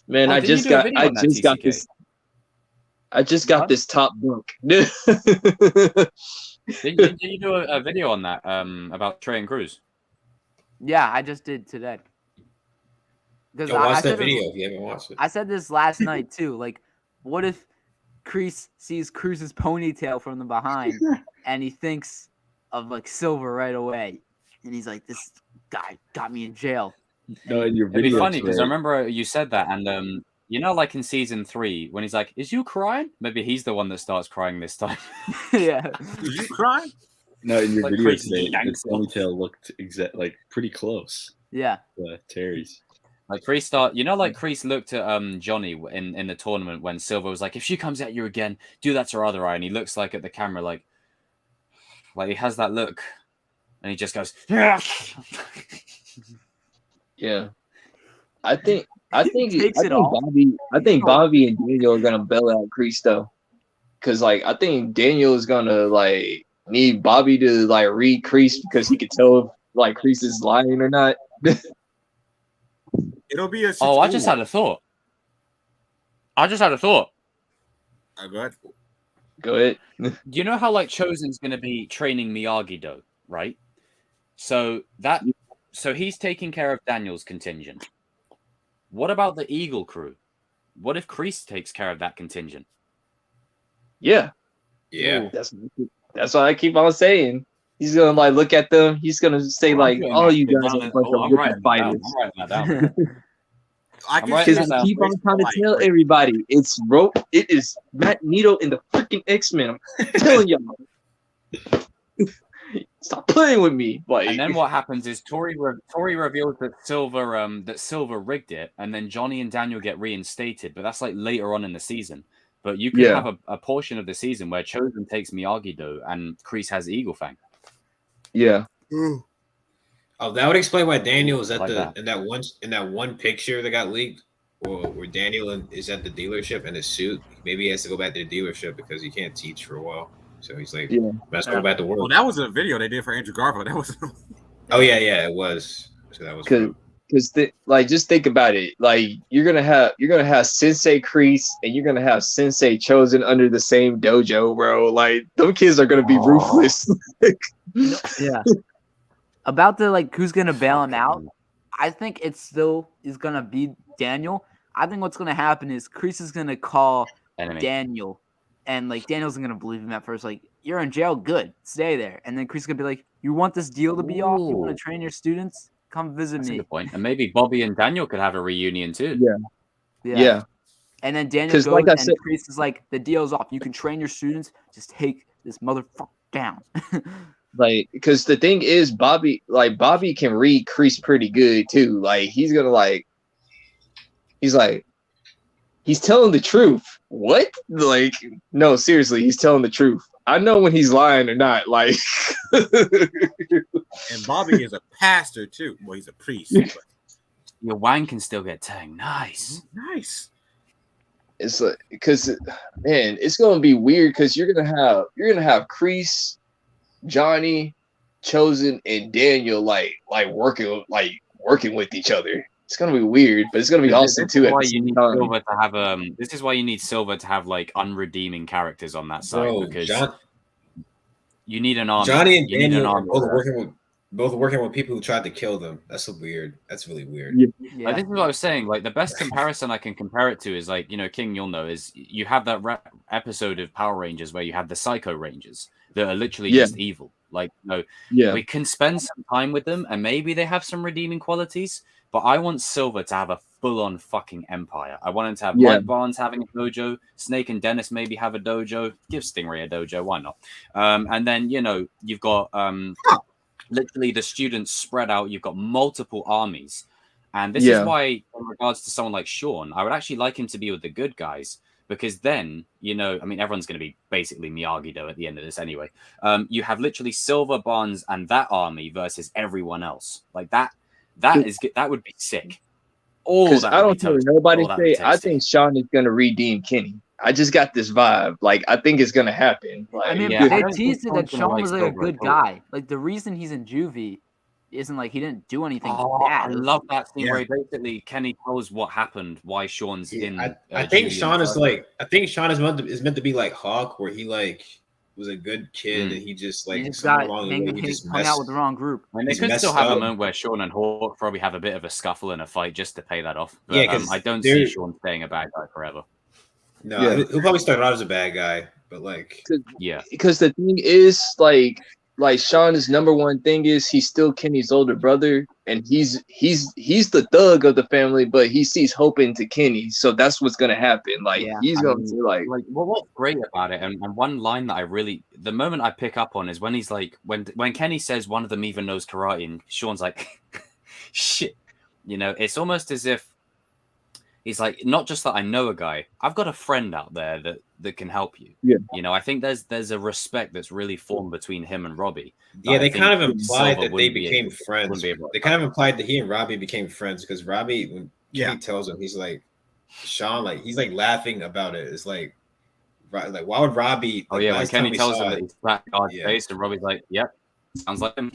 Speaker 2: man,
Speaker 1: Oh,
Speaker 2: I
Speaker 1: didn't you
Speaker 2: just
Speaker 1: do a
Speaker 2: got
Speaker 1: video on that, TCK?
Speaker 2: got this top bunk.
Speaker 1: Did you do a video on that about Trey and Cruz?
Speaker 7: Yeah, I just did today. Because
Speaker 6: Yo, watch that
Speaker 7: said
Speaker 6: video if you haven't watched it.
Speaker 7: I said this last night too. Like, what if Kreese sees Cruz's ponytail from the behind and he thinks of like Silver right away, and he's like, "This guy got me in jail."
Speaker 8: No, in your
Speaker 1: It'd be
Speaker 8: video,
Speaker 1: funny because I
Speaker 8: Trey,
Speaker 1: remember you said that, and like in season 3 when he's like, "Is you crying?" Maybe he's the one that starts crying this time.
Speaker 7: Yeah.
Speaker 4: did you cry?
Speaker 8: no, in your
Speaker 1: like
Speaker 8: video
Speaker 1: crazy
Speaker 8: today, the
Speaker 1: yanks off.
Speaker 8: ponytail looked pretty close
Speaker 7: Yeah.
Speaker 8: to Terry's.
Speaker 1: Like Kreese like Kreese looked at Johnny in the tournament when Silver was like, "If she comes at you again, do that to her other eye," and he looks like at the camera like he has that look, and he just goes, "Yeah."
Speaker 2: Yeah, I think
Speaker 7: Takes it off.
Speaker 2: Bobby and Daniel are gonna bail out Kreese though, because like I think Daniel is gonna like need Bobby to like read Kreese because he can tell if like Kreese is lying or not.
Speaker 4: It'll be a.
Speaker 1: Oh, I just had a thought.
Speaker 4: Go ahead.
Speaker 2: Go ahead.
Speaker 1: You know how like Chosen's going to be training Miyagi-Do, right? So he's taking care of Daniel's contingent. What about the Eagle crew? What if Kreese takes care of that contingent?
Speaker 2: Yeah,
Speaker 6: Yeah.
Speaker 2: that's what I keep on saying. He's gonna like look at them. He's gonna say like,
Speaker 1: doing
Speaker 2: "Oh,
Speaker 1: that
Speaker 2: you
Speaker 1: shit
Speaker 2: guys
Speaker 1: down
Speaker 2: are a
Speaker 1: in-
Speaker 2: bunch
Speaker 1: I'm
Speaker 2: of
Speaker 1: writing
Speaker 2: different
Speaker 1: that down.
Speaker 2: fighters."
Speaker 1: I'm writing that down.
Speaker 4: I
Speaker 1: I'm
Speaker 4: can
Speaker 1: right
Speaker 4: see
Speaker 1: there
Speaker 2: Because
Speaker 1: now.
Speaker 2: I keep on trying to tell everybody, it's rope. It is Magneto in the freaking X-Men. I'm telling y'all. Stop playing with me. Like,
Speaker 1: And then what happens is Tori reveals that Silver rigged it, and then Johnny and Daniel get reinstated. But that's like later on in the season. But you can have a portion of the season where Chosen takes Miyagi-Do and Kreese has Eagle Fang.
Speaker 2: yeah.
Speaker 6: Oh, that would explain why Daniel was at
Speaker 1: Like that.
Speaker 6: in that one picture that got leaked. where Daniel is at the dealership in his suit. Maybe he has to go back to the dealership because he can't teach for a while. So he's like, let's go back to work.
Speaker 4: Well, that was a video they did for Andrew Garfield. That was.
Speaker 6: Oh yeah, it was. So that was
Speaker 2: because like just think about it. Like you're gonna have Sensei Kreese and you're gonna have Sensei Chosen under the same dojo, bro. Like those kids are gonna be ruthless.
Speaker 7: Yeah. About the like who's gonna bail him out, I think it still is gonna be Daniel. I think what's gonna happen is Kreese is gonna call Daniel, and like Daniel's gonna believe him at first. Like you're in jail, good, stay there. And then Kreese is gonna be like, "You want this deal to be off? You want to train your students? Come visit
Speaker 1: That's
Speaker 7: me."
Speaker 1: a good point. And maybe Bobby and Daniel could have a reunion too.
Speaker 2: Yeah.
Speaker 7: And then Daniel goes
Speaker 2: like I
Speaker 7: and
Speaker 2: said,
Speaker 7: Kreese is like, "The deal's off. You can train your students. Just take this motherfucker down."
Speaker 2: Like, because the thing is, Bobby can read Kreese pretty good too. Like, he's telling the truth. What? Like, no, seriously, he's telling the truth. I know when he's lying or not. Like,
Speaker 4: and Bobby is a pastor too. Well, he's a priest. But...
Speaker 1: Your wang can still get tang. Nice.
Speaker 2: It's like, because man, it's gonna be weird because you're gonna have Kreese, Johnny, Chosen, and Daniel like working with each other. It's gonna be weird, but it's gonna be awesome too.
Speaker 1: This is why you need Silver to have like unredeeming characters on that side, because you need an army.
Speaker 6: Johnny and Daniel are both working with people who tried to kill them. That's really weird.
Speaker 1: Yeah. Like, this is what I was saying. Like the best comparison I can compare it to is like, King, you'll know, is you have that episode of Power Rangers where you have the Psycho Rangers that are literally just evil. Like, we can spend some time with them and maybe they have some redeeming qualities, but I want Silver to have a full-on fucking empire. I want him to have Light Barnes having a dojo, Snake and Dennis maybe have a dojo, give Stingray a dojo, why not? And then, you've got literally the students spread out, you've got multiple armies. And this is why, in regards to someone like Sean, I would actually like him to be with the good guys, because then, everyone's going to be basically Miyagi-Do at the end of this anyway. You have literally Silver, Barnes, and that army versus everyone else. Like that would be sick.
Speaker 2: Because I don't care what nobody say. I think Sean is going to redeem Kenny. I just got this vibe. Like, I think it's going to happen. Like,
Speaker 7: they teased it that Sean was like a good guy. Like, the reason he's in juvie isn't like he didn't do anything bad.
Speaker 1: I love that scene where basically Kenny tells what happened, why Sean's in.
Speaker 6: I think Sean is meant to be like Hawk, where he like was a good kid and he just like
Speaker 7: hung out with the wrong group.
Speaker 1: I mean, they could still have a moment where Sean and Hawk probably have a bit of a scuffle and a fight just to pay that off. But, I don't see Sean staying a bad guy forever.
Speaker 6: No, he'll probably start out as a bad guy, but like,
Speaker 2: because the thing is, like Sean's number one thing is he's still Kenny's older brother, and he's the thug of the family, but he sees hope into Kenny, so that's what's gonna happen. Like he's going to like
Speaker 1: what's great about it, and one line that the moment I pick up on is when he's like when Kenny says one of them even knows karate, and Sean's like, shit, it's almost as if. He's like, not just that I know a guy, I've got a friend out there that can help you. I think there's a respect that's really formed between him and Robbie.
Speaker 6: Yeah, they kind of implied that they became friends. They kind of implied that he and Robbie became friends because Robbie, when he tells him, he's like, Sean, like he's like laughing about it. It's like why would Robbie?
Speaker 1: Like, when Kenny tells him that he's flat God's face, and Robbie's like, yep, sounds like him.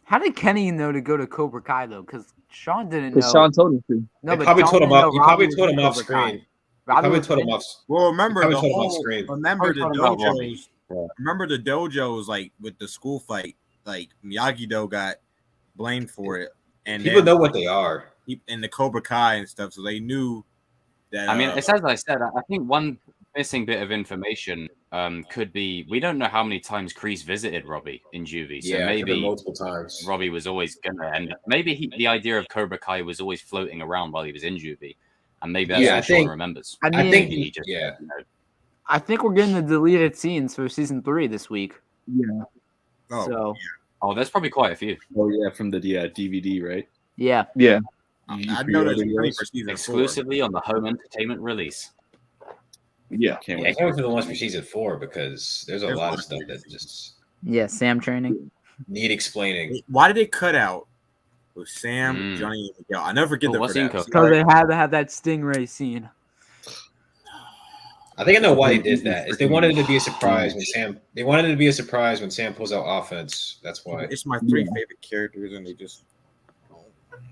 Speaker 7: How did Kenny know to go to Cobra Kai though? Because Sean didn't know.
Speaker 2: Because Sean told him to.
Speaker 7: No, but
Speaker 6: probably told him off. He probably told him off screen.
Speaker 2: Probably told him off.
Speaker 4: Well, remember the dojos. Remember the dojos, like with the school fight, like Miyagi-Do got blamed for it, and
Speaker 6: people know what they are.
Speaker 4: And the Cobra Kai and stuff, so they knew that.
Speaker 1: I mean, it's as I said. I think one missing bit of information could be we don't know how many times KREESE visited Robbie in juvie, so maybe
Speaker 6: multiple times.
Speaker 1: Robbie was always gonna end. Maybe the idea of Cobra Kai was always floating around while he was in juvie, and maybe that's what Sean remembers.
Speaker 7: I think we're getting the deleted scenes for season 3 this week.
Speaker 2: Yeah.
Speaker 1: There's probably quite a few.
Speaker 8: Oh yeah, from the DVD, right?
Speaker 7: Yeah.
Speaker 2: Yeah.
Speaker 4: I know there's plenty for season 4.
Speaker 1: Exclusively on the home entertainment release.
Speaker 2: Yeah,
Speaker 6: I can't wait for the ones for season 4 because there's a lot of stuff that just
Speaker 7: Sam training
Speaker 6: need explaining.
Speaker 4: Why did they cut out with Sam, Johnny, and Miguel. I never forget that.
Speaker 1: What's in
Speaker 7: Because they had to have that stingray scene.
Speaker 6: I think I know why they did that. Is they wanted it to be a surprise when Sam. They wanted it to be a surprise when Sam pulls out offense. That's why.
Speaker 4: It's my 3 favorite characters, and they just.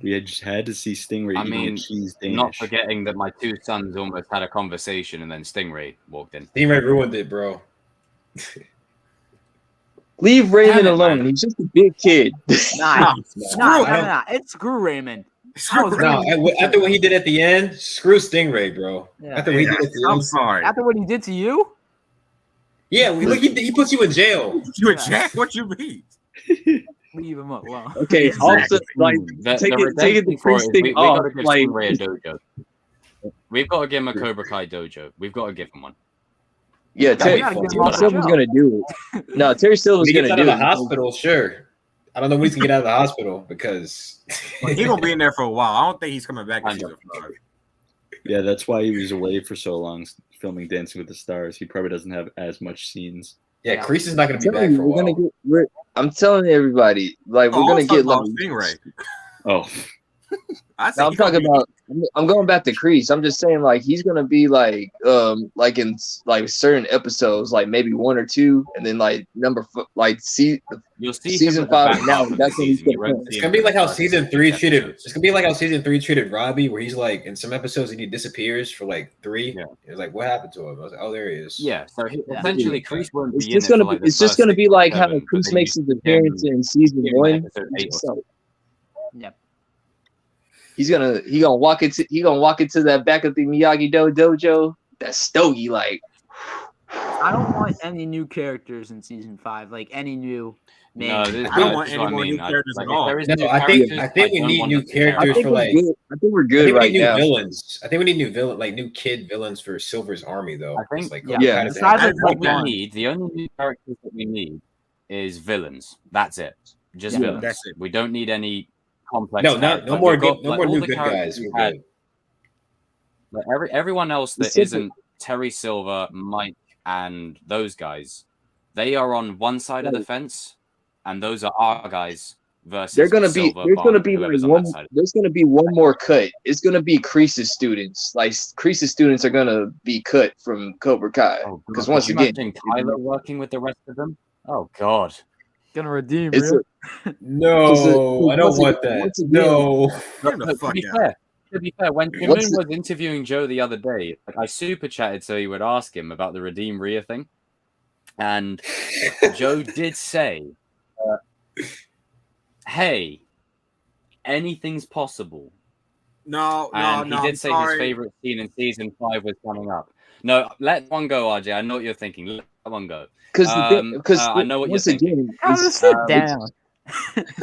Speaker 8: We just had to see Stingray.
Speaker 1: I mean,
Speaker 8: cheese Danish.
Speaker 1: not forgetting that my 2 sons almost had a conversation, and then Stingray walked in.
Speaker 6: Stingray ruined it, bro.
Speaker 2: Leave Raymond alone. He's just a big kid.
Speaker 7: Nah. It's screw Raymond.
Speaker 6: After what he did at the end, screw Stingray, bro.
Speaker 7: Yeah.
Speaker 6: After what he did at the end,
Speaker 4: I'm sorry.
Speaker 7: After what he did to you?
Speaker 6: Yeah, look, he puts you in jail.
Speaker 4: You a jack? What you mean?
Speaker 7: Leave him alone.
Speaker 2: Okay, also like taking the priest thing off. Like,
Speaker 1: Stingray a dojo. We've got to give him a Cobra Kai dojo. We've got to give him one.
Speaker 2: Yeah, Terry Silver's gonna do it. No, Terry Silver's gonna do it.
Speaker 6: Out of the hospital, sure. I don't know when he can get out of the hospital because
Speaker 4: he's gonna be in there for a while. I don't think he's coming back in season 5.
Speaker 8: Yeah, that's why he was away for so long filming Dancing with the Stars. He probably doesn't have as much scenes.
Speaker 6: Yeah, KREESE is not gonna be back for a while.
Speaker 2: I'm telling everybody, like we're gonna get like
Speaker 4: Stingray.
Speaker 8: Oh.
Speaker 2: I'm talking about. I'm going back to KREESE. I'm just saying, like he's gonna be like in like certain episodes, like maybe 1 or 2, and then like
Speaker 1: you'll see
Speaker 2: season 5. Now that's when he's
Speaker 6: it's gonna be like how season 3 treated. It's gonna be like how season 3 treated Robbie, where he's like in some episodes he disappears for like 3. Yeah. It's like what happened to him? I was like, oh, there he is.
Speaker 1: Yeah. So essentially, KREESE won't be.
Speaker 2: It's just gonna be like how KREESE makes his appearance in season 1. Yep. He's gonna walk into that back of the Miyagi dojo. That stogie, like.
Speaker 7: I don't want any new characters in season 5. Like any new.
Speaker 4: I don't want any more new characters at all.
Speaker 6: I think we need new characters for like.
Speaker 2: I think we're good right now.
Speaker 6: Villains. I think we need new kid villains for Silver's army, though.
Speaker 1: I think
Speaker 6: like,
Speaker 1: the only new characters that we need is villains. That's it. Just villains. That's it. We don't need any complex.
Speaker 6: No more new good guys. We're good.
Speaker 1: Like everyone else that isn't Terry Silver, Mike, and those guys, they are on one side of the fence, and those are our guys versus. There's gonna be
Speaker 2: one more cut. It's gonna be KREESE's students. Like KREESE's students are gonna be cut from Cobra Kai because once again,
Speaker 1: Tyler working with the rest of them. Oh God.
Speaker 7: Gonna redeem.
Speaker 6: No, I don't want that. No.
Speaker 1: To be fair, when Kim was interviewing Joe the other day, I super chatted so he would ask him about the Redeem Rhea thing, and Joe did say, "Hey, anything's possible."
Speaker 4: He
Speaker 1: did say his favorite scene in season 5 was coming up. No, let one go, RJ. I know what you're thinking. Let one go.
Speaker 2: Because
Speaker 1: I know what you're thinking.
Speaker 7: Sit down.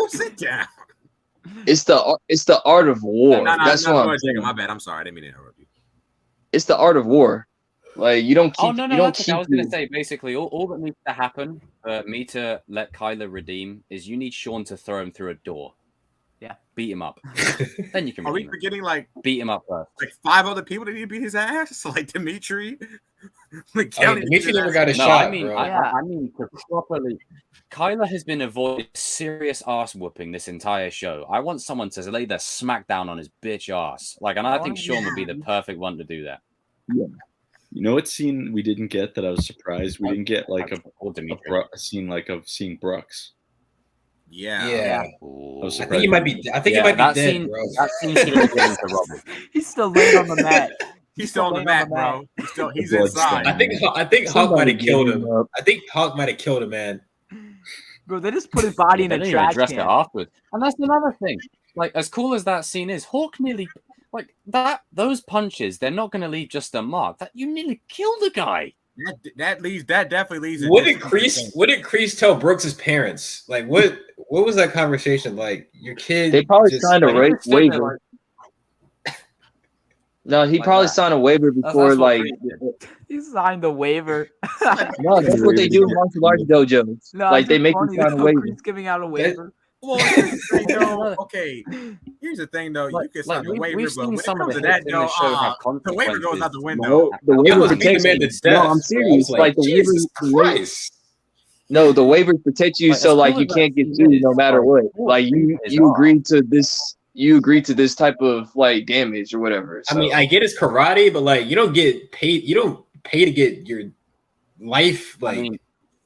Speaker 4: Sit down.
Speaker 2: It's the art of war. That's what I'm saying.
Speaker 4: My bad. I'm sorry. I didn't mean to interrupt you.
Speaker 2: It's the art of war. Like you don't keep.
Speaker 1: Oh no, I was going to say basically all that needs to happen for me to let Kyler redeem is you need Sean to throw him through a door.
Speaker 7: Yeah,
Speaker 1: beat him up. Then you can.
Speaker 4: Are we forgetting
Speaker 1: beat him up first?
Speaker 4: Like 5 other people that need to beat his ass, like Dimitri.
Speaker 6: Dimitri never got a shot.
Speaker 1: I mean, to properly. Kyler has been avoiding serious ass whooping this entire show. I want someone to lay their smack down on his bitch ass. And I think Sean would be the perfect one to do that.
Speaker 8: Yeah. You know what scene we didn't get that I was surprised we didn't get like a scene like of seeing Brooks.
Speaker 6: Yeah.
Speaker 8: I
Speaker 6: think he might be. I think he might be dead, bro.
Speaker 1: That scene should have been to Robert.
Speaker 7: He's still laying on the mat.
Speaker 4: He's still on the mat, bro. He's inside.
Speaker 6: I think Hawk might have killed him. I think Hawk might have killed him, man.
Speaker 7: Bro, they just put his body in a trash can.
Speaker 1: It afterwards. And that's another thing. Like, as cool as that scene is, Hawk nearly, like, those punches, they're not going to leave just a mark. That you nearly killed the guy.
Speaker 4: That definitely leaves.
Speaker 6: What did KREESE tell Brooks' parents? Like, what was that conversation like? Your kid.
Speaker 2: They probably signed a waiver. No, he probably signed a waiver before, like.
Speaker 7: He signed a waiver.
Speaker 2: No, that's what they do in martial arts dojos. No, like they make you sign a waiver.
Speaker 7: He's giving out a waiver.
Speaker 4: Okay. Here's the thing, though. You can sign a waiver, but when it comes to that, the waiver goes out the window.
Speaker 2: The waiver protects me. No, I'm serious. Like the waiver. No, the waivers protect you,
Speaker 1: Like,
Speaker 2: so
Speaker 1: as
Speaker 2: like
Speaker 1: cool
Speaker 2: you
Speaker 1: as
Speaker 2: can't
Speaker 1: that
Speaker 2: get
Speaker 1: scene
Speaker 2: sued
Speaker 1: is,
Speaker 2: no matter what. Like
Speaker 1: is
Speaker 2: you
Speaker 1: art.
Speaker 2: agreed to this. You agreed to this type of like damage or whatever.
Speaker 6: I
Speaker 2: So.
Speaker 6: mean, I get it's karate, but like you don't get paid. You don't pay to get your life
Speaker 1: I
Speaker 6: like
Speaker 1: mean,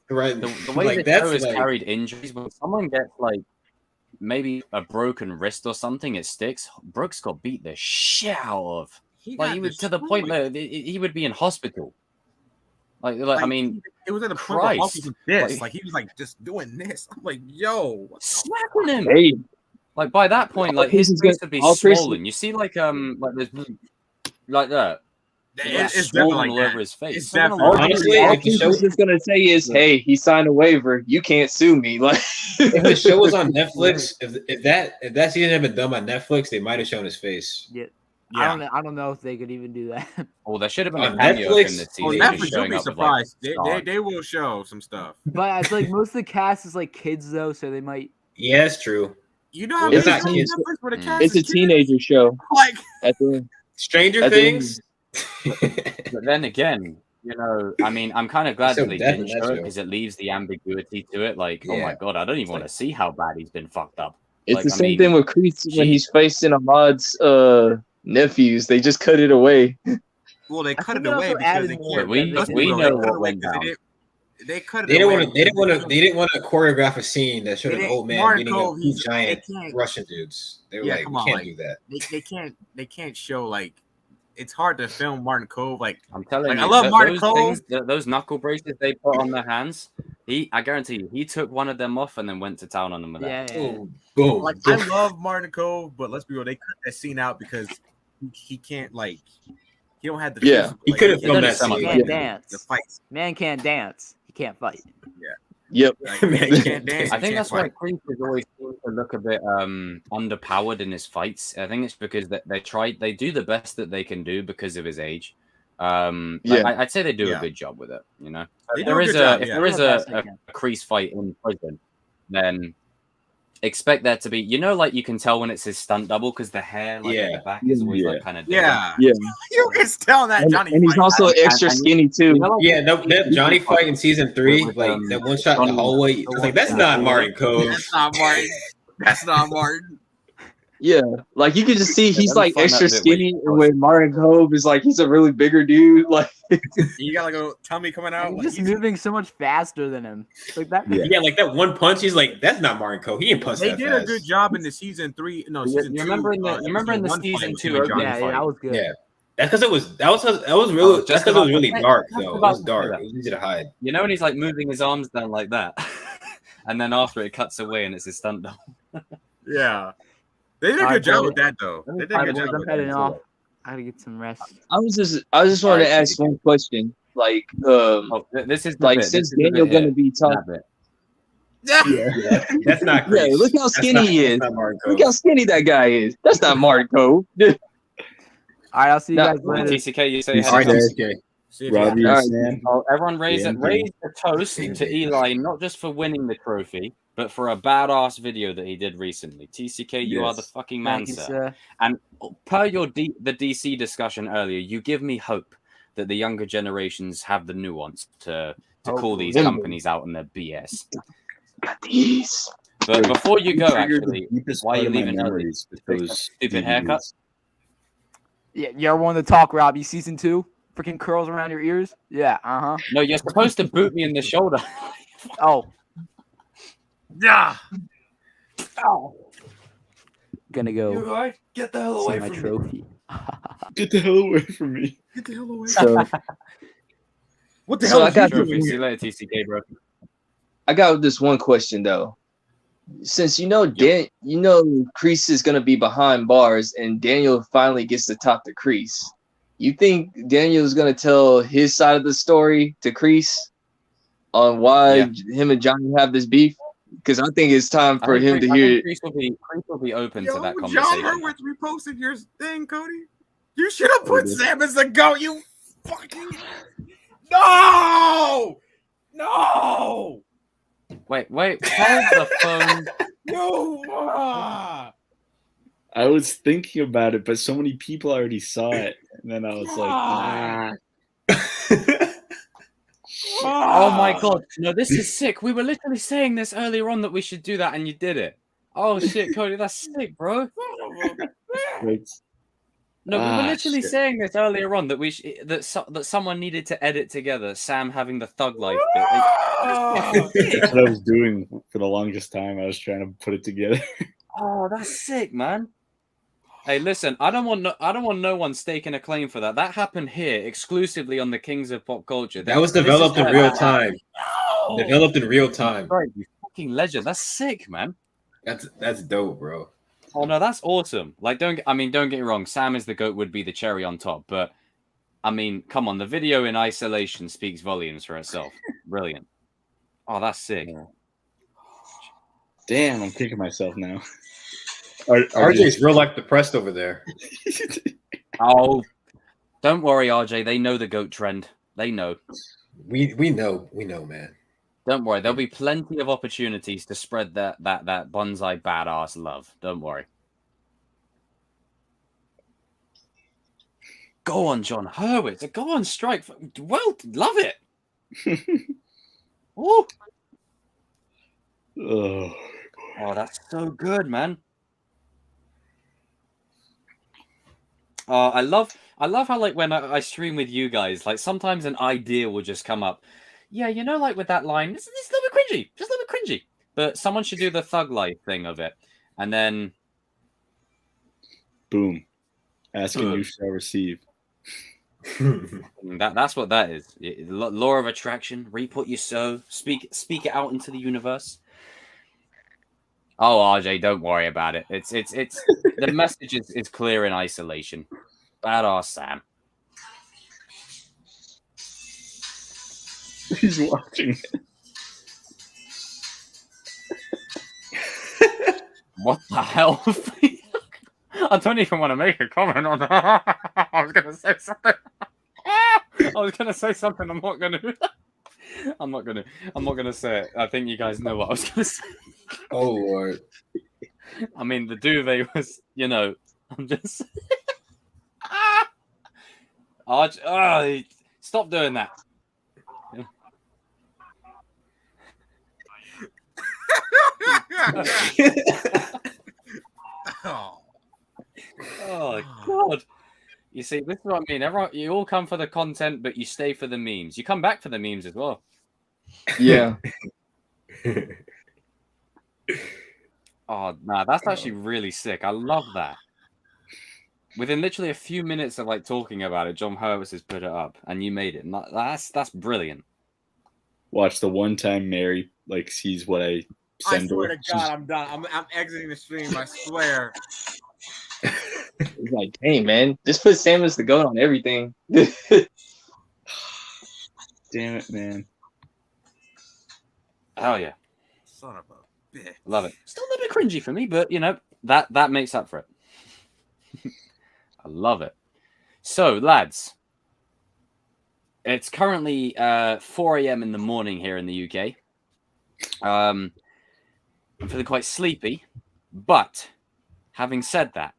Speaker 6: right.
Speaker 1: the way
Speaker 6: Like
Speaker 1: this
Speaker 6: that's
Speaker 1: show is
Speaker 6: like
Speaker 1: carried injuries, when someone gets like maybe a broken wrist or something, it sticks. Brooks got beat the shit out of. Like he was to the point that he would be in hospital. Like I mean,
Speaker 4: it was at the point where
Speaker 1: Christ.
Speaker 4: was this. Like he was like just doing this. I'm like, yo, what the
Speaker 1: slapping him.
Speaker 2: Hey,
Speaker 1: Like by that point, like his face would be swollen. You see, like there's like that.
Speaker 4: It's
Speaker 1: swollen
Speaker 4: definitely
Speaker 1: all
Speaker 4: like
Speaker 1: over
Speaker 4: that.
Speaker 1: his face.
Speaker 4: It's
Speaker 1: So I'm
Speaker 4: definitely
Speaker 1: like,
Speaker 6: honestly,
Speaker 2: all
Speaker 6: if the
Speaker 2: Chris
Speaker 6: show
Speaker 2: is just gonna say is, "Hey, he signed a waiver. You can't sue me." Like,
Speaker 6: if the show was on Netflix, if that season had been done by Netflix, they might have shown his face.
Speaker 7: Yeah.
Speaker 4: Yeah.
Speaker 7: I don't know if they could even do that.
Speaker 1: oh, there should have been
Speaker 6: On
Speaker 1: a cameo of
Speaker 6: Netflix?
Speaker 1: him this
Speaker 4: Oh,
Speaker 1: season.
Speaker 4: Netflix,
Speaker 1: just
Speaker 4: you'll
Speaker 1: showing
Speaker 4: be
Speaker 1: up with, like,
Speaker 4: surprised.
Speaker 1: stars.
Speaker 4: They will show some stuff.
Speaker 7: But I feel like most of the cast is like kids though, so they might.
Speaker 6: Yeah, it's true.
Speaker 4: You know how
Speaker 6: Well,
Speaker 2: it's
Speaker 4: many
Speaker 2: a
Speaker 6: not
Speaker 4: shows
Speaker 2: teen-
Speaker 4: Netflix where the
Speaker 1: Mm.
Speaker 4: cast
Speaker 2: it's
Speaker 4: is
Speaker 2: a
Speaker 4: kids?
Speaker 2: teenager show.
Speaker 4: Like,
Speaker 2: At the
Speaker 6: Stranger
Speaker 2: I think-
Speaker 6: Things.
Speaker 1: But then again, you know, I mean, I'm kind of glad
Speaker 6: So
Speaker 1: that they
Speaker 6: dead
Speaker 1: didn't
Speaker 6: in that
Speaker 1: show it
Speaker 6: show.
Speaker 1: because it leaves the ambiguity to it. Like, oh my
Speaker 6: Yeah.
Speaker 1: god, I don't even
Speaker 6: It's
Speaker 1: want to
Speaker 6: like-
Speaker 1: see how bad he's been fucked up.
Speaker 2: it's
Speaker 1: Like,
Speaker 2: the
Speaker 1: I
Speaker 2: same
Speaker 1: mean,
Speaker 2: thing with Crease when he's facing Ahmad's nephews. They just cut it away.
Speaker 4: well, they
Speaker 7: I
Speaker 4: cut
Speaker 7: think
Speaker 4: it
Speaker 7: it
Speaker 4: away
Speaker 7: also
Speaker 4: because
Speaker 7: added
Speaker 4: they
Speaker 7: more
Speaker 4: can't.
Speaker 1: we
Speaker 7: Let's be
Speaker 1: know
Speaker 4: they cut
Speaker 1: what
Speaker 4: it away
Speaker 1: went
Speaker 4: 'cause
Speaker 1: down.
Speaker 4: They cut it
Speaker 6: They didn't
Speaker 4: away.
Speaker 6: want to. They didn't want to choreograph a scene that showed
Speaker 4: They
Speaker 6: an
Speaker 4: didn't-
Speaker 6: old man
Speaker 4: Martin
Speaker 6: beating
Speaker 4: Cove,
Speaker 6: up two
Speaker 4: he's-
Speaker 6: giant
Speaker 4: they can't-
Speaker 6: Russian dudes. They were
Speaker 4: Yeah,
Speaker 6: like,
Speaker 4: come
Speaker 6: we
Speaker 4: on,
Speaker 6: can't
Speaker 4: like,
Speaker 6: do that.
Speaker 4: They can't show like it's hard to film Martin Cove like
Speaker 1: I'm telling
Speaker 4: Like,
Speaker 1: you,
Speaker 4: I love Martin
Speaker 1: those
Speaker 4: Cove.
Speaker 1: things, those knuckle braces they put on their hands. I guarantee you, he took one of them off and then went to town on them with that.
Speaker 7: Yeah, yeah.
Speaker 6: Boom, boom.
Speaker 4: like I love Martin Cove, but let's be real, they cut that scene out because he can't like he don't have the
Speaker 2: Yeah.
Speaker 4: physical,
Speaker 6: He
Speaker 4: like,
Speaker 6: couldn't
Speaker 1: He
Speaker 6: film
Speaker 1: doesn't
Speaker 6: that
Speaker 1: sound
Speaker 6: scene.
Speaker 1: like
Speaker 7: Can't
Speaker 1: that.
Speaker 7: dance.
Speaker 4: the fights.
Speaker 7: Man can't dance. He can't fight.
Speaker 2: Yep.
Speaker 4: Like,
Speaker 6: Man,
Speaker 4: he can't dance.
Speaker 1: I
Speaker 4: he
Speaker 1: think
Speaker 4: can't
Speaker 1: that's why
Speaker 4: fight.
Speaker 1: Creed is always seems to look a bit underpowered in his fights. I think it's because they do the best that they can do because of his age.
Speaker 2: Yeah.
Speaker 1: I'd say they do
Speaker 4: Yeah.
Speaker 1: a good job with it. You know,
Speaker 4: They
Speaker 1: if
Speaker 4: do a
Speaker 1: there is
Speaker 4: good job,
Speaker 1: if
Speaker 4: yeah.
Speaker 1: there is
Speaker 7: Do the best they
Speaker 1: a
Speaker 7: can.
Speaker 1: Crease fight in prison, then expect that to be. You know, like you can tell when it's his stunt double because the hair, like at
Speaker 6: Yeah.
Speaker 1: the back, is always
Speaker 8: Yeah.
Speaker 1: like kind of
Speaker 4: Yeah.
Speaker 2: Yeah.
Speaker 4: You can tell that Johnny
Speaker 2: And he's
Speaker 4: fight.
Speaker 2: also
Speaker 1: And-
Speaker 2: extra
Speaker 1: and-
Speaker 2: skinny too.
Speaker 1: You know, like,
Speaker 6: Yeah, that Johnny fight in season 3,
Speaker 1: With,
Speaker 6: like that one shot in the
Speaker 1: Johnny-
Speaker 6: hallway. I was like, that's not Martin Cove.
Speaker 4: That's not Martin. That's not Martin.
Speaker 2: Yeah, like you can just see he's
Speaker 1: let me
Speaker 2: like
Speaker 1: find
Speaker 2: extra
Speaker 1: that bit where
Speaker 2: skinny,
Speaker 1: he
Speaker 2: and when Martin Cove is like he's a really bigger dude. Like
Speaker 4: You got like a tummy coming out.
Speaker 7: He's
Speaker 4: Like,
Speaker 7: just
Speaker 4: he's-
Speaker 7: moving so much faster than him. Like that.
Speaker 8: Yeah.
Speaker 6: Yeah, like that one punch. He's like, that's not Martin Cove. He didn't punch
Speaker 4: they
Speaker 6: that
Speaker 4: did
Speaker 6: fast.
Speaker 4: a good job in the season 3. No,
Speaker 1: You
Speaker 4: season 2.
Speaker 1: remember in the
Speaker 4: one
Speaker 1: season
Speaker 4: fight with
Speaker 1: 2
Speaker 4: him and Johnny.
Speaker 7: Yeah,
Speaker 1: fight.
Speaker 7: that was good.
Speaker 6: Yeah, that's because it was really
Speaker 1: Oh,
Speaker 6: that's
Speaker 1: just
Speaker 6: because it was
Speaker 1: about
Speaker 6: really
Speaker 1: to say-
Speaker 6: dark
Speaker 1: just
Speaker 6: though. It
Speaker 1: about
Speaker 6: was
Speaker 1: to say
Speaker 6: dark.
Speaker 1: that.
Speaker 6: It was easy to hide.
Speaker 1: You know when he's like moving his arms down like that, and then after it cuts away and it's his stunt double.
Speaker 4: Yeah. They did a
Speaker 7: Alright,
Speaker 4: good job
Speaker 7: boys.
Speaker 4: with that though. They did a
Speaker 7: All right,
Speaker 4: good
Speaker 7: boys,
Speaker 4: job
Speaker 7: I'm
Speaker 4: with
Speaker 7: heading
Speaker 4: that.
Speaker 7: off. I gotta get some rest.
Speaker 2: I just wanted to
Speaker 1: Alright,
Speaker 2: ask one question. Like
Speaker 1: Oh, this is the
Speaker 2: like
Speaker 1: bit.
Speaker 2: since
Speaker 1: This is the
Speaker 2: Daniel
Speaker 1: bit
Speaker 2: gonna
Speaker 1: here.
Speaker 2: be talking.
Speaker 1: That bit.
Speaker 6: Yeah, that's not.
Speaker 2: Yeah,
Speaker 6: Grease.
Speaker 2: look how
Speaker 6: That's
Speaker 2: skinny
Speaker 6: not-
Speaker 2: he is.
Speaker 6: That's not Martin
Speaker 2: Look
Speaker 6: Cove.
Speaker 2: how skinny that guy is. That's not Martin Cove.
Speaker 7: All right, I'll see you
Speaker 2: No,
Speaker 7: guys
Speaker 1: All right,
Speaker 7: later.
Speaker 1: TCK, you say
Speaker 8: Peace
Speaker 6: All right,
Speaker 1: hello.
Speaker 8: out.
Speaker 6: TCK.
Speaker 4: See if you-
Speaker 8: Robbie
Speaker 2: All
Speaker 8: and
Speaker 2: right.
Speaker 8: Sam.
Speaker 1: Oh, everyone raise
Speaker 8: Yeah,
Speaker 1: a toast to Eli, not just for winning the trophy, but for a badass video that he did recently. TCK, you are the
Speaker 8: Yes.
Speaker 1: fucking man,
Speaker 7: Thank you,
Speaker 1: sir.
Speaker 7: sir.
Speaker 1: And per your the DC discussion earlier, you give me hope that the younger generations have the nuance to call these
Speaker 2: Hopefully.
Speaker 1: companies out on their BS.
Speaker 2: Got these.
Speaker 1: But before you go,
Speaker 8: Triggered
Speaker 1: actually,
Speaker 8: the deepest
Speaker 1: why are
Speaker 8: part
Speaker 1: you
Speaker 8: of my
Speaker 1: leaving early?
Speaker 8: memories with those
Speaker 1: Stupid haircut?
Speaker 8: DVDs.
Speaker 7: Yeah, you ever wanted to talk, Robbie? Season 2? Freaking curls around your ears? Yeah,
Speaker 1: No, you're supposed to boot me in the shoulder.
Speaker 7: Oh,
Speaker 4: Yeah.
Speaker 7: gonna go
Speaker 1: right? Get the hell
Speaker 7: see my trophy.
Speaker 8: Get the hell away from me.
Speaker 4: Get the hell away.
Speaker 2: So
Speaker 4: What the
Speaker 2: So
Speaker 4: hell
Speaker 2: I
Speaker 4: is
Speaker 2: got
Speaker 4: you
Speaker 1: Trophy.
Speaker 4: doing
Speaker 1: See
Speaker 4: here?
Speaker 1: you later, TCK, bro.
Speaker 2: I got this one question though. Since you know Crease is gonna be behind bars and Daniel finally gets to top the Crease, you think Daniel's gonna tell his side of the story to Crease on why
Speaker 1: Yeah.
Speaker 2: him and Johnny have this beef? Because I think it's time for him to hear.
Speaker 1: Crease will be open
Speaker 4: Yo,
Speaker 1: to that
Speaker 4: John
Speaker 1: conversation.
Speaker 4: Hurwitz reposted your thing, Cody. You should have put Sam as the GOAT. You fucking no.
Speaker 1: Wait, hold the phone.
Speaker 4: No.
Speaker 8: I was thinking about it, but so many people already saw it, and then I was like, nah.
Speaker 1: Oh my god. No, this is sick. We were literally saying this earlier on that we should do that, and you did it. Oh shit, Cody, that's sick, bro. No, we were literally saying this earlier on that that someone needed to edit together Sam having the thug life bit.
Speaker 8: That's what I was doing for the longest time. I was trying to put it together.
Speaker 1: Oh, that's sick, man. Hey, listen, I don't want no one staking a claim for that. That happened here exclusively on the Kings of Pop Culture.
Speaker 6: That was developed in real time. Developed in real time.
Speaker 1: Right, you fucking legend. That's sick, man.
Speaker 6: That's dope, bro.
Speaker 1: Oh no, that's awesome. Like, don't get me wrong. Sam is the GOAT would be the cherry on top, but I mean, come on, the video in isolation speaks volumes for itself. Brilliant. Oh, that's sick.
Speaker 8: Damn, I'm kicking myself now.
Speaker 6: RJ's real life depressed over there.
Speaker 1: Oh, don't worry, RJ. They know the GOAT trend. They know.
Speaker 6: We know, man.
Speaker 1: Don't worry. There'll be plenty of opportunities to spread that bonsai badass love. Don't worry. Go on, John Hurwitz. Go on, strike. Well, love it. Woo. Oh, that's so good, man. I love how, like, when I stream with you guys, like, sometimes an idea will just come up. Yeah, you know, like with that line, it's a little bit cringy, just a little bit cringy. But someone should do the thug life thing of it, and then
Speaker 8: boom, asking you shall receive.
Speaker 1: That's what that is. Law of attraction. Reap what you sow. Speak it out into the universe. Oh, RJ, don't worry about it. It's the message is clear in isolation. Badass Sam.
Speaker 8: He's watching it.
Speaker 1: What the hell? I don't even want to make a comment on that. I was gonna say something. I'm not gonna say it. I think you guys know what I was gonna say.
Speaker 6: Oh Lord.
Speaker 1: I mean, the duvet was, you know, I'm just. Stop doing that. Oh God. You see, this is what I mean. Everyone, you all come for the content, but you stay for the memes. You come back for the memes as well.
Speaker 2: Yeah.
Speaker 1: Oh, nah, that's actually really sick. I love that. Within literally a few minutes of like talking about it, John Hurwitz has put it up, and you made it. And that's brilliant.
Speaker 8: Watch the one time Mary like sees what I send her.
Speaker 4: I swear to God, I'm done. I'm exiting the stream. I swear.
Speaker 2: He's like, hey man, just put Sam as the GOAT on everything.
Speaker 8: Damn it, man.
Speaker 1: Oh yeah.
Speaker 4: Son of a bitch.
Speaker 1: Love it. Still a little bit cringy for me, but you know, that makes up for it. I love it. So, lads, it's currently 4 a.m. in the morning here in the UK. I'm feeling quite sleepy, but having said that,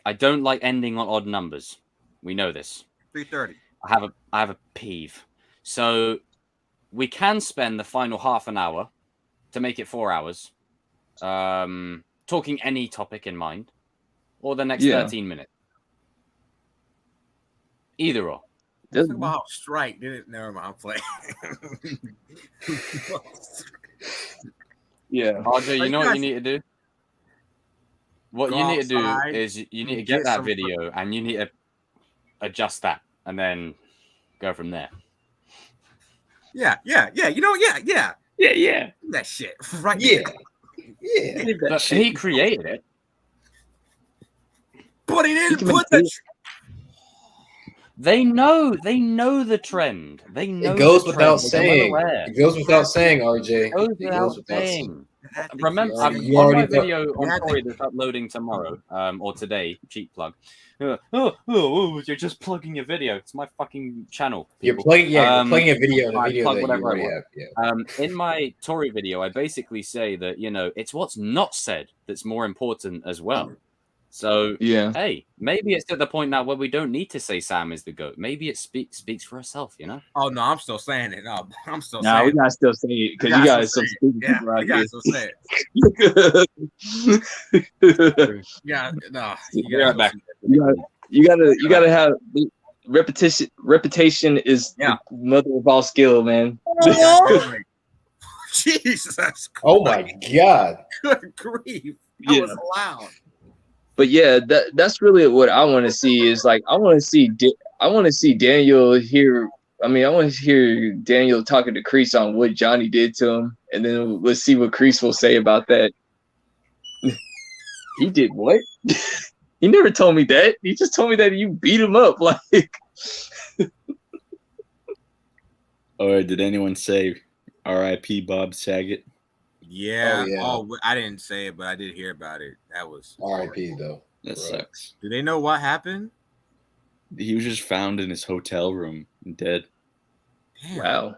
Speaker 1: I don't like ending on odd numbers. We know this.
Speaker 4: 3:30.
Speaker 1: I have a peeve. So we can spend the final half an hour to make it 4 hours, talking any topic in mind, or the next 13 minutes. Either or.
Speaker 4: Talk about how strike didn't. Never mind. I'm playing.
Speaker 2: Yeah.
Speaker 1: RJ, you know what you need to do? What you need to do is you need to get that video and you need to adjust that and then go from there.
Speaker 4: Yeah. You know, yeah. That shit, right?
Speaker 6: Yeah.
Speaker 1: But he created it.
Speaker 4: But he didn't put the.
Speaker 1: They know the trend. They know
Speaker 6: it goes
Speaker 1: the
Speaker 6: without
Speaker 1: trend.
Speaker 6: saying. It goes without saying, RJ.
Speaker 1: It goes without saying. Remember, on my video on Tory that's uploading tomorrow, or today, cheap plug. You're just plugging your video. It's my fucking channel. People.
Speaker 6: You're plugging a video in a video that you already have. Yeah.
Speaker 1: In my Tory video, I basically say that, you know, it's what's not said that's more important as well. So
Speaker 2: Yeah.
Speaker 1: hey, maybe it's at the point now where we don't need to say Sam is the GOAT. Maybe it speaks for herself, you know?
Speaker 4: Oh no, I'm still saying it. No, I'm still
Speaker 2: Nah,
Speaker 4: saying
Speaker 2: we gotta still say it because you got some stupid
Speaker 4: yeah,
Speaker 2: people out
Speaker 4: we gotta
Speaker 2: here.
Speaker 4: still say it. Yeah, no, you
Speaker 1: Right
Speaker 4: gotta
Speaker 1: back.
Speaker 2: You gotta have repetition. Repetition is the mother of all skill, man.
Speaker 4: Jesus.
Speaker 6: Oh my God.
Speaker 4: Good grief. That was loud.
Speaker 2: But yeah, that's really what I want to see. Is like I want to see Daniel hear. I mean, I want to hear Daniel talking to Kreese on what Johnny did to him, and then let's see what Kreese will say about that. He did what? He never told me that. He just told me that you beat him up. Like,
Speaker 8: All right, did anyone say R.I.P. Bob Saget?
Speaker 4: Yeah.
Speaker 6: Oh, yeah.
Speaker 4: Oh, I didn't say it, but I did hear about it. That was
Speaker 6: R.I.P. though.
Speaker 8: That sucks.
Speaker 4: Do they know what happened?
Speaker 8: He was just found in his hotel room dead.
Speaker 4: Damn.
Speaker 2: wow.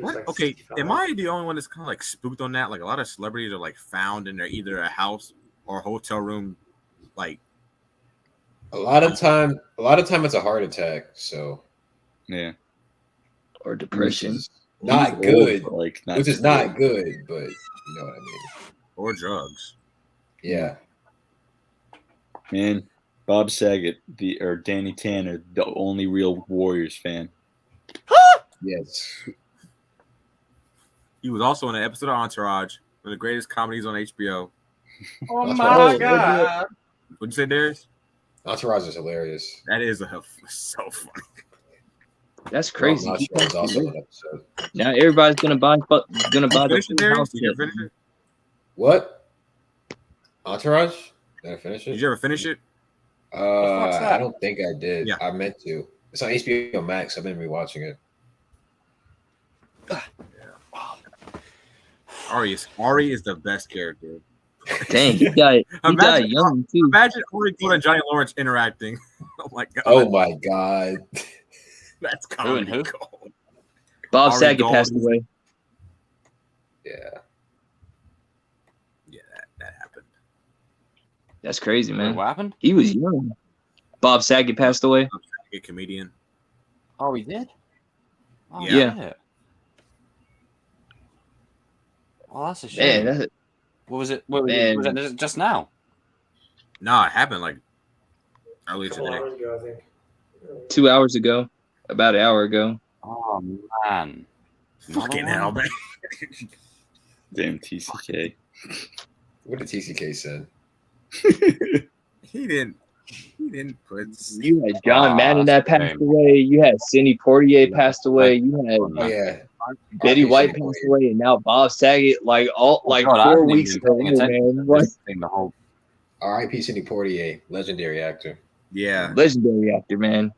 Speaker 4: What? Okay, am I the only one that's kind of like spooked on that? Like a lot of celebrities are like found in their either a house or hotel room, like
Speaker 6: A lot of time it's a heart attack. So
Speaker 8: Yeah.
Speaker 2: Or depression.
Speaker 6: which is not good.
Speaker 8: Like,
Speaker 6: Which is not good, but you know what I mean.
Speaker 4: or drugs.
Speaker 6: Yeah.
Speaker 8: Man, Bob Saget, or Danny Tanner, the only real Warriors fan.
Speaker 6: Yes.
Speaker 4: He was also in an episode of Entourage, one of the greatest comedies on HBO.
Speaker 5: Oh
Speaker 6: That's
Speaker 5: my
Speaker 6: right.
Speaker 5: God.
Speaker 4: What'd you say, Darius?
Speaker 6: Entourage is hilarious.
Speaker 4: That is so funny.
Speaker 2: That's crazy.
Speaker 6: Well, was also an episode.
Speaker 2: Now everybody's gonna buy the
Speaker 4: Finish it, Darius?
Speaker 2: house.
Speaker 4: Did you ever finish it?
Speaker 6: What? Entourage? Did I finish it?
Speaker 4: Did you ever finish it?
Speaker 5: fuck's that?
Speaker 6: I don't think I did.
Speaker 4: Yeah.
Speaker 6: I meant to. It's on HBO Max. I've been rewatching it.
Speaker 4: Ari is the best character.
Speaker 2: Dang, he died young too.
Speaker 4: Imagine Ari Gold and Johnny Lawrence interacting. Oh my god.
Speaker 6: Oh my God.
Speaker 4: That's
Speaker 1: Who
Speaker 4: comedy
Speaker 1: and who?
Speaker 4: gold.
Speaker 2: Bob
Speaker 4: Ari
Speaker 2: Saget
Speaker 4: Gold.
Speaker 2: passed away.
Speaker 6: Yeah.
Speaker 4: Yeah, that happened.
Speaker 2: That's crazy, man.
Speaker 1: What happened?
Speaker 2: He was young. Bob Saget passed away.
Speaker 4: A comedian.
Speaker 1: Oh, he did? Oh,
Speaker 2: Yeah.
Speaker 1: shit. Oh, that's a shame.
Speaker 2: Man,
Speaker 1: What was it? Was it just now?
Speaker 4: No, it happened like earlier
Speaker 5: Couple
Speaker 4: today.
Speaker 5: hours ago, I think.
Speaker 2: 2 hours ago, about an hour ago.
Speaker 1: Oh man.
Speaker 4: Fucking
Speaker 1: Another
Speaker 4: hell,
Speaker 1: one?
Speaker 4: man.
Speaker 8: Damn TCK.
Speaker 6: What did TCK said?
Speaker 4: He didn't put.
Speaker 2: You had John
Speaker 1: Ah,
Speaker 2: Madden
Speaker 1: that's
Speaker 2: that
Speaker 1: a
Speaker 2: passed
Speaker 1: shame.
Speaker 2: away. You had Sidney Poitier passed away. You had
Speaker 6: Oh yeah.
Speaker 2: Betty
Speaker 6: R.I.P.
Speaker 2: White
Speaker 6: Sidney
Speaker 2: passed
Speaker 6: Poitier.
Speaker 2: away, and now Bob Saget. Like
Speaker 1: God, I
Speaker 2: 4
Speaker 1: haven't
Speaker 2: weeks
Speaker 1: even
Speaker 2: ago,
Speaker 1: been paying attention
Speaker 2: man.
Speaker 1: to
Speaker 2: Like,
Speaker 1: this thing the whole.
Speaker 6: R.I.P. Sidney Poitier, legendary actor.
Speaker 4: Yeah.
Speaker 2: legendary actor, man.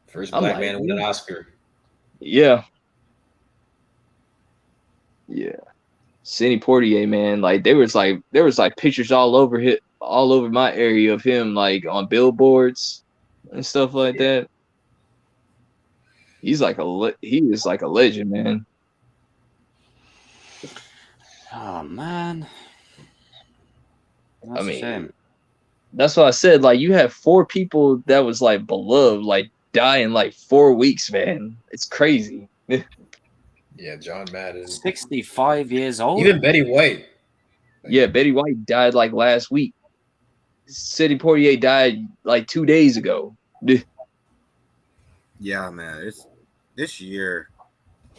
Speaker 6: First
Speaker 2: I'm
Speaker 6: black
Speaker 2: like,
Speaker 6: man to win an Oscar.
Speaker 2: Yeah. Sidney Poitier, man. Like there was like pictures all over my area of him, like on billboards and stuff like that. He is like a legend, man.
Speaker 1: Oh man. That's
Speaker 2: I mean,
Speaker 1: a shame.
Speaker 2: That's what I said. Like you have 4 people that was like beloved, like die in like 4 weeks, man. It's crazy.
Speaker 6: Yeah, John Madden.
Speaker 1: 65 years old.
Speaker 6: Even Betty White.
Speaker 2: Yeah, Betty White died like last week. Sidney Poitier died like 2 days ago.
Speaker 4: Yeah, man. It's this year,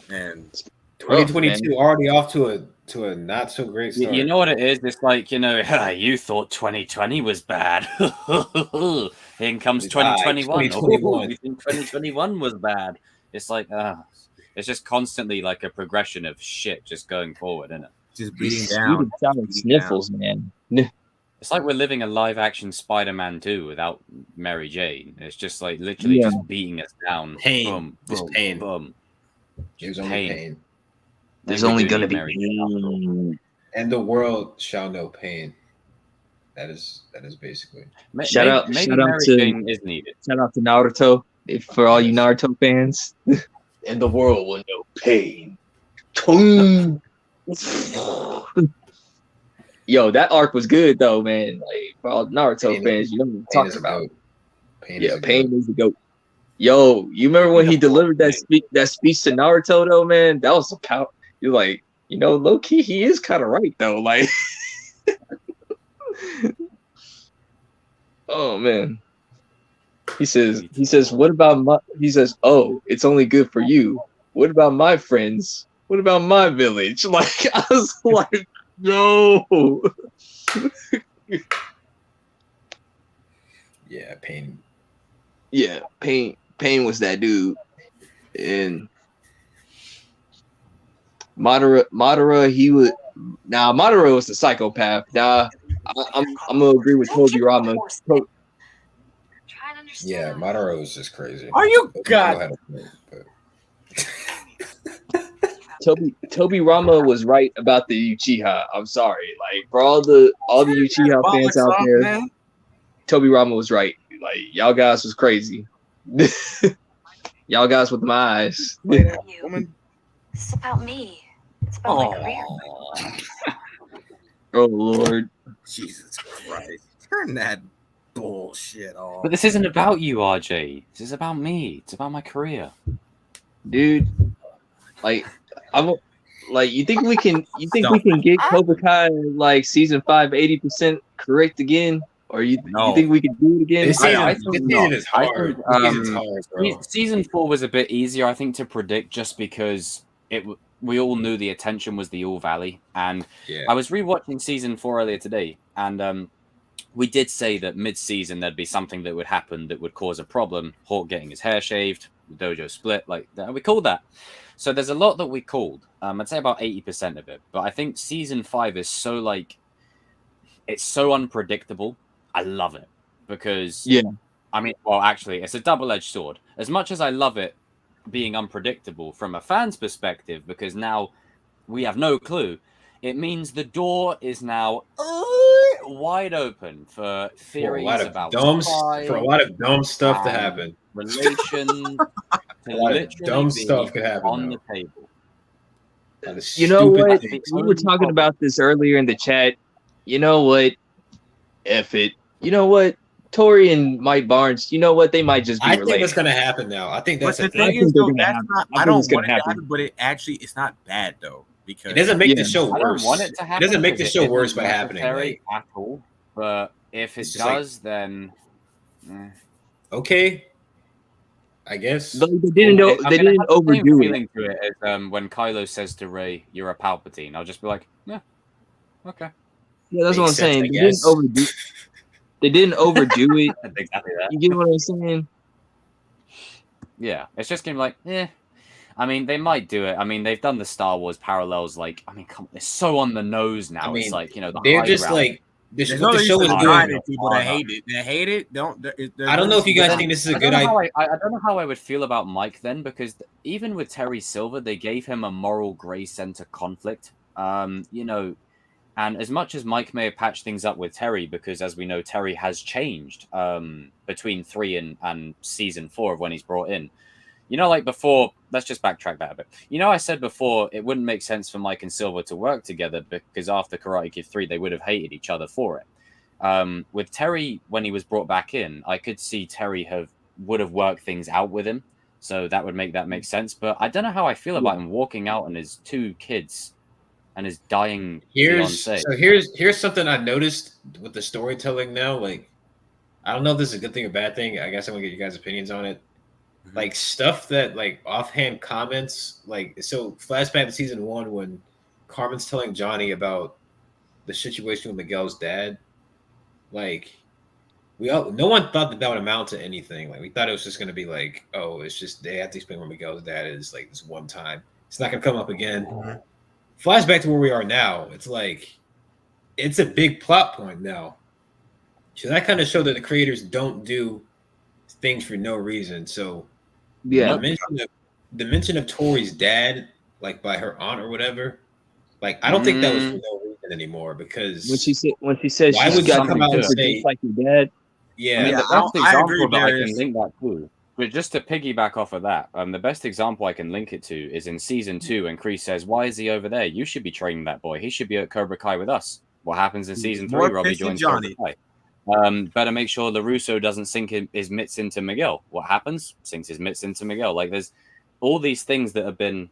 Speaker 4: and
Speaker 6: 2022 already off to a not so great start.
Speaker 1: You know what it is? It's like, you thought 2020 was bad. In comes 2021.
Speaker 6: 2021.
Speaker 1: You think 2021 was bad. It's like, it's just constantly like a progression of shit just going forward, isn't it?
Speaker 4: just beating
Speaker 2: Sweet
Speaker 4: down.
Speaker 2: and sour sniffles, man.
Speaker 1: It's like we're living a live action Spider-Man 2 without Mary Jane. It's just like literally just beating us down.
Speaker 6: Pain.
Speaker 1: Boom,
Speaker 6: Just
Speaker 1: boom,
Speaker 6: pain.
Speaker 1: boom.
Speaker 6: There's only pain.
Speaker 2: There's
Speaker 1: Maybe
Speaker 2: only
Speaker 1: we
Speaker 2: gonna
Speaker 1: need
Speaker 2: be
Speaker 1: Mary Jane after all.
Speaker 2: pain.
Speaker 6: And the world shall know pain. That is basically.
Speaker 2: Shout out
Speaker 1: Mary
Speaker 2: to
Speaker 1: Jane is needed.
Speaker 2: Shout out to Naruto, for all you Naruto fans. And the world will know pain. Yo, that arc was good though, man. Like for all Naruto
Speaker 6: Pain
Speaker 2: fans, you know what I'm
Speaker 6: Pain
Speaker 2: talking
Speaker 6: is a
Speaker 2: about.
Speaker 6: goat. Pain
Speaker 2: Yeah,
Speaker 6: is a
Speaker 2: Pain
Speaker 6: goat.
Speaker 2: is the goat. Yo, you remember when he delivered that speech to Naruto though, man? That was a power. You're like, low key, he is kind of right though. Like, oh man. He says, what about my? He says, oh, it's only good for you. What about my friends? What about my village? Like, I was like, no.
Speaker 6: Yeah, Pain.
Speaker 2: Yeah, Pain was that dude, and Madara, he would. Now Madara was the psychopath. Now I'm gonna agree with Toby Rama.
Speaker 6: Yeah, Madara was just crazy.
Speaker 4: Are you God?
Speaker 2: Toby Rama was right about the Uchiha. I'm sorry, like for all the Uchiha fans out there, man. Toby Rama was right. Like y'all guys was crazy. Y'all guys with my eyes.
Speaker 9: Woman. This is about me. It's about my career.
Speaker 2: Oh Lord.
Speaker 4: Jesus Christ. Turn that bullshit off.
Speaker 1: But this isn't about you, RJ. This is about me. It's about my career.
Speaker 2: Dude. Like you think we can get Cobra Kai like season 5 80% correct again? Or you think we can do it again?
Speaker 6: This season is hard.
Speaker 1: Season 4 was a bit easier, I think, to predict just because we all knew the attention was the All Valley. And I was rewatching season 4 earlier today, and we did say that mid-season there'd be something that would happen that would cause a problem. Hawk getting his hair shaved, the dojo split, like that. We called that. So there's a lot that we called. I'd say about 80% of it. But I think season 5 is so it's so unpredictable. I love it because I mean, well, actually, it's a double-edged sword. As much as I love it being unpredictable from a fan's perspective, because now we have no clue, it means the door is now wide open for theories about
Speaker 6: for a lot of dumb stuff to happen.
Speaker 1: Relation
Speaker 6: a lot of dumb stuff could happen
Speaker 1: on the table.
Speaker 2: You know what? We were talking about this earlier in the chat. You know what? F it. You know what? Tori and Mike Barnes, you know what? They might just be related.
Speaker 6: I think that's going to happen now. I think that's
Speaker 4: the thing is, though, I don't want it to happen, but it's not bad, though. Because
Speaker 6: it doesn't make the show worse.
Speaker 1: I don't want it to happen.
Speaker 6: It doesn't make the show worse by happening.
Speaker 1: At all. But if it does, then...
Speaker 6: Okay. I guess.
Speaker 2: They didn't overdo it.
Speaker 1: To it as, when Kylo says to Rey, "You're a Palpatine," I'll just be like, "Yeah, okay."
Speaker 2: Yeah, that's what I'm saying. They didn't overdo it.
Speaker 1: Exactly that.
Speaker 2: You get what I'm saying?
Speaker 1: Yeah, it's just gonna be like, yeah. I mean, they might do it. I mean, they've done the Star Wars parallels. Like, I mean, come on, it's so on the nose now. I mean, it's like,
Speaker 6: they're just like. The show is doing.
Speaker 4: People that hate it. They hate it.
Speaker 6: I don't know if you guys think this is a good idea.
Speaker 1: I don't know how I would feel about Mike then, because even with Terry Silver, they gave him a moral gray center conflict. And as much as Mike may have patched things up with Terry, because as we know, Terry has changed between 3 and season 4 of when he's brought in. Like before, let's just backtrack that a bit. I said before it wouldn't make sense for Mike and Silver to work together because after Karate Kid 3, they would have hated each other for it. With Terry, when he was brought back in, I could see Terry would have worked things out with him. So that would make sense. But I don't know how I feel about him walking out on his 2 kids and his dying fiancé.
Speaker 6: So here's something I noticed with the storytelling now. Like, I don't know if this is a good thing or bad thing. I guess I want to get you guys' opinions on it. Like stuff that like offhand comments, like so flashback to season 1 when Carmen's telling Johnny about the situation with Miguel's dad. Like no one thought that would amount to anything. Like we thought it was just gonna be like, oh, it's just they have to explain what Miguel's dad is like this one time. It's not gonna come up again. Mm-hmm. Flashback to where we are now. It's like it's a big plot point now. So that kind of showed that the creators don't do things for no reason. So
Speaker 2: yeah,
Speaker 6: the mention of Tori's dad, like by her aunt or whatever, like I don't think that was for no reason anymore. Because
Speaker 2: when she says
Speaker 6: why would you come out and say
Speaker 2: like your dad?
Speaker 6: Yeah,
Speaker 1: I mean, the best example that I can link that to, but just to piggyback off of that, the best example I can link it to is in season 2 when KREESE says, "Why is he over there? You should be training that boy. He should be at Cobra Kai with us." What happens in season
Speaker 4: More
Speaker 1: 3? Robbie
Speaker 4: pissed than
Speaker 1: joins
Speaker 4: Johnny.
Speaker 1: Cobra Kai. Better make sure LaRusso doesn't sink his mitts into Miguel. What happens? Sinks his mitts into Miguel. Like there's all these things that have been,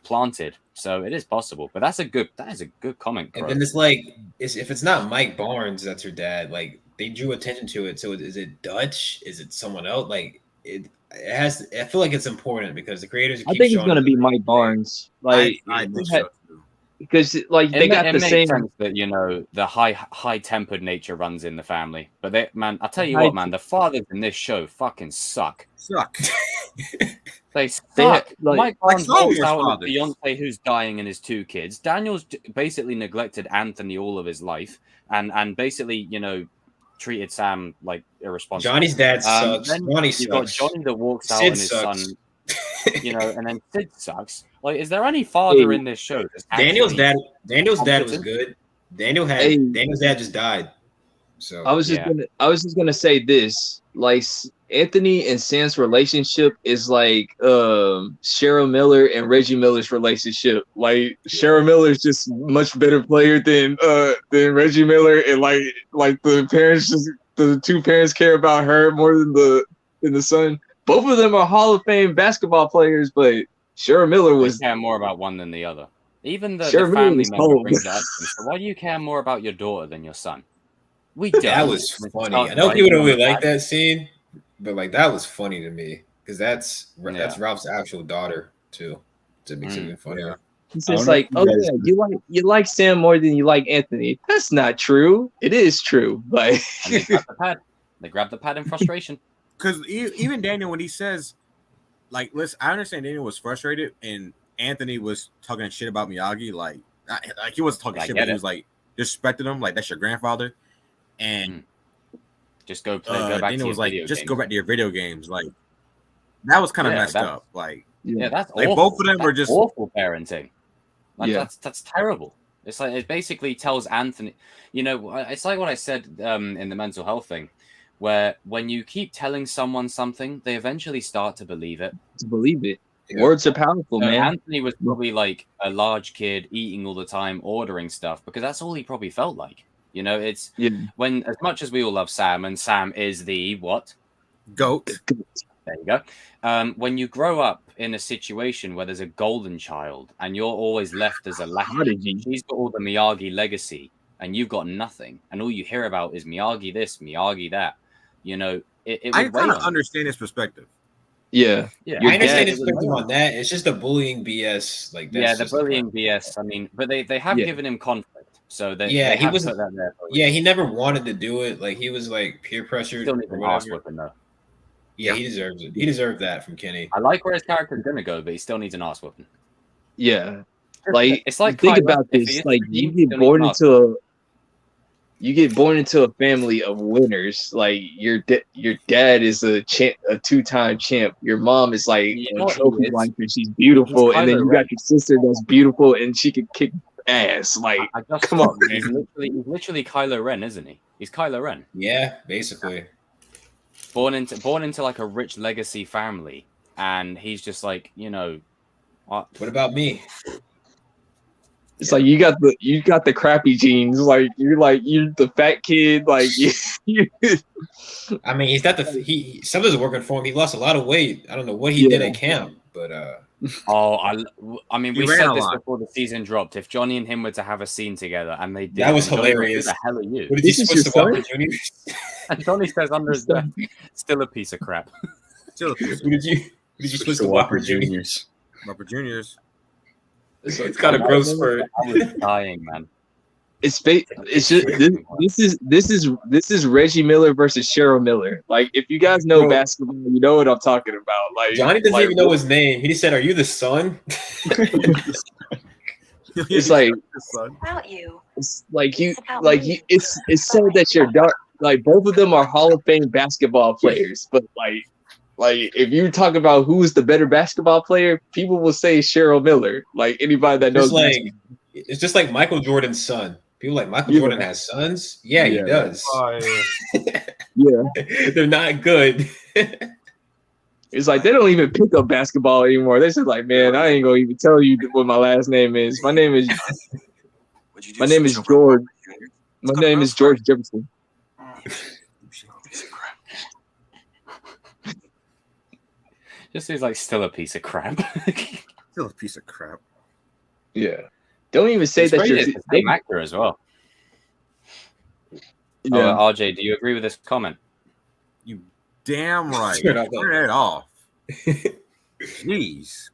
Speaker 1: planted. So it is possible. But that is a good comment.
Speaker 6: And then it's like, if it's not Mike Barnes, that's her dad. Like they drew attention to it. So is it Dutch? Is it someone else? Like it has. I feel like it's important because the creators.
Speaker 2: I think it's gonna be Mike Barnes. Like
Speaker 4: I think so too.
Speaker 2: Because like they got the same.
Speaker 1: Sense that the high tempered nature runs in the family. But I tell you what, man, the fathers in this show fucking suck. They suck. Mike Barnes walks out with Beyonce, who's dying, and his 2 kids. Daniel's basically neglected Anthony all of his life, and basically, treated Sam like irresponsible.
Speaker 6: Johnny's dad sucks. Johnny sucks.
Speaker 1: You've got Johnny that walks out
Speaker 6: Sid
Speaker 1: and his
Speaker 6: sucks.
Speaker 1: son, and then Sid sucks. Like, is there any father in this show?
Speaker 6: Daniel's dad was good. Daniel's dad just died. So
Speaker 2: I was just gonna say this. Like Anthony and Sam's relationship is like Cheryl Miller and Reggie Miller's relationship. Like Cheryl Miller's just much better player than Reggie Miller, and like the 2 parents care about her more than the son. Both of them are Hall of Fame basketball players, but Cheryl Miller was
Speaker 1: care more about one than the other. Even the family member brings that up. So why do you care more about your daughter than your son?
Speaker 6: That was funny. I know people don't really like that scene, but like that was funny to me because that's Ralph's actual daughter too. To make it even funnier.
Speaker 2: It's just like, you like Sam more than you like Anthony. That's not true. It is true. Like
Speaker 1: they grab the pad in frustration.
Speaker 4: Because even Daniel, when he says, like, listen, I understand Daniel was frustrated and Anthony was talking shit about Miyagi. Like he wasn't talking shit, but he was like disrespecting him. Like, that's your grandfather. And
Speaker 1: just go play. Go back
Speaker 4: Daniel
Speaker 1: to
Speaker 4: was
Speaker 1: your
Speaker 4: like,
Speaker 1: video
Speaker 4: just
Speaker 1: games.
Speaker 4: go back to your video games. Like, that was kind of messed up. Like,
Speaker 1: that's
Speaker 4: like
Speaker 1: awful.
Speaker 4: both of them were just
Speaker 1: awful parenting. Like that's terrible. It's like it basically tells Anthony. It's like what I said in the mental health thing, where when you keep telling someone something, they eventually start to believe it.
Speaker 2: Yeah. Words are powerful, man.
Speaker 1: Anthony was probably like a large kid eating all the time, ordering stuff because that's all he probably felt like. It's when, as much as we all love Sam, and Sam is the what?
Speaker 4: GOAT.
Speaker 1: There you go. When you grow up in a situation where there's a golden child and you're always left as a lackey, he's got all the Miyagi legacy and you've got nothing, and all you hear about is Miyagi this, Miyagi that.
Speaker 4: I kind of understand his perspective.
Speaker 2: Yeah.
Speaker 6: I understand his perspective on that. It's just the bullying BS. Like
Speaker 1: the bullying BS. I mean, but they have given him conflict. So they
Speaker 6: he was
Speaker 1: put that there.
Speaker 6: He never wanted to do it. Like he was like peer pressured
Speaker 1: Still needs
Speaker 6: or
Speaker 1: an
Speaker 6: whatever.
Speaker 1: ass whipping though.
Speaker 6: Yeah, he deserves it. He deserved that from Kenny.
Speaker 1: I like where his character's gonna go, but he still needs an ass whipping.
Speaker 2: Yeah, like
Speaker 1: it's like
Speaker 2: think about this. Like you get born into a family of winners. Like your dad is a 2-time champ. Your mom is like a trophy wife, and she's beautiful, and then you got your sister that's beautiful, and she can kick ass. Like, come on, man.
Speaker 1: He's literally Kylo Ren, isn't he? He's Kylo Ren.
Speaker 6: Yeah, basically.
Speaker 1: Born into like a rich legacy family, and he's just like,
Speaker 6: what about me?
Speaker 2: It's like you got the crappy genes. Like you're the fat kid. Like
Speaker 6: I mean, he's got something's working for him. He lost a lot of weight. I don't know what he did at camp, but
Speaker 1: I mean, we said this before the season dropped. If Johnny and him were to have a scene together, and they did,
Speaker 6: that was hilarious.
Speaker 1: Who the hell are you?
Speaker 6: What did you supposed to Whopper Jr.?
Speaker 1: And Johnny says under his breath, "Still a piece of crap."
Speaker 6: Still a piece. What did you supposed to Whopper Juniors?
Speaker 4: Whopper Juniors.
Speaker 6: It's kind of gross for.
Speaker 1: I was dying, man.
Speaker 2: It's just this is Reggie Miller versus Cheryl Miller. Like if you guys know basketball, you know what I'm talking about. Like
Speaker 6: Johnny doesn't even know his name. He just said, "Are you the son?"
Speaker 2: It's like
Speaker 9: about you.
Speaker 2: It's like it's said that you're dark. Like both of them are Hall of Fame basketball players, but like if you talk about who's the better basketball player, people will say Cheryl Miller. Like anybody that knows,
Speaker 6: it's just like Michael Jordan's son. People like Michael Jordan has sons. Yeah, he does.
Speaker 2: Yeah,
Speaker 6: they're not good.
Speaker 2: It's like they don't even pick up basketball anymore. They're just like, man, I ain't gonna even tell you what my last name is. My name is George. My name is George Jefferson.
Speaker 1: Just seems like still a piece of crap.
Speaker 4: Still a piece of crap.
Speaker 2: Yeah. Don't even say that you're Yeah.
Speaker 1: Oh, RJ, do you agree with this comment?
Speaker 4: You damn right.
Speaker 6: Turn
Speaker 4: it off. Jeez.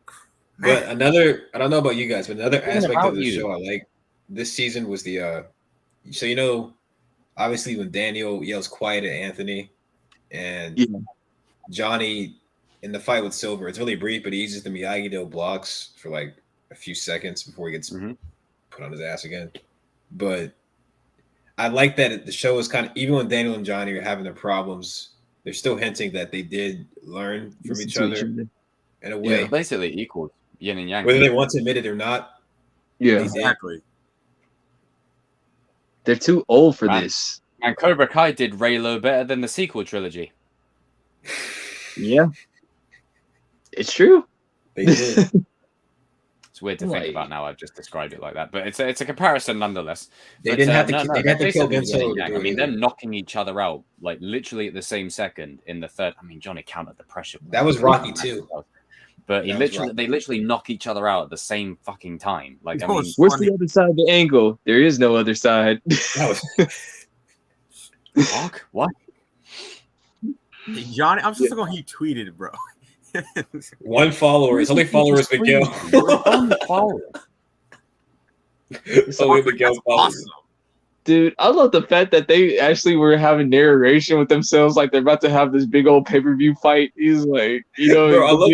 Speaker 6: But another, I don't know about you guys, but another aspect of the
Speaker 1: you.
Speaker 6: show I like this season was the so obviously when Daniel yells quiet at Anthony and Johnny in the fight with Silver, it's really brief, but he uses the Miyagi-Do blocks for like a few seconds before he gets put on his ass again. But I like that the show is kind of, even when Daniel and Johnny are having their problems, they're still hinting that they did learn from each other in a way.
Speaker 1: Yeah, basically equal, yin and yang.
Speaker 6: Whether they want to admit it or not.
Speaker 2: Yeah,
Speaker 4: exactly.
Speaker 2: They're too old for this.
Speaker 1: And Cobra Kai did Raylo better than the sequel trilogy.
Speaker 2: Yeah. It's true.
Speaker 6: They did.
Speaker 1: It's weird to think about now. I've just described it like that, but it's a comparison nonetheless.
Speaker 6: They
Speaker 1: but,
Speaker 6: didn't have to.
Speaker 1: They
Speaker 6: had to kill Benzo.
Speaker 1: I mean, them knocking each other out like literally at the same second in the third. I mean, Johnny countered the pressure.
Speaker 6: That was Rocky too.
Speaker 1: But they literally knock each other out at the same fucking time. Like, I mean,
Speaker 2: where's the other side of the angle? There is no other side.
Speaker 1: Fuck, what?
Speaker 4: Johnny, I'm just going. He tweeted, bro.
Speaker 6: One follower. His only follower is Miguel.
Speaker 1: One follower.
Speaker 6: Only Miguel followers.
Speaker 2: Dude, I love the fact that they actually were having narration with themselves, like they're about to have this big old pay-per-view fight. He's like,
Speaker 6: Bro, I love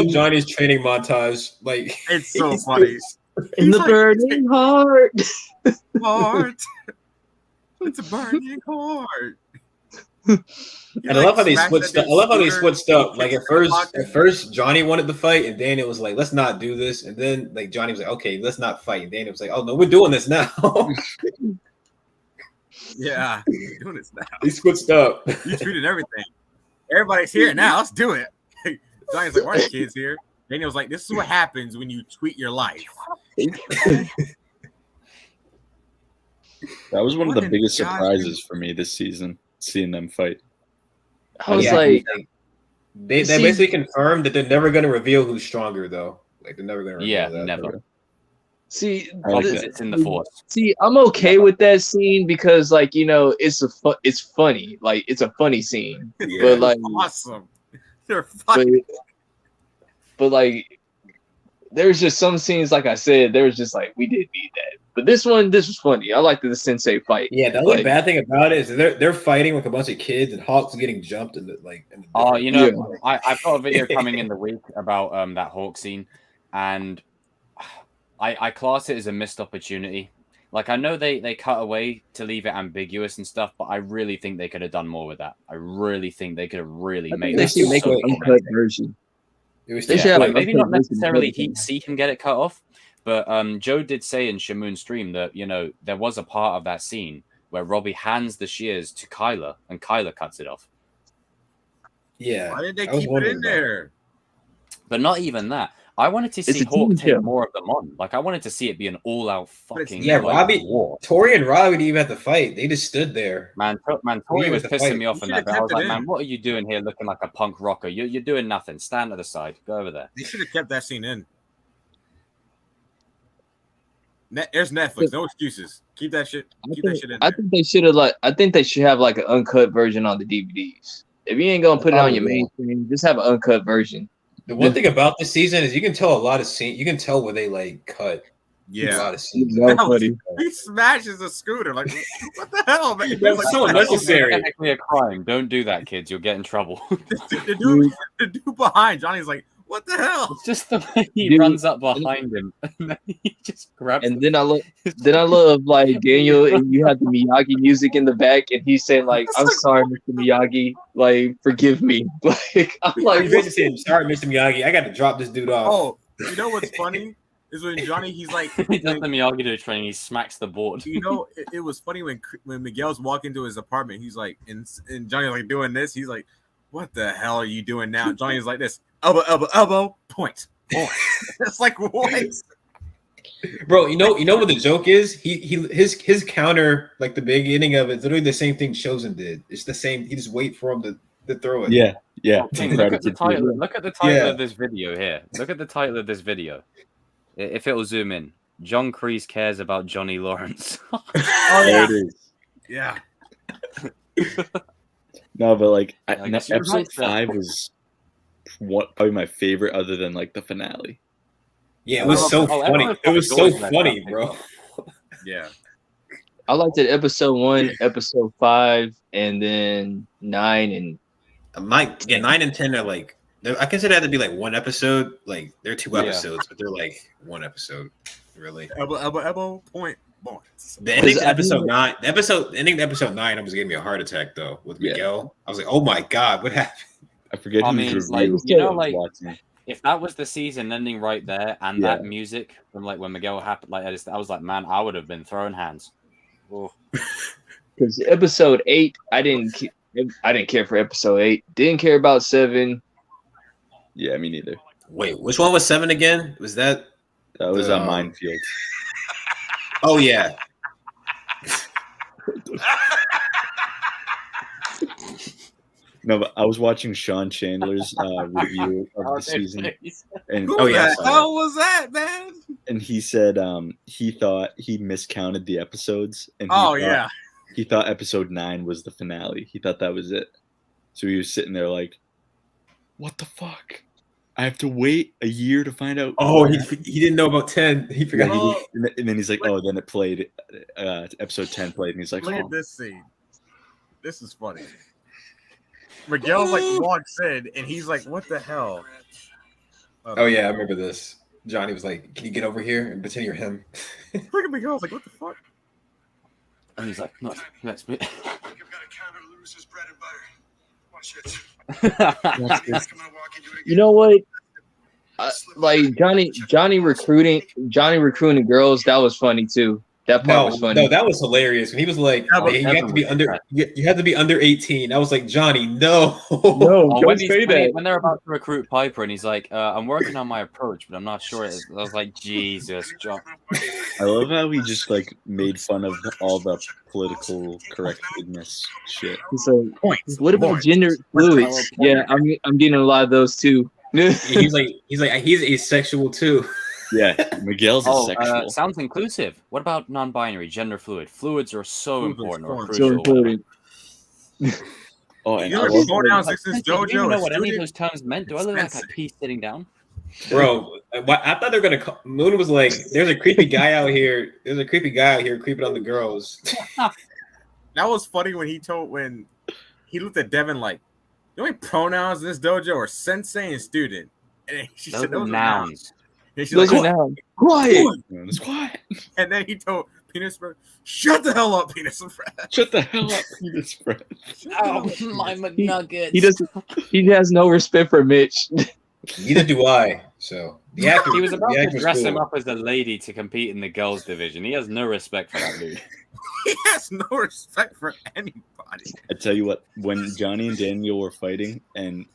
Speaker 6: Johnny's training montage. Like,
Speaker 4: it's so funny.
Speaker 2: In the burning heart.
Speaker 4: It's a burning heart.
Speaker 6: And I love how they switched up. I love how they switched up. Like at first, Johnny wanted to fight, and Daniel was like, "Let's not do this." And then, like Johnny was like, "Okay, let's not fight." And Daniel was like, "Oh no, we're doing this now."
Speaker 4: Yeah, we're doing this now.
Speaker 6: He switched up.
Speaker 4: You tweeted everything. Everybody's here now. Let's do it. Johnny's like, "Why are the kids here?" Daniel's like, "This is what happens when you tweet your life."
Speaker 8: That was one of the biggest surprises for me this season, seeing them fight.
Speaker 2: I was like,
Speaker 6: they basically confirmed that they're never going to reveal who's stronger, though. Like they're never going to reveal that.
Speaker 1: Never.
Speaker 2: See,
Speaker 1: it's in the Force.
Speaker 2: See, I'm okay with that scene because, like, you know, it's funny. Like, it's a funny scene.
Speaker 4: Yeah,
Speaker 2: but like,
Speaker 4: awesome. They're funny.
Speaker 2: But like, there's just some scenes, like I said, there was just like we didn't need that. But this was funny. I liked the Sensei fight.
Speaker 6: Yeah, the only bad thing about it is they're fighting with a bunch of kids and Hawk's getting jumped in the
Speaker 1: I've got a video coming in the week about that Hawk scene, and I class it as a missed opportunity. Like, I know they cut away to leave it ambiguous and stuff, but I really think they could have done more with that. I really think they could have really made
Speaker 2: they should make an uncut version.
Speaker 1: Maybe not necessarily see him get it cut off. But Joe did say in Shamoon's stream that, you know, there was a part of that scene where Robbie hands the shears to Kyler and Kyler cuts it off.
Speaker 6: Yeah.
Speaker 4: Why did they keep it in there?
Speaker 1: But not even that. I wanted to see Hawk take more of them on. Like, I wanted to see it be an all-out fucking war.
Speaker 6: Tori and Robbie didn't even have to fight. They just stood there.
Speaker 1: Man, Tori was pissing me off in that. But I was like, man, what are you doing here looking like a punk rocker? You're doing nothing. Stand to the side. Go over there.
Speaker 4: They should have kept that scene in. There's Netflix. No excuses. Keep that shit. Keep that shit in.
Speaker 2: I think they should have I think they should have like an uncut version on the DVDs. If you ain't gonna put it on your main screen, just have an uncut version.
Speaker 6: The one thing about this season is you can tell a lot of scenes. You can tell where they like cut.
Speaker 4: Yeah,
Speaker 6: a lot of scenes.
Speaker 4: He smashes a scooter. Like, what the hell, man?
Speaker 6: That's so unnecessary.
Speaker 1: It's technically a crime. Don't do that, kids. You'll get in trouble.
Speaker 4: the dude behind Johnny's like, what the hell?
Speaker 1: It's just the way he runs up behind him and then he just grabs
Speaker 2: him. Then I love like Daniel, and you have the Miyagi music in the back, and he's saying like, "I'm sorry, Mr. Miyagi, like forgive me." Like I'm like,
Speaker 6: "Sorry, Mr. Miyagi, I got to drop this dude off."
Speaker 4: Oh, you know what's funny is when Johnny, he's like,
Speaker 1: he does the Miyagi-Do training, he smacks the board.
Speaker 4: You know, it was funny when Miguel's walking to his apartment. He's like, and Johnny's like doing this. He's like, "What the hell are you doing now?" Johnny's like this. Elbow, point. It's like, what?
Speaker 6: Bro, you know what the joke is? His counter, like the beginning of it, literally the same thing Chosen did. It's the same. He just wait for him to throw it.
Speaker 8: Yeah, yeah.
Speaker 1: Oh, King, look at the title. Look at the title of this video here. Look at the title of this video. If it'll zoom in, John Kreese cares about Johnny Lawrence.
Speaker 8: Oh, there it is.
Speaker 4: Yeah.
Speaker 8: No, but like
Speaker 1: guess you're
Speaker 8: episode
Speaker 1: right, though.
Speaker 8: 5 was probably my favorite, other than like the finale.
Speaker 6: Yeah, it was so funny. It was so funny, bro.
Speaker 4: Yeah.
Speaker 2: I liked it. Episode 1, episode 5, and then 9 and
Speaker 6: 9 and 10 are like. I consider that to be like one episode. Like they're 2 episodes, but they're like one episode, really.
Speaker 4: Elbow, point.
Speaker 6: The ending to episode 9. The ending to episode 9 almost gave me a heart attack though with Miguel. I was like, oh my god, what happened?
Speaker 8: I forget.
Speaker 1: I mean, like watching. If that was the season ending right there, and that music from like when Miguel happened, like I was like, man, I would have been throwing hands.
Speaker 2: Because episode 8, I didn't care for episode 8. Didn't care about 7.
Speaker 8: Yeah, me neither.
Speaker 6: Wait, which one was 7 again? Was that?
Speaker 8: That was on Minefield.
Speaker 6: Oh yeah.
Speaker 8: No, but I was watching Sean Chandler's review of the season, and
Speaker 4: Who the hell was that, man?
Speaker 8: And he said he thought he miscounted the episodes, and he thought episode 9 was the finale. He thought that was it, so he was sitting there like, "What the fuck? I have to wait a year to find out."
Speaker 6: Oh, he didn't know about 10. He forgot.
Speaker 8: And then he's like, "Oh, then it played. Episode 10 played," and he's like,
Speaker 4: "Look at this scene. This is funny." Miguel like walks in and he's like, "What the hell?"
Speaker 6: Oh yeah, I remember this. Johnny was like, "Can you get over here and pretend you're him?"
Speaker 4: Look at Miguel. I was like, "What the fuck?"
Speaker 1: And he's like, "No, that's me."
Speaker 2: You know what? Like Johnny recruiting girls. That was funny too. That part was funny.
Speaker 6: No, that was hilarious. When he was like, hey, you have to be under. You have to be under 18. I was like, Johnny, no,
Speaker 2: don't say that.
Speaker 1: When they're about to recruit Piper, and he's like, "I'm working on my approach, but I'm not sure." I was like, "Jesus, John."
Speaker 8: I love how he just like made fun of all the political correctness shit.
Speaker 2: So, what about gender fluids? Yeah, I'm getting a lot of those too.
Speaker 6: he's asexual too.
Speaker 8: Yeah, Miguel's asexual.
Speaker 1: Sounds inclusive. What about non-binary, gender fluid? Fluids are so important or crucial.
Speaker 2: So important.
Speaker 8: Oh, and
Speaker 4: you know pronouns like this JoJo.
Speaker 1: Do you know what any of those terms meant? Do I look like a pea sitting down?
Speaker 6: Bro, I thought they were gonna. Moon was like, "There's a creepy guy out here. There's a creepy guy out here creeping on the girls."
Speaker 4: That was funny when he looked at Devin like, "The only pronouns in this dojo are sensei and student." And she said, "Those are nouns." And she's
Speaker 2: Those
Speaker 4: like,
Speaker 2: are nouns. Quiet.
Speaker 8: It's quiet.
Speaker 4: And then he told Penis Bread, "Shut the hell up, Penis Bread.
Speaker 8: Shut the hell up, Penis Bread."
Speaker 1: Oh, my McNuggets.
Speaker 2: He has no respect for Mitch.
Speaker 6: Neither do I. So the actor,
Speaker 1: he was about to dress him up as a lady to compete in the girls' division. He has no respect for that dude.
Speaker 4: He has no respect for anybody.
Speaker 8: I tell you what, when Johnny and Daniel were fighting and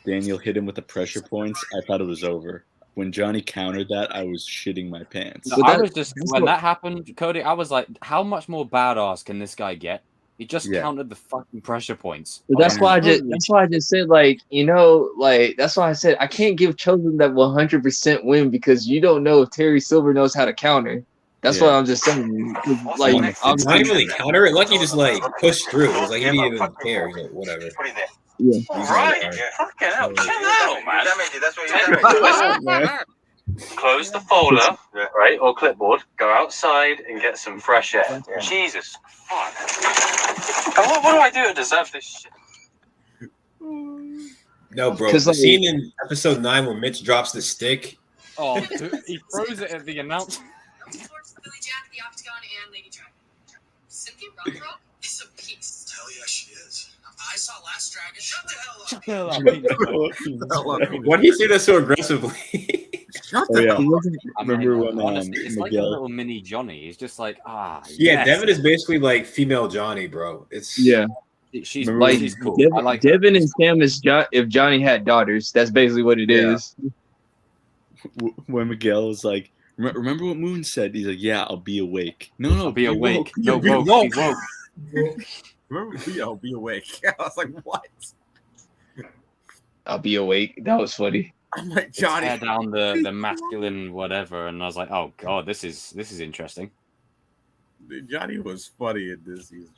Speaker 8: Daniel hit him with the pressure points, I thought it was over. When Johnny countered that, I was shitting my pants.
Speaker 1: No, I was just when that happened, Cody. I was like, "How much more badass can this guy get?" He just countered the fucking pressure points.
Speaker 2: But that's why I just said, like, that's why I said I can't give Chosen that 100% win because you don't know if Terry Silver knows how to counter. That's what I'm just saying. Like,
Speaker 6: I'm not really counter it. Lucky just like pushed through. It was like he didn't even care. He's like, whatever.
Speaker 2: Yeah.
Speaker 10: Right. Fucking hell. Chill out, man. That's what close the folder, right, or clipboard, go outside and get some fresh air. Jesus. Fuck. What do I do to deserve this shit?
Speaker 6: No, bro. The scene in episode 9 when Mitch drops the stick.
Speaker 1: Oh, dude, he throws it at the announcer.
Speaker 11: Billy Jack, the Octagon, and Lady Dragon. Cynthia Rothrock is a piece. Hell yeah, she is. I saw Last Dragon. Shut the hell up.
Speaker 6: Why do you say that so aggressively?
Speaker 8: Remember when
Speaker 1: honestly, it's
Speaker 8: Miguel...
Speaker 1: like a little mini Johnny. He's just like,
Speaker 6: Yeah,
Speaker 1: yes.
Speaker 6: Devin is basically like female Johnny, bro. It's
Speaker 1: she's cool. I like
Speaker 2: Devin and Sam is if Johnny had daughters. That's basically what it is.
Speaker 8: When Miguel was like, Remember what Moon said? He's like, "Yeah, I'll be awake." No,
Speaker 1: I'll be awake.
Speaker 8: Woke.
Speaker 1: No,
Speaker 4: Be
Speaker 1: woke.
Speaker 4: woke.
Speaker 1: Be woke.
Speaker 4: Remember, be awake. I was like, what?
Speaker 2: I'll be awake. That was funny.
Speaker 4: I'm like,
Speaker 1: Johnny.
Speaker 4: Johnny.
Speaker 1: Tear down the masculine whatever, and I was like, oh god, this is interesting.
Speaker 4: Johnny was funny in this season.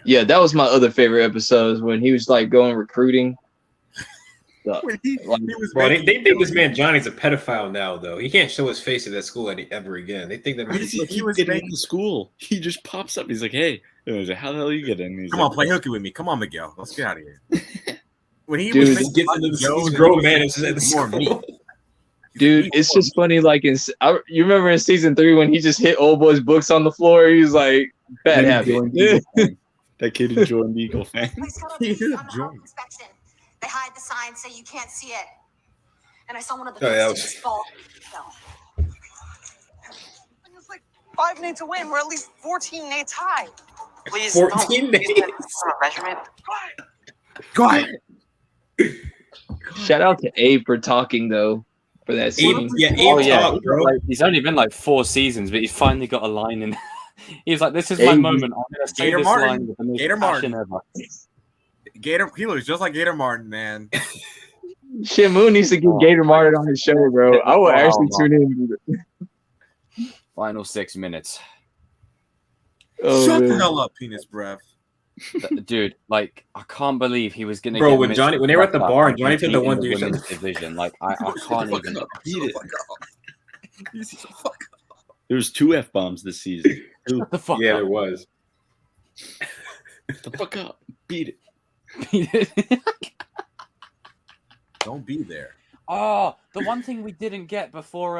Speaker 2: Yeah, that was my other favorite episodes when he was like going recruiting.
Speaker 6: He was they think this man Johnny's a pedophile now, though. He can't show his face at that school ever again. They think that
Speaker 8: he was getting to school. He just pops up. He's like, "Hey," like, "How the hell are you getting?" He's
Speaker 4: Come
Speaker 8: like,
Speaker 4: on, play hooky with me. Come on, Miguel. Let's get out of here. When he
Speaker 2: Dude,
Speaker 6: gets into the grown man at the school.
Speaker 2: Dude, it's just funny. Like you remember in season 3 when he just hit old boy's books on the floor. He was like, "Bad habit."
Speaker 8: That kid is Jordan Eagle fan.
Speaker 9: They hide the sign so you can't see it. And I saw one of the
Speaker 6: students
Speaker 9: fall. It was like 5 nates away, and we're at least 14 nates high.
Speaker 6: Please 14 nates.
Speaker 9: Measurement.
Speaker 4: Quiet.
Speaker 2: Shout out to Abe for talking though for that scene.
Speaker 1: He's only been like 4 seasons, but he's finally got a line in. He's like, "This is my moment. I'm gonna say this line with the most passion ever."
Speaker 4: Gator, he looks just like Gator Martin, man.
Speaker 2: Shit, Moon needs to get Gator Martin on his show, bro. I will actually tune in.
Speaker 1: Final 6 minutes.
Speaker 4: Shut the hell up, penis breath.
Speaker 1: Dude, like, I can't believe he was gonna.
Speaker 6: Bro, when they were at the bar, and Johnny took the one dude
Speaker 1: division. Like, I can't even
Speaker 8: beat it. There was 2 F-bombs this season.
Speaker 1: Shut the fuck up.
Speaker 6: There was.
Speaker 8: Shut the fuck up. Beat it.
Speaker 4: Don't be there.
Speaker 1: Oh, the one thing we didn't get before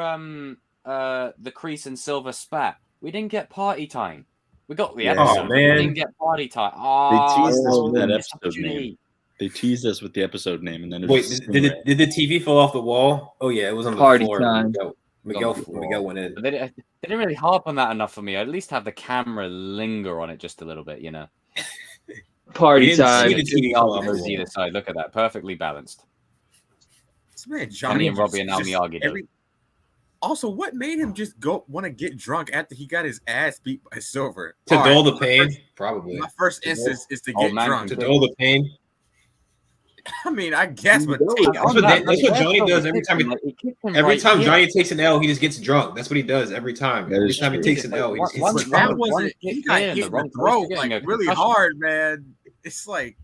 Speaker 1: the KREESE and Silver spat, we didn't get party time. We got the episode.
Speaker 6: Oh, man.
Speaker 1: We didn't get party time.
Speaker 8: They teased us with that episode name. They teased us with the episode name, and then it was
Speaker 6: did the TV fall off the wall? Oh yeah, it was on the
Speaker 2: party
Speaker 6: floor.
Speaker 2: Time.
Speaker 6: Miguel went in.
Speaker 1: They didn't really harp on that enough for me. I'd at least have the camera linger on it just a little bit, you know.
Speaker 2: Party time.
Speaker 1: Either side. Look at that, perfectly balanced.
Speaker 4: This man Johnny
Speaker 1: and Robbie and now Miyagi.
Speaker 4: Also, what made him just want to get drunk after he got his ass beat by Silver?
Speaker 6: To dull the pain, probably.
Speaker 4: My first instance is to get drunk.
Speaker 6: To dull the pain.
Speaker 4: I mean, I guess, but
Speaker 6: that's what Johnny does every time. Every time Johnny takes an L, he just gets drunk. That's what he does every time. Every time he takes an L, he gets drunk.
Speaker 4: He got hit in the throat like really hard, man. It's like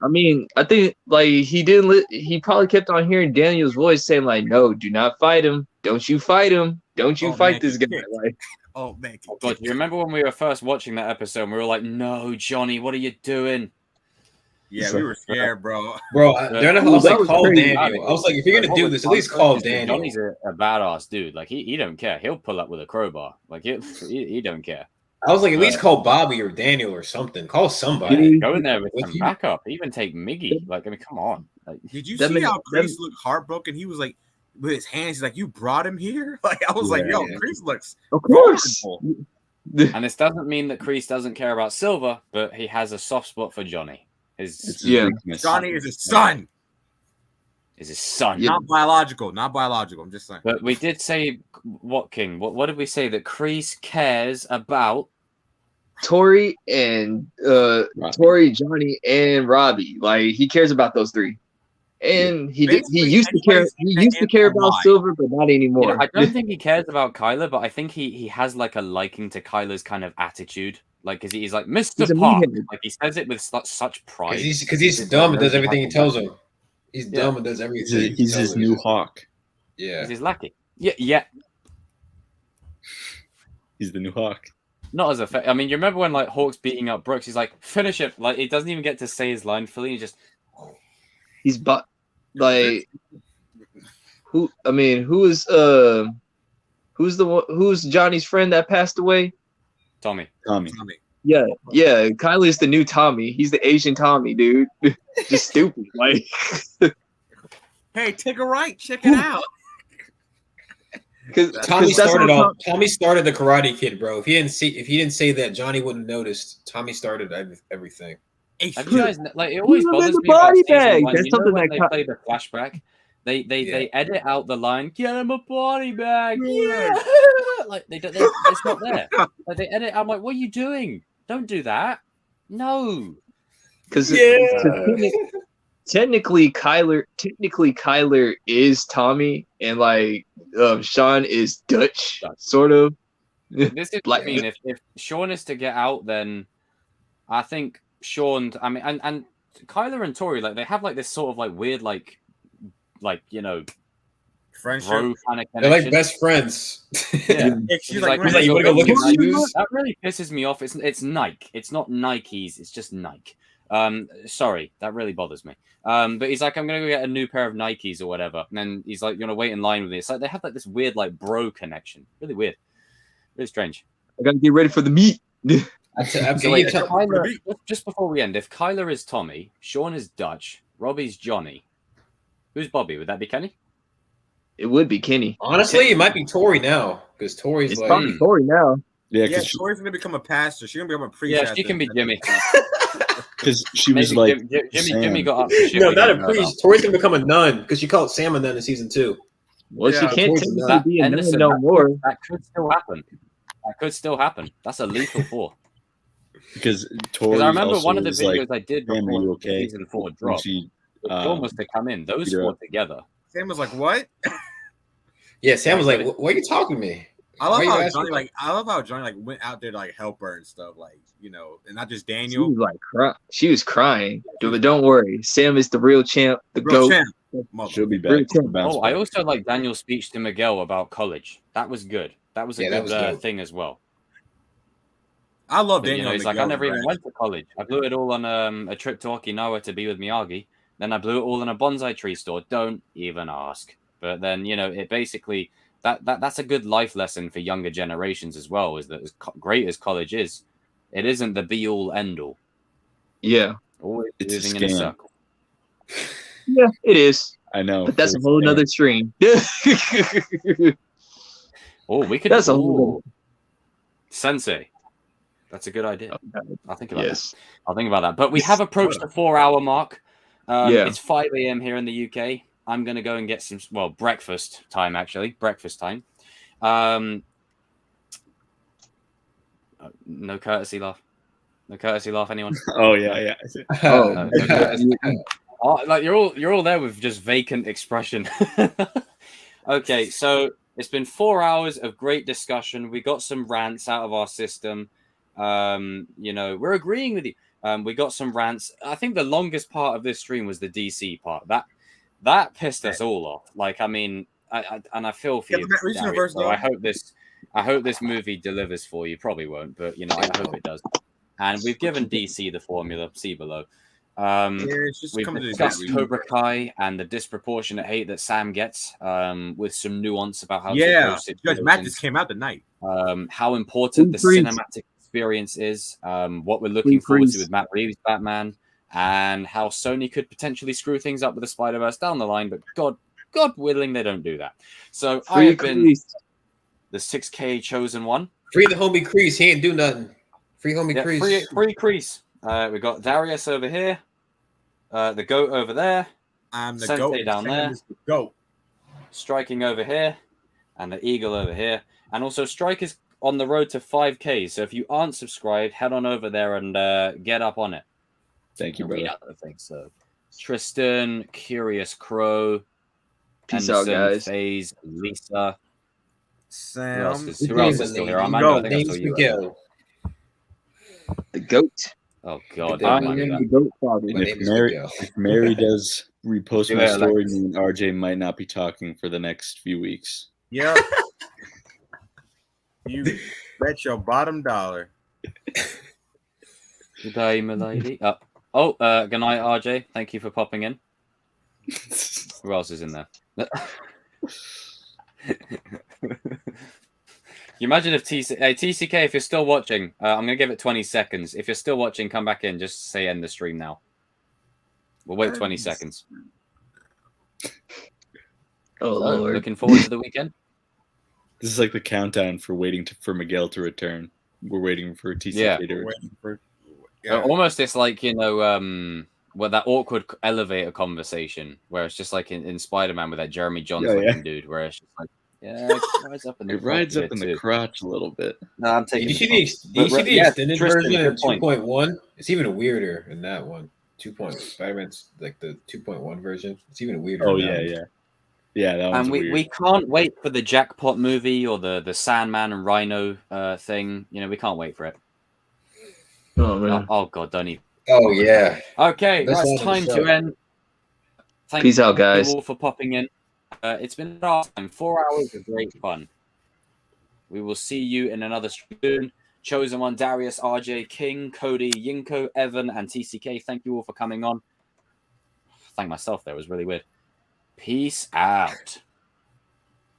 Speaker 2: I mean, I think like he didn't. He probably kept on hearing Daniel's voice saying like, "No, do not fight him. Don't you fight him. Don't you fight this guy." Like,
Speaker 4: oh man,
Speaker 1: God, you remember when we were first watching that episode? And we were like, "No, Johnny, what are you doing?"
Speaker 4: Yeah, we were scared, bro.
Speaker 6: I was like, call Daniel. I was like, if you're gonna do this, at least call Daniel.
Speaker 1: Johnny's a badass dude. Like he don't care. He'll pull up with a crowbar. Like he don't care.
Speaker 6: I was like, at least call Bobby or Daniel or something. Call somebody.
Speaker 1: Go in there with some backup. Even take Miggy. Like, I mean, come on. Like,
Speaker 4: did you see how KREESE looked heartbroken? He was like, with his hands, he's like, "You brought him here?" Like, I was like, "Yo, KREESE looks
Speaker 2: of course."
Speaker 1: And this doesn't mean that KREESE doesn't care about Silver, but he has a soft spot for Johnny.
Speaker 4: Johnny is his son.
Speaker 1: Is his son.
Speaker 4: Not biological. I'm just saying.
Speaker 1: But we did say what, King? What did we say that KREESE cares about?
Speaker 2: Tori and Tori, Johnny, and Robbie. Like he cares about those 3. And he used to care. He used to care about Silver, but not anymore.
Speaker 1: Yeah, I don't think he cares about Kyler, but I think he has like a liking to Kyler's kind of attitude. Like, cause he's like Mr. Park. Like he says it with such pride.
Speaker 6: Because he's dumb and does everything he tells him. He's dumb and does everything.
Speaker 8: He's his new hawk.
Speaker 6: Yeah.
Speaker 1: He's his lackey. Yeah.
Speaker 8: He's the new hawk.
Speaker 1: Not as a. I mean, you remember when like Hawk's beating up Brooks? He's like, finish it. Like he doesn't even get to say his line fully. He just.
Speaker 2: He's like who? I mean, who's Johnny's friend that passed away?
Speaker 1: Tommy.
Speaker 2: Yeah. Kylie's the new Tommy. He's the Asian Tommy, dude. Just stupid. Like,
Speaker 4: hey, take a right. Check it out.
Speaker 6: Tommy started the Karate Kid, bro. If he didn't say that, Johnny wouldn't have noticed. Tommy started everything.
Speaker 1: Have you guys like it always bothers me about season 1. You know when they play the flashback? they edit out the line, "Get him a body bag." Yeah. Like it's not there. Like they edit. I'm like, what are you doing? Don't do that. No.
Speaker 2: Because technically Kyler is Tommy, and like Sean is Dutch, sort of.
Speaker 1: This is
Speaker 2: like,
Speaker 1: what I mean. If Sean is to get out, then I think Sean. I mean, and Kyler and Tori, like they have like this sort of like weird like you know,
Speaker 4: friendship
Speaker 1: bro kind of connection.
Speaker 6: They're like best friends.
Speaker 1: Yeah.
Speaker 6: She's like, you want to go look at shoes?
Speaker 1: That really pisses me off. It's Nike. It's not Nikes. It's just Nike. Sorry, that really bothers me. But he's like, I'm gonna go get a new pair of Nikes or whatever, and then he's like, you're gonna wait in line with me. It's like they have like this weird like bro connection. Really weird. Really strange.
Speaker 2: I gotta get ready for the meet.
Speaker 1: So wait, Kyler, just before we end, if Kyler is Tommy, Sean is Dutch, Robbie's Johnny, who's Bobby? Would that be Kenny?
Speaker 2: It would be Kenny.
Speaker 6: Honestly, it might be Tori now because Tori's
Speaker 2: it's
Speaker 6: like
Speaker 2: probably Tori now.
Speaker 4: Yeah, Tori's gonna become a pastor. She's gonna become a priest.
Speaker 1: Yeah, she can be Jimmy.
Speaker 8: Because she was like,
Speaker 1: Jimmy got up.
Speaker 6: No, not a priest. Tori's gonna become a nun because she called Sam a nun in season 2.
Speaker 2: Well,
Speaker 6: Yeah,
Speaker 2: she can't
Speaker 6: Tori's
Speaker 2: be a nun
Speaker 1: listen,
Speaker 2: no more.
Speaker 1: That could still happen. That could still happen. That's a lethal 4.
Speaker 8: because Tori.
Speaker 1: Because I remember
Speaker 8: also
Speaker 1: one of the
Speaker 8: was
Speaker 1: videos
Speaker 8: like,
Speaker 1: I did
Speaker 8: "Sam, are
Speaker 1: before
Speaker 8: you okay?"
Speaker 1: season 4
Speaker 8: When
Speaker 1: dropped.
Speaker 8: she,
Speaker 1: Sean was to come in. Those
Speaker 8: beat her
Speaker 1: 4
Speaker 8: up.
Speaker 1: together.
Speaker 4: Sam was like, "What?"
Speaker 6: Yeah, Sam was like, "Why are you talking to me?"
Speaker 4: I love
Speaker 6: Why you
Speaker 4: how
Speaker 6: asking
Speaker 4: Johnny
Speaker 6: me?
Speaker 4: went out there to like help her and stuff, like, you know, and not just
Speaker 2: She
Speaker 4: Daniel.
Speaker 2: was like she was crying. But don't worry, Sam is the real champ, the
Speaker 4: Real
Speaker 2: GOAT.
Speaker 4: champ.
Speaker 8: She'll be
Speaker 2: Real
Speaker 8: back.
Speaker 2: champ.
Speaker 8: Bounce
Speaker 1: I
Speaker 8: back.
Speaker 1: also like Daniel's speech to Miguel about college. That was good. That was a
Speaker 6: Yeah, that
Speaker 1: good
Speaker 6: was dope.
Speaker 1: thing as well.
Speaker 4: I love
Speaker 1: But, you
Speaker 4: Daniel.
Speaker 1: know,
Speaker 4: and
Speaker 1: he's like, I
Speaker 4: Miguel
Speaker 1: never even
Speaker 4: interaction.
Speaker 1: went to college. I blew it all on a trip to Okinawa to be with Miyagi. Then I blew it all in a bonsai tree store. Don't even ask. But then, you know, it basically that's a good life lesson for younger generations as well. Is that as great as college is, it isn't the be all end all.
Speaker 2: Yeah.
Speaker 1: Always
Speaker 8: It's a
Speaker 1: moving in a
Speaker 8: scam.
Speaker 1: circle.
Speaker 2: Yeah, it is.
Speaker 8: I know.
Speaker 2: But that's a
Speaker 8: it's
Speaker 2: whole
Speaker 8: scam.
Speaker 2: nother stream.
Speaker 1: Oh, we could.
Speaker 2: That's a
Speaker 1: Ooh,
Speaker 2: whole
Speaker 1: Sensei. That's a good idea. I'll think about
Speaker 2: yes.
Speaker 1: that. I'll think about that. But we have approached the 4-hour mark.
Speaker 2: Yeah.
Speaker 1: It's 5 a.m. here in the UK. I'm going to go and get some, breakfast time, actually. Breakfast time. No courtesy laugh. No courtesy laugh, anyone?
Speaker 8: Oh yeah.
Speaker 2: Oh,
Speaker 1: No courtesy. Oh, like you're all there with just vacant expression. Okay, so it's been 4 hours of great discussion. We got some rants out of our system. You know, we're agreeing with you. We got some rants. I think the longest part of this stream was the DC part. That pissed us all off. Like, I mean, I feel for you. Darius, so I hope this movie delivers for you. Probably won't, but you know, I hope it does. And we've given DC the formula. See below. We've discussed Cobra Kai and the disproportionate hate that Sam gets, with some nuance about how to approach
Speaker 4: Judge Matt just came out tonight.
Speaker 1: how important the cinematic experience is, what we're looking forward to with Matt Reeves' Batman, and how Sony could potentially screw things up with the Spider-Verse down the line, but God willing, they don't do that. So I have been the 6K chosen one.
Speaker 6: Free the homie Crease. He ain't do nothing. Free homie Crease.
Speaker 1: Free Crease. We got Darius over here, the goat over there.
Speaker 4: I'm the
Speaker 1: Sensei
Speaker 4: goat
Speaker 1: down there.
Speaker 4: The goat.
Speaker 1: Striking over here, and the eagle over here. And also, Strike is on the road to 5K. So if you aren't subscribed, head on over there and get up on it.
Speaker 8: Thank you, brother.
Speaker 1: So Tristan, Curious Crow,
Speaker 2: Peace out, guys.
Speaker 1: FaZe, Lisa.
Speaker 4: Sam.
Speaker 1: Who else is still here? Amanda, I think I saw you.
Speaker 2: The GOAT.
Speaker 1: Oh God!
Speaker 2: I am the GOAT father.
Speaker 8: And if Mary does repost my story, me and RJ might not be talking for the next few weeks.
Speaker 4: Yeah. You bet your bottom dollar.
Speaker 1: Good day, my lady. Good night, RJ. Thank you for popping in. Who else is in there? You imagine if TCK, if you're still watching, I'm going to give it 20 seconds. If you're still watching, come back in. Just say end the stream now. We'll wait 20 seconds.
Speaker 2: Oh, Lord.
Speaker 1: Looking forward to the weekend?
Speaker 8: This is like the countdown for waiting for Miguel to return. We're waiting for TCK to return.
Speaker 1: Almost it's like, you know, well, that awkward elevator conversation where it's just like in Spider-Man with that Jeremy Johns looking dude, where it's just like, yeah, it rides up in the
Speaker 8: It rides up in the crotch a little bit.
Speaker 1: No, I'm taking.
Speaker 6: Did you see the extended version of 2.1? It's even weirder in that one. 2. Spider-Man's like the 2.1 version. It's even weirder.
Speaker 8: Oh yeah. That one's
Speaker 1: and
Speaker 8: weird.
Speaker 1: we can't wait for the Jackpot movie or the Sandman and Rhino thing. You know, we can't wait for it.
Speaker 2: Oh man.
Speaker 1: Oh god, don't even.
Speaker 6: Oh yeah.
Speaker 1: Okay,
Speaker 6: That's
Speaker 1: it's time to end.
Speaker 2: Peace out, guys.
Speaker 1: Thank you all for popping in. It's been awesome. 4 hours of great fun. We will see you in another stream. Chosen One, Darius, RJ, King, Cody, Yinko, Evan, and TCK. Thank you all for coming on. Thank myself there. It was really weird. Peace out.